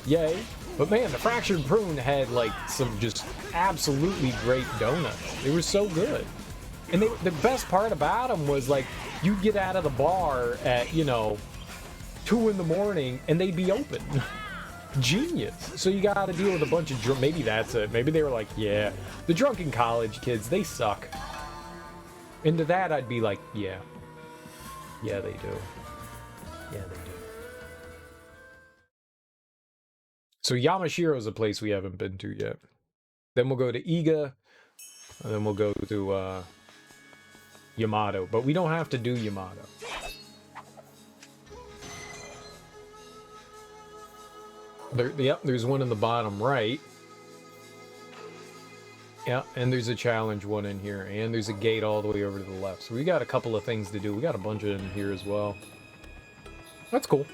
yay. But man, the Fractured Prune had, like, some just absolutely great donuts. They were so good. And the best part about them was, like, you'd get out of the bar at, you know, 2 in the morning, and they'd be open. Genius. So you gotta deal with a bunch of maybe that's it. Maybe they were like, yeah, the drunken college kids, they suck. And to that, I'd be like, yeah. Yeah, they do. Yeah, they do. So Yamashiro's a place we haven't been to yet. Then we'll go to Iga, and then we'll go to, Yamato, but we don't have to do Yamato. Yep, there's one in the bottom right. Yeah, and there's a challenge one in here, and there's a gate all the way over to the left. So we got a couple of things to do. We got a bunch of in here as well. That's cool.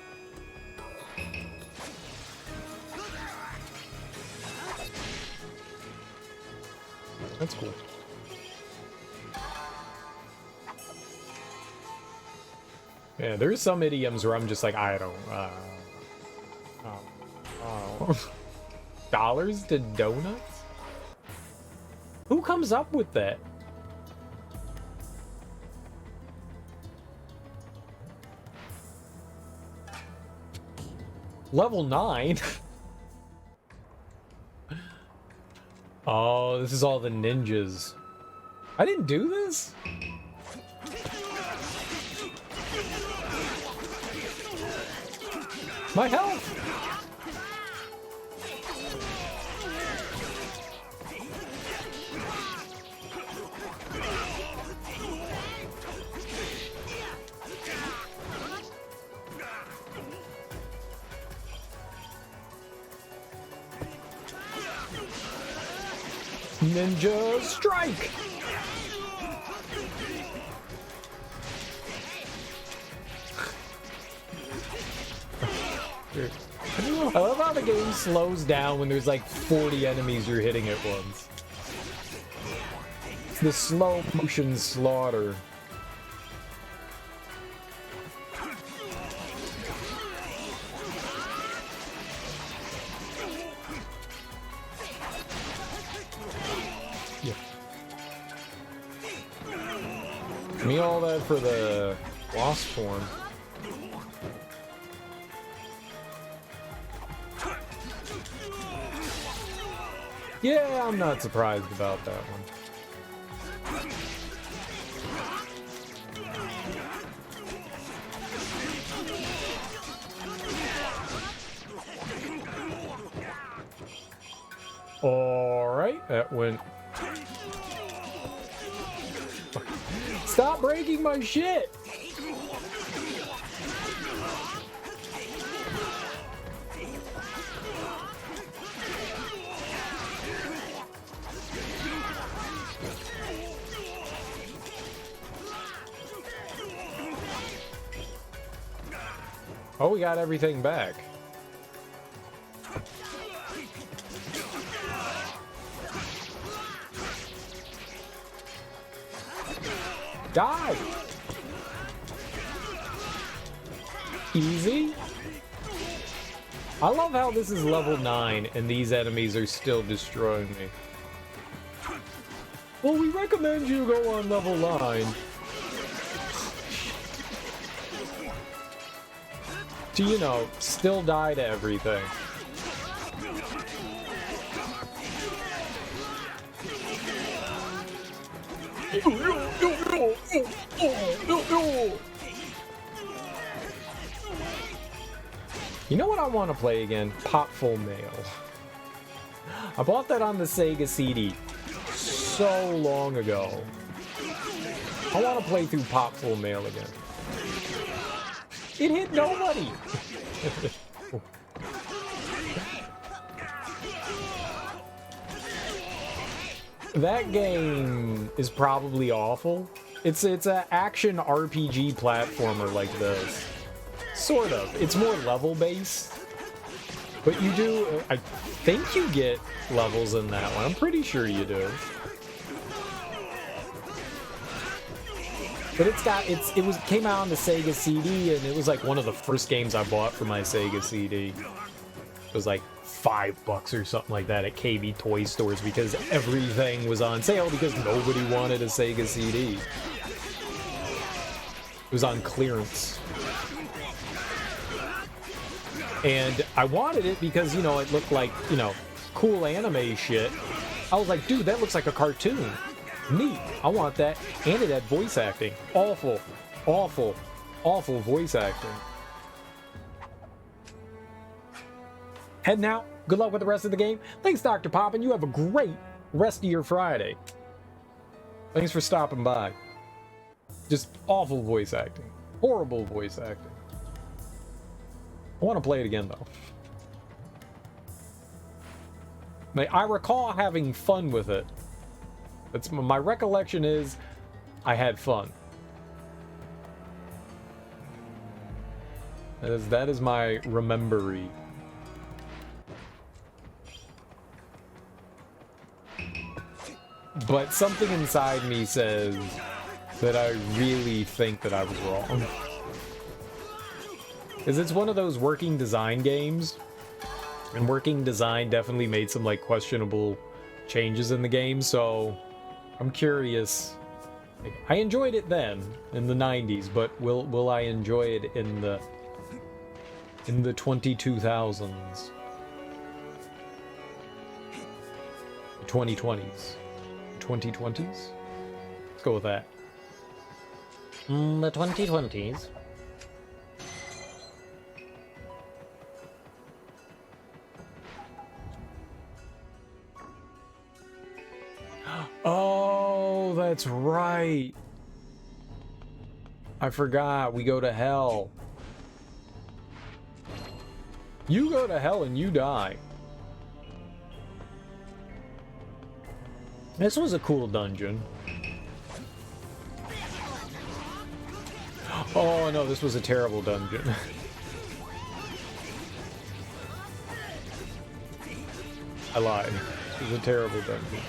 That's cool. Yeah, there's some idioms where I'm just like, I don't, Dollars to donuts? Who comes up with that? Level 9? Oh, this is all the ninjas. I didn't do this? My health! Ninja strike! I love how the game slows down when there's like 40 enemies you're hitting at once. It's the slow motion slaughter. Yeah. Give me all that for the wasp form. Yeah, I'm not surprised about that one. Alright, that went... Stop breaking my shit! Oh, we got everything back. Die! Easy? I love how this is level 9 and these enemies are still destroying me. Well, we recommend you go on level 9. To, you know, still die to everything. You know what I want to play again? Popful Mail. I bought that on the Sega CD so long ago. I want to play through Popful Mail again. It hit nobody! That game is probably awful. It's an action RPG platformer like this. Sort of. It's more level-based. But you do... I think you get levels in that one. I'm pretty sure you do. But it came out on the Sega CD, and it was like one of the first games I bought for my Sega CD. It was like $5 or something like that at KB toy stores because everything was on sale because nobody wanted a Sega CD. It was on clearance. And I wanted it because, you know, it looked like, you know, cool anime shit. I was like, dude, that looks like a cartoon. Neat. I want that. And it had voice acting. Awful, awful, awful voice acting. Heading out. Good luck with the rest of the game. Thanks, Dr. Poppin. You have a great rest of your Friday. Thanks for stopping by. Just awful voice acting. Horrible voice acting. I want to play it again, though. I recall having fun with it. That's my recollection is I had fun. That is my remembery. But something inside me says that I really think that I was wrong. Because it's one of those working design games. And working design definitely made some like questionable changes in the game, so I'm curious. I enjoyed it then in the 90s, but will I enjoy it in the 2020s? 2020s. 2020s? Let's go with that. The 2020s. Oh, that's right. I forgot. We go to hell. You go to hell and you die. This was a cool dungeon. Oh no, this was a terrible dungeon. I lied. It's a terrible dungeon.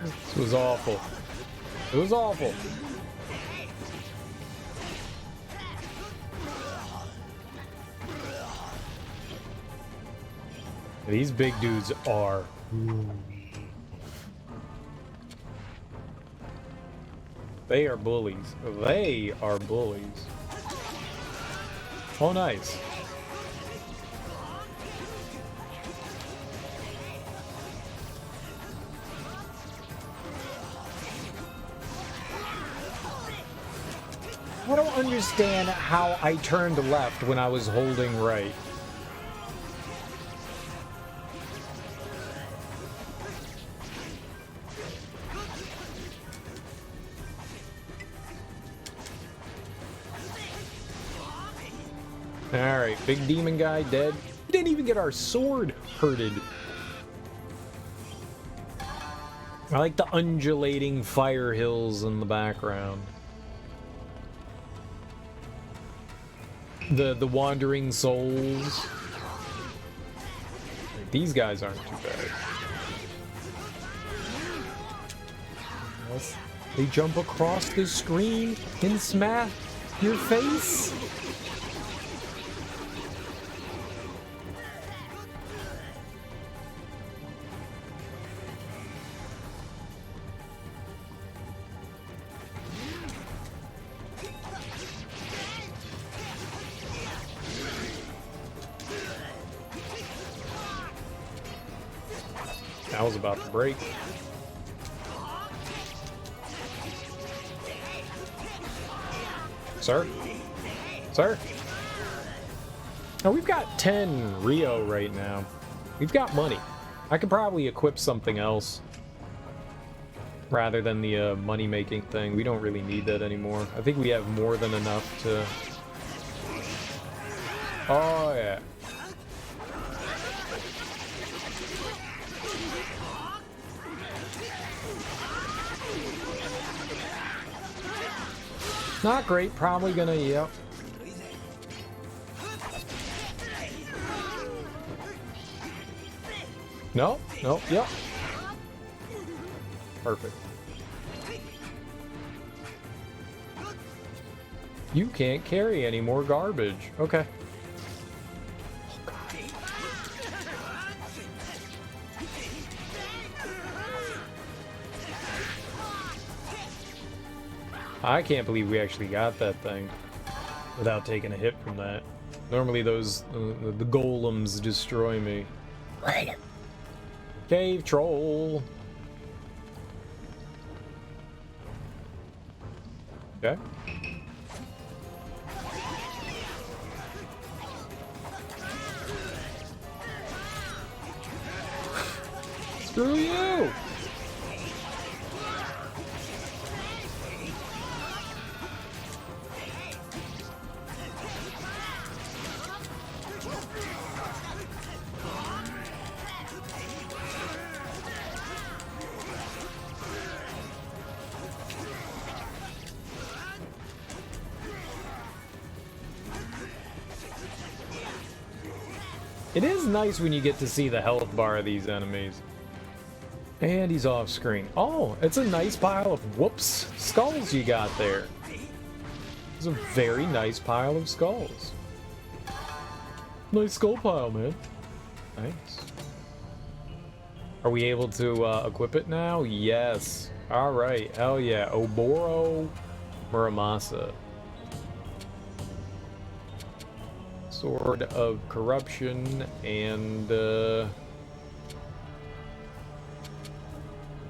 This was awful. It was awful. These big dudes are... They are bullies. They are bullies. Oh, nice. I don't understand how I turned left when I was holding right. Alright, big demon guy dead. We didn't even get our sword hurted. I like the undulating fire hills in the background. The wandering souls. These guys aren't too bad. Yes. They jump across the screen and smash your face. I was about to break. Sir? Sir? Oh, we've got 10 Rio right now. We've got money. I could probably equip something else rather than the money-making thing. We don't really need that anymore. I think we have more than enough to... Oh, yeah. Not great, probably gonna, yep. No, no, yep. Perfect. You can't carry any more garbage. Okay. I can't believe we actually got that thing without taking a hit from that. Normally those, the golems destroy me. Right. Cave troll. Okay. Screw you! It is nice when you get to see the health bar of these enemies. And he's off screen. Oh, it's a nice pile of whoops skulls you got there. It's a very nice pile of skulls. Nice skull pile, man. Nice. Are we able to equip it now? Yes. Alright, hell yeah. Oboro Muramasa. Sword of Corruption and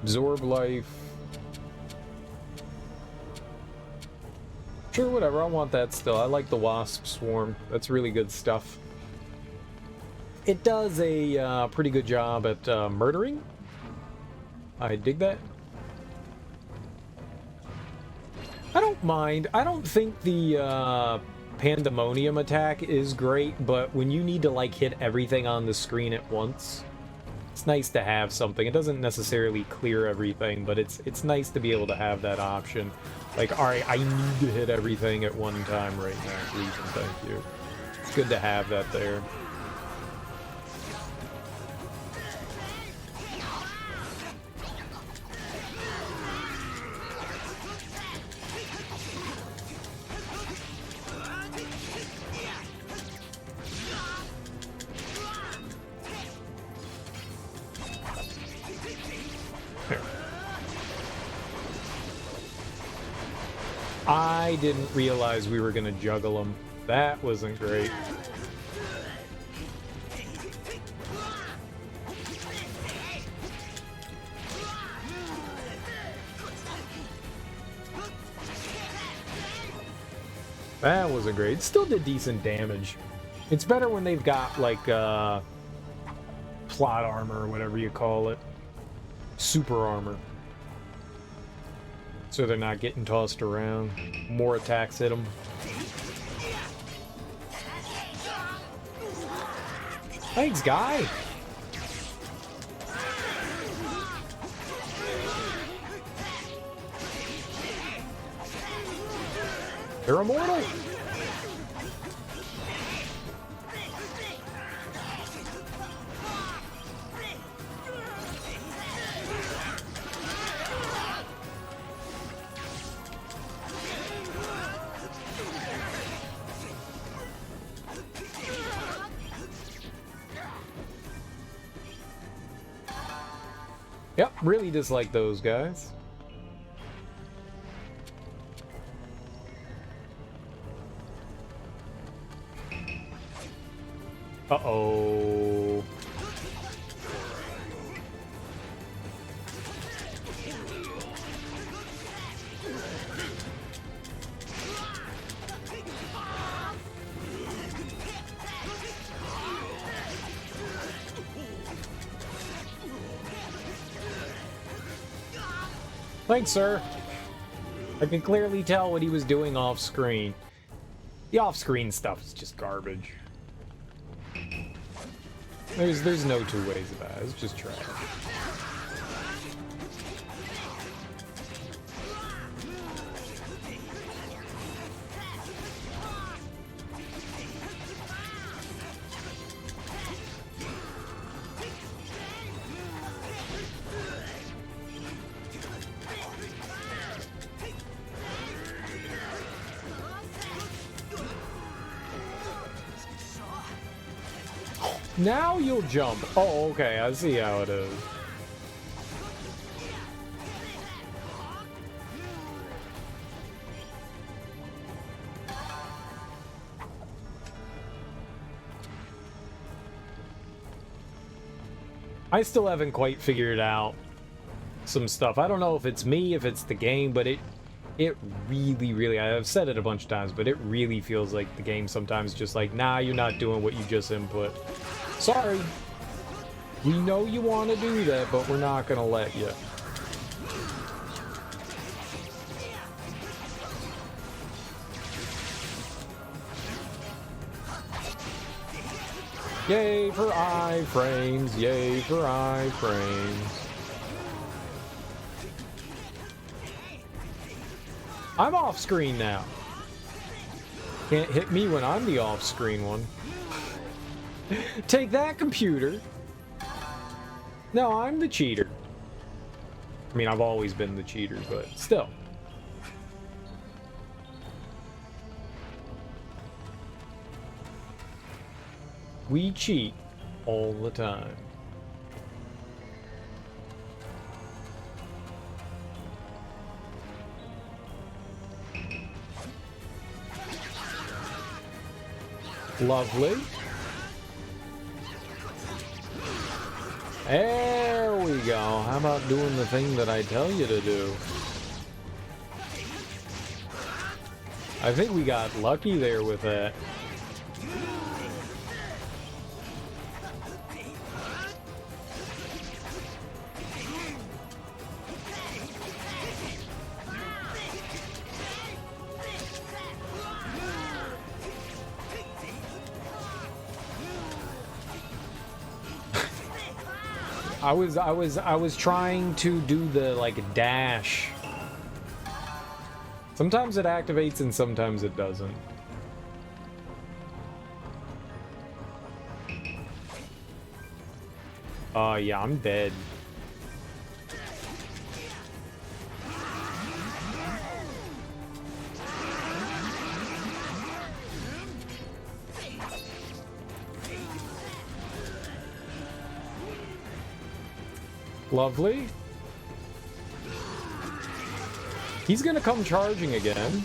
absorb life. Sure, whatever, I want that still. I like the Wasp Swarm. That's really good stuff. It does a pretty good job at murdering. I dig that. I don't mind. I don't think the Pandemonium attack is great, but when you need to like hit everything on the screen at once, It's nice to have something. It doesn't necessarily clear everything, but it's nice to be able to have that option. Like, alright, I need to hit everything at one time right now, please and thank you. It's good to have that there. I didn't realize we were gonna juggle them. That wasn't great. That wasn't great. Still did decent damage. It's better when they've got, like, plot armor or whatever you call it. Super armor. So they're not getting tossed around. More attacks hit them. Thanks, guy! They're immortal! Yep, really dislike those guys. Uh-oh. Thanks, sir. I can clearly tell what he was doing off-screen. The off-screen stuff is just garbage. There's no two ways about it. It's just trash. Now you'll jump. Oh, okay. I see how it is. I still haven't quite figured out some stuff. I don't know if it's me, if it's the game, but it really, I've said it a bunch of times, but it really feels like the game sometimes just like, nah, you're not doing what you just input. Sorry. We know you want to do that, but we're not going to let you. Yay for iframes, yay for iframes. I'm off screen now. Can't hit me when I'm the off screen one. Take that, computer. No, I'm the cheater. I mean, I've always been the cheater, but still. We cheat all the time. Lovely. There we go. How about doing the thing that I tell you to do? I think we got lucky there with that. I was trying to do the like dash. Sometimes it activates and sometimes it doesn't. Yeah, I'm dead. Lovely. He's gonna come charging again.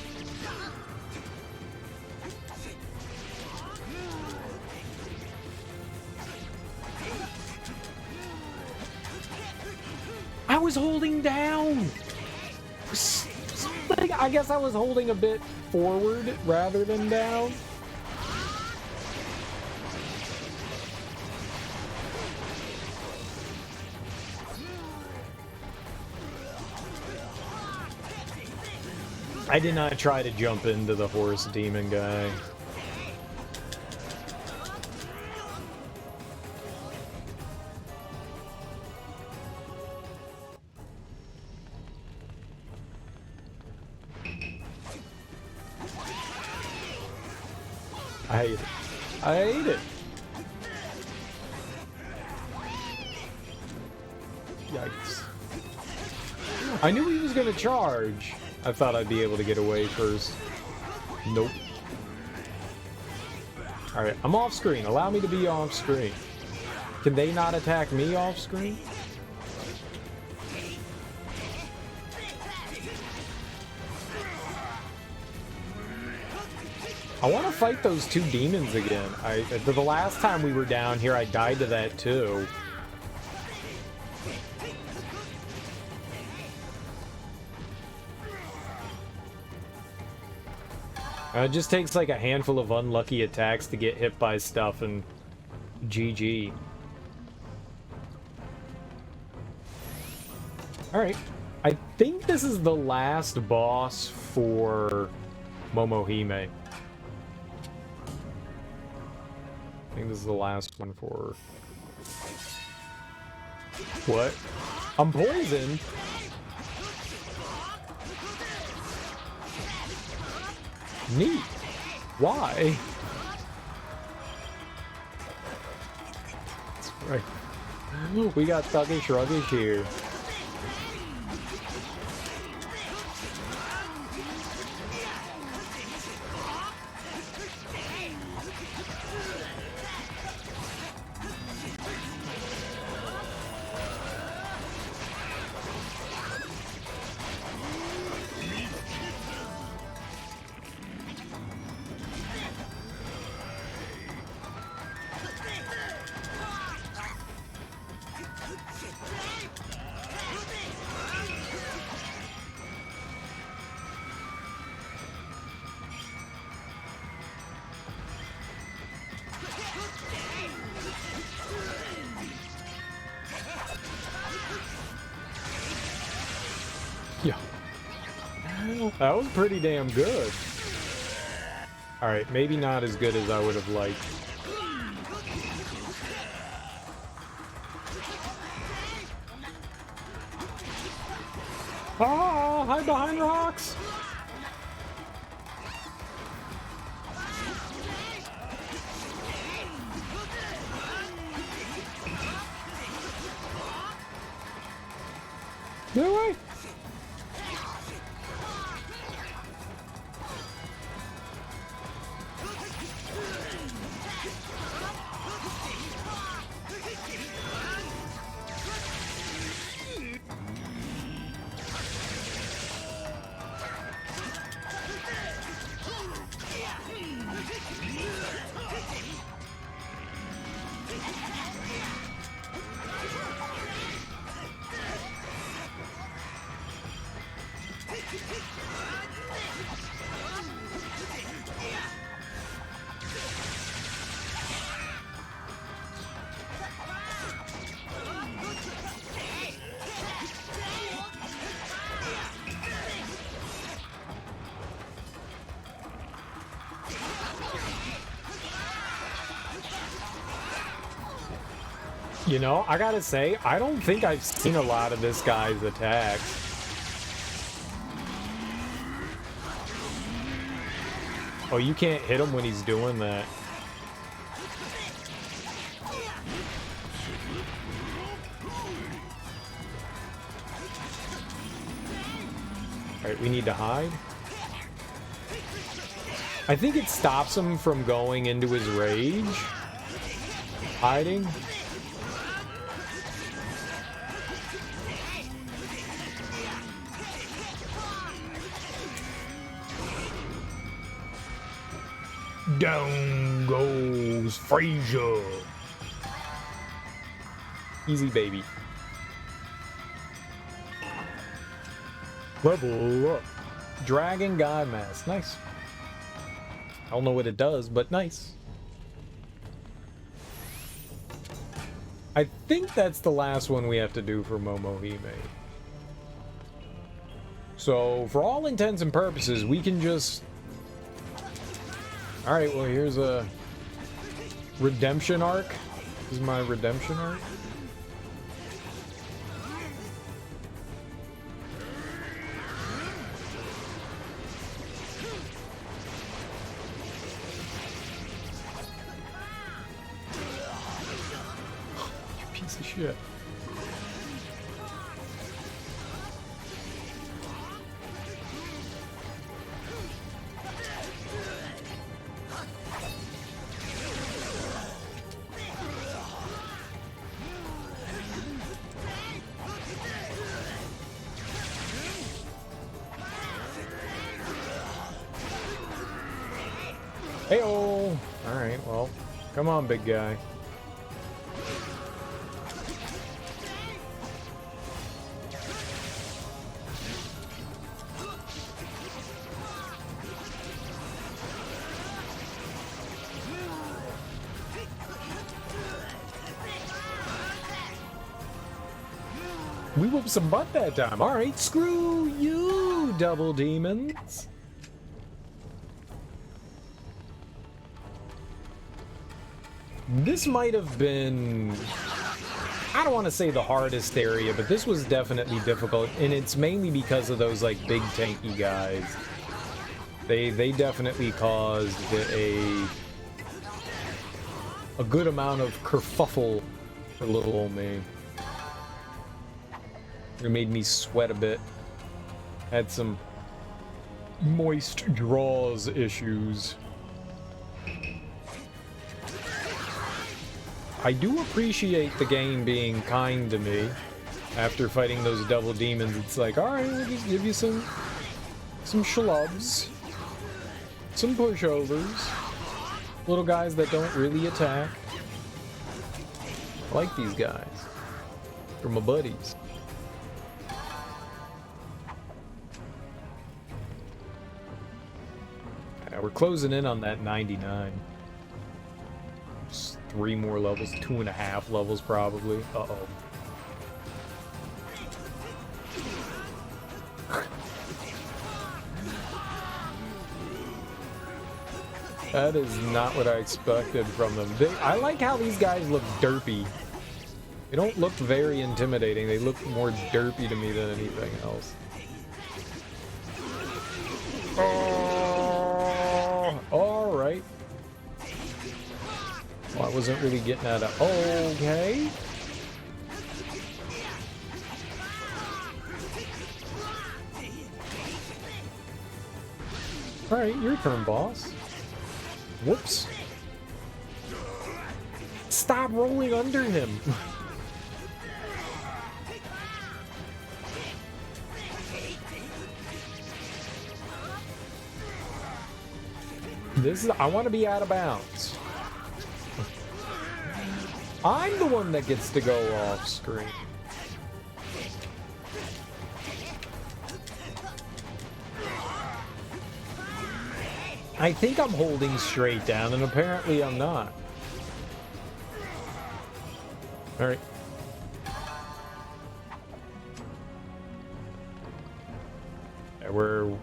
I was holding down. I guess I was holding a bit forward rather than down. I did not try to jump into the horse demon guy. I hate it. I hate it. Yikes. I knew he was gonna charge. I thought I'd be able to get away first. Nope. Alright, I'm off screen. Allow me to be off screen. Can they not attack me off screen? I want to fight those two demons again. The last time we were down here, I died to that too. It just takes like a handful of unlucky attacks to get hit by stuff and GG. Alright. I think this is the last boss for Momohime. I think this is the last one for... What? I'm poisoned? Neat. Why? That's right. We got thuggish ruggish here. Yeah. That was pretty damn good. Alright, maybe not as good as I would have liked. Ah, hide behind rocks! No way! You know, I gotta say, I don't think I've seen a lot of this guy's attacks. Oh, you can't hit him when he's doing that. Alright, we need to hide. I think it stops him from going into his rage. Hiding. Down goes Frazier. Easy, baby. Level up. Dragon God Mask. Nice. I don't know what it does, but nice. I think that's the last one we have to do for Momohime. So, for all intents and purposes, we can just... Alright, well, here's a redemption arc. This is my redemption arc. You piece of shit. Hey-oh! Alright, well, come on, big guy. We whooped some butt that time. Alright, screw you, double demons. This might have been, I don't want to say the hardest area, but this was definitely difficult, and it's mainly because of those, like, big tanky guys. They definitely caused a good amount of kerfuffle for little old me. It made me sweat a bit. Had some moist draws issues. I do appreciate the game being kind to me. After fighting those double demons, it's like, alright, we'll just give you some schlubs. Some pushovers. Little guys that don't really attack. I like these guys. They're my buddies. Yeah, we're closing in on that 99. 3 more levels, 2.5 levels probably. Uh-oh. That is not what I expected from them. I like how these guys look derpy. They don't look very intimidating. They look more derpy to me than anything else. Oh, all right. Well, I wasn't really getting at it. Okay. Alright, your turn, boss. Whoops. Stop rolling under him. I want to be out of bounds. I'm the one that gets to go off screen. I think I'm holding straight down, and apparently I'm not. Alright. We're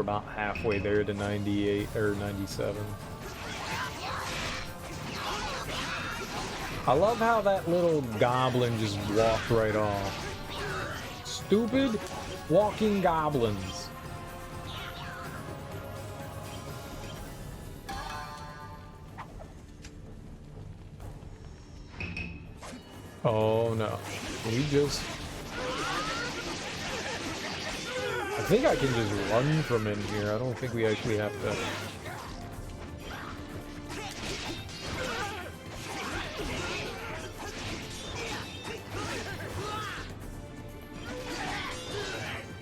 about halfway there to 98 or 97. I love how that little goblin just walked right off. Stupid walking goblins. Oh no. We just... I think I can just run from in here. I don't think we actually have to...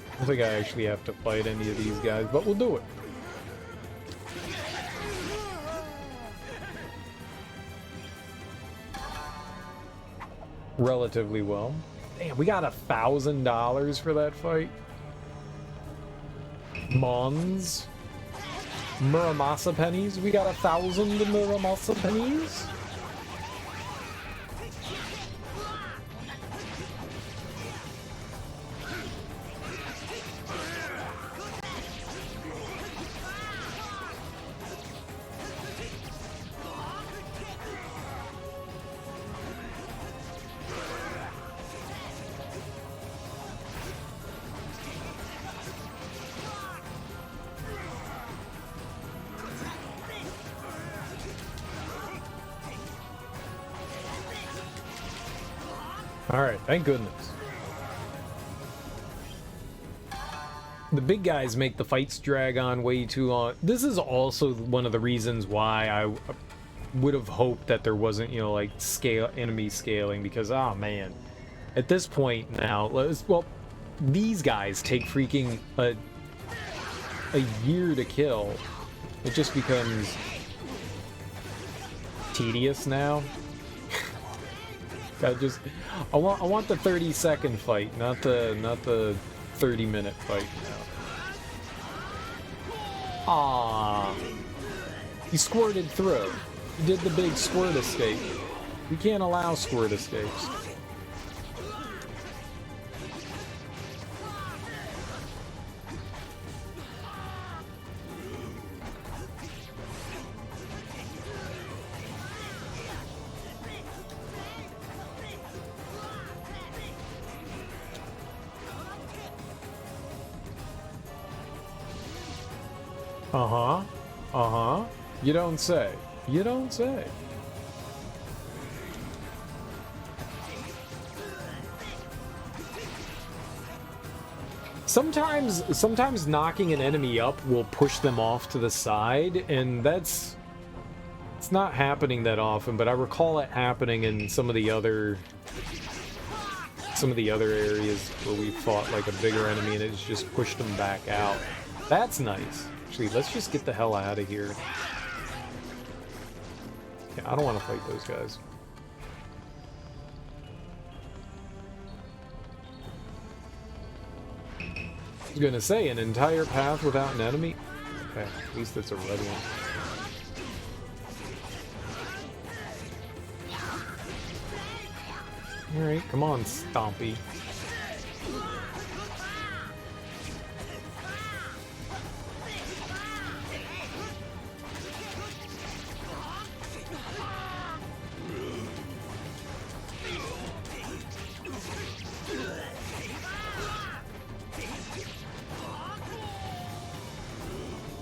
I don't think I actually have to fight any of these guys, but we'll do it. Relatively well. Damn, we got $1,000 for that fight. Mons. Muramasa pennies. We got 1,000 Muramasa pennies. Alright, thank goodness. The big guys make the fights drag on way too long. This is also one of the reasons why I would have hoped that there wasn't, you know, like, enemy scaling, because, oh man. At this point now, well, these guys take freaking a year to kill. It just becomes tedious now. I want the 30-second fight, not the 30-minute fight now. Ah, he squirted through. He did the big squirt escape. We can't allow squirt escapes. Uh-huh. Uh-huh. You don't say. You don't say. Sometimes knocking an enemy up will push them off to the side, and it's not happening that often, but I recall it happening in some of the other areas where we fought like a bigger enemy and it's just pushed them back out. That's nice. Actually, let's just get the hell out of here. Yeah, I don't want to fight those guys. I was gonna say, an entire path without an enemy? Okay, at least it's a red one. Alright, come on, Stompy.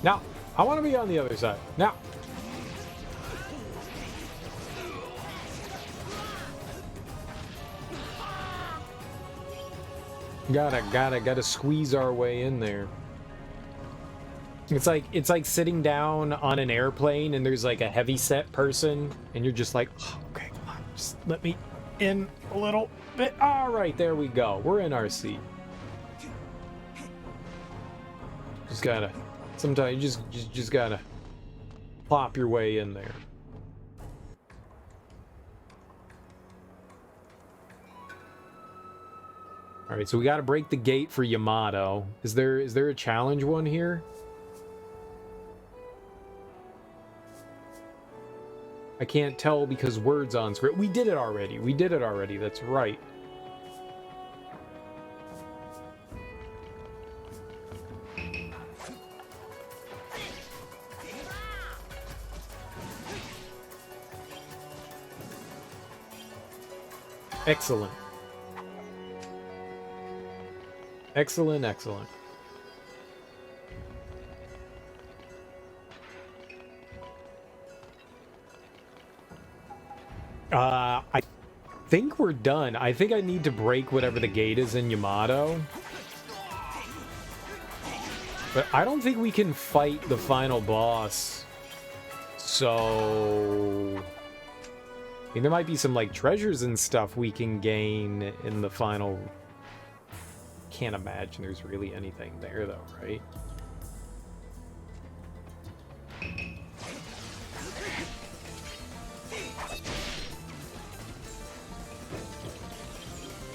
Now, I want to be on the other side. Now. Gotta squeeze our way in there. It's like sitting down on an airplane and there's like a heavyset person and you're just like, oh, okay, come on, just let me in a little bit. All right, there we go. We're in our seat. Just gotta. Sometimes you just gotta plop your way in there. All right, so we gotta break the gate for Yamato. Is there a challenge one here? I can't tell because words on screen. We did it already. We did it already. That's right. Excellent. Excellent, excellent. I think we're done. I think I need to break whatever the gate is in Yamato. But I don't think we can fight the final boss. So... I mean, there might be some, like, treasures and stuff we can gain in the final... Can't imagine there's really anything there, though, right?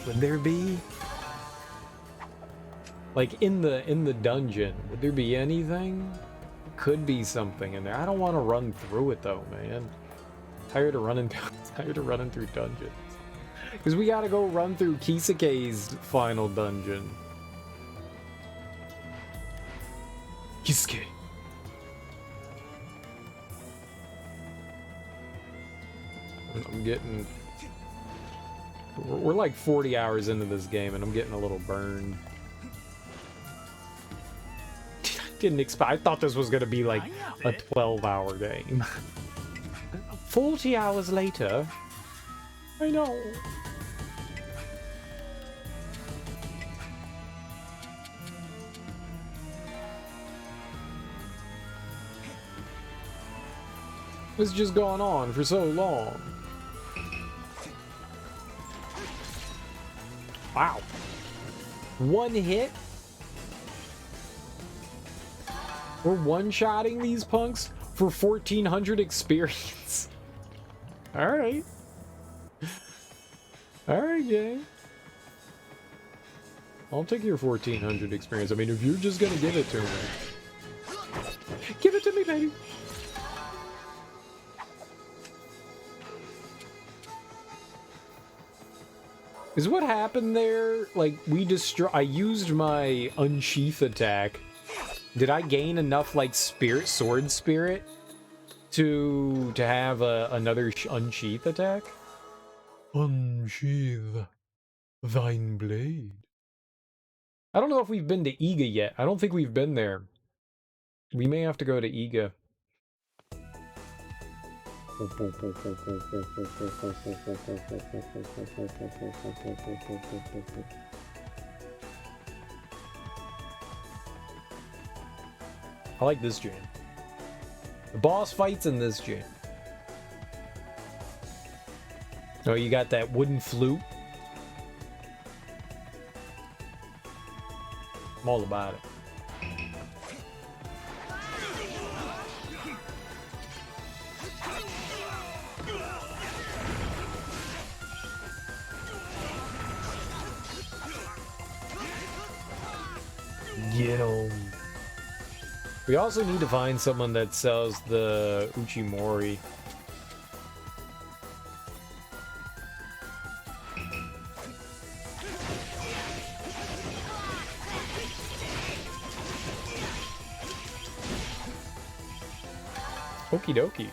Would there be? Like, in the dungeon, would there be anything? Could be something in there. I don't want to run through it, though, man. Tired of running through dungeons. Because we gotta go run through Kisuke's final dungeon. Kisuke. I'm getting... We're like 40 hours into this game, and I'm getting a little burned. Didn't expect... I thought this was gonna be like a 12-hour game. 40 hours later... I know. It's just gone on for so long. Wow. One hit? We're one-shotting these punks for 1,400 experience. Alright. Alright, gang. I'll take your 1,400 experience. I mean, if you're just gonna give it to me. Give it to me, baby! Is what happened there, like, I used my unsheath attack. Did I gain enough, like, sword spirit to have another unsheath attack? Unsheath thine blade. I don't know if we've been to Iga yet. I don't think we've been there. We may have to go to Iga. I like this jam. The boss fights in this jam. Oh, you got that wooden flute? I'm all about it. Get 'em. We also need to find someone that sells the Uchimori. Okie dokie.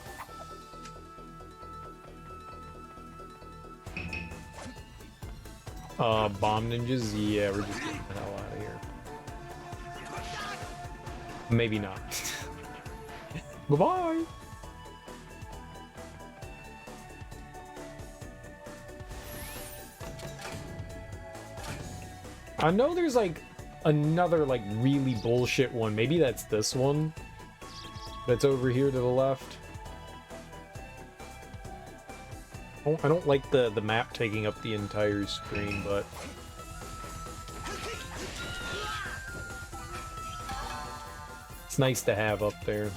Bomb ninjas? Yeah, we're just getting the hell out of here. Maybe not. Bye-bye! I know there's like another like really bullshit one. Maybe that's this one. That's over here to the left. Oh, I don't like the map taking up the entire screen, but... it's nice to have up there.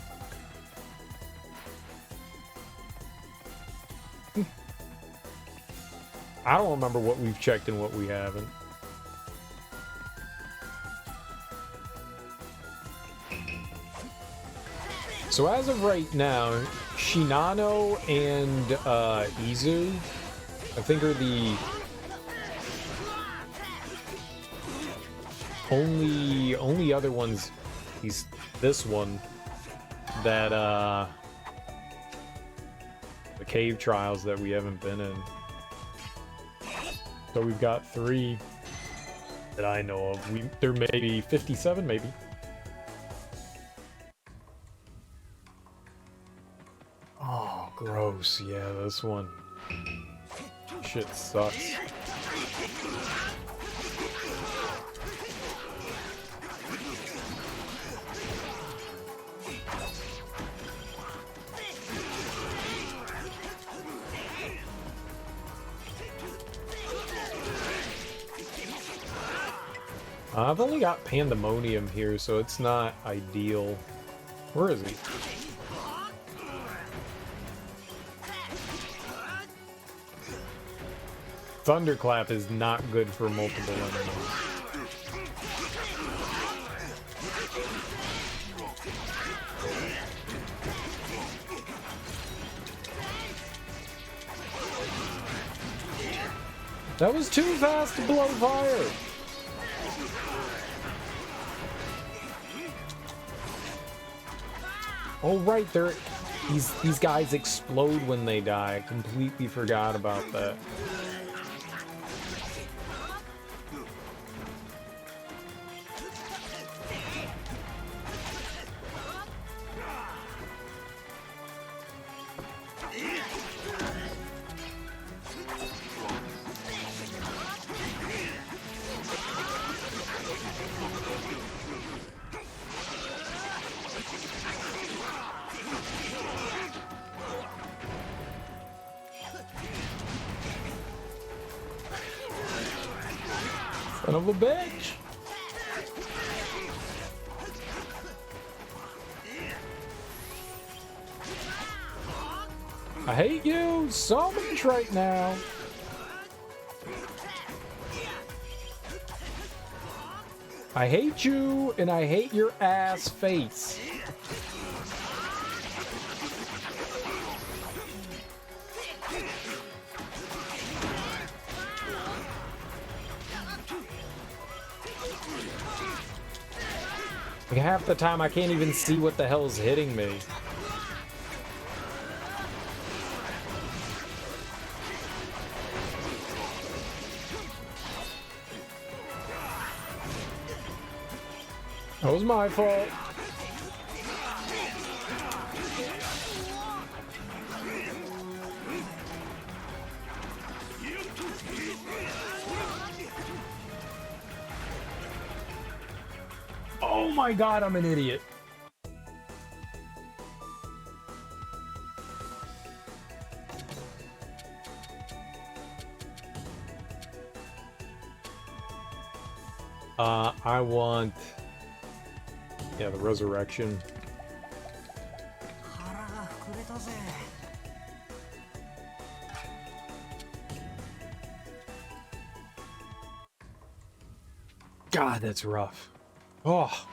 I don't remember what we've checked and what we haven't. So as of right now, Shinano and Izu, I think, are the only other ones. This one that the cave trials that we haven't been in. So we've got 3 that I know of. There may be 57, maybe. Oh, gross. Yeah, this one. Shit sucks. I've only got Pandemonium here, so it's not ideal. Where is he? Thunderclap is not good for multiple enemies. That was too fast to blow fire! Oh right, these guys explode when they die. I completely forgot about that. Son of a bitch! I hate you so much right now. I hate you, and I hate your ass face. Like half the time I can't even see what the hell's hitting me. That was my fault. Oh my god, I'm an idiot. I want... yeah, the resurrection. God, that's rough. Oh.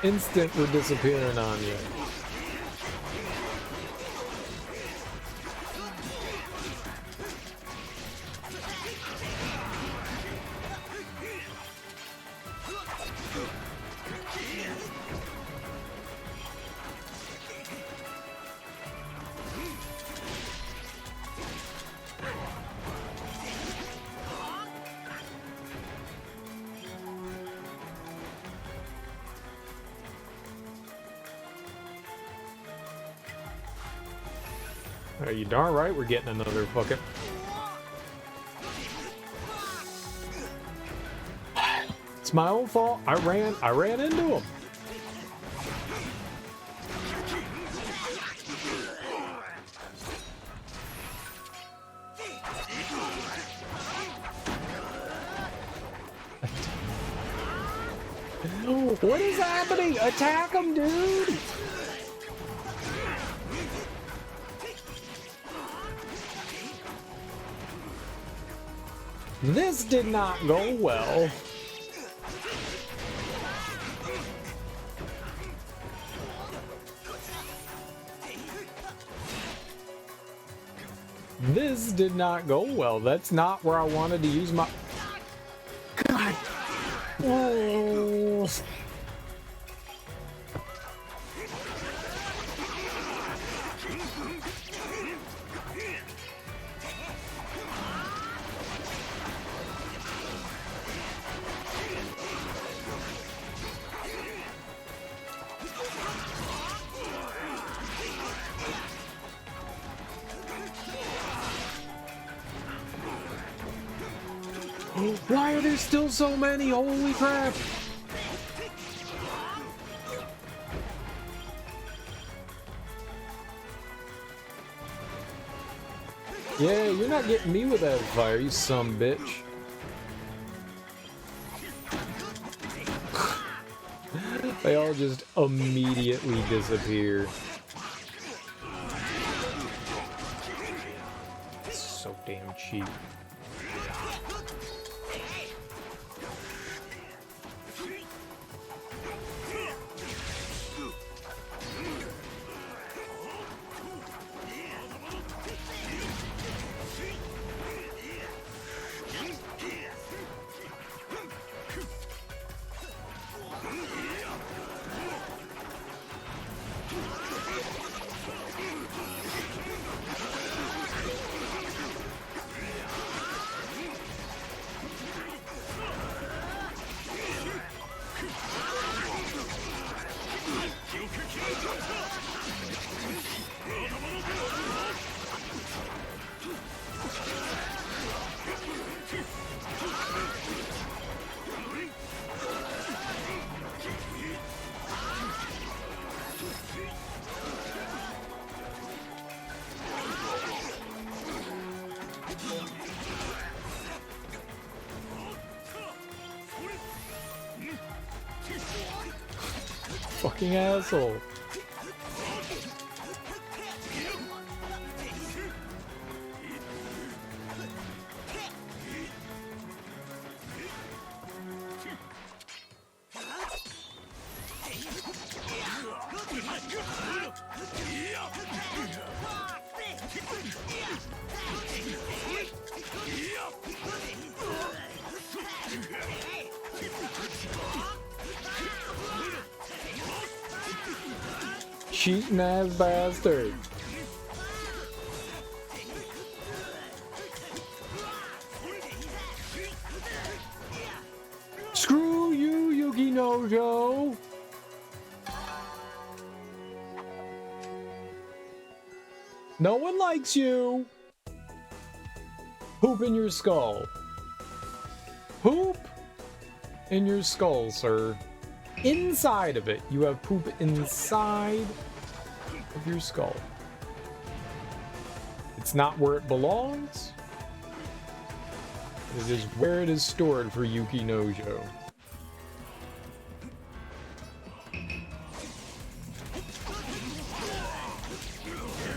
Instant we're disappearing on you. Are you darn right we're getting another fucking... It's my own fault. I ran into him. What is happening? Attack him, dude! This did not go well. This did not go well. That's not where I wanted to use my... God. Oh. Why are there still so many? Holy crap! Yeah, you're not getting me with that fire, you sumbitch. They all just immediately disappear. It's so damn cheap. Fucking asshole. Cheating ass bastard. Screw you, Yuki Nojo. No one likes you. Poop in your skull. Poop in your skull, sir. Inside of it. You have poop inside of your skull. It's not where it belongs. It is where it is stored for Yuki Nojo.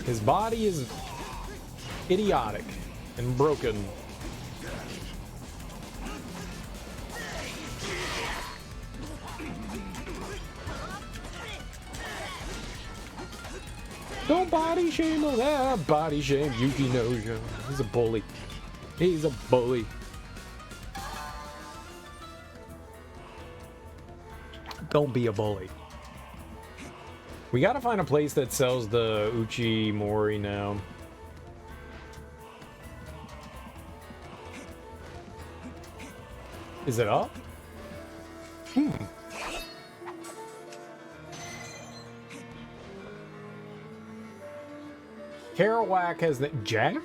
His body is idiotic and broken. Don't body shame him. Ah, body shame Yuki Nojo. He's a bully. He's a bully. Don't be a bully. We gotta find a place that sells the Uchi Mori now. Is it up? Kerouac has the Jack?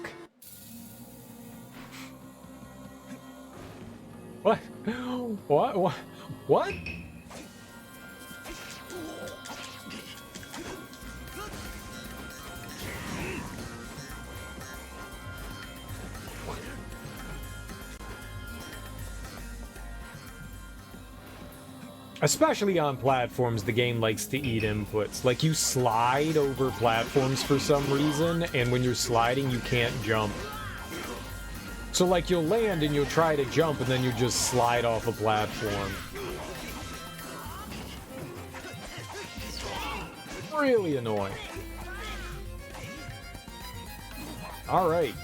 What? What? What? Especially on platforms, the game likes to eat inputs. Like, you slide over platforms for some reason, and when you're sliding, you can't jump. So, like, you'll land and you'll try to jump, and then you just slide off a platform. Really annoying. Alright.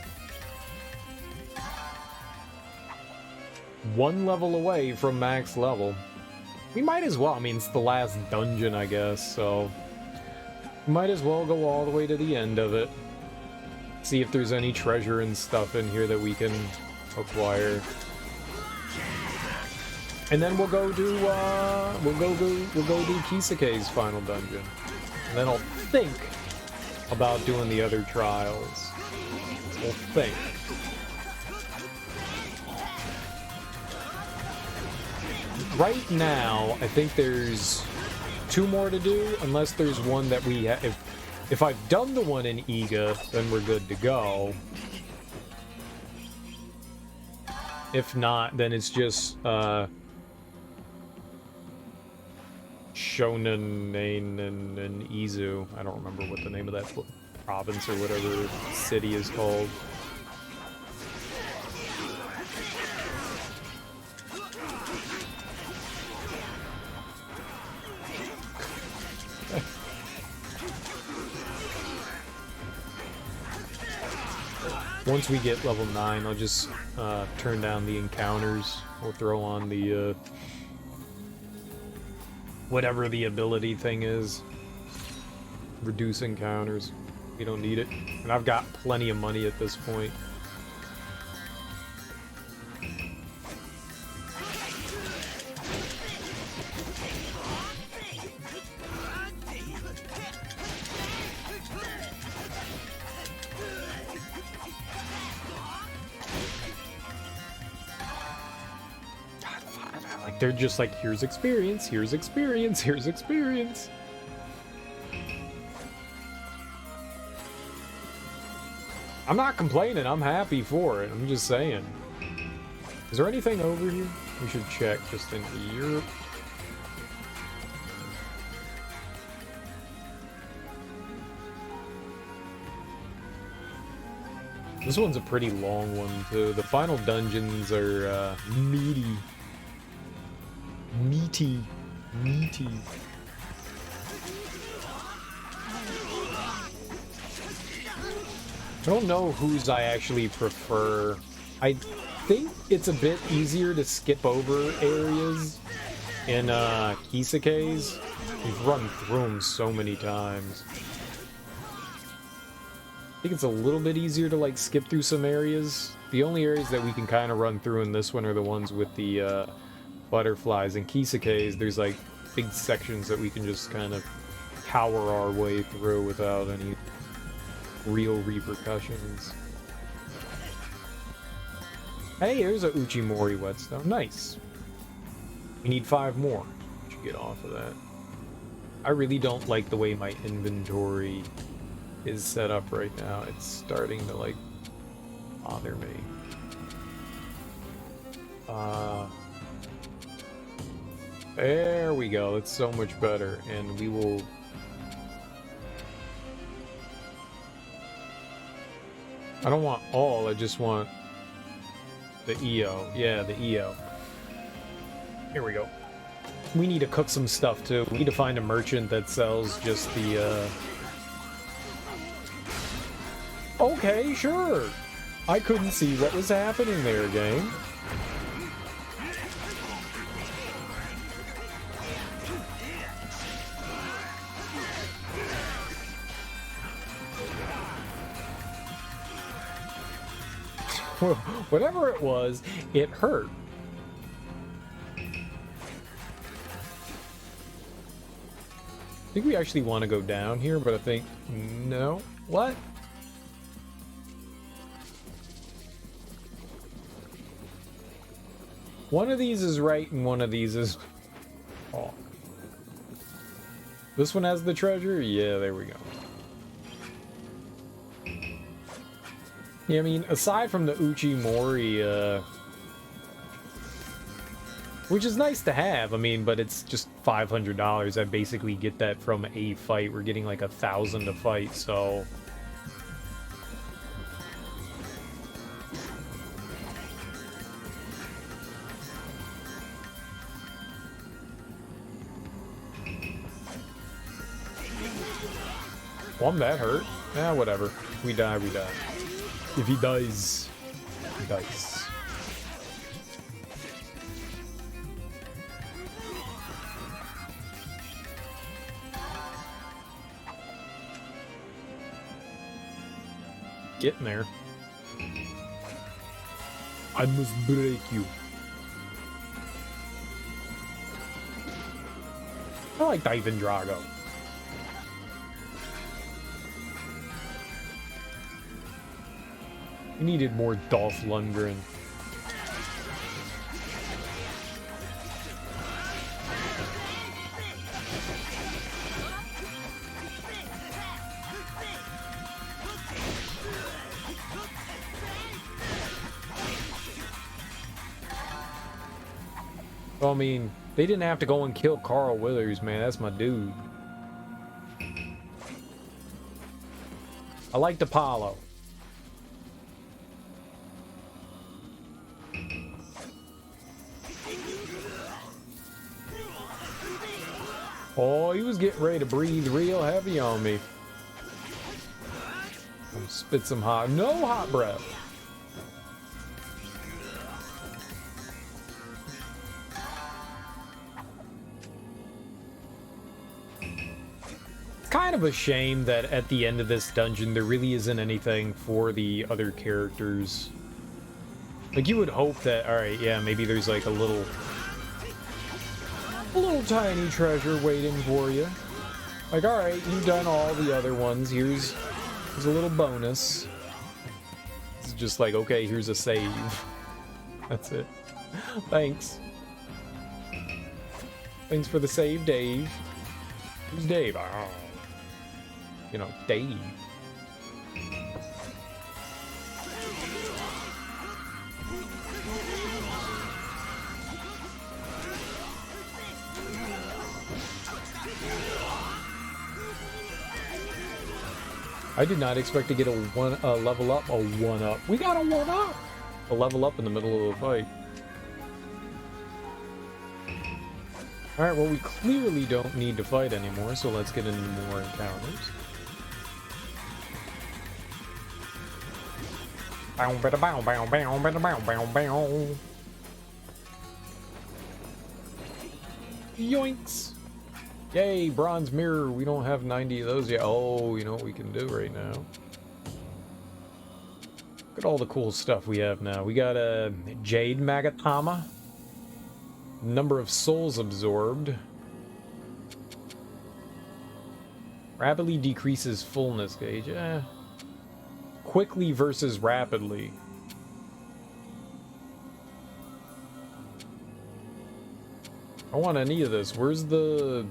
One level away from max level. We might as well. I mean, it's the last dungeon, I guess, so... might as well go all the way to the end of it. See if there's any treasure and stuff in here that we can acquire. And then we'll go do Kisuke's final dungeon. And then I'll think about doing the other trials. We'll think. Right now, I think there's 2 more to do, unless there's one that we have. If I've done the one in Iga, then we're good to go. If not, then it's just Shonen and Izu. I don't remember what the name of that province or whatever city is called. Once we get level 9, I'll just turn down the encounters. We'll throw on the whatever the ability thing is. Reduce encounters. We don't need it. And I've got plenty of money at this point. They're just like, here's experience, here's experience, here's experience. I'm not complaining, I'm happy for it, I'm just saying. Is there anything over here? We should check just in here. This one's a pretty long one, too. The final dungeons are meaty. Meaty. I don't know whose I actually prefer. I think it's a bit easier to skip over areas in Kisuke's. We've run through them so many times. I think it's a little bit easier to like skip through some areas. The only areas that we can kind of run through in this one are the ones with the butterflies. And Kisuke's, there's like big sections that we can just kind of power our way through without any real repercussions. Hey, there's a Uchimori whetstone. Nice. We need 5 more. We should get off of that. I really don't like the way my inventory is set up right now. It's starting to like bother me. There we go. It's so much better. And we will... I don't want all, I just want the EO. Yeah, the EO. Here we go. We need to cook some stuff too. We need to find a merchant that sells just the Okay, sure. I couldn't see what was happening there, game. Whatever it was, it hurt. I think we actually want to go down here, but I think... No. What? One of these is right and one of these is... Oh. This one has the treasure? Yeah, there we go. Yeah, I mean, aside from the Uchimori, which is nice to have, I mean, but it's just $500. I basically get that from a fight. We're getting like 1,000 a fight, so... Well, I'm that hurt. Whatever. We die, we die. If he dies, he dies. Getting there. I must break you. I like Ivan Drago. We needed more Dolph Lundgren. Well, I mean, they didn't have to go and kill Carl Withers, man. That's my dude. I liked Apollo. Oh, he was getting ready to breathe real heavy on me. Spit some hot, no hot breath. Kind of a shame that at the end of this dungeon there really isn't anything for the other characters. Like, you would hope that, alright, yeah, maybe there's like a little tiny treasure waiting for you. Like, alright, you've done all the other ones, here's a little bonus. It's just like, okay, here's a save. That's it. Thanks. Thanks for the save, Dave. Who's Dave? Oh. You know, Dave. I did not expect to get a level up, a 1-up. We got a 1-up! A level up in the middle of the fight. Alright, well, we clearly don't need to fight anymore, so let's get into more encounters. Bow, bow, bow, bow, bow, bow, bow, bow. Yoinks! Yay, bronze mirror. We don't have 90 of those yet. Oh, you know what we can do right now? Look at all the cool stuff we have now. We got a Jade Magatama. Number of souls absorbed. Rapidly decreases fullness gauge. Quickly versus rapidly. I don't want any of this. Where's the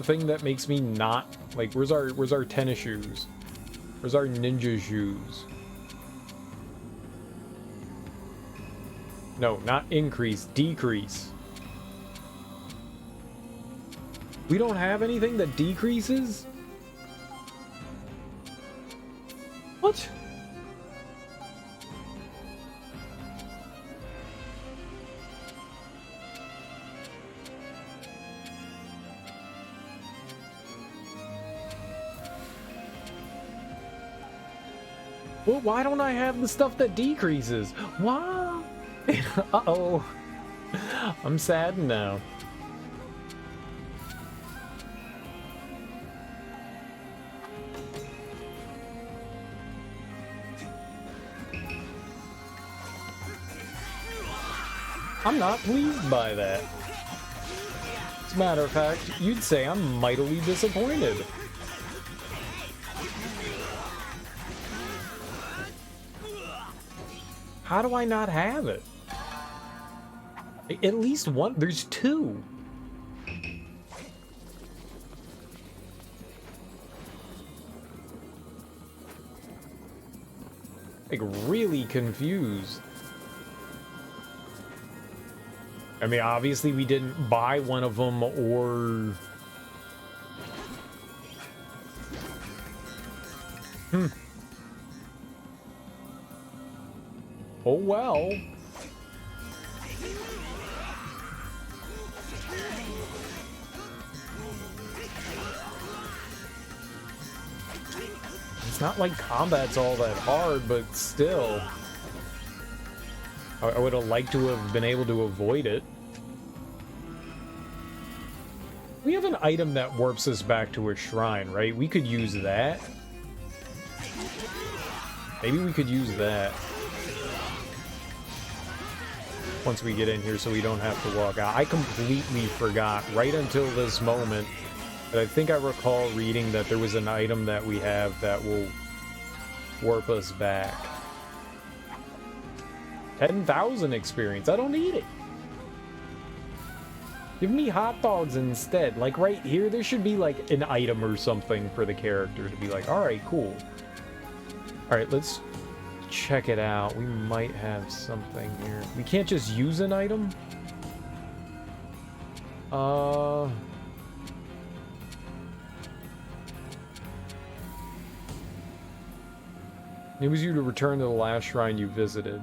thing that makes me not like? Where's our tennis shoes? Where's our ninja shoes? No, not increase, decrease. We don't have anything that decreases? What? Well, why don't I have the stuff that decreases? Why? Uh-oh. I'm sad now. I'm not pleased by that. As a matter of fact, you'd say I'm mightily disappointed. How do I not have it? At least one. There's two. Like, really confused. I mean, obviously we didn't buy one of them or... Oh well. It's not like combat's all that hard, but still. I would have liked to have been able to avoid it. We have an item that warps us back to a shrine, right? We could use that. Maybe we could use that. Once we get in here so we don't have to walk out. I completely forgot right until this moment. But I think I recall reading that there was an item that we have that will warp us back. 10,000 experience. I don't need it. Give me hot dogs instead. Like right here, there should be like an item or something for the character to be like, alright, cool. Alright, let's check it out. We might have something here. We can't just use an item? Enables you to return to the last shrine you visited.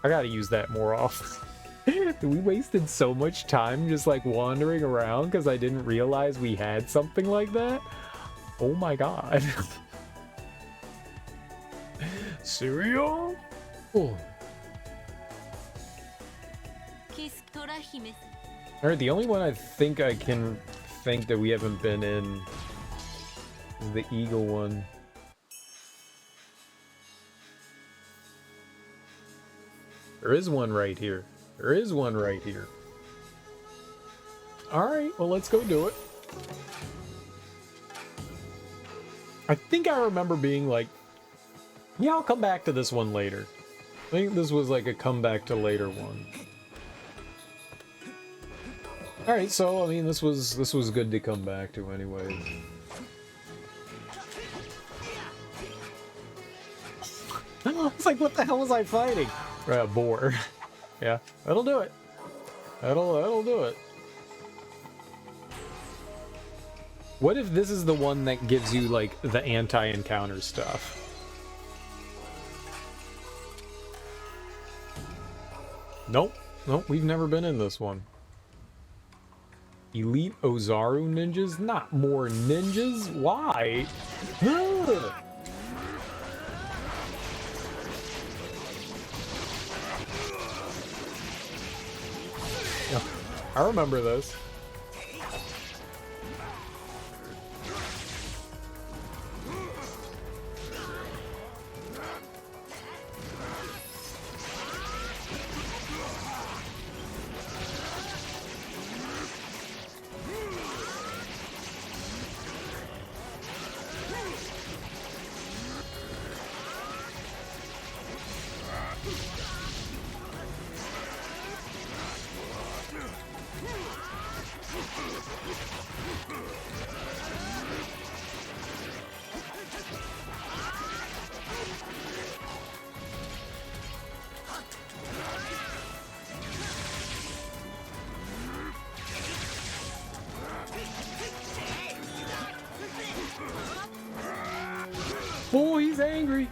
I gotta use that more often. We wasted so much time just like wandering around because I didn't realize we had something like that. Oh my god. Cereal? Oh. Alright, the only one I think I can think that we haven't been in is the eagle one. There is one right here. There is one right here. Alright, well let's go do it. I think I remember being like, yeah, I'll come back to this one later. I think this was like a comeback to later one. Alright, so I mean this was good to come back to anyways. It's like, what the hell was I fighting? Right, a boar. Yeah, that'll do it. That'll do it. What if this is the one that gives you like the anti-encounter stuff? Nope. Nope, we've never been in this one. Elite Ozaru ninjas? Not more ninjas? Why? Ugh. Yeah, I remember this. Oh, he's angry.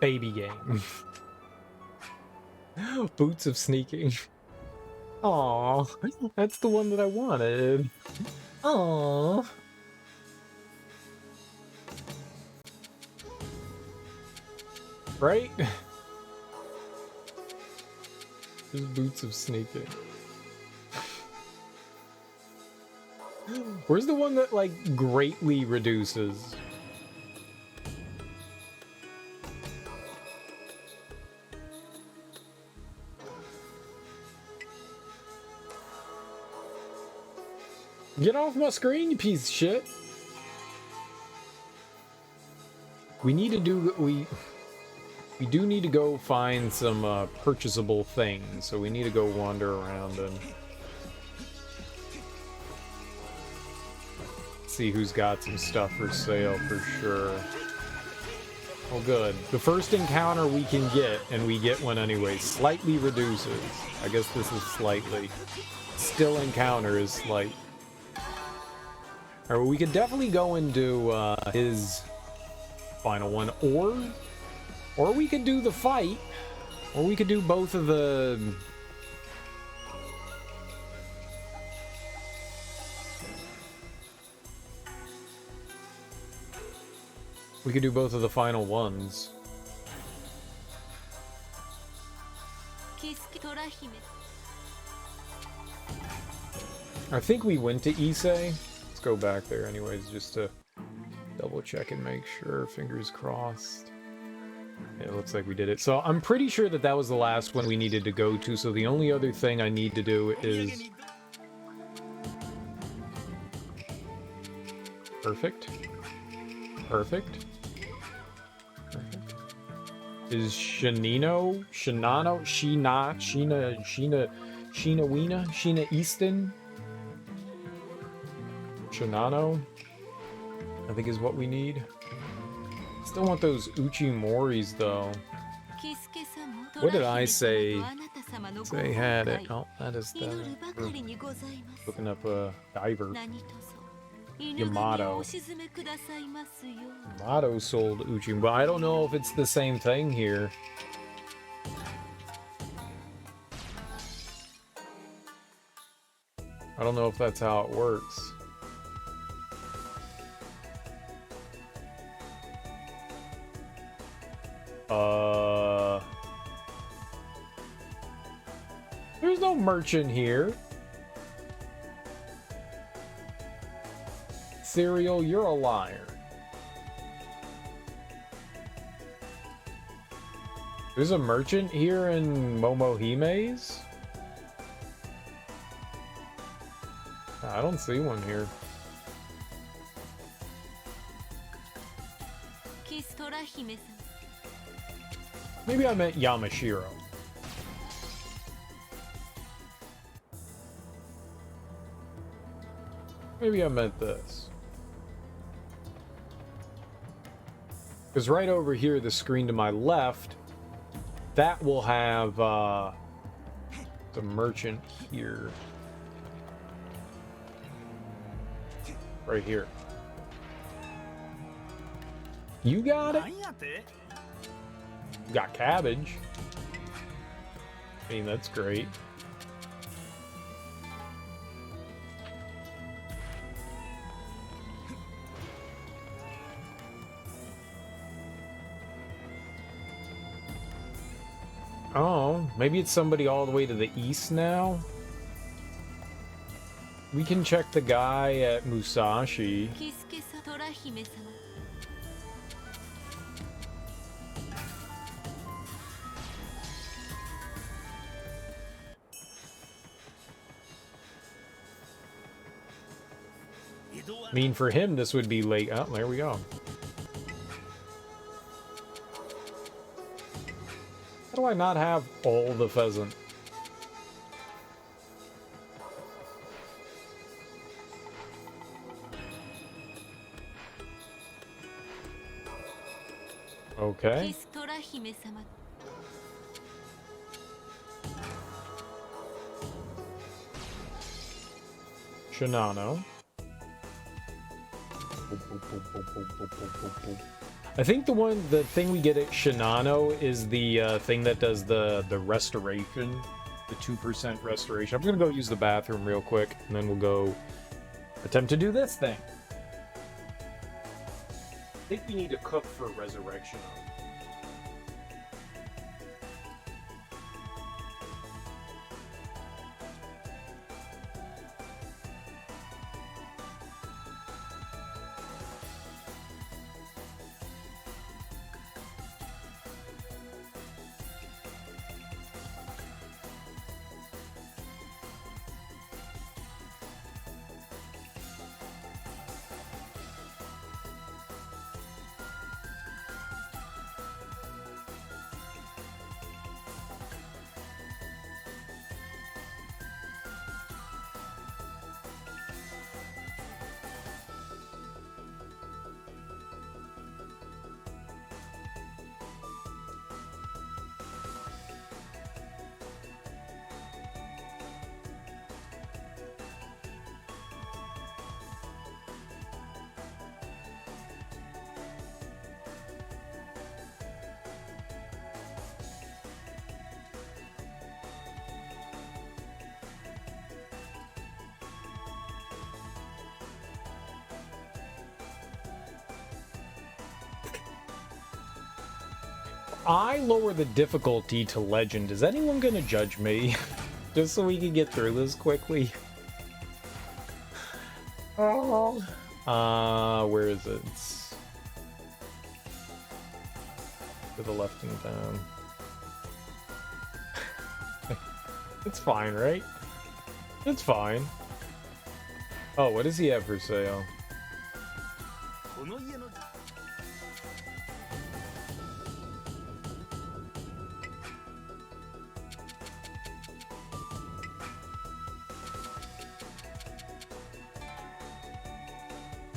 Baby game. Boots of sneaking. Aw, that's the one that I wanted. Aw. Right? There's boots of sneaking. Where's the one that, like, greatly reduces? Get off my screen, you piece of shit. We need to do... We do need to go find some purchasable things, so we need to go wander around and Let's see who's got some stuff for sale for sure. Oh, good. The first encounter we can get, and we get one anyway, slightly reduces. I guess this is slightly. Still encounter is slight. Alright, well, we could definitely go and do his final one, or we could do the fight, or we could do both of the... We could do both of the final ones. I think we went to Issei. Let's go back there anyways, just to double check and make sure. Fingers crossed. Yeah, it looks like we did it. So I'm pretty sure that that was the last one we needed to go to, so the only other thing I need to do is... Perfect. Perfect. Perfect. Is Shinano? Shinano? Sheena Easton? Shinano, I think is what we need. Still want those Uchimoris though. What did I say? Say had it. Oh, that is that. Looking up a diver. Yamato. Yamato sold Uchimori, but I don't know if it's the same thing here. I don't know if that's how it works. There's no merchant here. Serial, you're a liar. There's a merchant here in Momohime's? I don't see one here. Maybe I meant Yamashiro. Maybe I meant this. Because right over here, the screen to my left, that will have the merchant here. Right here. You got it? Got cabbage. I mean, that's great. Oh, maybe it's somebody all the way to the east now? We can check the guy at Musashi. I mean, for him, this would be late. Oh, there we go. How do I not have all the pheasant? Okay. Shinano. I think the thing we get at Shinano is the thing that does the restoration, the 2% restoration. I'm gonna go use the bathroom real quick, and then we'll go attempt to do this thing. I think we need to cook for resurrection. I lower the difficulty to legend, is anyone gonna judge me? Just so we can get through this quickly. Oh. Where is it? It's to the left and down. It's fine, right? It's fine. Oh, what does he have for sale?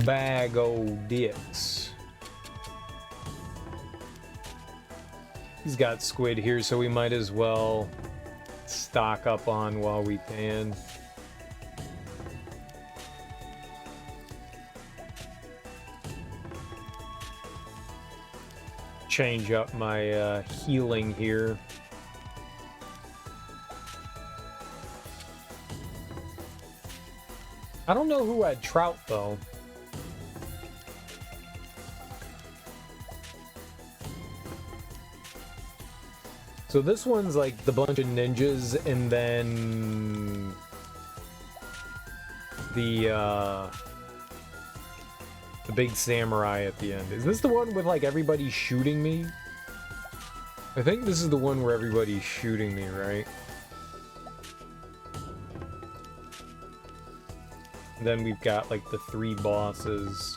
Bag o' dicks. He's got squid here, so we might as well stock up on while we can. Change up my healing here. I don't know who had trout though. So this one's like the bunch of ninjas, and then the big samurai at the end. Is this the one with like everybody shooting me? I think this is the one where everybody's shooting me, right? And then we've got like the 3 bosses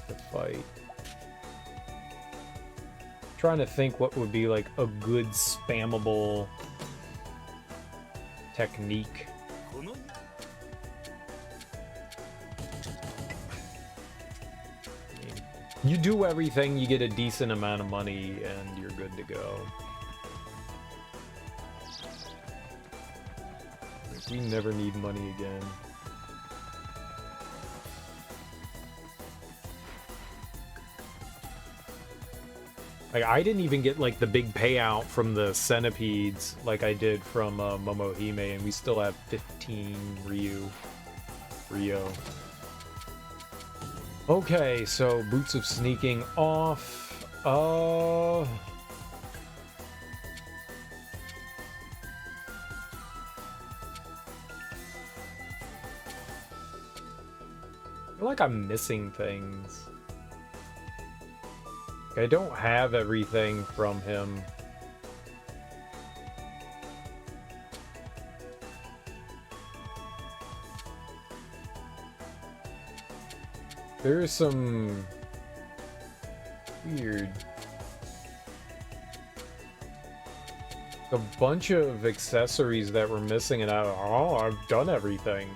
to fight. Trying to think what would be like a good spammable technique. You do everything, you get a decent amount of money, and you're good to go. Like, we never need money again. Like, I didn't even get, like, the big payout from the centipedes like I did from Momohime, and we still have 15 Rio. Okay, so Boots of Sneaking off. I feel like I'm missing things. I don't have everything from him. There's some weird. A bunch of accessories that were missing, and I've done everything.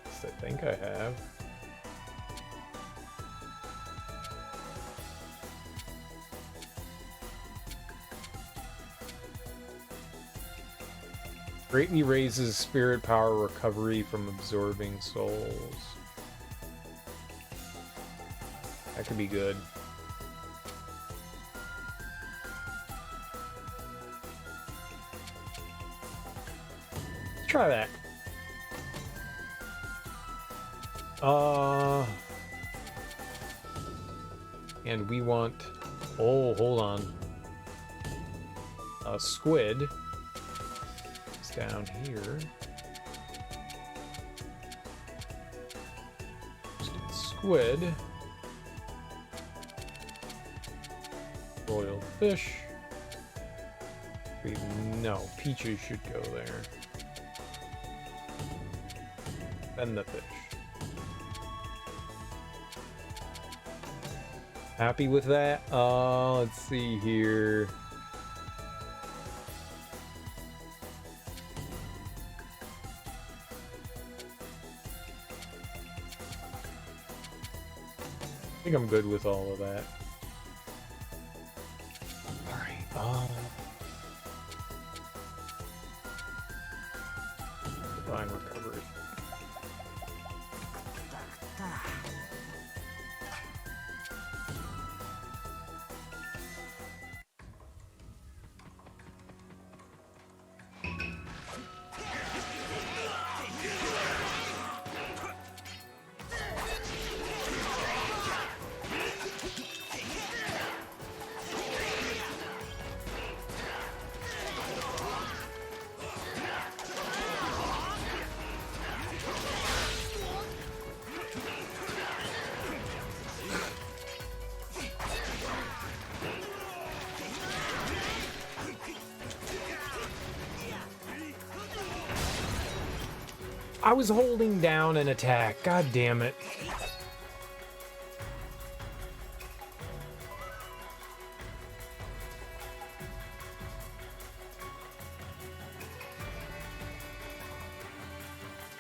I think I have. Greatly raises spirit power recovery from absorbing souls. That could be good. Let's try that. And we want... Oh, hold on. A squid. Down here. Squid. Royal fish. No, peaches should go there. Then the fish. Happy with that? Let's see here. I think I'm good with all of that. Alright, divine recovery. I was holding down an attack. God damn it.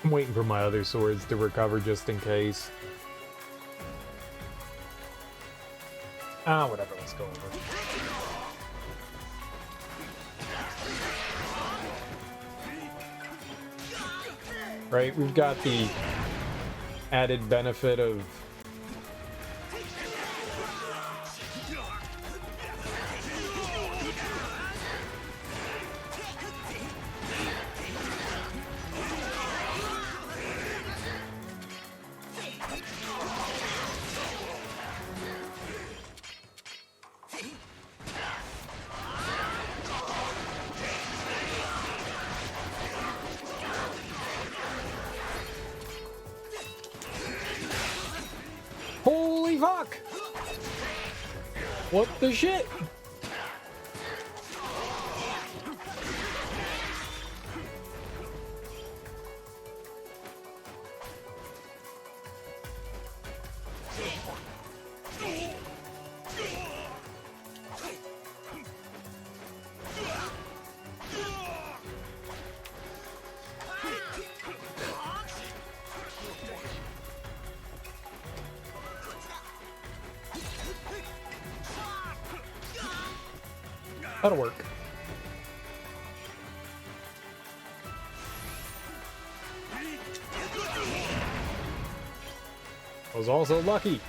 I'm waiting for my other swords to recover just in case. Ah, whatever, let's go over. Right, we've got the added benefit of holy fuck! What the shit? That'll work. I was also lucky.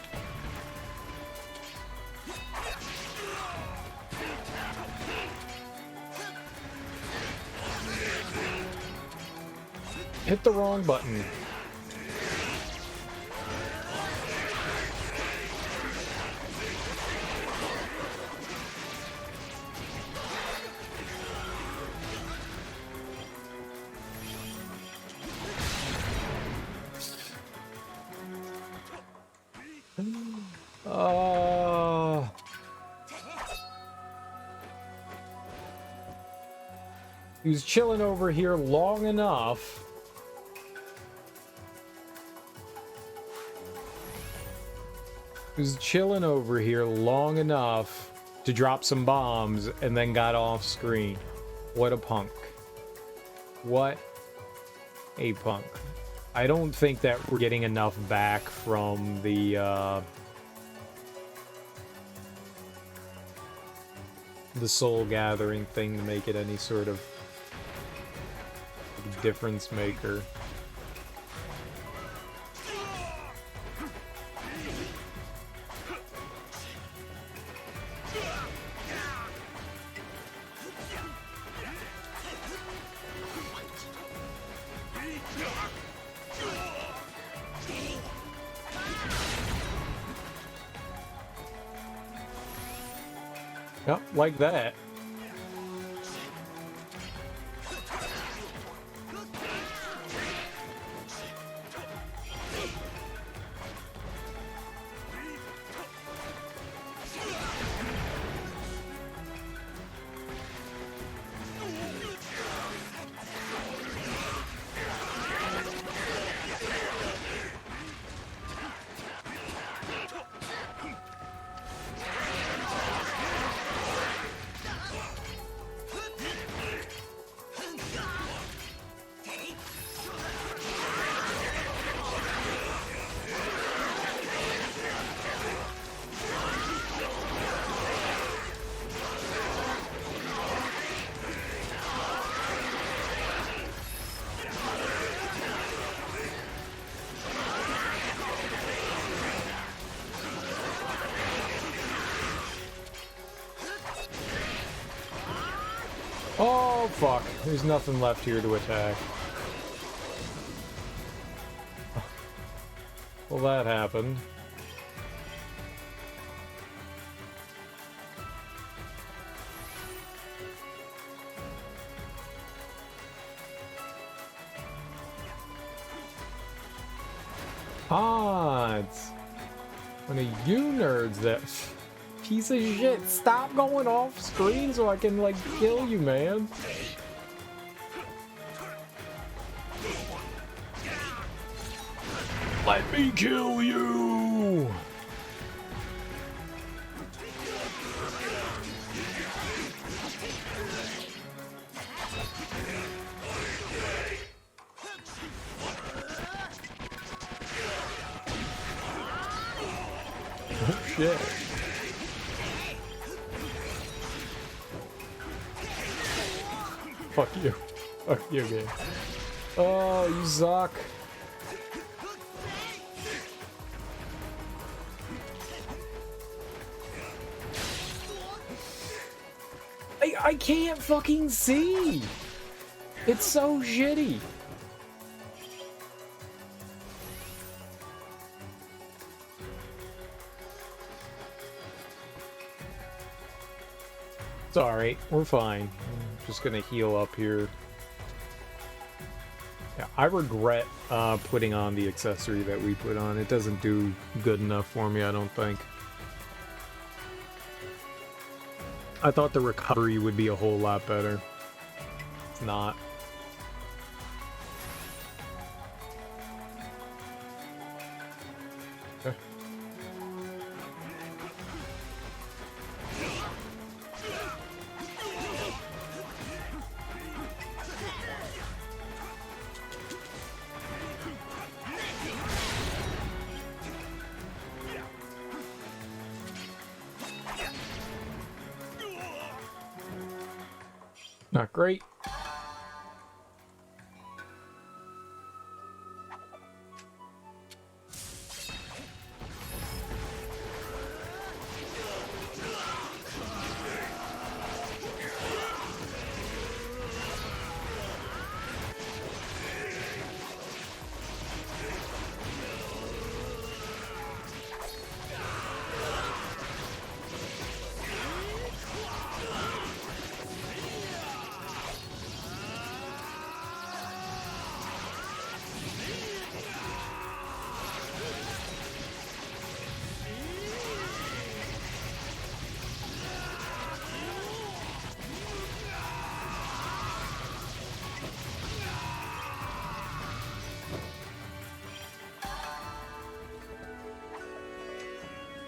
Hit the wrong button. He was chilling over here long enough. He was chilling over here long enough to drop some bombs and then got off screen. What a punk. What a punk. I don't think that we're getting enough back from the soul gathering thing to make it any sort of difference maker. Yep, like that. Oh, fuck. There's nothing left here to attack. Well, that happened. Ah, it's one of you nerds that... Piece of shit, stop going off screen so I can, like, kill you, man. Let me kill you! Oh shit. Fuck you. Fuck you, game. Oh, you suck. I can't fucking see. It's so shitty. It's alright, we're fine. I'm just gonna heal up here. Yeah, I regret putting on the accessory that we put on. It doesn't do good enough for me, I don't think. I thought the recovery would be a whole lot better. It's not. Okay. Not great.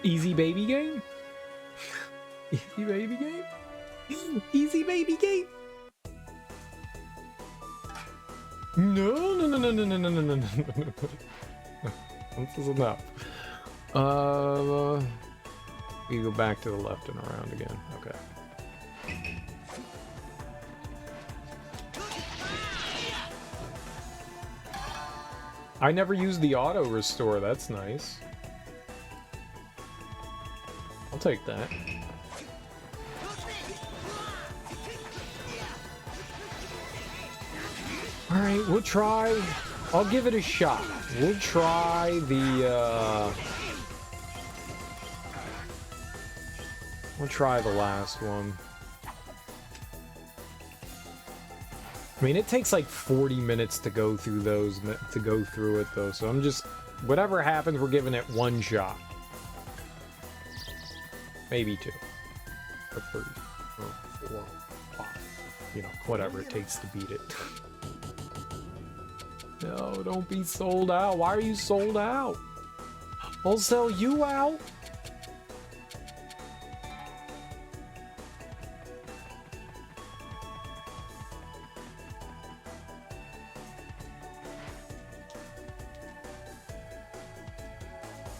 Easy baby game? Easy baby game? Easy baby game? No, no, no, no, no, no, no, no, no, no, no. This is enough. We go back to the left and around again. Okay. I never used the auto restore. That's nice. I'll take that. Alright, we'll try. I'll give it a shot. We'll try the, we'll try the last one. I mean, it takes like 40 minutes to go through those, to go through it though, so I'm just, whatever happens, we're giving it one shot. Maybe two. Or three. Or 4. 5. You know, whatever it takes to beat it. No, don't be sold out. Why are you sold out? I'll sell you out.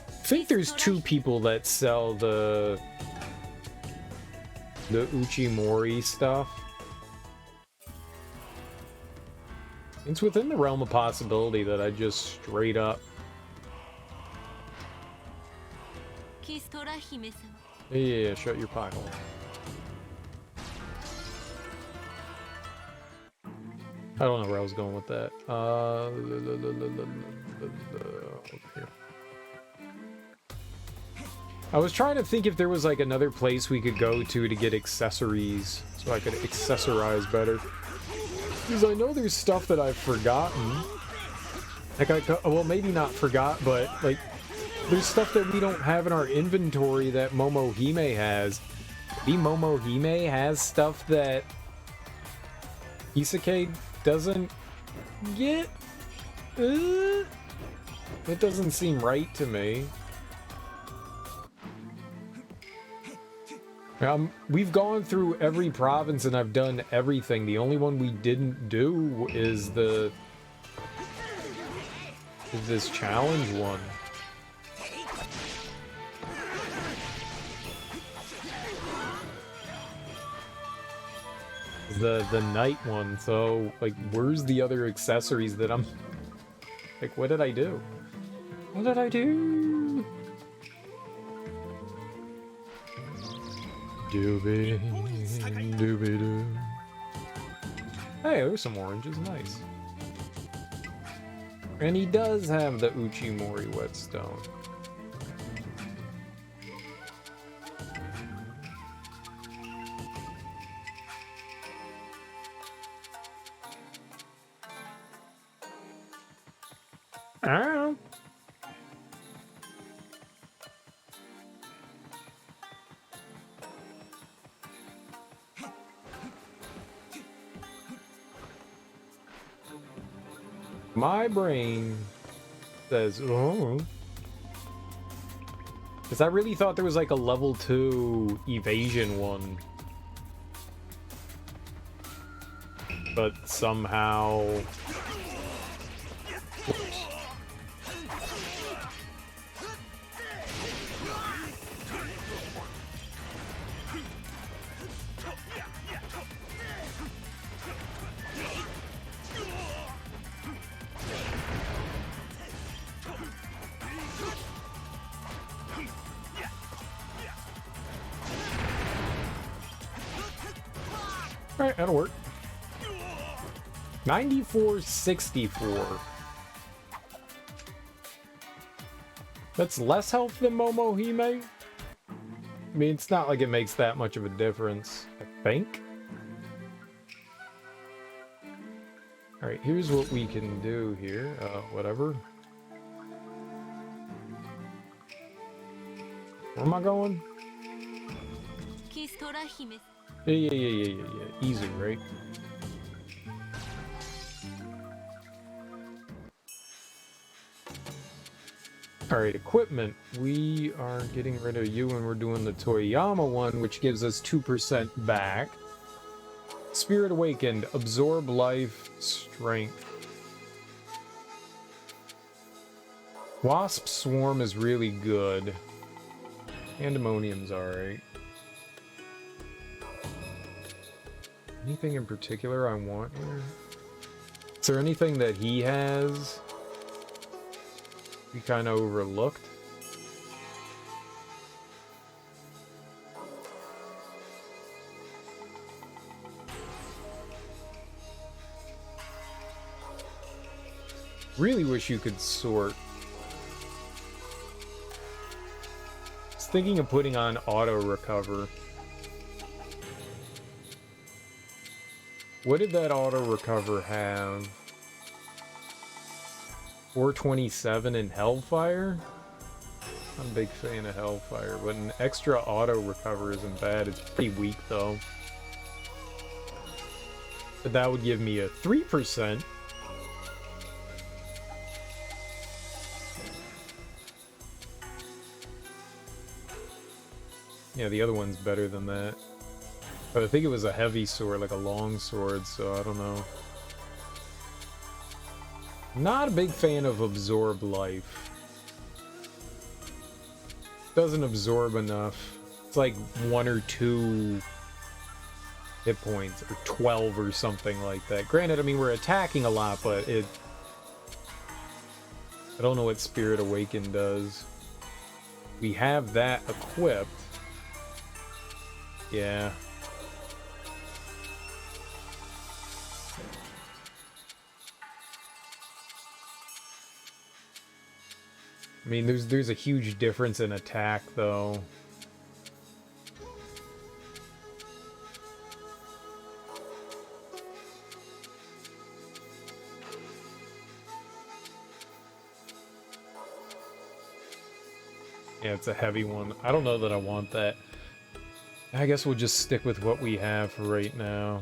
I think there's 2 people that sell the Uchimori stuff. It's within the realm of possibility that I just straight up... Yeah, shut your pie hole. I don't know where I was going with that. Here. I was trying to think if there was like another place we could go to get accessories so I could accessorize better. Because I know there's stuff that I've forgotten. Like, well, maybe not forgot, but like, there's stuff that we don't have in our inventory that Momohime has. Maybe Momohime has stuff that Kisuke doesn't get? It doesn't seem right to me. We've gone through every province and I've done everything. The only one we didn't do is this challenge one. The night one. So, like, where's the other accessories that I'm... Like, what did I do? What did I do? Doobie, doobie doo. Hey, there's some oranges. Nice. And he does have the Uchimori whetstone. Ah. My brain says, oh. Because I really thought there was like a level 2 evasion one. But somehow... Whoops. Alright, that'll work. 9464. That's less health than Momohime? I mean, it's not like it makes that much of a difference, I think. Alright, here's what we can do here. Whatever. Where am I going? Yeah. Easy, right? Alright, equipment. We are getting rid of you and we're doing the Toyama one, which gives us 2% back. Spirit Awakened. Absorb life, strength. Wasp Swarm is really good. Pandemonium's alright. Anything in particular I want here? Is there anything that he has we kind of overlooked? Really wish you could sort. I was thinking of putting on auto recover. What did that auto recover have? 427 in Hellfire? I'm a big fan of Hellfire, but an extra auto recover isn't bad. It's pretty weak though. But that would give me a 3%. Yeah, the other one's better than that. But I think it was a heavy sword, like a long sword, so I don't know. Not a big fan of absorb life. Doesn't absorb enough. It's like 1 or 2 hit points, or 12 or something like that. Granted, I mean, we're attacking a lot, but it... I don't know what Spirit Awakened does. We have that equipped. Yeah. I mean, there's a huge difference in attack, though. Yeah, it's a heavy one. I don't know that I want that. I guess we'll just stick with what we have for right now.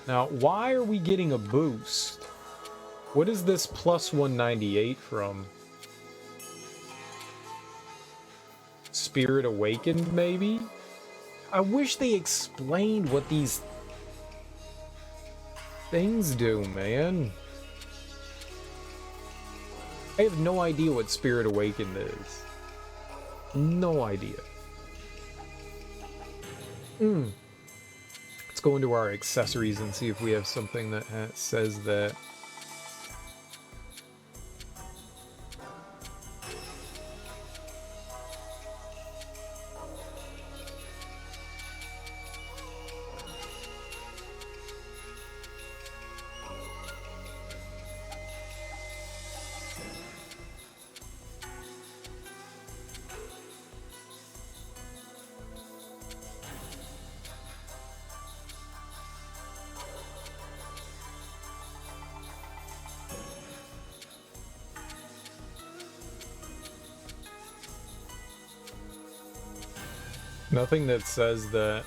Now, why are we getting a boost? What is this plus 198 from? Spirit Awakened, maybe? I wish they explained what these things do, man. I have no idea what Spirit Awakened is. No idea. Let's go into our accessories and see if we have something that says that. Nothing that says that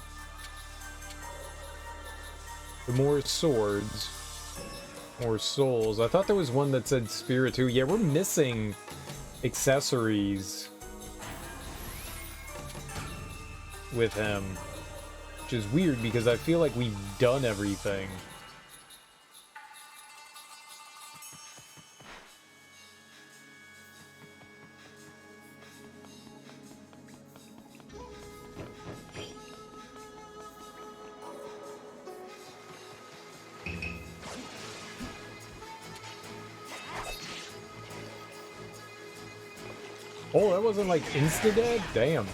the more swords, more souls. I thought there was one that said spirit too. Yeah, we're missing accessories with him, which is weird because I feel like we've done everything. Oh, that wasn't like insta-dead? Damn.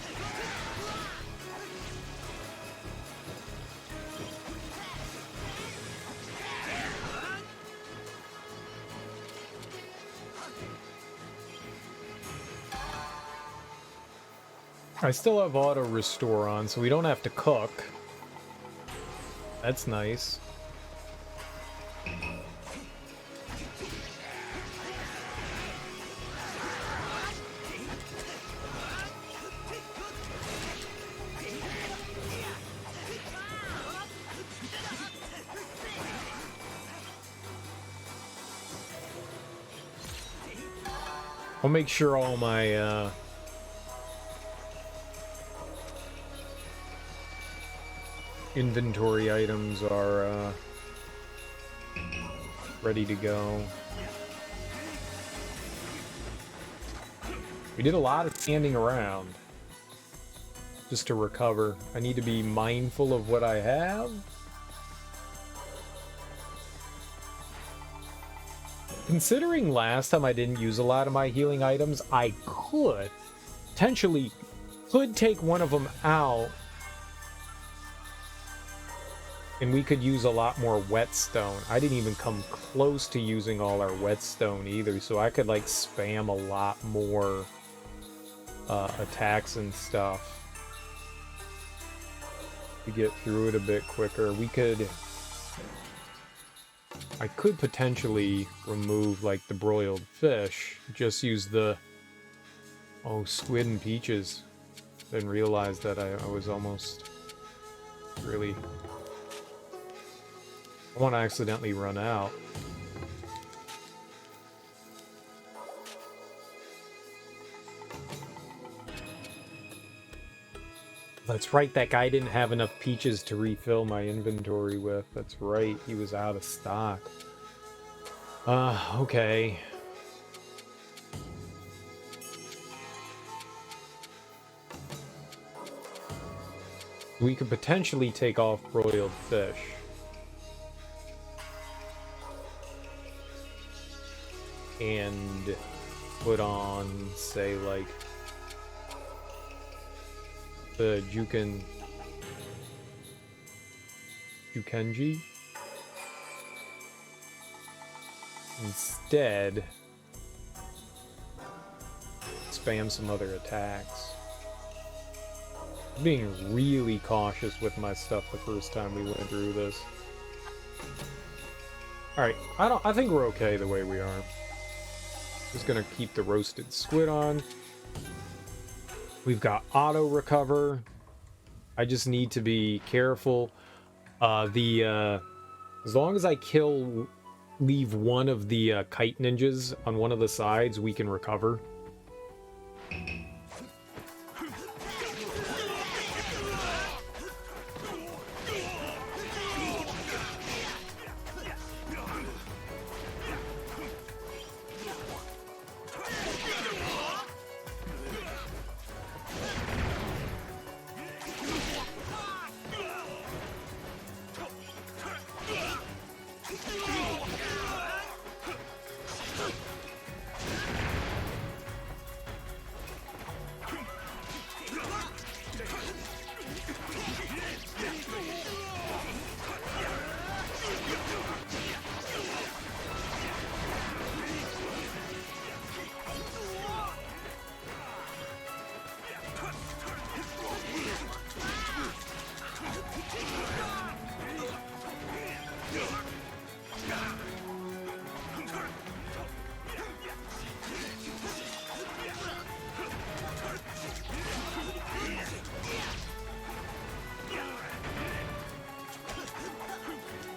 I still have auto restore on, so we don't have to cook. That's nice. I'll make sure all my, inventory items are, ready to go. We did a lot of standing around just to recover. I need to be mindful of what I have. Considering last time I didn't use a lot of my healing items, I could potentially take one of them out and we could use a lot more whetstone. I didn't even come close to using all our whetstone either, so I could like spam a lot more attacks and stuff to get through it a bit quicker. I could potentially remove, like, the broiled fish. Just use the... Oh, squid and peaches. Then realize that I was almost... Really... I want to accidentally run out. That's right, that guy didn't have enough peaches to refill my inventory with. That's right, he was out of stock. Okay. We could potentially take off broiled fish. And put on, say, like... the Jukenji. Instead, spam some other attacks. I'm being really cautious with my stuff the first time we went through this. Alright, I think we're okay the way we are. Just gonna keep the roasted squid on. We've got auto recover. I just need to be careful. As long as I kill leave one of the kite ninjas on one of the sides, we can recover.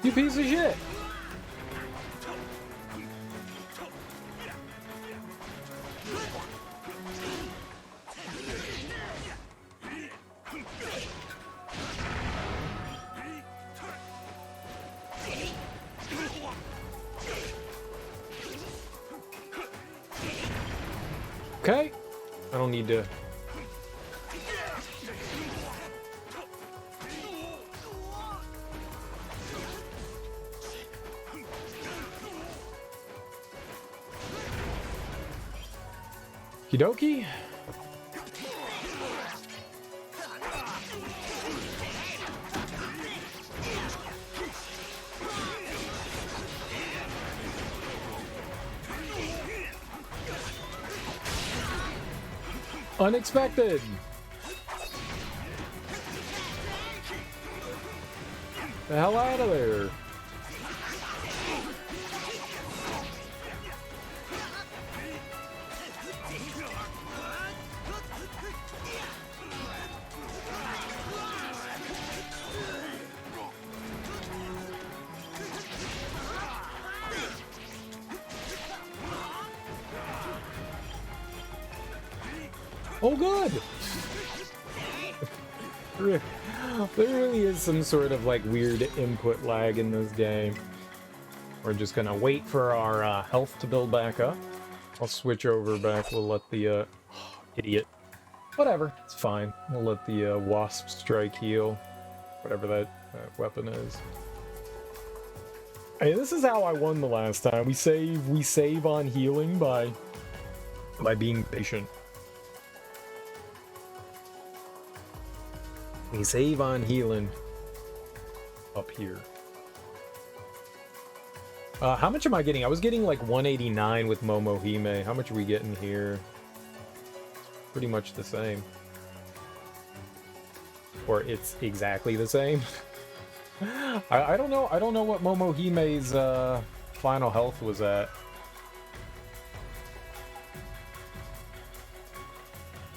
You piece of shit! Okay. I don't need to... Okie dokie. Unexpected. The hell out of there. Oh, good! There really is some sort of, like, weird input lag in this game. We're just gonna wait for our health to build back up. I'll switch over back. We'll let the, idiot. Whatever, it's fine. We'll let the, wasp strike heal. Whatever that weapon is. Hey, this is how I won the last time. We save on healing by being patient. We save on healing up here. How much am I getting? I was getting like 189 with Momohime. How much are we getting here? Pretty much the same. Or it's exactly the same. I don't know. I don't know what Momohime's final health was at.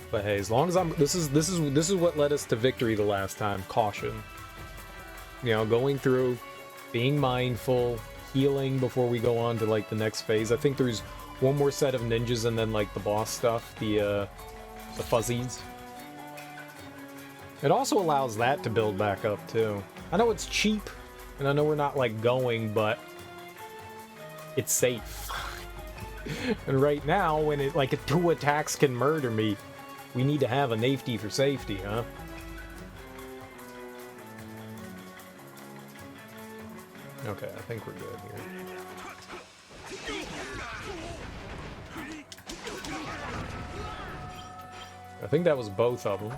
But hey, as long as I'm this is what led us to victory the last time. Caution. You know, going through, being mindful, healing before we go on to like the next phase. I think there's one more set of ninjas and then like the boss stuff, the fuzzies. It also allows that to build back up too. I know it's cheap, and I know we're not like going, but it's safe. And right now, when it like 2 attacks can murder me, we need to have a nafety for safety, huh? Okay, I think we're good here. I think that was both of them.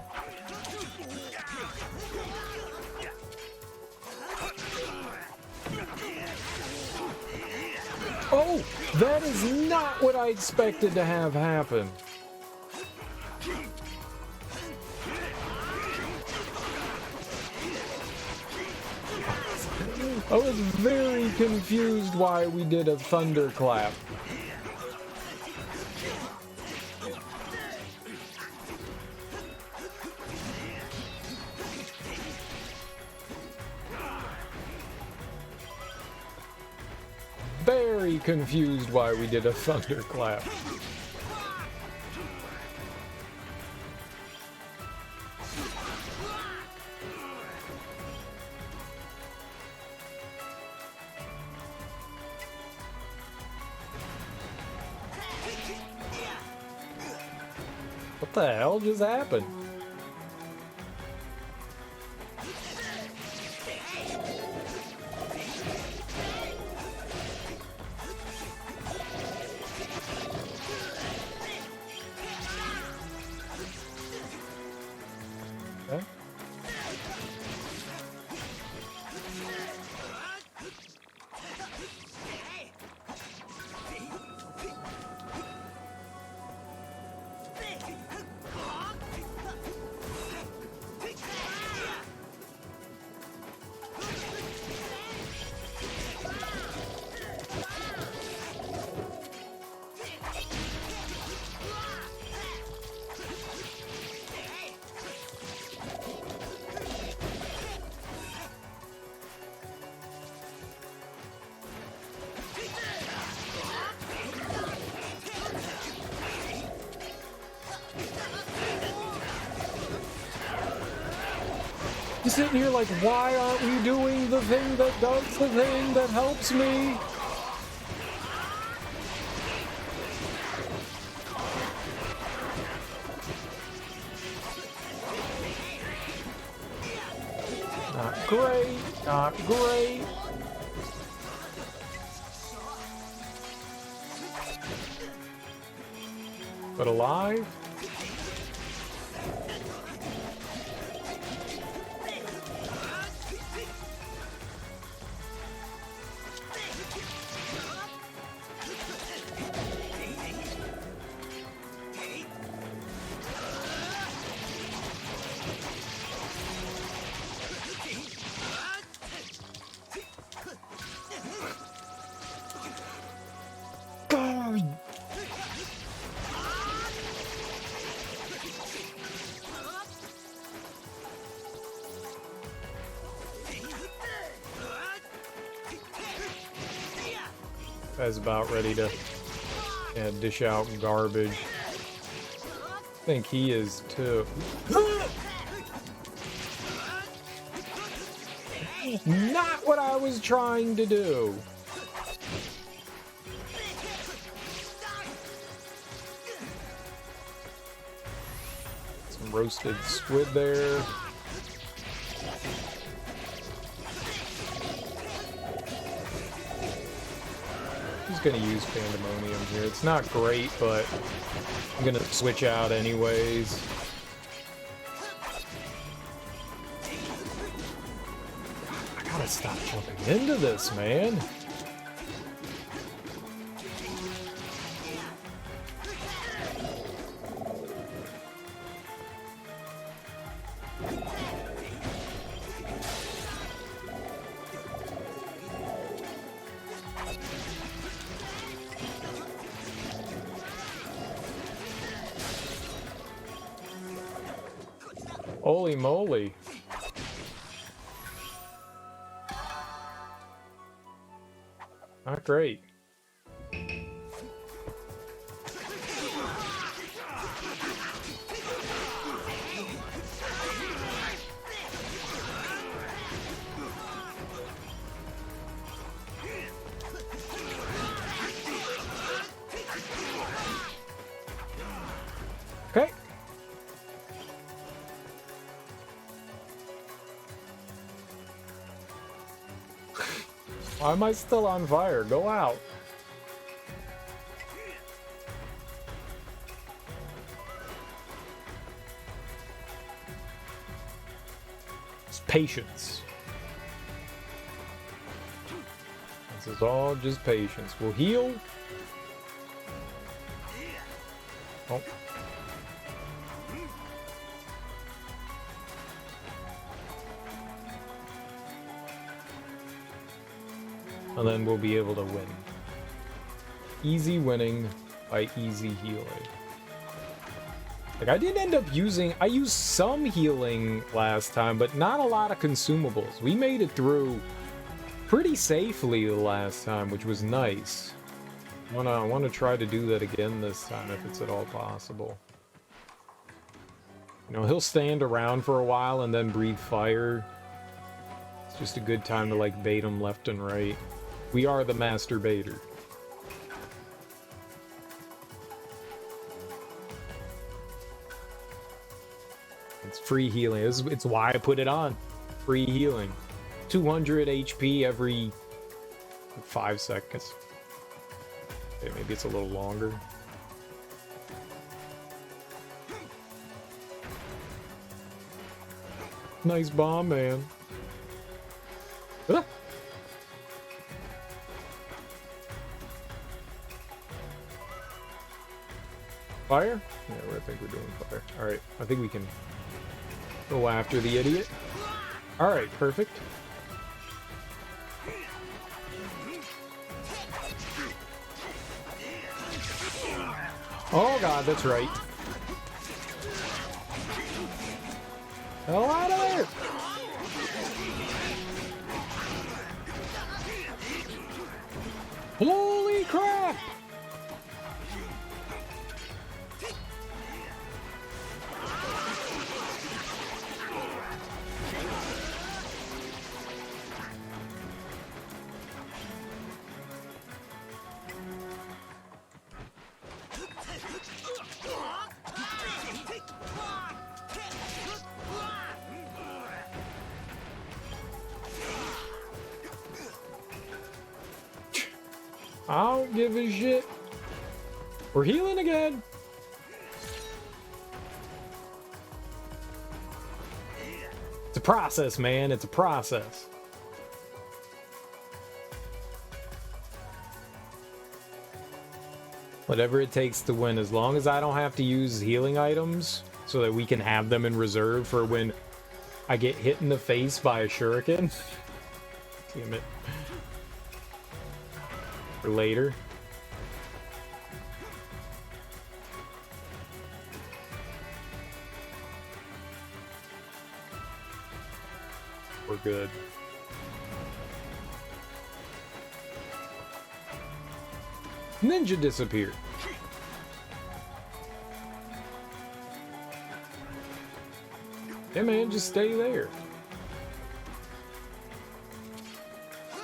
Oh! That is not what I expected to have happen. I was very confused why we did a thunderclap. very confused why we did a thunderclap. What the hell just happened? Okay. Sitting here like, why aren't we doing the thing that does the thing that helps me? Not great, not great. But alive? Guy's about ready to dish out garbage. I think he is too. Not what I was trying to do. Some roasted squid there. Gonna use Pandemonium here. It's not great, but I'm gonna switch out anyways. I gotta stop jumping into this, man. Holy moly. Not great. Okay. Why am I still on fire? Go out. It's patience. This is all just patience. We'll heal. Oh. And then we'll be able to win. Easy winning by easy healing. Like, I did end up using... I used some healing last time, but not a lot of consumables. We made it through pretty safely the last time, which was nice. wanna try to do that again this time if it's at all possible. You know, he'll stand around for a while and then breathe fire. It's just a good time to like bait him left and right. We are the master baiter. It's free healing. It's why I put it on. Free healing. 200 HP every 5 seconds. Okay, maybe it's a little longer. Nice bomb, man. Ah! Fire? Yeah, I think we're doing fire. Alright, I think we can go after the idiot. Alright, perfect. Oh god, that's right. Hell out of there! Holy crap! I don't give a shit. We're healing again. It's a process, man. It's a process. Whatever it takes to win, as long as I don't have to use healing items so that we can have them in reserve for when I get hit in the face by a shuriken. Damn it. For later. We're good. Ninja disappeared. Yeah, man, just stay there.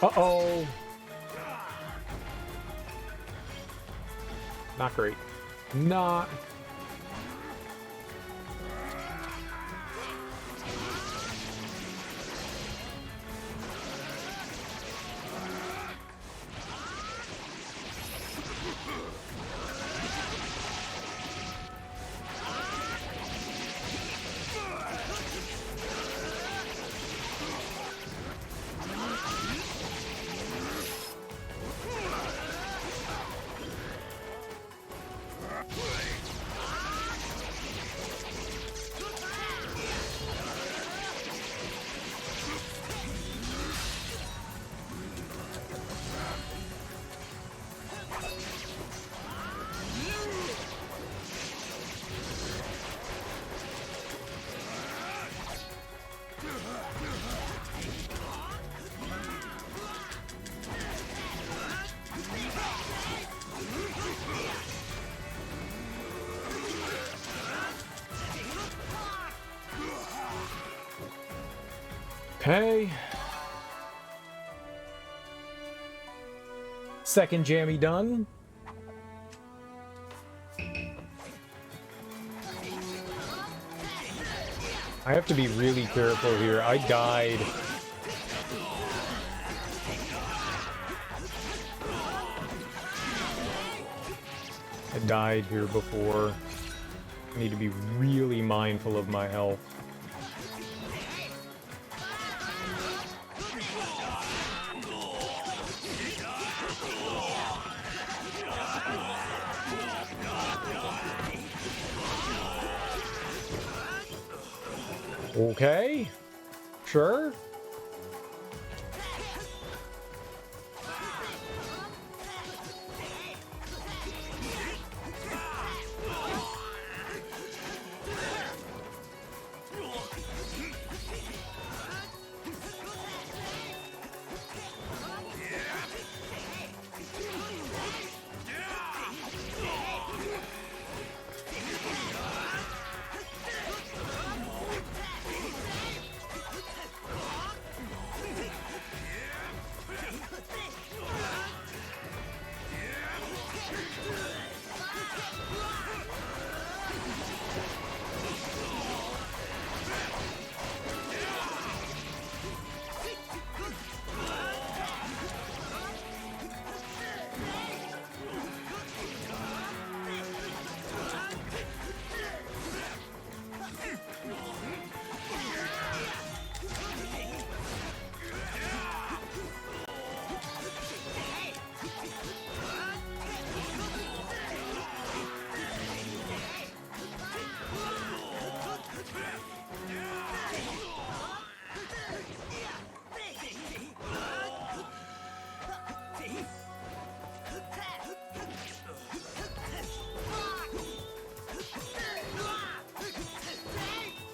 Uh-oh. Not great. Not. Okay. Second jammy done. I have to be really careful here. I died. I died here before. I need to be really mindful of my health. Okay, sure.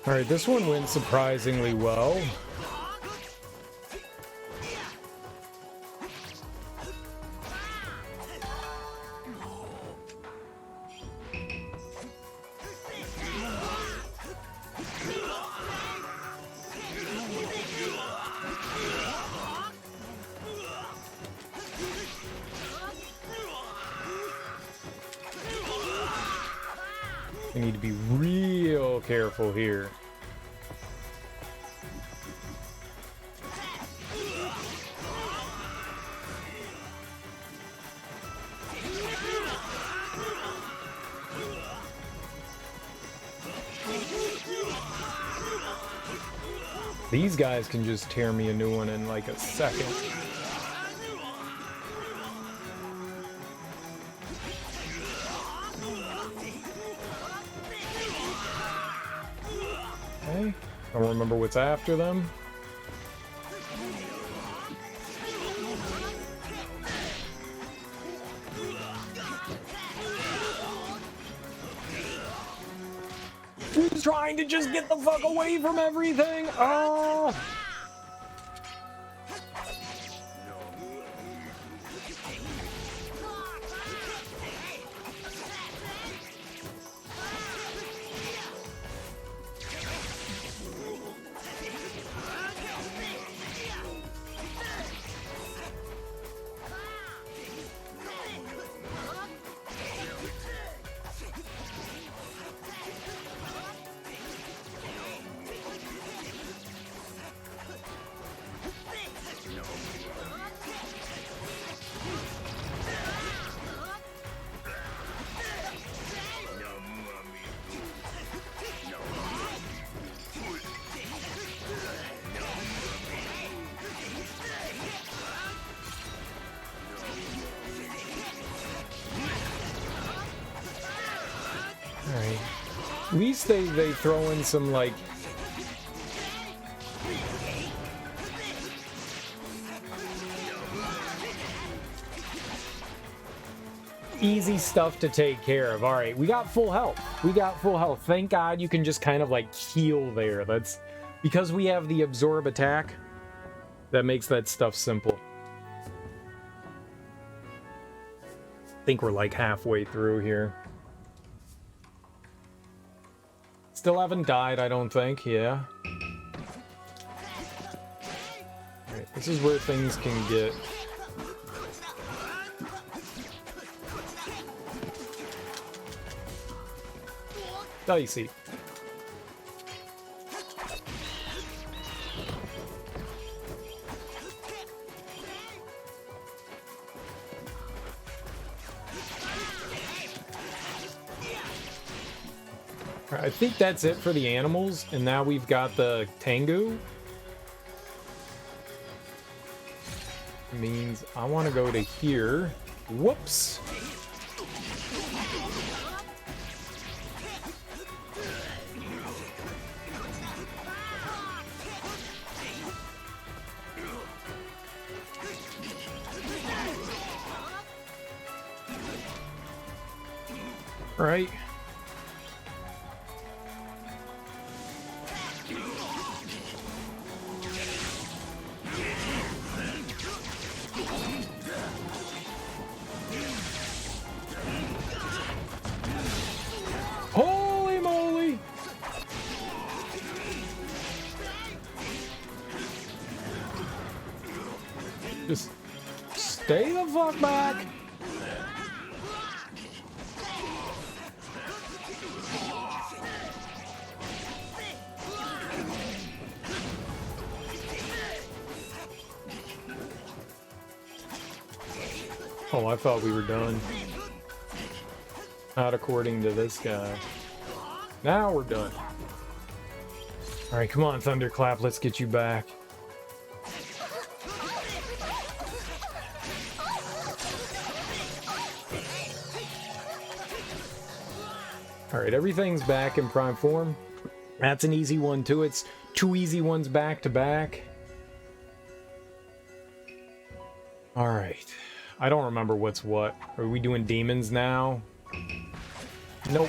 Alright, this one went surprisingly well. I need to be real careful here. These guys can just tear me a new one in like a second. Okay, I don't remember what's after them. He's trying to just get the fuck away from everything. Oh. Alright. At least they throw in some, like... easy stuff to take care of. Alright, we got full health. We got full health. Thank God you can just kind of, like, heal there. That's... because we have the absorb attack, that makes that stuff simple. I think we're, like, halfway through here. Still haven't died, I don't think. Yeah. Alright, this is where things can get... dicey. I think that's it for the animals, and now we've got the Tengu. Means I want to go to here. Whoops. Right. Holy moly! Just stay the fuck back. Oh, I thought we were done. Not according to this guy. Now we're done. Alright, come on, Thunderclap, let's get you back. Alright, everything's back in prime form. That's an easy one too. It's two easy ones back to back. Alright. I don't remember what's what. Are we doing demons now? Nope.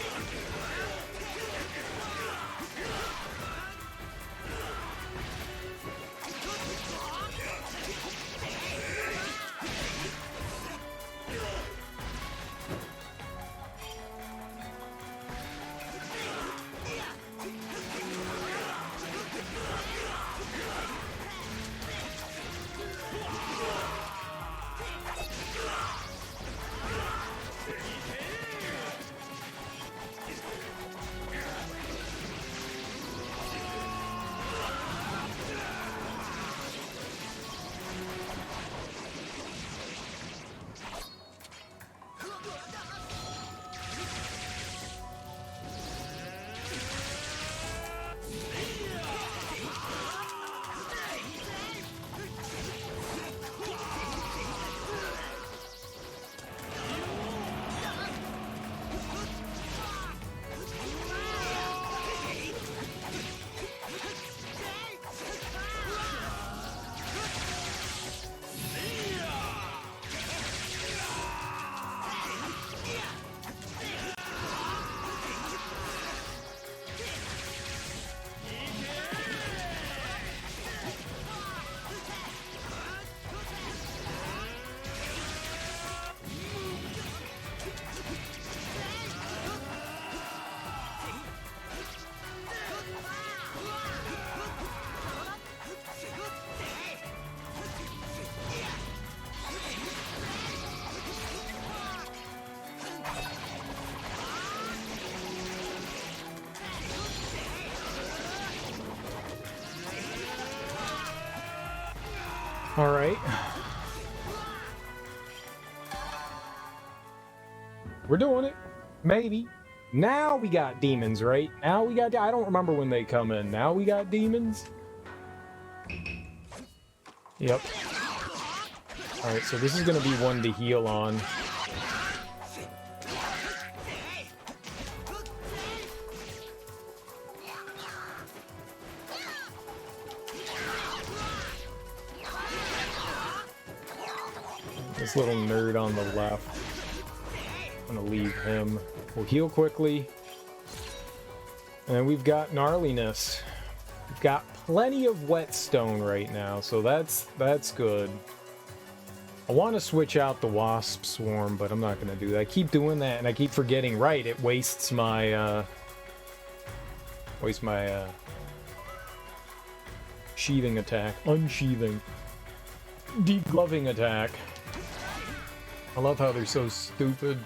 Alright. We're doing it. Maybe. Now we got demons, right? Now we got... I don't remember when they come in. Now we got demons? Yep. Alright, so this is going to be one to heal on. This little nerd on the left. I'm gonna leave him. We'll heal quickly. And we've got gnarliness. We've got plenty of whetstone right now, so that's good. I want to switch out the wasp swarm, but I'm not gonna do that. I keep doing that, and I keep forgetting. Right, it wastes my sheathing attack, unsheathing, degloving attack. I love how they're so stupid.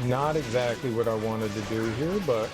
Not exactly what I wanted to do here, but...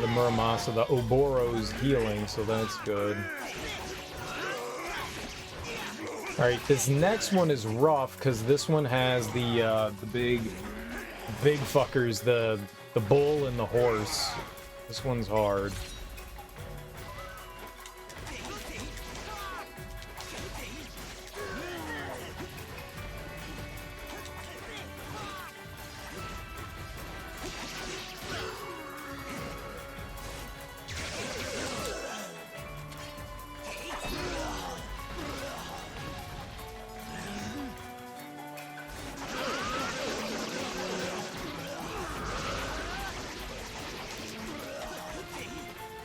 the Muramasa, the Oboro's healing, so that's good. Alright, this next one is rough, because this one has the big fuckers, the bull and the horse. This one's hard.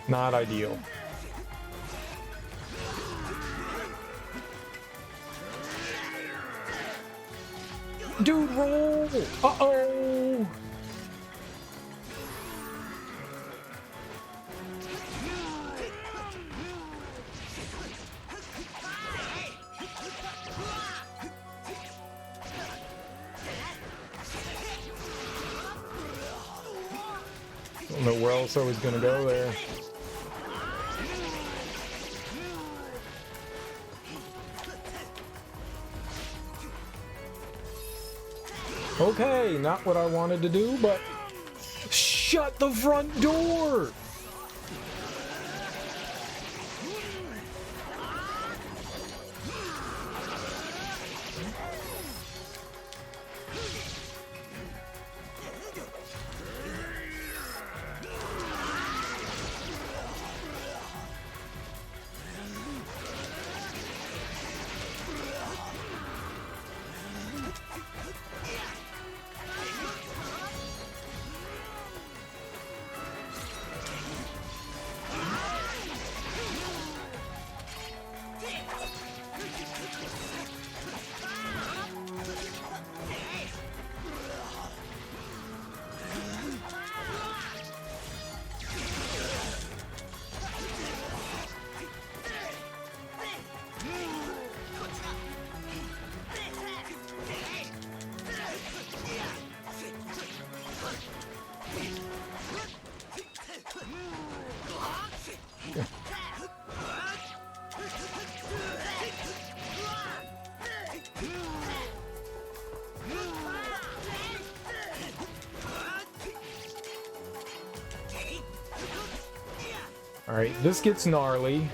Not ideal. Dude, roll! Uh-oh! Don't know where else I was gonna go there. Okay, not what I wanted to do, but shut the front door! Alright, this gets gnarly.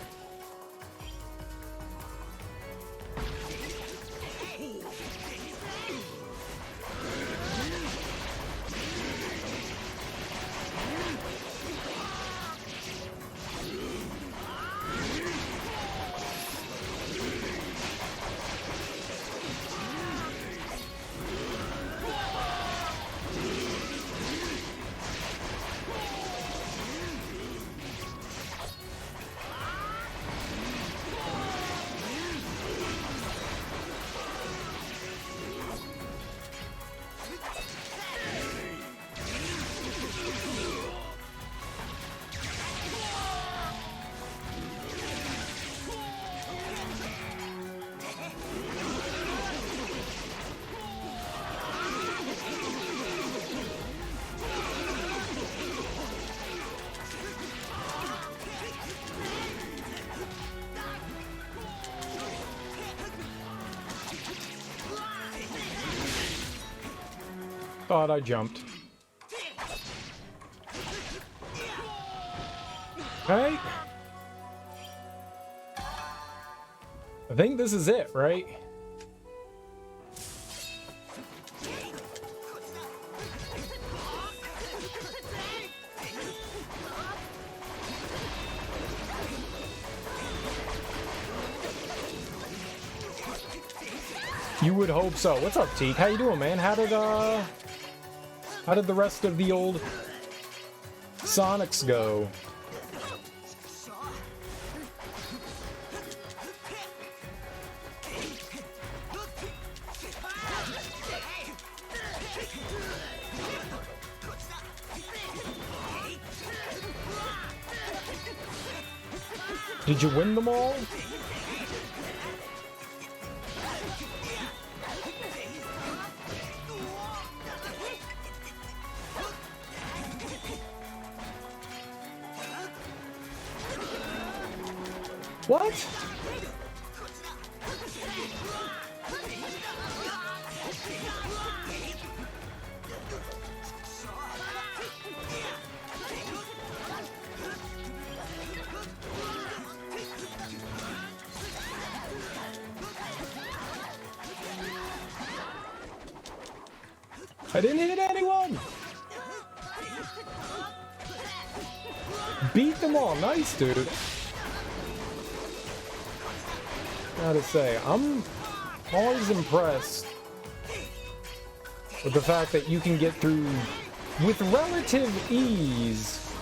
Thought I jumped. Okay. I think this is it, right? You would hope so. What's up, Teak? How you doing, man? How did the rest of the old Sonics go? Did you win them all? What? I didn't hit anyone! Beat them all. Nice, dude. Gotta say, I'm always impressed with the fact that you can get through with relative ease.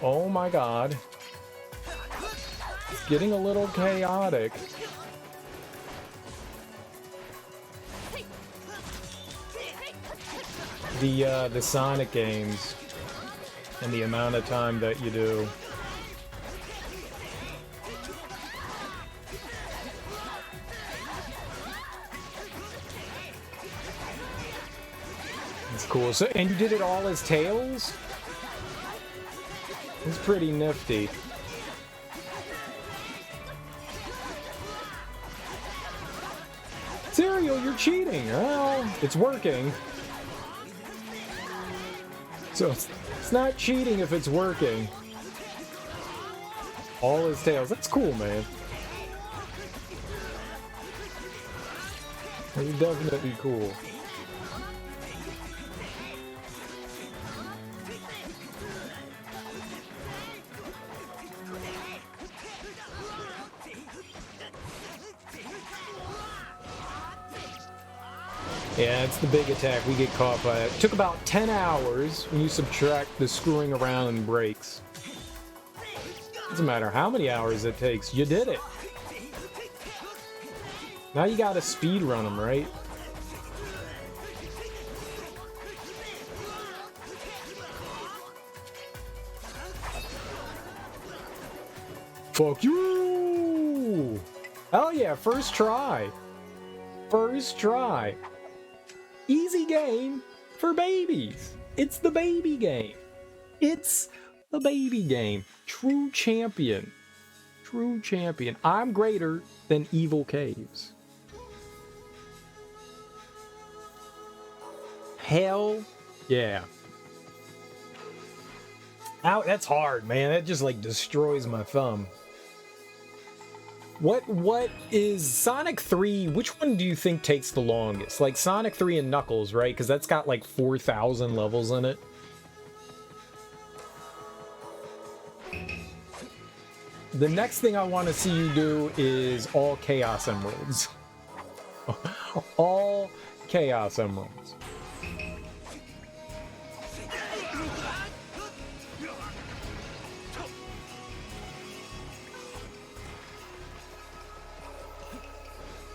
Oh my god. It's getting a little chaotic. The Sonic games and the amount of time that you do. It's cool. So, and you did it all as Tails? It's pretty nifty. Cereal, you're cheating. Well, it's working. So it's not cheating if it's working. All his tails. That's cool, man. That's definitely cool. Yeah, it's the big attack. We get caught by it. It took about 10 hours when you subtract the screwing around and breaks. Doesn't matter how many hours it takes. You did it. Now you gotta speed run them, right? Fuck you! Hell yeah, first try. First try. Easy game for babies. It's the baby game. It's the baby game. True champion. True champion. I'm greater than Evil Caves. Hell yeah. Ow, that's hard, man. That just like destroys my thumb. What is Sonic 3? Which one do you think takes the longest? Like Sonic 3 and Knuckles, right? Because that's got like 4,000 levels in it. The next thing I want to see you do is all Chaos Emeralds. All Chaos Emeralds.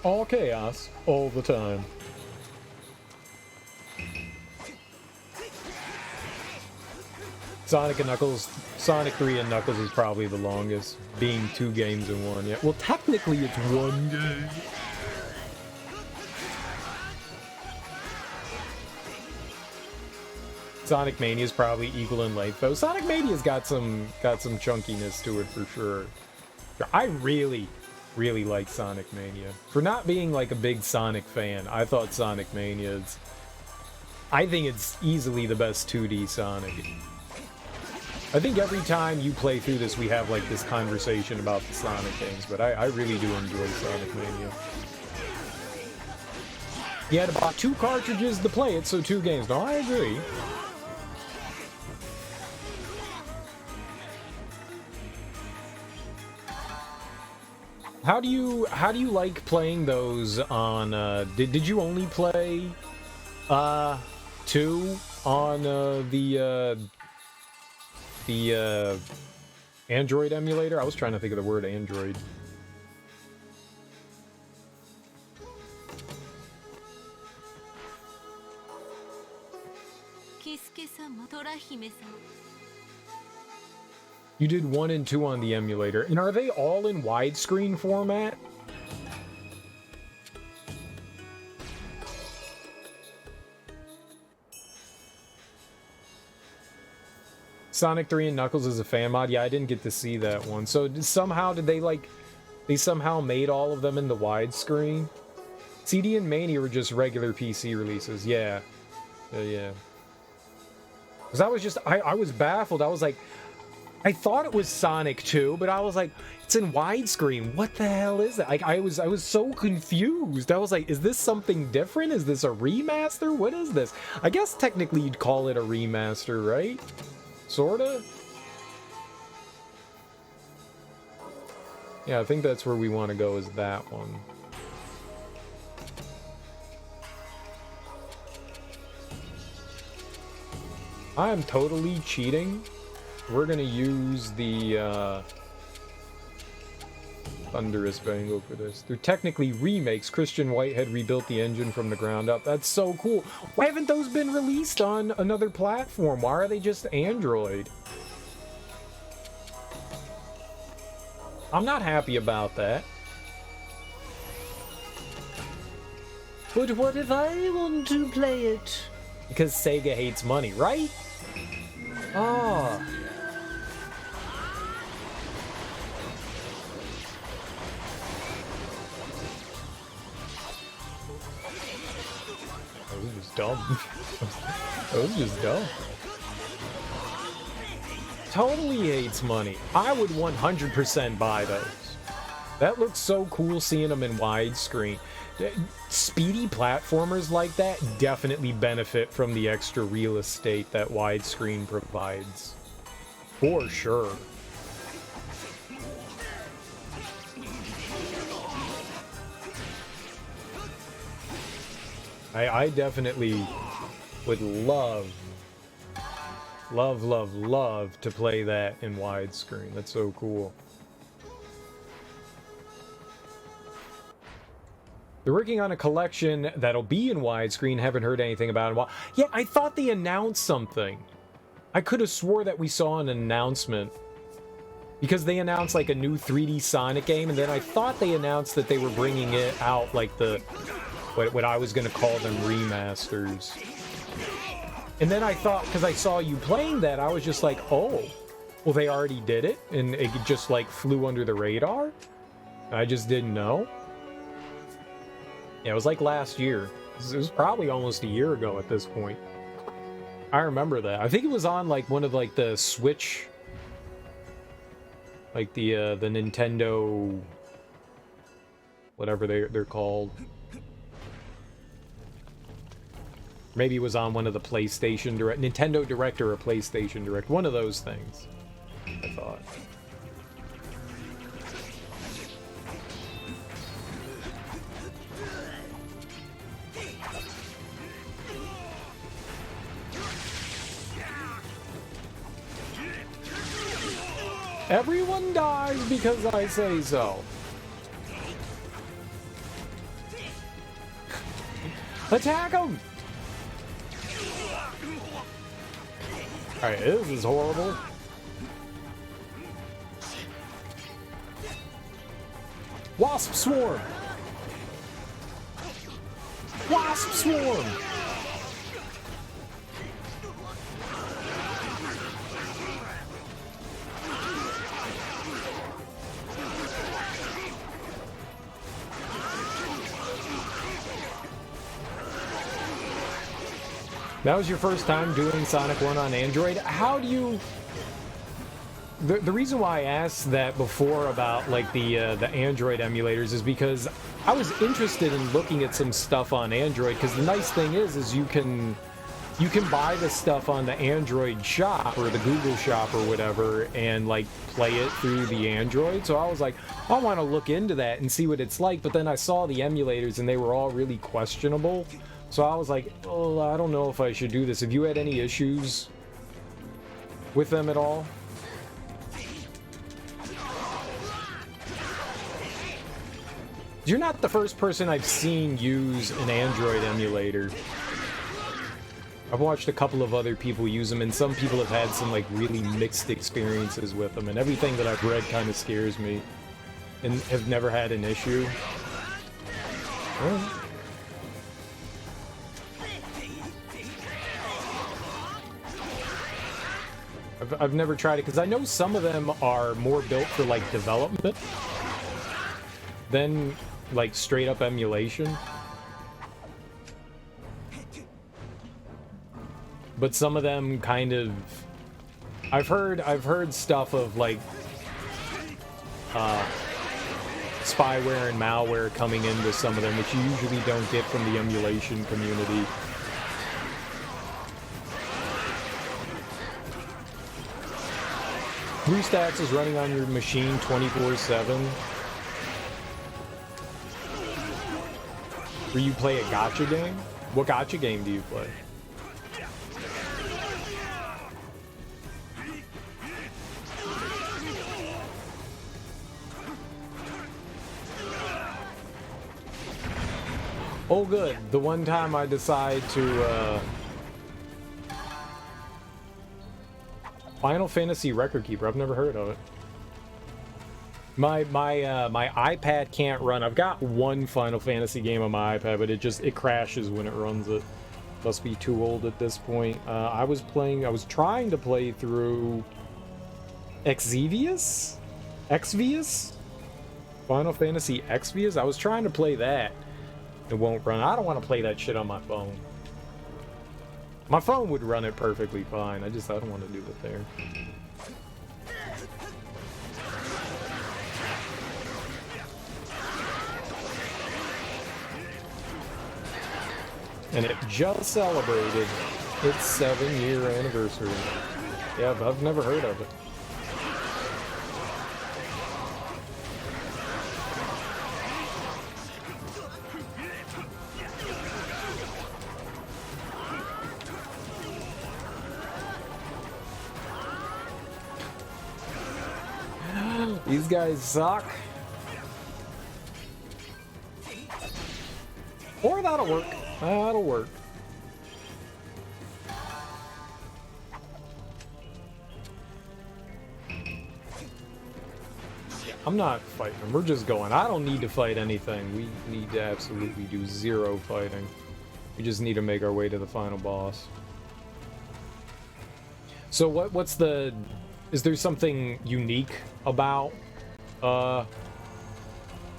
All chaos, all the time. Sonic and Knuckles, Sonic 3 and Knuckles is probably the longest, being 2 games in one. Yeah, well, technically it's 1 game. Sonic Mania is probably equal in length, though. Sonic Mania's got some chunkiness to it for sure. I really Really like Sonic Mania. For not being like a big Sonic fan, I thought Sonic Mania is... I think it's easily the best 2D Sonic. I think every time you play through this, we have like this conversation about the Sonic games, but I really do enjoy Sonic Mania. You had about 2 cartridges to play it, so 2 games. No, I agree. How do you like playing those on did you only play 2 on the Android emulator? I was trying to think of the word Android. You did 1 and 2 on the emulator. And are they all in widescreen format? Sonic 3 and Knuckles is a fan mod? Yeah, I didn't get to see that one. So somehow did they somehow made all of them in the widescreen? CD and Mania were just regular PC releases. Yeah. Yeah. Because I was baffled. I was like, I thought it was Sonic 2, but I was like, it's in widescreen. What the hell is that? Like, I was so confused. I was like, is this something different? Is this a remaster? What is this? I guess technically you'd call it a remaster, right? Sorta? Yeah, I think that's where we want to go, is that one. I'm totally cheating. We're gonna use the Thunderous Bangle for this. They're technically remakes. Christian Whitehead rebuilt the engine from the ground up. That's so cool. Why haven't those been released on another platform? Why are they just Android? I'm not happy about that. But what if I want to play it? Because Sega hates money, right? Oh. That was just dumb. That was just dumb. Totally hates money. I would 100% buy those. That looks so cool seeing them in widescreen. Speedy platformers like that definitely benefit from the extra real estate that widescreen provides. For sure. I definitely would love to play that in widescreen. That's so cool. They're working on a collection that'll be in widescreen. Haven't heard anything about it. Well, yeah, I thought they announced something. I could have swore that we saw an announcement. Because they announced like a new 3D Sonic game, and then I thought they announced that they were bringing it out like the... what I was going to call them remasters. And then I thought, because I saw you playing that, I was just like, oh, well, they already did it? And it just like flew under the radar? I just didn't know. Yeah, it was like last year. It was probably almost a year ago at this point. I remember that. I think it was on like one of like the Switch, like the Nintendo, whatever they're called. Maybe it was on one of the PlayStation Direct, Nintendo Direct or a PlayStation Direct. One of those things, I thought. Everyone dies because I say so. Attack him! Alright, this is horrible. Wasp Swarm! Wasp Swarm! That was your first time doing Sonic 1 on Android. How do you... The reason why I asked that before about, like, the Android emulators is because I was interested in looking at some stuff on Android, because the nice thing is you can buy the stuff on the Android shop or the Google shop or whatever and, like, play it through the Android. So I was like, I want to look into that and see what it's like, but then I saw the emulators and they were all really questionable. So I was like, oh, I don't know if I should do this. Have you had any issues with them at all? You're not the first person I've seen use an Android emulator. I've watched a couple of other people use them, and some people have had some, like, really mixed experiences with them, and everything that I've read kind of scares me, and have never had an issue. Well, I've never tried it, because I know some of them are more built for, like, development than, like, straight-up emulation. But some of them kind of... I've heard stuff of, like, spyware and malware coming into some of them, which you usually don't get from the emulation community. BlueStacks is running on your machine 24/7. Where you play a gacha game? What gacha game do you play? Oh good, the one time I decide to Final Fantasy Record Keeper, I've never heard of it. My iPad can't run. I've got one Final Fantasy game on my iPad, but it crashes when it runs it. Must be too old at this point. I was trying to play through Xvius? Final Fantasy Xvius? I was trying to play that. It won't run. I don't want to play that shit on my phone. My phone would run it perfectly fine. I don't want to do it there. And it just celebrated its 7-year anniversary. Yeah, but I've never heard of it. These guys suck. Or that'll work. That'll work. I'm not fighting them. We're just going. I don't need to fight anything. We need to absolutely do zero fighting. We just need to make our way to the final boss. So what's the... Is there something unique about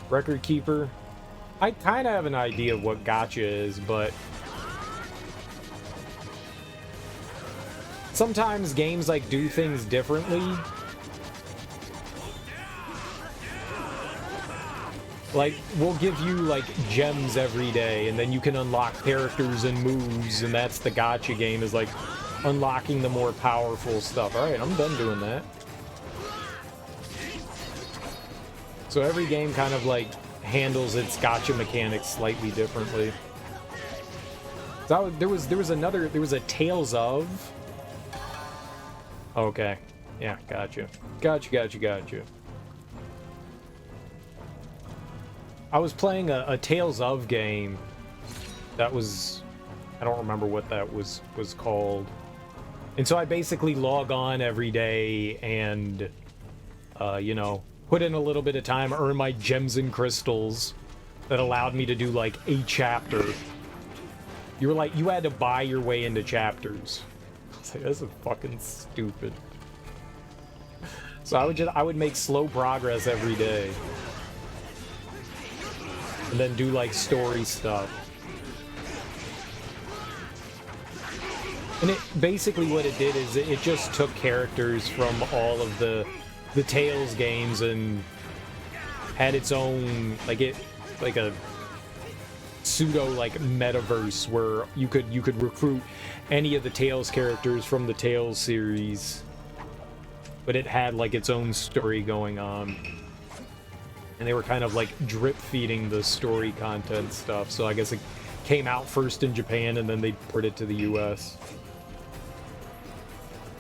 Record Keeper? I kind of have an idea of what gacha is, but sometimes games like do things differently. Like, we'll give you like gems every day, and then you can unlock characters and moves, and that's the gacha game, is like unlocking the more powerful stuff. Alright, I'm done doing that. So every game kind of like handles its gacha mechanics slightly differently. So there was a Tales of... Okay. Yeah, gotcha. Gotcha. I was playing a Tales of game that was... I don't remember what that was called. And so I basically log on every day and, you know, put in a little bit of time, earn my gems and crystals that allowed me to do, like, a chapter. You were like, you had to buy your way into chapters. I was like, this is fucking stupid. So I would make slow progress every day. And then do, like, story stuff. And it basically what it did is it just took characters from all of the Tales games and had its own like a pseudo like metaverse where you could recruit any of the Tales characters from the Tales series, but it had like its own story going on, and they were kind of like drip feeding the story content stuff. So I guess it came out first in Japan and then they put it to the US.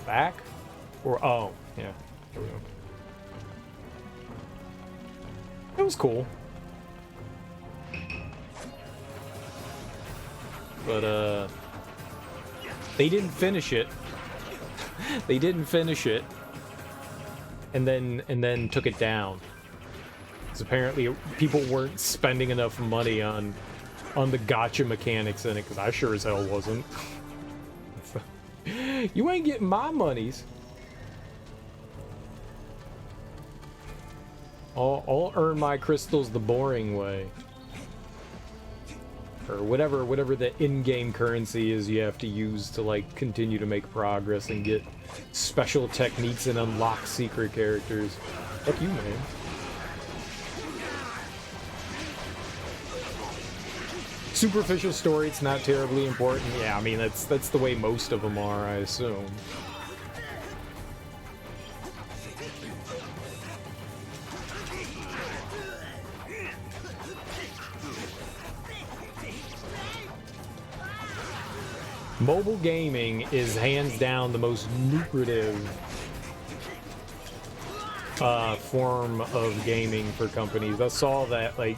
Back? Or oh yeah, there we go. It was cool. But they didn't finish it. They didn't finish it. And then took it down. Because apparently people weren't spending enough money on the gacha mechanics in it, because I sure as hell wasn't. You ain't getting my monies. I'll earn my crystals the boring way. Or whatever the in-game currency is you have to use to like continue to make progress and get special techniques and unlock secret characters. Fuck you, man. Superficial story, it's not terribly important. Yeah, I mean that's the way most of them are, I assume. Mobile gaming is hands down the most lucrative form of gaming for companies. I saw that like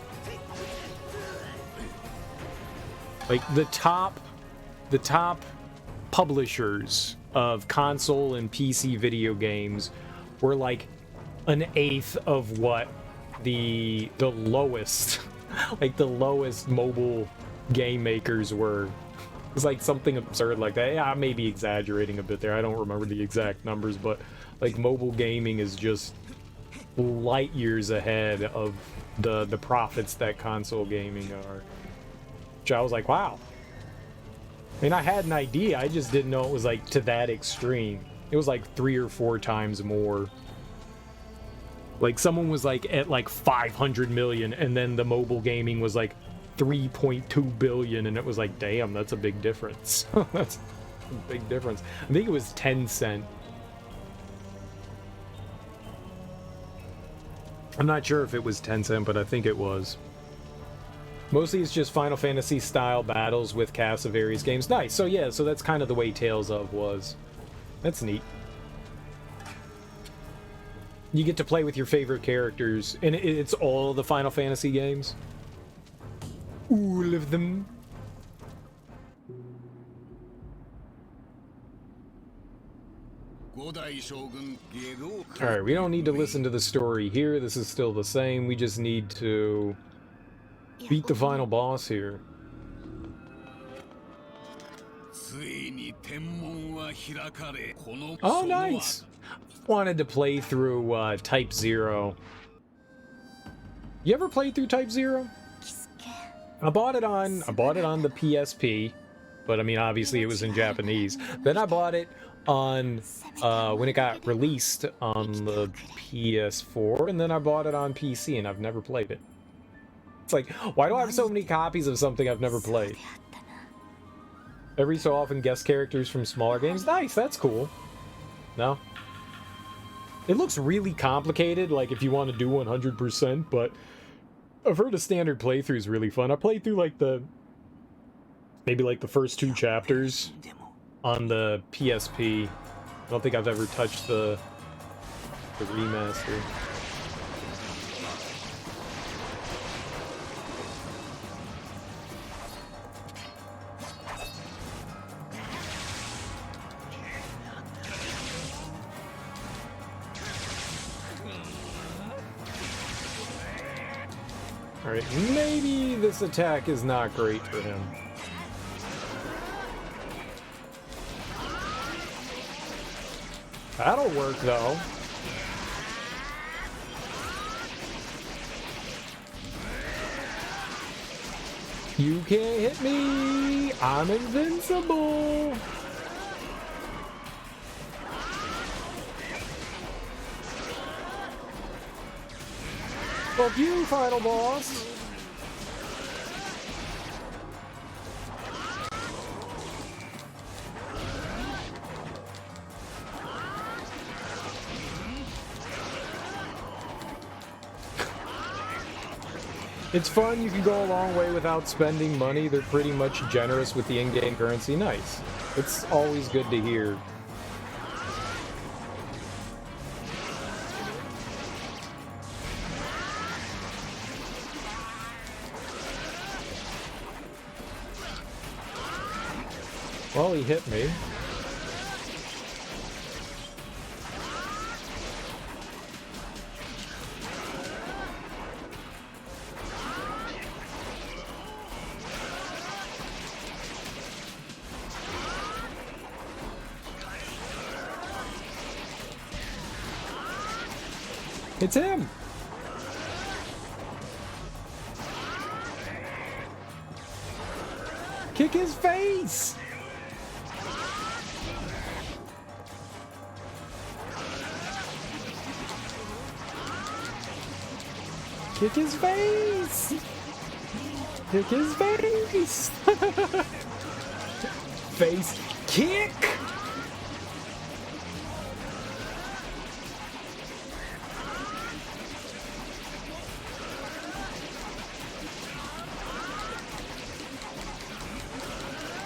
the top publishers of console and PC video games were like an eighth of what the lowest like the lowest mobile game makers were. It's like something absurd like that. Yeah, I may be exaggerating a bit there. I don't remember the exact numbers, but like mobile gaming is just light years ahead of the profits that console gaming are. Which I was like, wow. I mean, I had an idea. I just didn't know it was like to that extreme. It was like 3 or 4 times more. Like someone was like at like 500 million, and then the mobile gaming was like 3.2 billion, and it was like, damn, that's a big difference. That's a big difference. I think it was 10 cent. I'm not sure if it was 10 cent, but I think it was. Mostly it's just Final Fantasy style battles with casts of various games. Nice. So yeah, so that's kind of the way Tales of was. That's neat. You get to play with your favorite characters, and it's all the Final Fantasy games. All of them. Alright, we don't need to listen to the story here. This is still the same. We just need to beat the final boss here. Oh, nice! Wanted to play through Type 0. You ever played through Type 0? I bought it on the PSP, but I mean obviously it was in Japanese. Then I bought it on when it got released on the PS4, and then I bought it on PC, and I've never played it. It's like, why do I have so many copies of something I've never played? Every so often guest characters from smaller games. Nice, that's cool. No? It looks really complicated, like if you want to do 100%, but I've heard a standard playthrough is really fun. I played through like maybe like the first 2 chapters on the PSP. I don't think I've ever touched the remaster. Alright, maybe this attack is not great for him. That'll work, though. You can't hit me! I'm invincible! Fuck you, final boss! It's fun, you can go a long way without spending money. They're pretty much generous with the in-game currency. Nice. It's always good to hear. Well, he hit me. It's him! Kick his face! Kick his face! Kick his face! Face kick!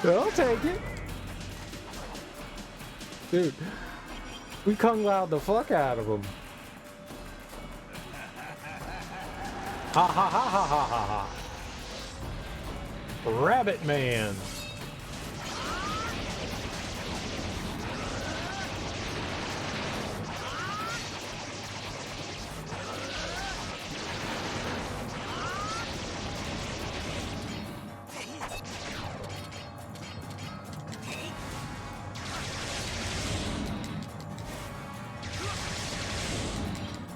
I'll take it. Dude, we kung lao the fuck out of him. Ha ha ha ha ha ha ha. Rabbit Man.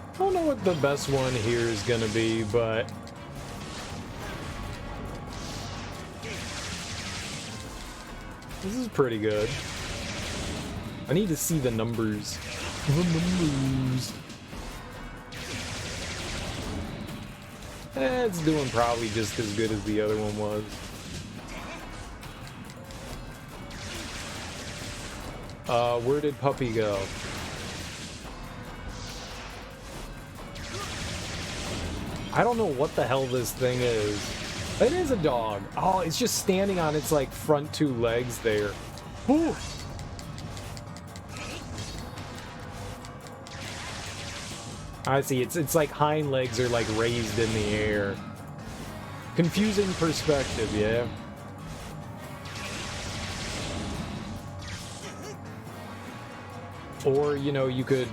I don't know what the best one here is gonna be, but this is pretty good. I need to see the numbers. The numbers. It's doing probably just as good as the other one was. Where did Puppy go? I don't know what the hell this thing is. It is a dog. Oh, it's just standing on its, like, front two legs there. Ooh. I see. It's like hind legs are, like, raised in the air. Confusing perspective, yeah. Or, you know, you could...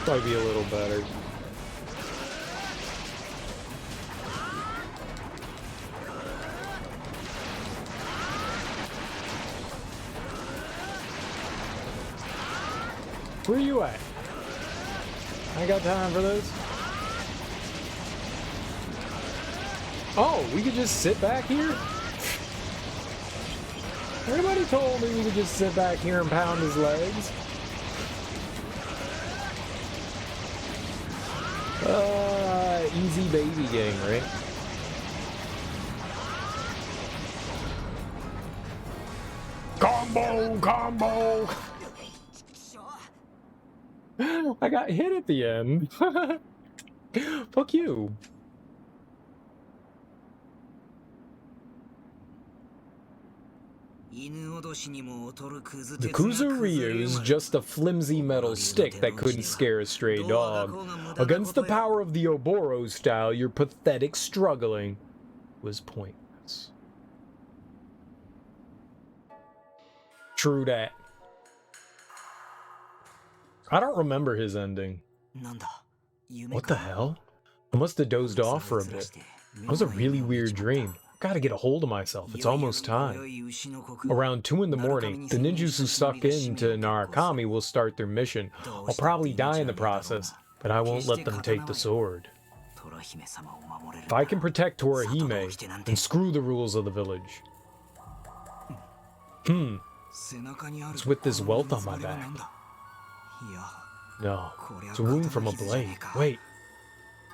Might be a little better. Where are you at? I ain't got time for this. Oh, we could just sit back here? Everybody told me we could just sit back here and pound his legs. Easy baby game, right? Combo! Combo! I got hit at the end. Fuck you. The Kuzuryu is just a flimsy metal stick that couldn't scare a stray dog. Against the power of the Oboro style, your pathetic struggling was pointless. True that. I don't remember his ending. What the hell? I must have dozed off for a bit. That was a really weird dream. Gotta get a hold of myself. It's almost time. Around 2 in the morning, the ninjutsu stuck into Narukami will start their mission. I'll probably die in the process, but I won't let them take the sword. If I can protect Torahime, then screw the rules of the village. It's with this welt on my back. No, it's a wound from a blade. Wait,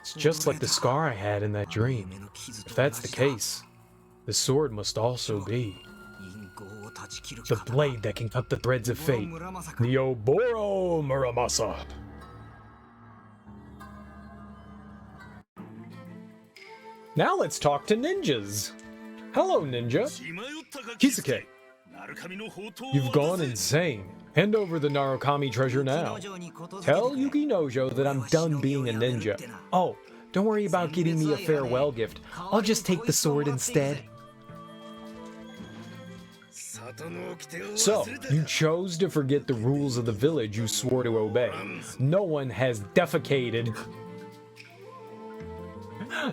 it's just like the scar I had in that dream. If that's the case, the sword must also be the blade that can cut the threads of fate. The Oboro Muramasa. Now let's talk to ninjas. Hello, ninja. Kisuke. You've gone insane. Hand over the Narukami treasure now. Tell Yuki Nojo that I'm done being a ninja. Oh, don't worry about getting me a farewell gift. I'll just take the sword instead. So, you chose to forget the rules of the village you swore to obey. No one has defecated.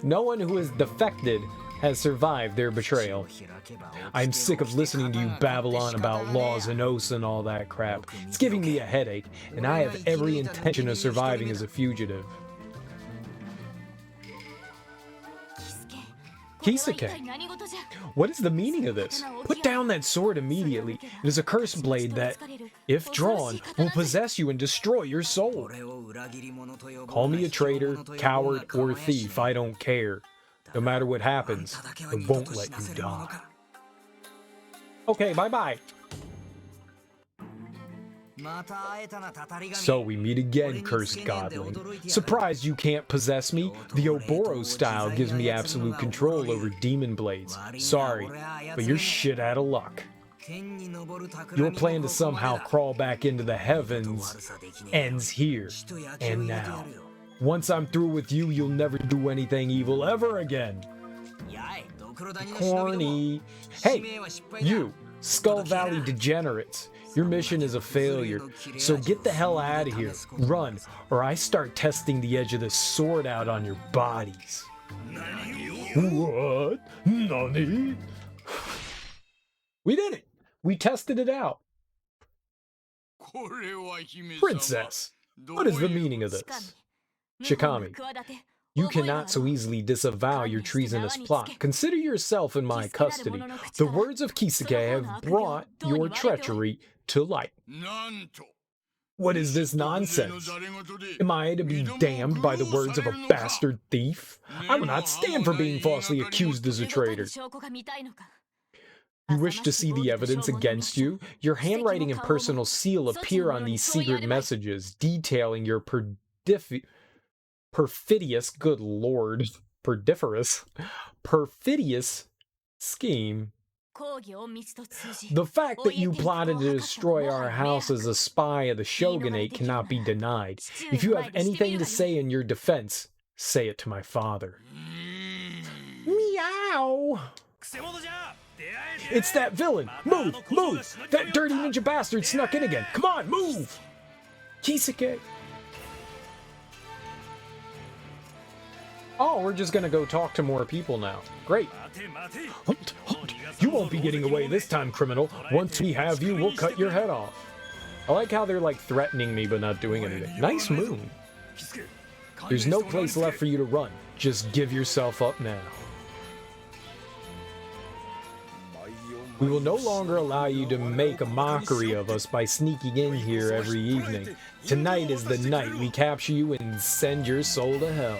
No one who has defected has survived their betrayal. I'm sick of listening to you babble on about laws and oaths and all that crap. It's giving me a headache, and I have every intention of surviving as a fugitive. Kisuke, what is the meaning of this? Put down that sword immediately. It is a cursed blade that, if drawn, will possess you and destroy your soul. Call me a traitor, coward, or thief, I don't care. No matter what happens, I won't let you die. Okay, bye-bye. So we meet again, cursed godling. Surprised you can't possess me? The Oboro style gives me absolute control over demon blades. Sorry, but you're shit out of luck. Your plan to somehow crawl back into the heavens ends here and now. Once I'm through with you, you'll never do anything evil ever again. Corny. Hey, you, Skull Valley degenerates. Your mission is a failure, so get the hell out of here. Run, or I start testing the edge of this sword out on your bodies. What? Nani? We did it! We tested it out. Princess, what is the meaning of this? Shikami, you cannot so easily disavow your treasonous plot. Consider yourself in my custody. The words of Kisuke have brought your treachery to light. What is this nonsense? Am I to be damned by the words of a bastard thief? I will not stand for being falsely accused as a traitor. You wish to see the evidence against you? Your handwriting and personal seal appear on these secret messages, detailing your perfidious, good lord, perfidious scheme. The fact that you plotted to destroy our house as a spy of the shogunate cannot be denied. If you have anything to say in your defense, say it to my father. Meow! It's that villain! Move! Move! That dirty ninja bastard snuck in again! Come on, move! Kisuke! Oh, we're just gonna go talk to more people now. Great. Halt! Halt! You won't be getting away this time, criminal. Once we have you, we'll cut your head off. I like how they're like threatening me but not doing anything. Nice move. There's no place left for you to run. Just give yourself up now. We will no longer allow you to make a mockery of us by sneaking in here every evening. Tonight is the night we capture you and send your soul to hell.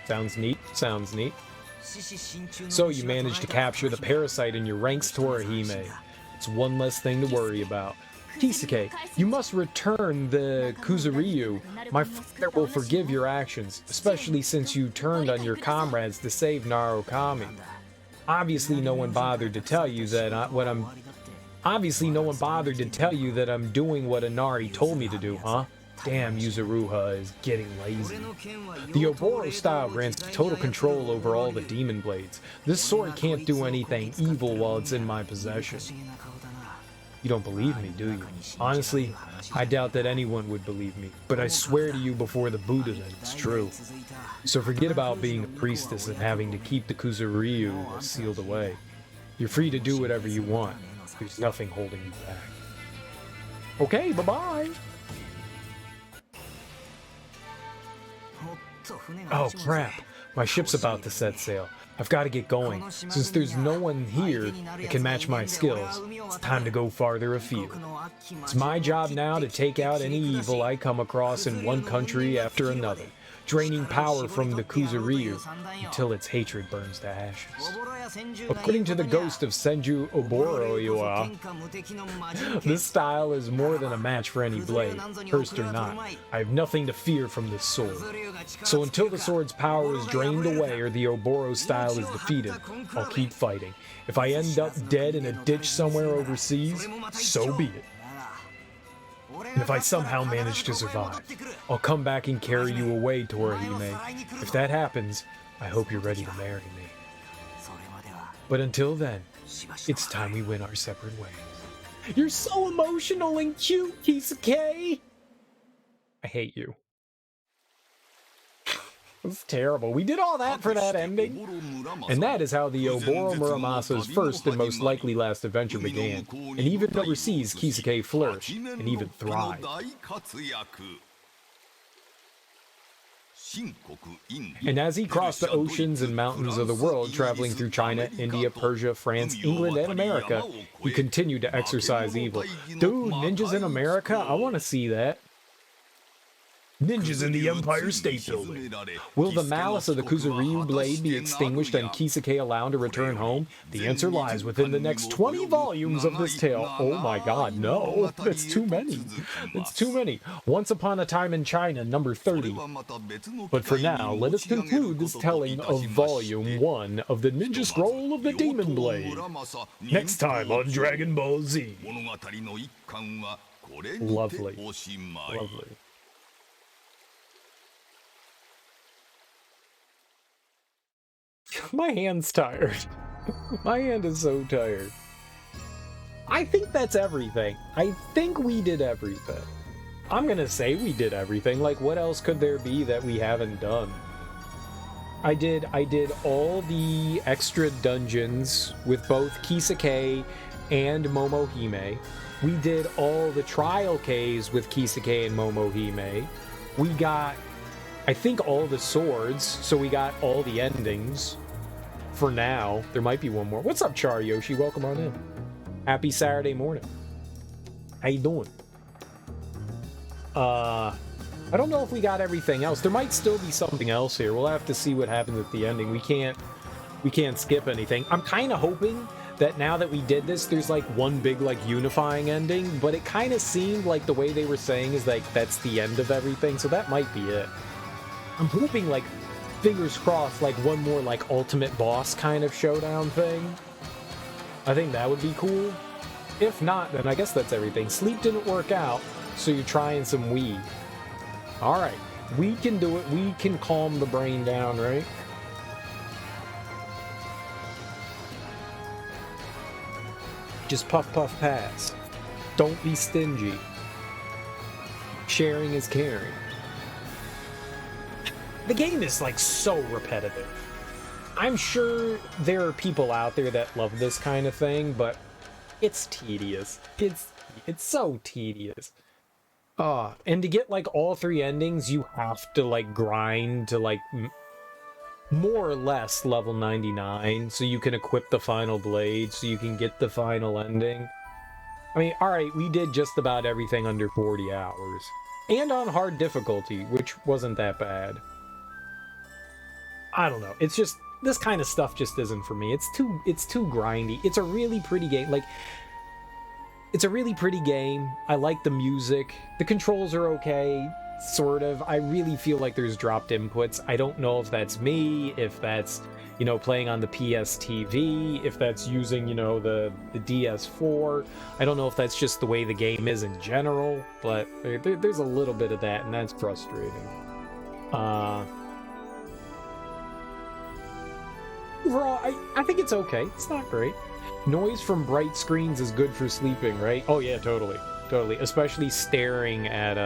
Sounds neat, sounds neat. So you managed to capture the parasite in your ranks, Torahime. It's one less thing to worry about. Kisuke, you must return the Kuzuryu. My father will forgive your actions, especially since you turned on your comrades to save Narukami. Obviously no one bothered to tell you that I'm doing what Inari told me to do, huh? Damn, Yuzuruha is getting lazy. The Oboro style grants total control over all the demon blades. This sword can't do anything evil while it's in my possession. You don't believe me, do you? Honestly, I doubt that anyone would believe me, but I swear to you before the Buddha that it's true. So forget about being a priestess and having to keep the Kuzuryu sealed away. You're free to do whatever you want. There's nothing holding you back. Okay, bye-bye! Oh crap, my ship's about to set sail. I've got to get going. Since there's no one here that can match my skills, it's time to go farther afield. It's my job now to take out any evil I come across in one country after another, draining power from the Kuzuryu until its hatred burns to ashes. According to the ghost of Senju Oboroiwa, this style is more than a match for any blade, cursed or not. I have nothing to fear from this sword. So until the sword's power is drained away or the Oboro style is defeated, I'll keep fighting. If I end up dead in a ditch somewhere overseas, so be it. And if I somehow manage to survive, I'll come back and carry you away, Torihime. If that happens, I hope you're ready to marry me. But until then, it's time we went our separate ways. You're so emotional and cute, Kisuke! I hate you. It's terrible. We did all that for that ending. And that is how the Oboro Muramasa's first and most likely last adventure began. And even overseas, Kisuke flourished and even thrived. And as he crossed the oceans and mountains of the world, traveling through China, India, Persia, France, England, and America, he continued to exorcise evil. Dude, ninjas in America? I want to see that. Ninjas in the Empire State Building. Will the malice of the Kuzuryu blade be extinguished and Kisuke allowed to return home? The answer lies within the next 20 volumes of this tale. Oh my god, no. That's too many. That's too many. Once Upon a Time in China, number 30. But for now, let us conclude this telling of Volume 1 of the Ninja Scroll of the Demon Blade. Next time on Dragon Ball Z. Lovely. Lovely. My hand's tired. My hand is so tired. I think that's everything. I think we did everything. I'm gonna say we did everything. Like, what else could there be that we haven't done? I did all the extra dungeons with both Kisuke and Momohime. We did all the trial caves with Kisuke and Momohime. We got, I think, all the swords, so we got all the endings. For now, there might be one more. What's up, Char Yoshi? Welcome on in. Happy Saturday morning. How you doing? I don't know if we got everything else. There might still be something else here. We'll have to see what happens at the ending. We can't skip anything. I'm kind of hoping that now that we did this, there's like one big like unifying ending, but it kind of seemed like the way they were saying is like that's the end of everything, so that might be it. I'm hoping, like, fingers crossed, like one more like ultimate boss kind of showdown thing. I think that would be cool. If not, then I guess that's everything. Sleep didn't work out, so you're trying some weed. Alright, we can do it. We can calm the brain down, right? Just puff puff pass. Don't be stingy. Sharing is caring. The game is like so repetitive. I'm sure there are people out there that love this kind of thing, but it's tedious. It's so tedious. And to get like all three endings, you have to like grind to like more or less level 99 so you can equip the final blade, so you can get the final ending. I mean, alright, we did just about everything under 40 hours. And on hard difficulty, which wasn't that bad. I don't know. It's just, this kind of stuff just isn't for me. It's too grindy. It's a really pretty game. Like, it's a really pretty game. I like the music. The controls are okay, sort of. I really feel like there's dropped inputs. I don't know if that's me, if that's, you know, playing on the PS TV, if that's using, you know, the DS4. I don't know if that's just the way the game is in general, but there's a little bit of that, and that's frustrating. Overall, I think it's okay. It's not great. Noise from bright screens is good for sleeping, right? Oh yeah, totally. Especially staring at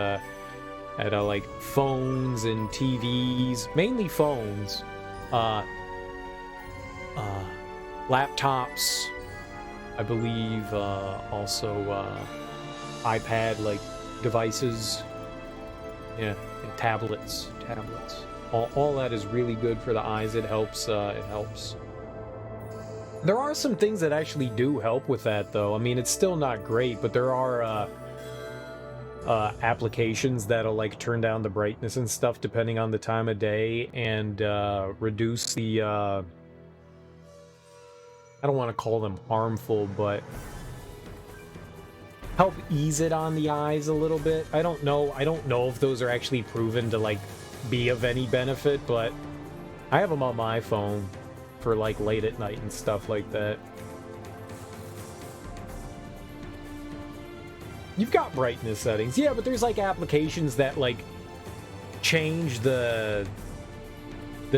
like phones and TVs, mainly phones, laptops, I believe, also iPad like devices, yeah, and tablets. All that is really good for the eyes. It helps. It helps. There are some things that actually do help with that, though. I mean, it's still not great, but there are applications that'll like turn down the brightness and stuff depending on the time of day and reduce the I don't want to call them harmful, but help ease it on the eyes a little bit. I don't know if those are actually proven to like be of any benefit, but I have them on my phone for like late at night and stuff like that. You've got brightness settings. Yeah, but there's like applications that like change the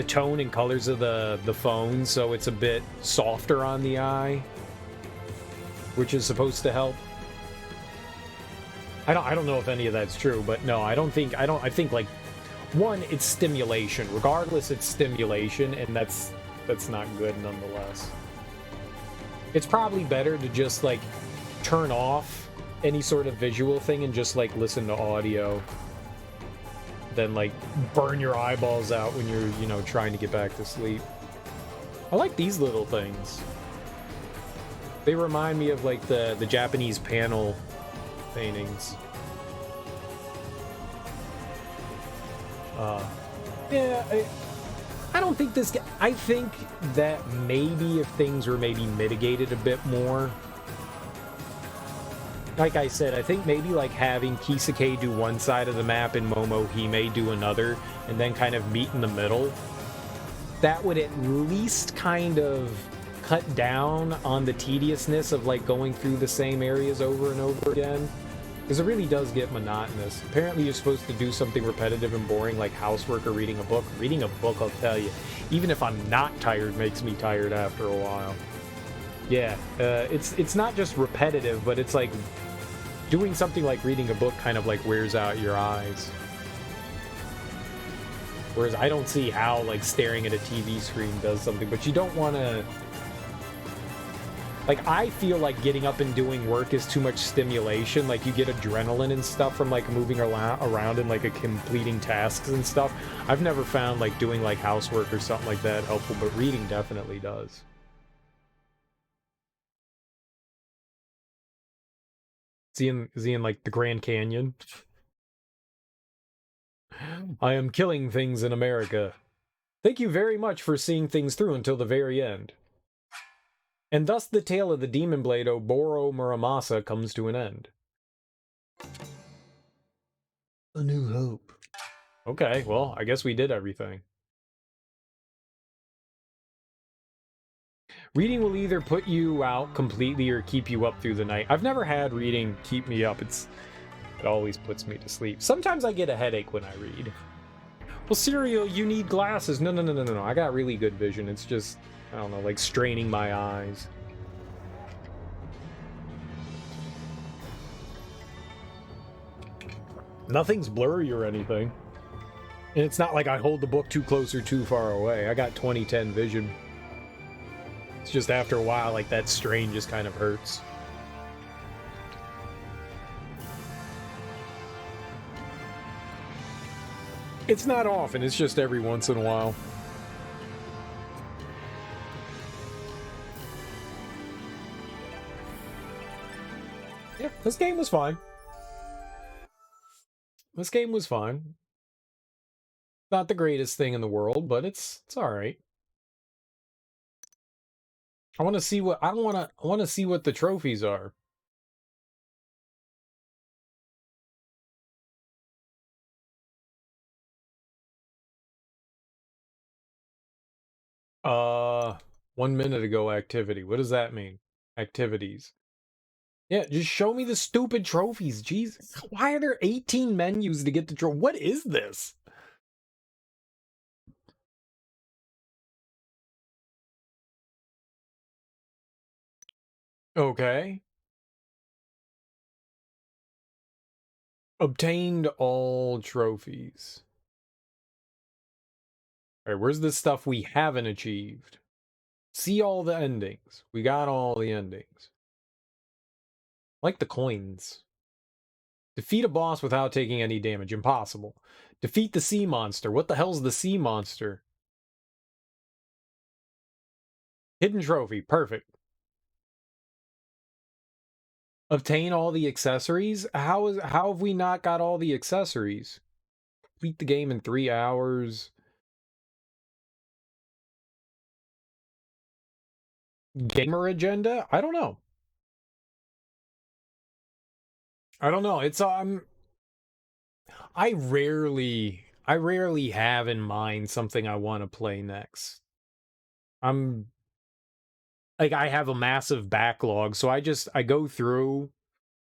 tone and colors of the phone so it's a bit softer on the eye, which is supposed to help. I don't know if any of that's true, but no, I think like one, it's stimulation. Regardless, it's stimulation, and that's not good nonetheless. It's probably better to just like turn off any sort of visual thing and just like listen to audio than like burn your eyeballs out when you're, you know, trying to get back to sleep. I like these little things. They remind me of like the Japanese panel paintings. Yeah, I don't think this... I think that maybe if things were maybe mitigated a bit more... Like I said, I think maybe like having Kisuke do one side of the map and Momohime do another, and then kind of meet in the middle, that would at least kind of cut down on the tediousness of like going through the same areas over and over again. Because it really does get monotonous. Apparently you're supposed to do something repetitive and boring like housework or reading a book. Reading a book, I'll tell you, even if I'm not tired, makes me tired after a while. Yeah, it's not just repetitive, but it's like doing something like reading a book kind of like wears out your eyes. Whereas I don't see how like staring at a TV screen does something, but you don't want to... Like, I feel like getting up and doing work is too much stimulation. Like, you get adrenaline and stuff from, like, moving around and, like, completing tasks and stuff. I've never found, like, doing, like, housework or something like that helpful, but reading definitely does. Is he in, like, the Grand Canyon? I am killing things in America. Thank you very much for seeing things through until the very end. And thus the tale of the Demon Blade Oboro Muramasa comes to an end. A New Hope. Okay, well, I guess we did everything. Reading will either put you out completely or keep you up through the night. I've never had reading keep me up. It always puts me to sleep. Sometimes I get a headache when I read. Well, Serial, you need glasses. No. I got really good vision. It's just, I don't know, like straining my eyes. Nothing's blurry or anything. And it's not like I hold the book too close or too far away. I got 20/10 vision. It's just after a while, like that strain just kind of hurts. It's not often, it's just every once in a while. Yeah, this game was fine. This game was fine. Not the greatest thing in the world, but it's alright. I want to see what I want to see what the trophies are. Uh, 1 minute ago activity. What does that mean? Activities. Yeah, just show me the stupid trophies. Jesus. Why are there 18 menus to get the trophy? What is this? Okay. Obtained all trophies. Alright, where's the stuff we haven't achieved? See all the endings. We got all the endings. Like the coins. Defeat a boss without taking any damage. Impossible. Defeat the sea monster. What the hell's the sea monster? Hidden trophy. Perfect. Obtain all the accessories? How have we not got all the accessories? Complete the game in 3 hours. Gamer agenda? I don't know. I don't know. It's I rarely have in mind something I want to play next. I'm like, I have a massive backlog, so I go through,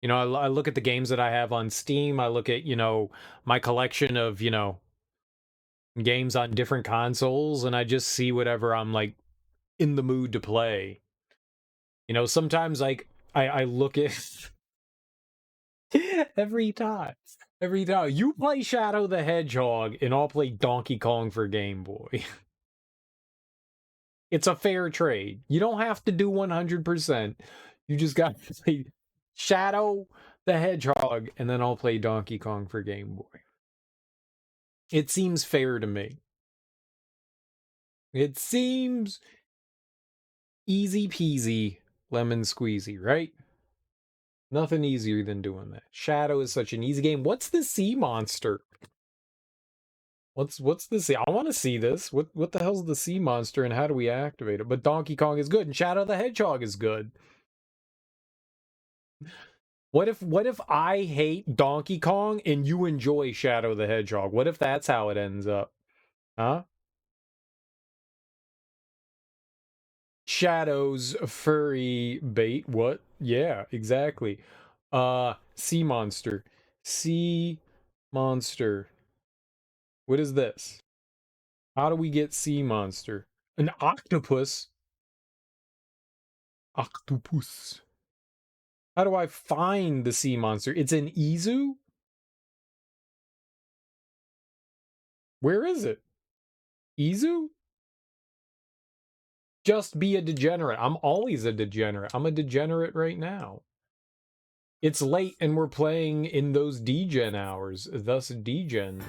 you know, I look at the games that I have on Steam. I look at, you know, my collection of, you know, games on different consoles, and I just see whatever I'm like in the mood to play. You know, sometimes like I look at every time. Every time you play Shadow the Hedgehog and I'll play Donkey Kong for Game Boy. It's a fair trade. You don't have to do 100%. You just got to play Shadow the Hedgehog and then I'll play Donkey Kong for Game Boy. It seems fair to me. It seems easy peasy, lemon squeezy, right? Nothing easier than doing that. Shadow is such an easy game. What's the sea monster? What's the sea? I want to see this. What the hell's the sea monster and how do we activate it? But Donkey Kong is good and Shadow the Hedgehog is good. What if I hate Donkey Kong and you enjoy Shadow the Hedgehog? What if that's how it ends up? Huh? Shadow's furry bait. What? Yeah, exactly. Sea monster. Sea monster. What is this? How do we get sea monster? An octopus? Octopus. How do I find the sea monster? It's in Izu? Where is it? Izu? Just be a degenerate. I'm always a degenerate. I'm a degenerate right now. It's late and we're playing in those degen hours, thus degen.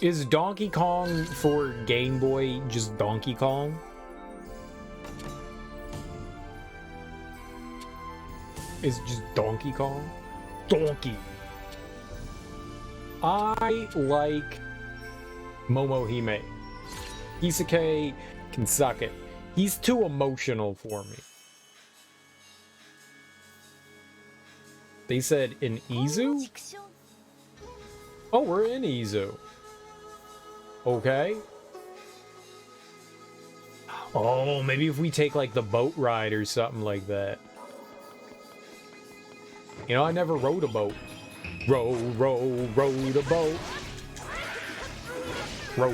Is Donkey Kong for Game Boy just Donkey Kong? Is just Donkey Kong? Donkey! I like Momohime. Kisuke can suck it. He's too emotional for me. They said in Izu? Oh, we're in Izu. Okay. Oh, maybe if we take like the boat ride or something like that. You know, I never rode a boat. Row, row, row the boat. Row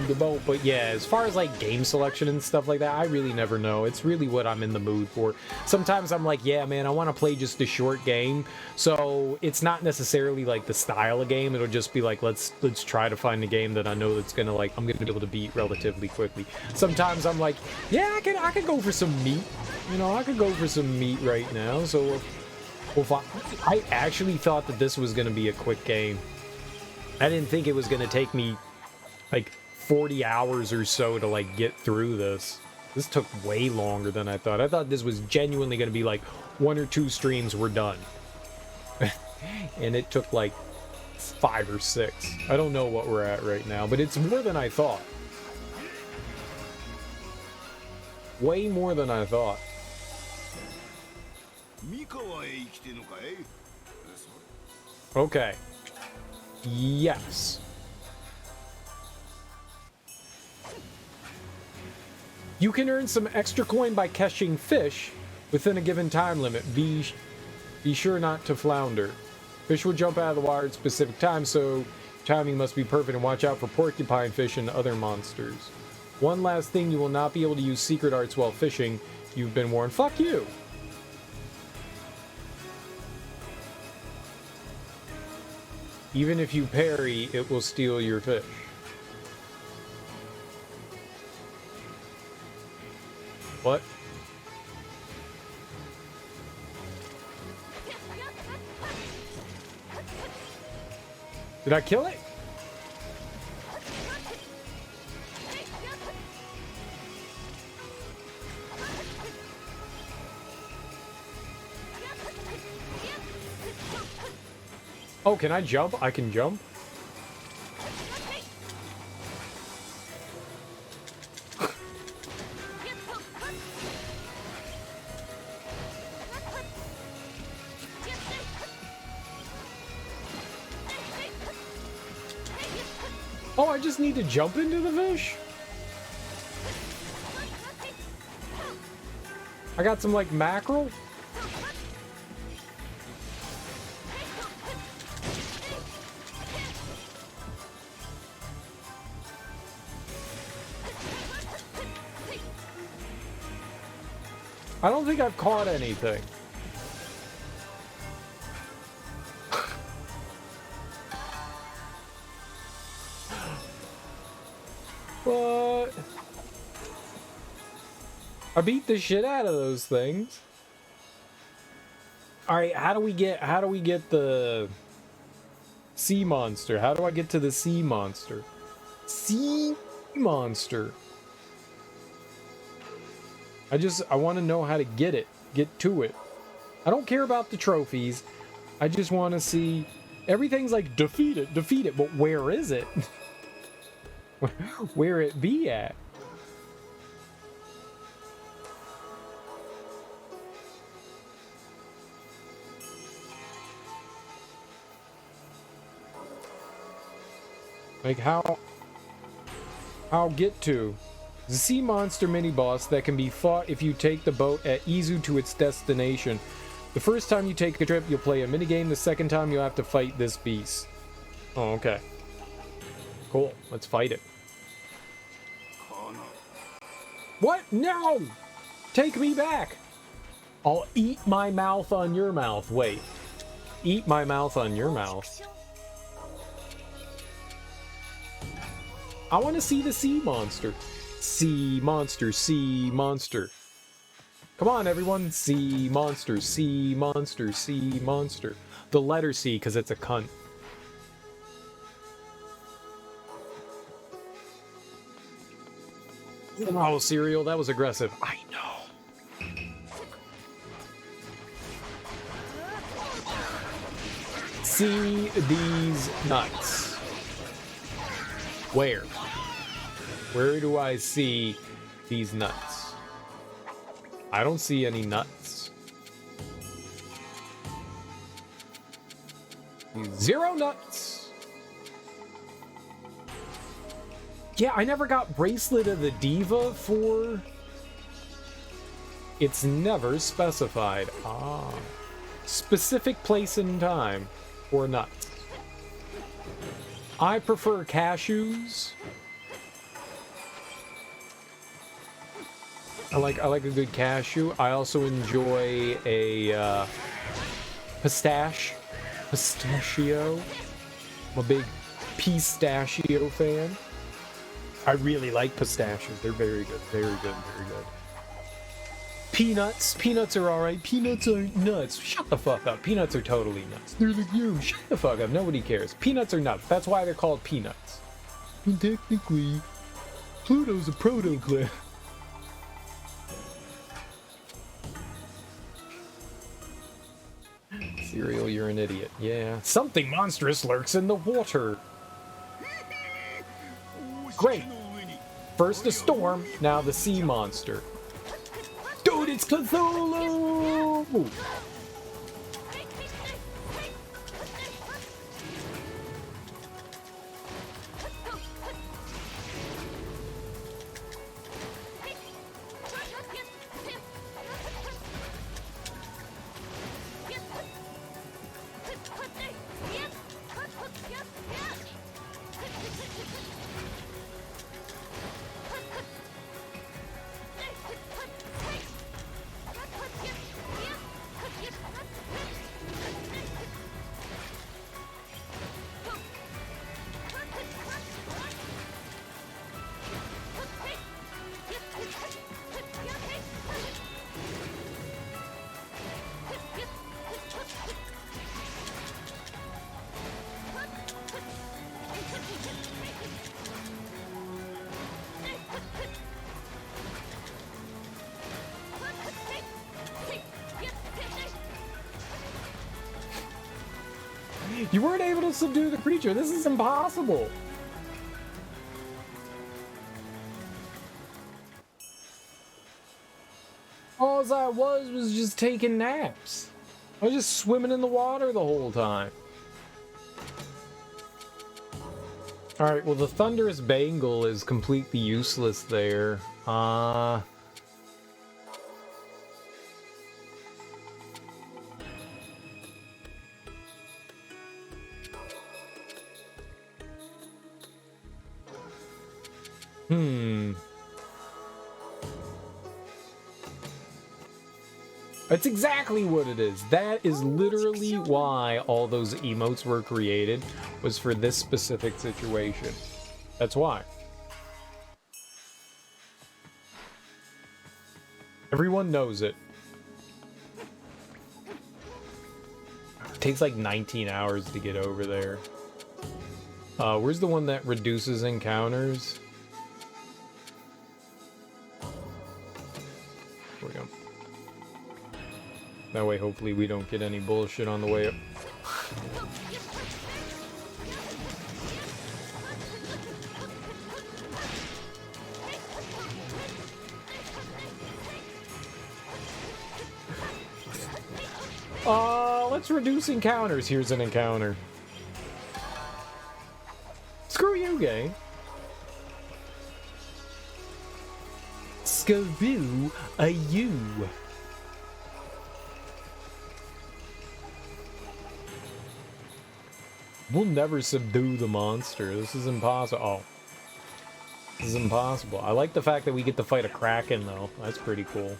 the boat. But yeah, as far as like game selection and stuff like that, I really never know. It's really what I'm in the mood for. Sometimes I'm like, yeah, man, I want to play just a short game. So it's not necessarily like the style of game. It'll just be like, let's try to find a game that I know that's gonna like I'm gonna be able to beat relatively quickly. Sometimes I'm like, yeah, I could go for some meat. You know, I could go for some meat right now. So I actually thought that this was gonna be a quick game. I didn't think it was going to take me like 40 hours or so to like get through this. This took way longer than I thought. I thought this was genuinely going to be like 1 or 2 streams were done. And it took like 5 or 6. I don't know what we're at right now, but it's more than I thought. Way more than I thought. Okay. Yes. You can earn some extra coin by catching fish within a given time limit. Be sure not to flounder. Fish will jump out of the water at specific times, so timing must be perfect, and watch out for porcupine fish and other monsters. One last thing, you will not be able to use secret arts while fishing. You've been warned. Fuck you! Even if you parry, it will steal your fish. What? Did I kill it? Oh, can I jump? I can jump? Oh, I just need to jump into the fish? I got some, like, mackerel? I don't think I've caught anything. What? I beat the shit out of those things. All right, how do we get the sea monster? How do I get to the sea monster? Sea monster. I want to know how to get to it. I don't care about the trophies. I just want to see everything's like defeat it, but where is it? Where it be at? Like I'll get to the sea monster mini boss that can be fought if you take the boat at Izu to its destination. The first time you take a trip, you'll play a minigame. The second time, you'll have to fight this beast. Oh, okay. Cool. Let's fight it. What? No! Take me back! I'll eat my mouth on your mouth. Wait. Eat my mouth on your mouth. I want to see the sea monster. Sea monster, sea monster. Come on, everyone. Sea monster, sea monster, sea monster. The letter C, because it's a cunt. Oh, cereal, that was aggressive. I know. See these nuts. Where? Where do I see these nuts? I don't see any nuts. Zero nuts. Yeah, I never got Bracelet of the Diva for... It's never specified. Ah. Specific place and time for nuts. I prefer cashews. I like a good cashew. I also enjoy a pistachio. I'm a big pistachio fan. I really like pistachios. They're very good, very good, very good. Peanuts are alright. Peanuts aren't nuts. Shut the fuck up. Peanuts are totally nuts. They're legumes. Shut the fuck up. Nobody cares. Peanuts are nuts. That's why they're called peanuts. And technically, Pluto's a proto-cliff. Cereal, you're an idiot. Yeah. Something monstrous lurks in the water. Great. First the storm, now the sea monster. Dude, it's Cthulhu! You weren't able to subdue the creature. This is impossible. All I was just taking naps. I was just swimming in the water the whole time. Alright, well the Thunderous Bangle is completely useless there. That's exactly what it is. That is literally why all those emotes were created, was for this specific situation. That's why. Everyone knows it. It takes like 19 hours to get over there. Where's the one that reduces encounters? There we go. That way, hopefully, we don't get any bullshit on the way up. Let's reduce encounters. Here's an encounter. Screw you, gang. Screw a you. We'll never subdue the monster. This is impossible. Oh. This is impossible. I like the fact that we get to fight a Kraken, though. That's pretty cool.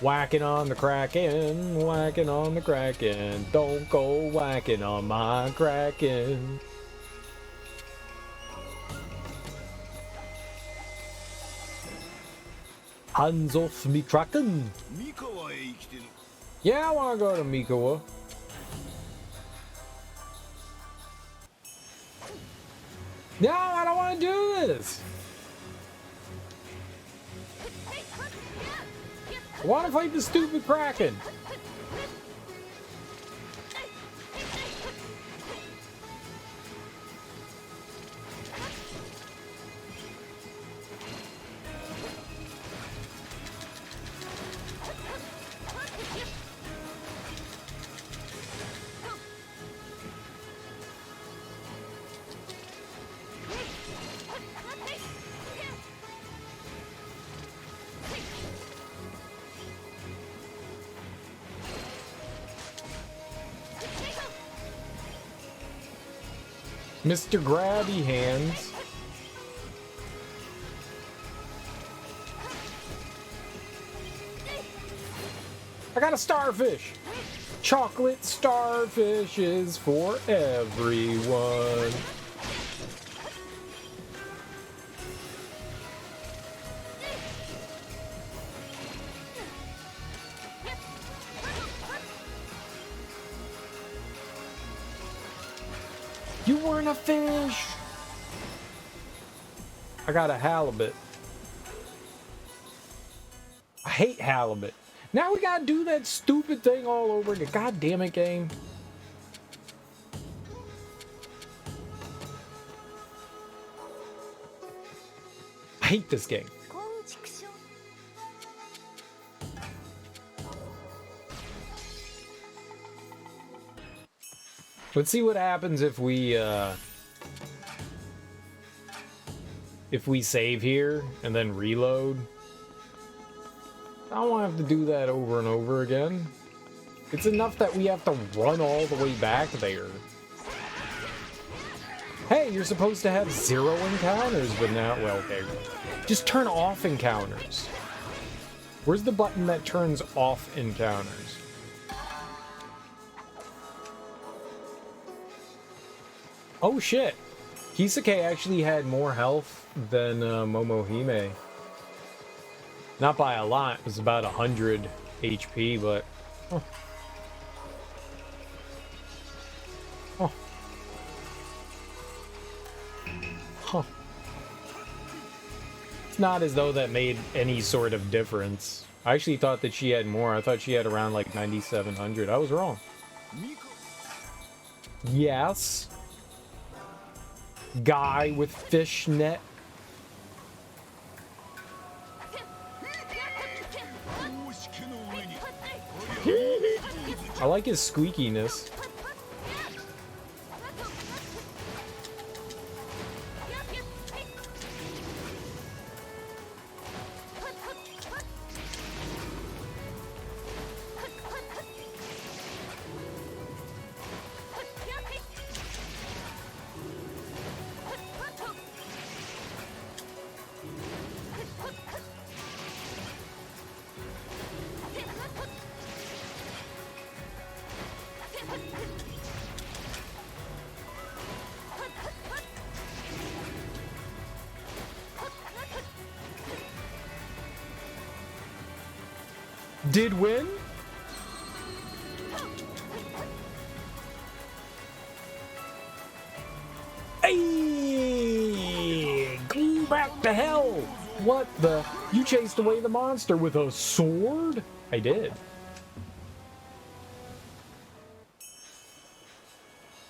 Whacking on the Kraken, whacking on the Kraken. Don't go whacking on my Kraken. Hands off me Kraken. Yeah, I want to go to Mikawa. No, I don't want to do this. I want to fight the stupid Kraken. Mr. Grabby Hands. I got a starfish. Chocolate starfishes for everyone. You weren't a fish. I got a halibut. I hate halibut. Now we gotta do that stupid thing all over again. God damn it, game. I hate this game. Let's see what happens if we save here and then reload. I don't want to have to do that over and over again. It's enough that we have to run all the way back there. Hey, you're supposed to have 0 encounters, but now, well, okay. Just turn off encounters. Where's the button that turns off encounters? Oh shit! Kisuke actually had more health than Momohime. Not by a lot, it was about 100 HP, but... Huh. Huh. Huh. It's not as though that made any sort of difference. I actually thought that she had more. I thought she had around like 9,700. I was wrong. Yes. Guy with fishnet. I like his squeakiness. Did win? Hey! Go back to hell! What the? You chased away the monster with a sword? I did.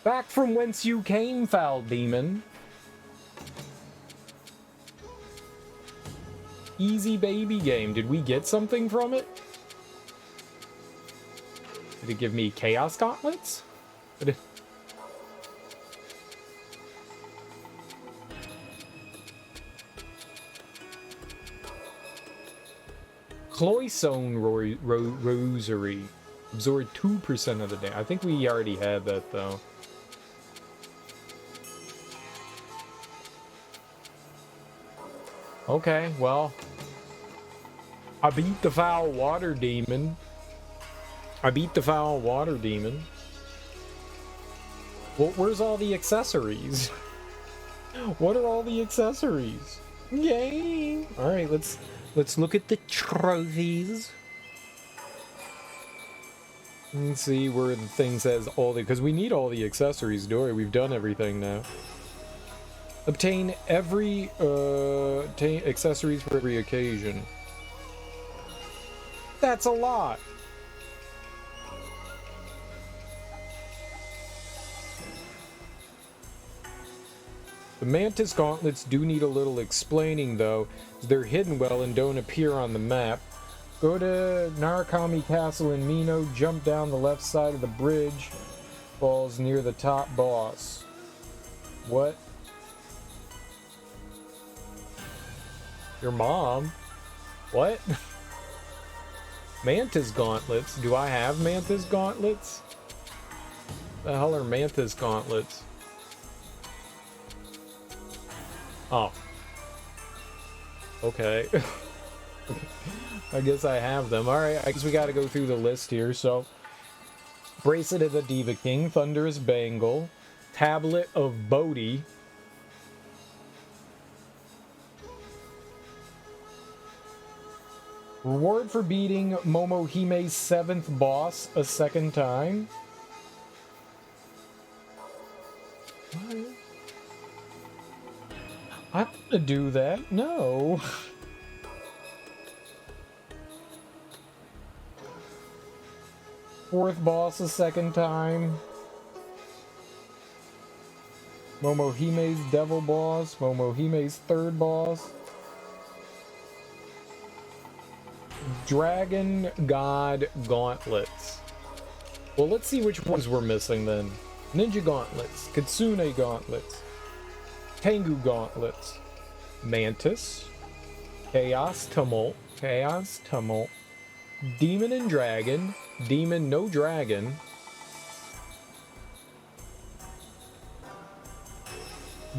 Back from whence you came, foul demon. Easy baby game. Did we get something from it? Did it give me Chaos Gauntlets? Cloisone Rosary. Absorb 2% of the damage. I think we already had that, though. Okay, well. I beat the foul water demon. Well, where's all the accessories? What are all the accessories? Yay! Alright, let's look at the trophies. Let's see where the thing says all the... Because we need all the accessories, Dory. We've done everything now. Obtain accessories for every occasion. That's a lot! The Mantis Gauntlets do need a little explaining, though. They're hidden well and don't appear on the map. Go to Narukami Castle in Mino, jump down the left side of the bridge, falls near the top boss. What? Your mom? What? Mantis Gauntlets? Do I have Mantis Gauntlets? The hell are Mantis Gauntlets? Oh. Okay. I guess I have them. Alright, I guess we gotta go through the list here, so... Bracelet of the Diva King, Thunderous Bangle, Tablet of Bodhi. Reward for beating Momohime's 7th boss a second time. What? I'm gonna do that. No. Fourth boss a second time. Momohime's devil boss. Momohime's 3rd boss. Dragon God Gauntlets. Well, let's see which ones we're missing then. Ninja Gauntlets. Kitsune Gauntlets. Tengu Gauntlets, Mantis, Chaos Tumult, Demon and Dragon, Demon no Dragon,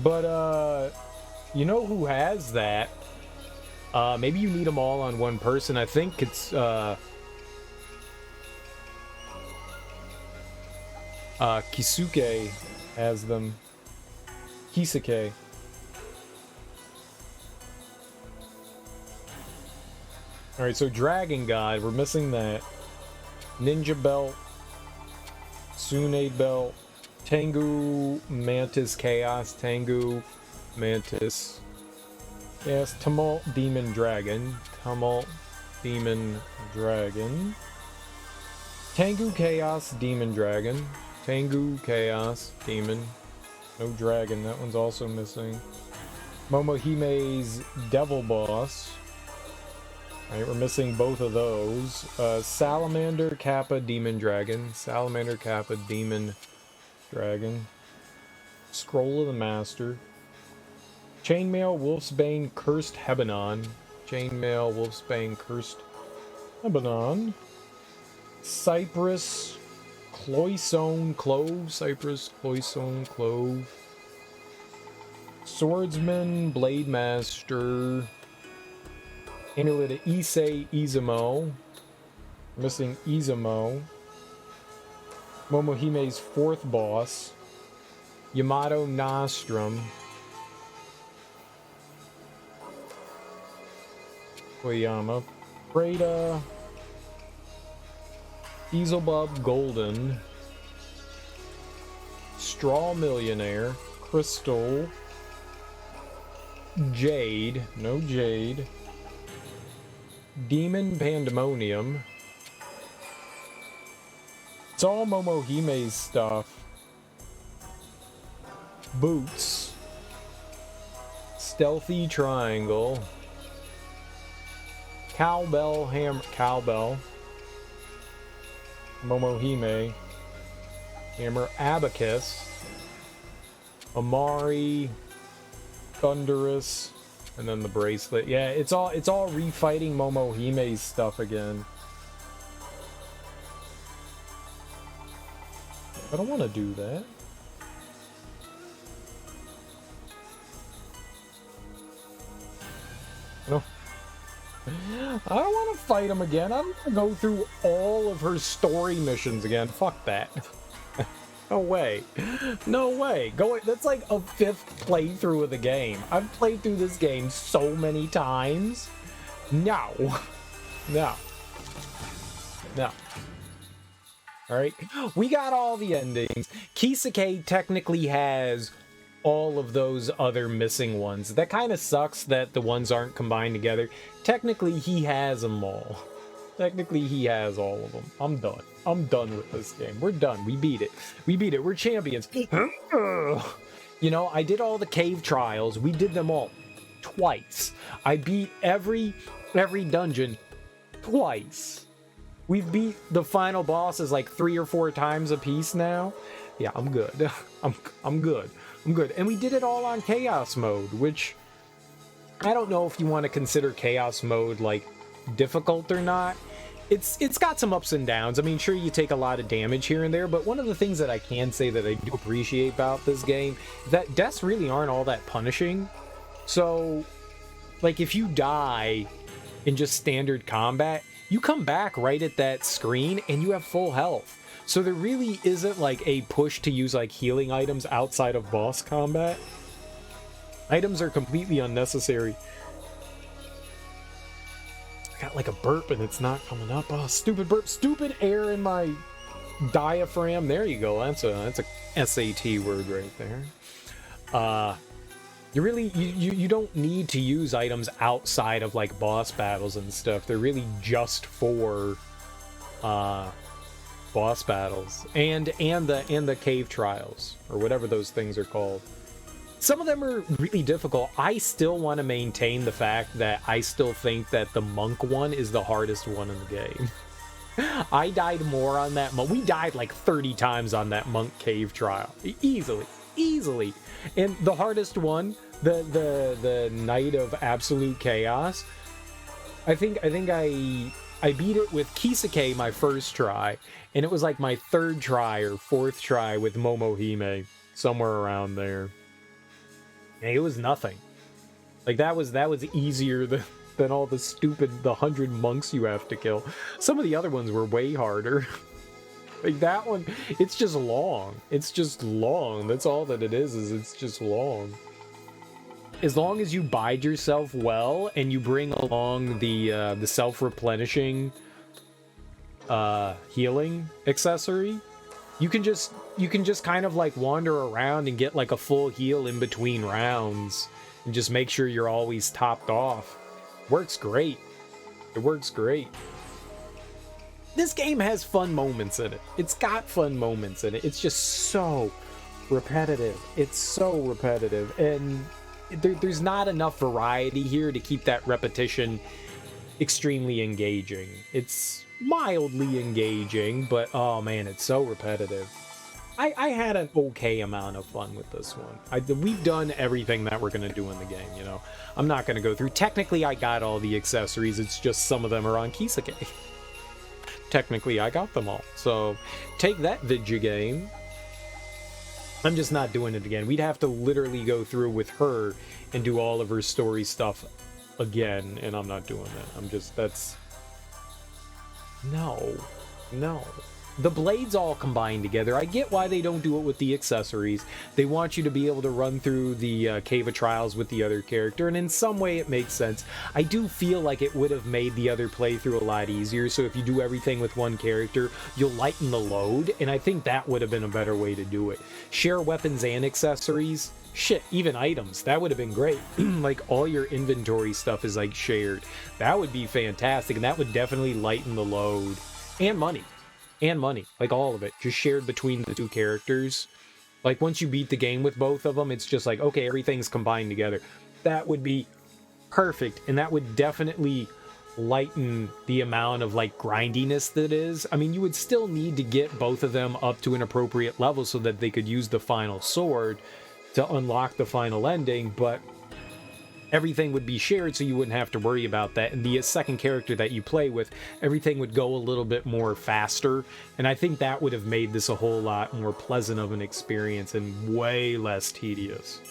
but you know who has that? Maybe you need them all on one person. I think it's Kisuke has them. Kisuke. Alright, so Dragon God, we're missing that. Ninja Belt. Sune Belt. Tengu, Mantis, Chaos, Tengu, Mantis. Yes, Tumult, Demon, Dragon. Tumult, Demon, Dragon. Tengu, Chaos, Demon, Dragon. Tengu Chaos Demon. No dragon, that one's also missing. Momohime's Devil Boss. Alright, we're missing both of those. Salamander Kappa Demon Dragon. Salamander Kappa Demon Dragon. Scroll of the Master. Chainmail Wolfsbane Cursed Hebanon. Chainmail Wolfsbane Cursed Hebanon. Cypress Cloisone Clove. Cypress Cloisone Clove. Swordsman Blade Master. Interlude Issei Izumo. Missing Izumo. Momohime's fourth boss. Yamato Nostrum. Koyama. Breda. Dieselbub Golden. Straw Millionaire. Crystal. Jade. No Jade. Demon Pandemonium. It's all Momohime's stuff. Boots. Stealthy Triangle. Cowbell Hammer. Cowbell. Momohime. Hammer Abacus. Amari. Thunderous. And then the bracelet. Yeah, it's all refighting Momohime's stuff again. I don't want to do that. No. I don't want to fight him again. I'm gonna go through all of her story missions again. Fuck that. No way. No way. That's like a 5th playthrough of the game. I've played through this game so many times. No. No. No. Alright. We got all the endings. Kisuke technically has all of those other missing ones. That kind of sucks that the ones aren't combined together. Technically, he has them all. Technically, he has all of them. I'm done. I'm done with this game. We're done. We beat it. We beat it. We're champions. You know, I did all the cave trials. We did them all twice. I beat every dungeon twice. We've beat the final bosses like 3 or 4 times a piece now. Yeah, I'm good. I'm good. I'm good. And we did it all on Chaos Mode, which I don't know if you want to consider Chaos Mode like difficult or not. It's got some ups and downs. I mean, sure, you take a lot of damage here and there, but one of the things that I can say that I do appreciate about this game is that deaths really aren't all that punishing. So, like, if you die in just standard combat, you come back right at that screen and you have full health. So there really isn't like a push to use like healing items outside of boss combat. Items are completely unnecessary. I got like a burp and it's not coming up. Oh, stupid burp. Stupid air in my diaphragm. There you go. That's a SAT word right there. You really, you don't need to use items outside of like boss battles and stuff. They're really just for boss battles and the cave trials or whatever those things are called. Some of them are really difficult. I still want to maintain the fact that I still think that the monk one is the hardest one in the game. I died more on that monk. We died like 30 times on that monk cave trial. Easily. And the hardest one, the Night of Absolute Chaos, I think I beat it with Kisuke my first try, and it was like my 3rd try or 4th try with Momohime, somewhere around there. And it was nothing. Like that was easier than all the 100 monks you have to kill. Some of the other ones were way harder. Like that one, it's just long. It's just long. That's all that it is it's just long. As long as you bide yourself well and you bring along the self-replenishing healing accessory, you can just kind of like wander around and get like a full heal in between rounds and just make sure you're always topped off. Works great. It works great. this game has fun moments in it. It's got fun moments in it. It's just so repetitive. It's so repetitive, and there's not enough variety here to keep that repetition extremely engaging. It's mildly engaging, but oh man, it's so repetitive. I had an okay amount of fun with this one. We've done everything that we're going to do in the game, you know. I'm not going to go through. Technically, I got all the accessories. It's just some of them are on Kisuke. Technically, I got them all. So, take that, vidya game. I'm just not doing it again. We'd have to literally go through with her and do all of her story stuff again, and I'm not doing that. That's... No. The blades all combine together. I get why they don't do it with the accessories. They want you to be able to run through the Cave of Trials with the other character, and in some way it makes sense. I do feel like it would have made the other playthrough a lot easier, so if you do everything with one character, you'll lighten the load, and I think that would have been a better way to do it. Share weapons and accessories. Shit, even items. That would have been great. Like, all your inventory stuff is, like, shared. That would be fantastic, and that would definitely lighten the load. And money. Like, all of it, just shared between the two characters. Like, once you beat the game with both of them, it's just like, okay, everything's combined together. That would be perfect, and that would definitely lighten the amount of, like, grindiness that is. I mean, you would still need to get both of them up to an appropriate level so that they could use the final sword to unlock the final ending, but everything would be shared, so you wouldn't have to worry about that. And the second character that you play with, everything would go a little bit more faster, and I think that would have made this a whole lot more pleasant of an experience and way less tedious.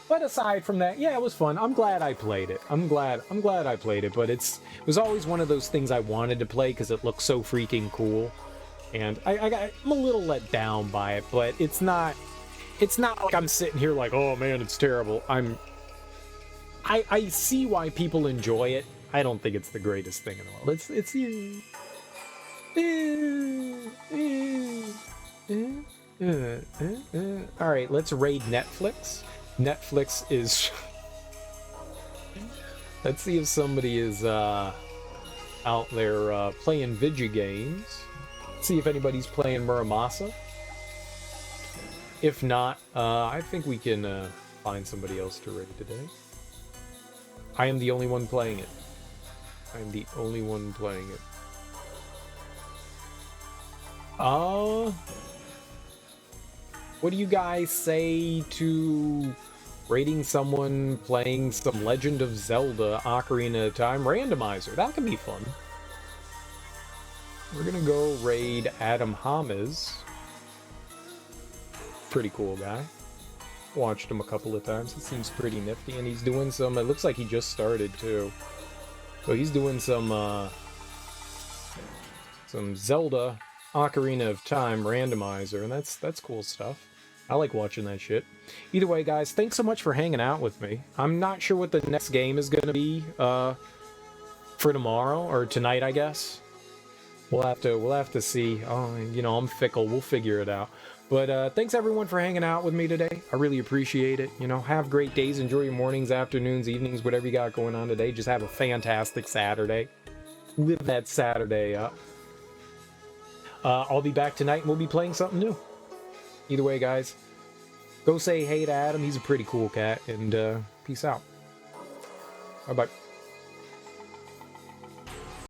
But aside from that, yeah, it was fun. I'm glad I played it. I'm glad I played it, but it was always one of those things I wanted to play because it looked so freaking cool. And I'm a little let down by it, but it's not like I'm sitting here like, oh man, it's terrible. I see why people enjoy it. I don't think it's the greatest thing in the world. All right, let's raid Netflix. Netflix is... Let's see if somebody is out there playing video games. See if anybody's playing Muramasa. If not, I think we can find somebody else to raid today. I am the only one playing it. I am the only one playing it. What do you guys say to rating someone playing some Legend of Zelda Ocarina of Time randomizer? That could be fun. We're gonna go raid Adam Hamas. Pretty cool guy. Watched him a couple of times. He seems pretty nifty, and he's doing some... It looks like he just started too. So he's doing some Zelda Ocarina of Time randomizer, and that's cool stuff. I like watching that shit. Either way, guys, thanks so much for hanging out with me. I'm not sure what the next game is gonna be for tomorrow or tonight, I guess. We'll have to see. Oh, you know, I'm fickle. We'll figure it out. But thanks everyone for hanging out with me today. I really appreciate it. You know, have great days. Enjoy your mornings, afternoons, evenings, whatever you got going on today. Just have a fantastic Saturday. Live that Saturday up. I'll be back tonight and we'll be playing something new. Either way, guys, go say hey to Adam. He's a pretty cool cat. And peace out. Bye-bye.